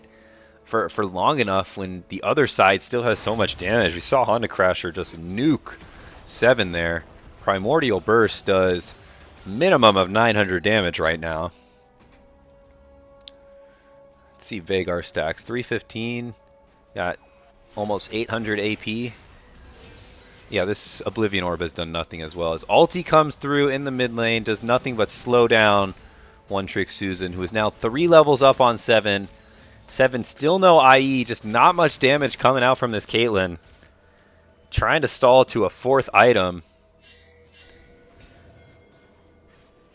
for long enough when the other side still has so much damage. We saw Honda Crasher just nuke 7 there. Primordial Burst does minimum of 900 damage right now. Let's see Veigar stacks. 315. Got almost 800 AP. Yeah, this Oblivion Orb has done nothing as well. As ulti comes through in the mid lane, does nothing but slow down One Trick Susan, who is now 3 levels up on 7. 7 still no IE, just not much damage coming out from this Caitlyn. Trying to stall to a 4th item.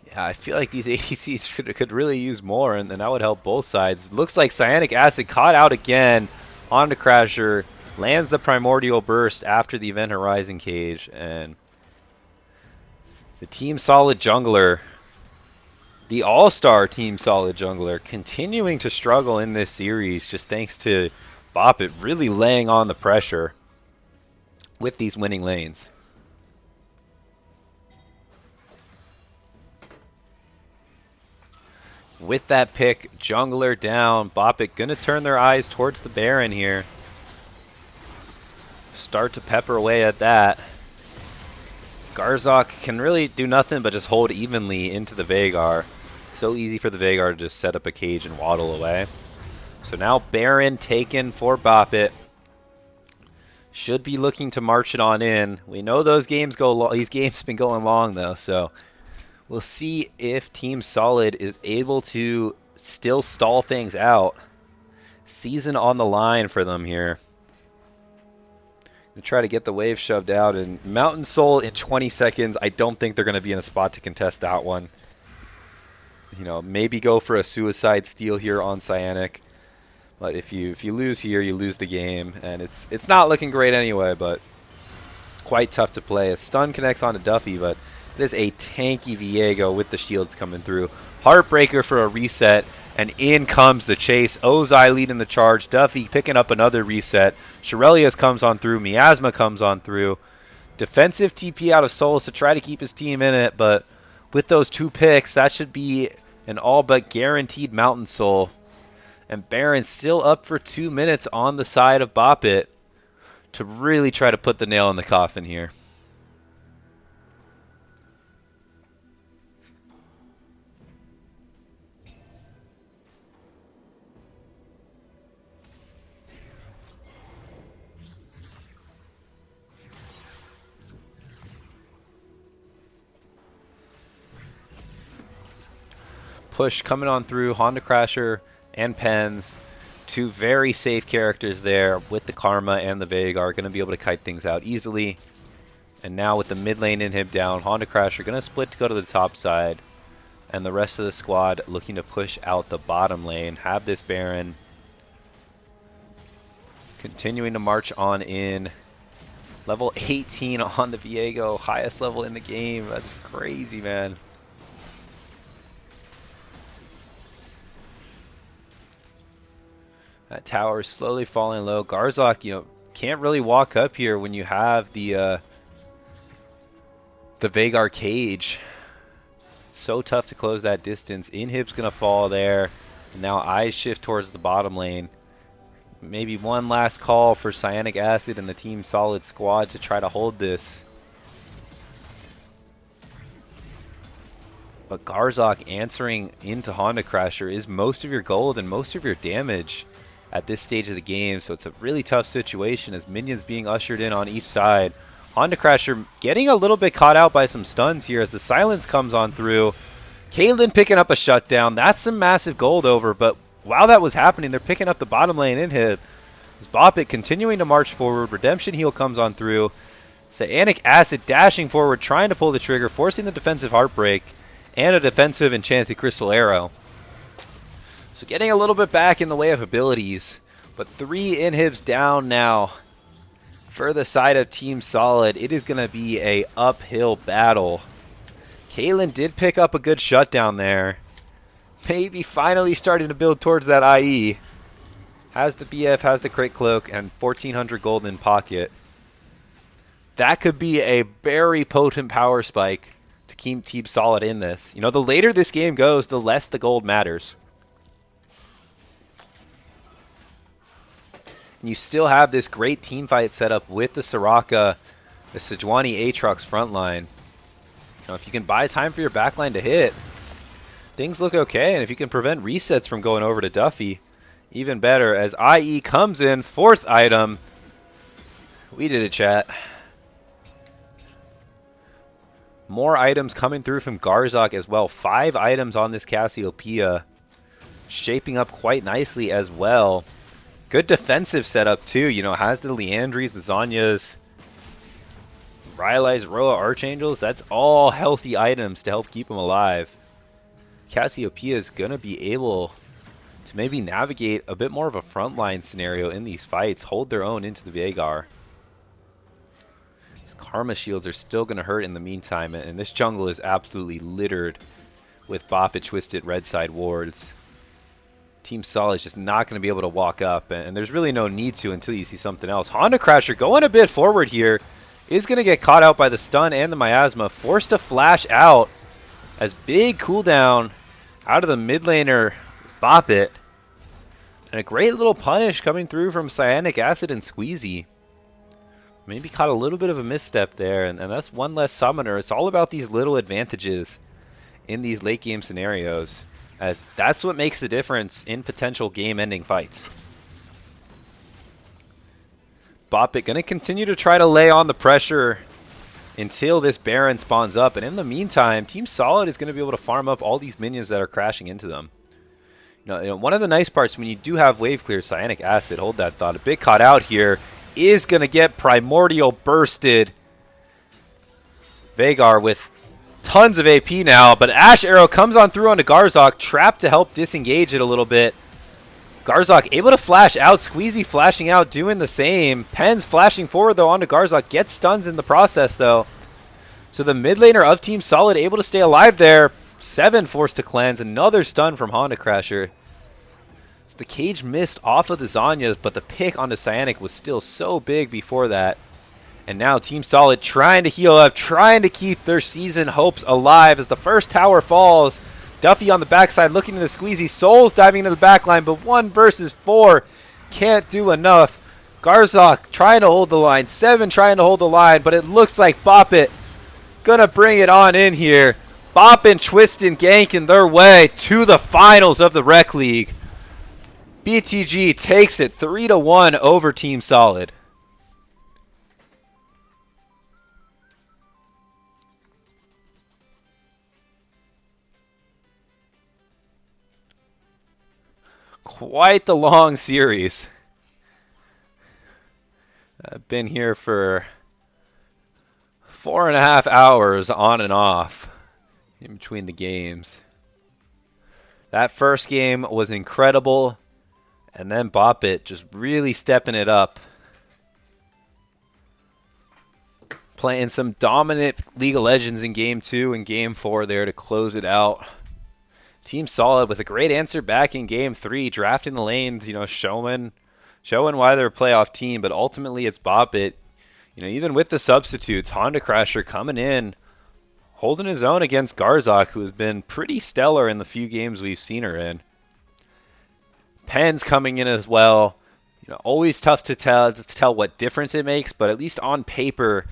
Yeah, I feel like these ADCs could really use more, and that would help both sides. Looks like Cyanic Acid caught out again on the Crasher. Lands the Primordial Burst after the Event Horizon cage, and the Team Solid jungler, the all-star Team Solid jungler, continuing to struggle in this series just thanks to Bop It really laying on the pressure with these winning lanes. With that pick, jungler down, Bop It gonna turn their eyes towards the Baron here. Start to pepper away at that. Garzok can really do nothing but just hold evenly into the Veigar. So easy for the Veigar to just set up a cage and waddle away. So now Baron taken for Bop It. Should be looking to march it on in. We know those games go long. These games have been going long though, so we'll see if Team Solid is able to still stall things out. Season on the line for them here. To try to get the wave shoved out, and Mountain Soul in 20 seconds, I don't think they're going to be in a spot to contest that one. Maybe go for a suicide steal here on Cyanic, but if you lose here, you lose the game, and it's not looking great anyway, but it's quite tough to play. A stun connects onto Duffy, but it is a tanky Viego with the shields coming through. Heartbreaker for a reset, and in comes the chase. Ozai leading the charge. Duffy picking up another reset. Shirelius comes on through. Miasma comes on through. Defensive TP out of Souls to try to keep his team in it, but with those 2 picks, that should be an all but guaranteed Mountain Soul. And Baron still up for 2 minutes on the side of Bop It to really try to put the nail in the coffin here. Push coming on through, Honda Crasher and Pens. 2 very safe characters there with the Karma and the Veigar. Going to be able to kite things out easily. And now with the mid lane inhib down, Honda Crasher going to split to go to the top side. And the rest of the squad looking to push out the bottom lane. Have this Baron. Continuing to march on in. Level 18 on the Viego, highest level in the game. That's crazy, man. That tower is slowly falling low. Garzak, can't really walk up here when you have the Vhagar cage. So tough to close that distance. Inhib's gonna fall there. And now eyes shift towards the bottom lane. Maybe one last call for Cyanic Acid and the Team Solid squad to try to hold this. But Garzak answering into Honda Crasher is most of your gold and most of your damage at this stage of the game. So it's a really tough situation as minions being ushered in on each side. Honda Crasher getting a little bit caught out by some stuns here as the silence comes on through. Caitlyn picking up a shutdown. That's some massive gold over, but while that was happening, they're picking up the bottom lane inhib. As Boppet continuing to march forward. Redemption heal comes on through. Cyanic Acid dashing forward, trying to pull the trigger, forcing the defensive Heartbreak and a defensive Enchanted Crystal Arrow. So getting a little bit back in the way of abilities, but 3 inhibs down now for the side of Team Solid. It is going to be a uphill battle. Caitlyn did pick up a good shutdown there. Maybe finally starting to build towards that IE. Has the BF, has the crit cloak, and 1400 gold in pocket. That could be a very potent power spike to keep Team Solid in this. The later this game goes, the less the gold matters. And you still have this great team fight set up with the Soraka, the Sejuani Aatrox frontline. If you can buy time for your backline to hit, things look okay. And if you can prevent resets from going over to Duffy, even better. As IE comes in, 4th item. We did it, chat. More items coming through from Garzak as well. 5 items on this Cassiopeia. Shaping up quite nicely as well. Good defensive setup too. Has the Leandries, the Zanyas, Rylai's, Roa Archangels. That's all healthy items to help keep them alive. Cassiopeia is going to be able to maybe navigate a bit more of a frontline scenario in these fights. Hold their own into the Vhagar. These Karma shields are still going to hurt in the meantime. And this jungle is absolutely littered with Boppet Twisted red side wards. Team Solid is just not going to be able to walk up. And there's really no need to until you see something else. Honda Crasher going a bit forward here. Is going to get caught out by the stun and the miasma. Forced to flash out as big cooldown out of the mid laner Boppet. And a great little punish coming through from Cyanic Acid and Squeezy. Maybe caught a little bit of a misstep there. And that's one less summoner. It's all about these little advantages in these late game scenarios, as that's what makes the difference in potential game ending fights. Boppet going to continue to try to lay on the pressure until this Baron spawns up. And in the meantime, Team Solid is going to be able to farm up all these minions that are crashing into them. One of the nice parts when you do have wave clear, Cyanic Acid, hold that thought, a bit caught out here, is going to get Primordial bursted. Vhagar with tons of AP now, but Ash Arrow comes on through onto Garzak, trapped to help disengage it a little bit. Garzak able to flash out, Squeezy flashing out, doing the same. Pens flashing forward though onto Garzak, gets stuns in the process though. So the mid laner of Team Solid able to stay alive there. 7 forced to cleanse, another stun from Honda Crasher. So the cage missed off of the Zanyas, but the pick onto Cyanic was still so big before that. And now Team Solid trying to heal up, trying to keep their season hopes alive as the first tower falls. Duffy on the backside looking into Squeezy. Souls diving into the backline, but 1 versus 4 can't do enough. Garzak trying to hold the line. 7 trying to hold the line, but it looks like Boppet gonna bring it on in here. Boppin', Twistin', ganking their way to the finals of the Rec League. BTG takes it 3-1 over Team Solid. Quite the long series. I've been here for 4.5 hours on and off in between the games. That first game was incredible, And then Bop It just really stepping it up. Playing some dominant League of Legends in Game 2 and Game 4 there to close it out. Team solid with a great answer back in Game 3, drafting the lanes, showing why they're a playoff team, but ultimately it's Bop It. Even with the substitutes, Honda Crasher coming in, holding his own against Garzak, who has been pretty stellar in the few games we've seen her in. Penn's coming in as well. Always tough to tell what difference it makes, but at least on paper,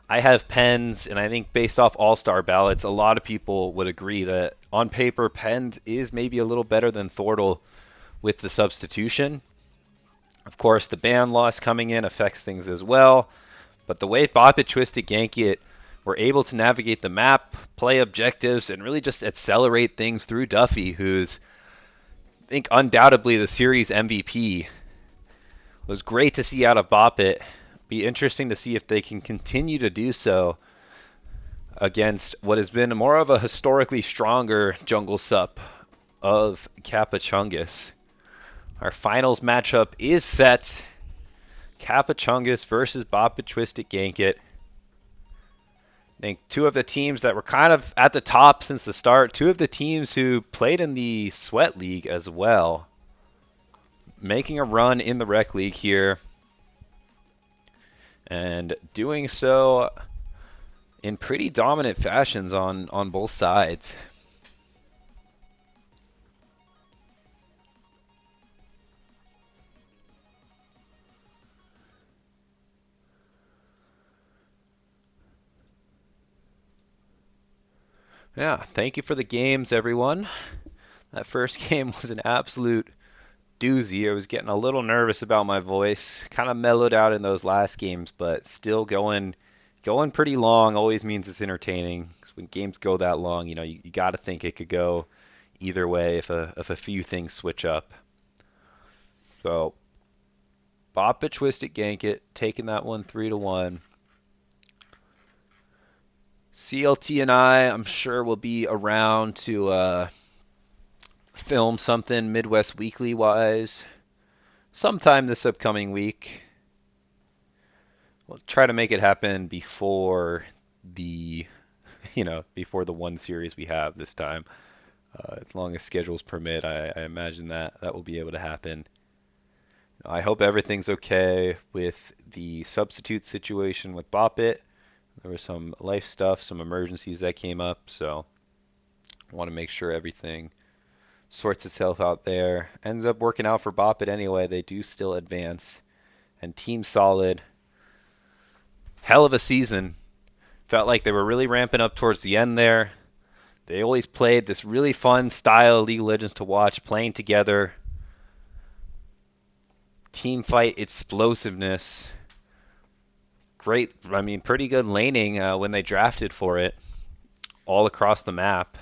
I have Pens, and I think based off All-Star ballots, a lot of people would agree that on paper, Pens is maybe a little better than Thortle with the substitution. Of course, the ban loss coming in affects things as well, but the way Bop It, Twisted, Gank It were able to navigate the map, play objectives, and really just accelerate things through Duffy, who's, I think, undoubtedly the series MVP. It was great to see out of Bop It. Be interesting to see if they can continue to do so against what has been more of a historically stronger jungle sup of Kappa Chungus. Our finals matchup is set. Kappa Chungus versus Bop It, Twisted, Gank It. I think two of the teams that were kind of at the top since the start, two of the teams who played in the Sweat League as well, making a run in the Rec League here, and doing so in pretty dominant fashions on both sides. Yeah, thank you for the games, everyone. That first game was an absolute doozy. I was getting a little nervous about my voice. Kind of mellowed out in those last games, but still going pretty long always means it's entertaining. 'Cause when games go that long, you got to think it could go either way if a few things switch up. So, Bop It, Twist It, Gank It, taking that one 3-1. CLT and I'm sure, will be around to film something Midwest Weekly wise sometime this upcoming week. We'll try to make it happen before the before the one series we have this time. As long as schedules permit, I imagine that will be able to happen. I hope everything's okay with the substitute situation with Bop It. There was some life stuff, some emergencies that came up, so I want to make sure everything sorts itself out there. Ends up working out for Bop It anyway. They do still advance. And team solid. Hell of a season. Felt like they were really ramping up towards the end there. They always played this really fun style of League of Legends to watch, playing together. Team fight explosiveness. Great, pretty good laning when they drafted for it all across the map.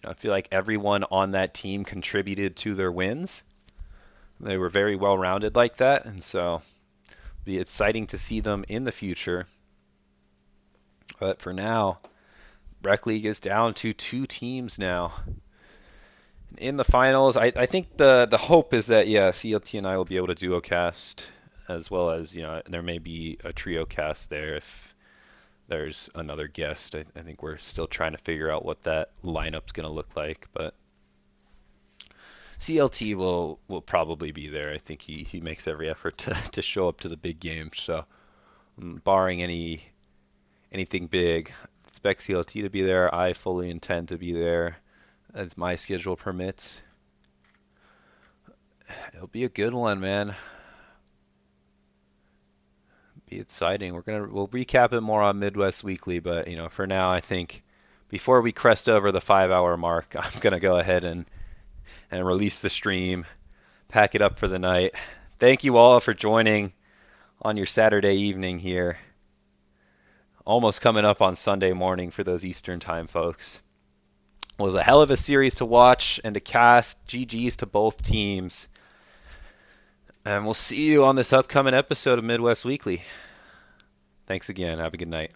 I feel like everyone on that team contributed to their wins. They were very well-rounded like that, and so it'll be exciting to see them in the future. But for now, Rec League is down to 2 teams now. In the finals, I think the hope is that, CLT and I will be able to duo cast, as well as, there may be a trio cast there if there's another guest. I think we're still trying to figure out what that lineup's going to look like, but CLT will probably be there. I think he makes every effort to show up to the big games, so barring anything big, expect CLT to be there. I fully intend to be there as my schedule permits. It'll be a good one, man. Be exciting. We'll recap it more on Midwest Weekly, but for now, I think before we crest over the 5-hour mark, I'm gonna go ahead and release the stream, pack it up for the night. Thank you all for joining on your Saturday evening here. Almost coming up on Sunday morning for those Eastern time folks. It was a hell of a series to watch and to cast. GG's to both teams. And we'll see you on this upcoming episode of Midwest Weekly. Thanks again. Have a good night.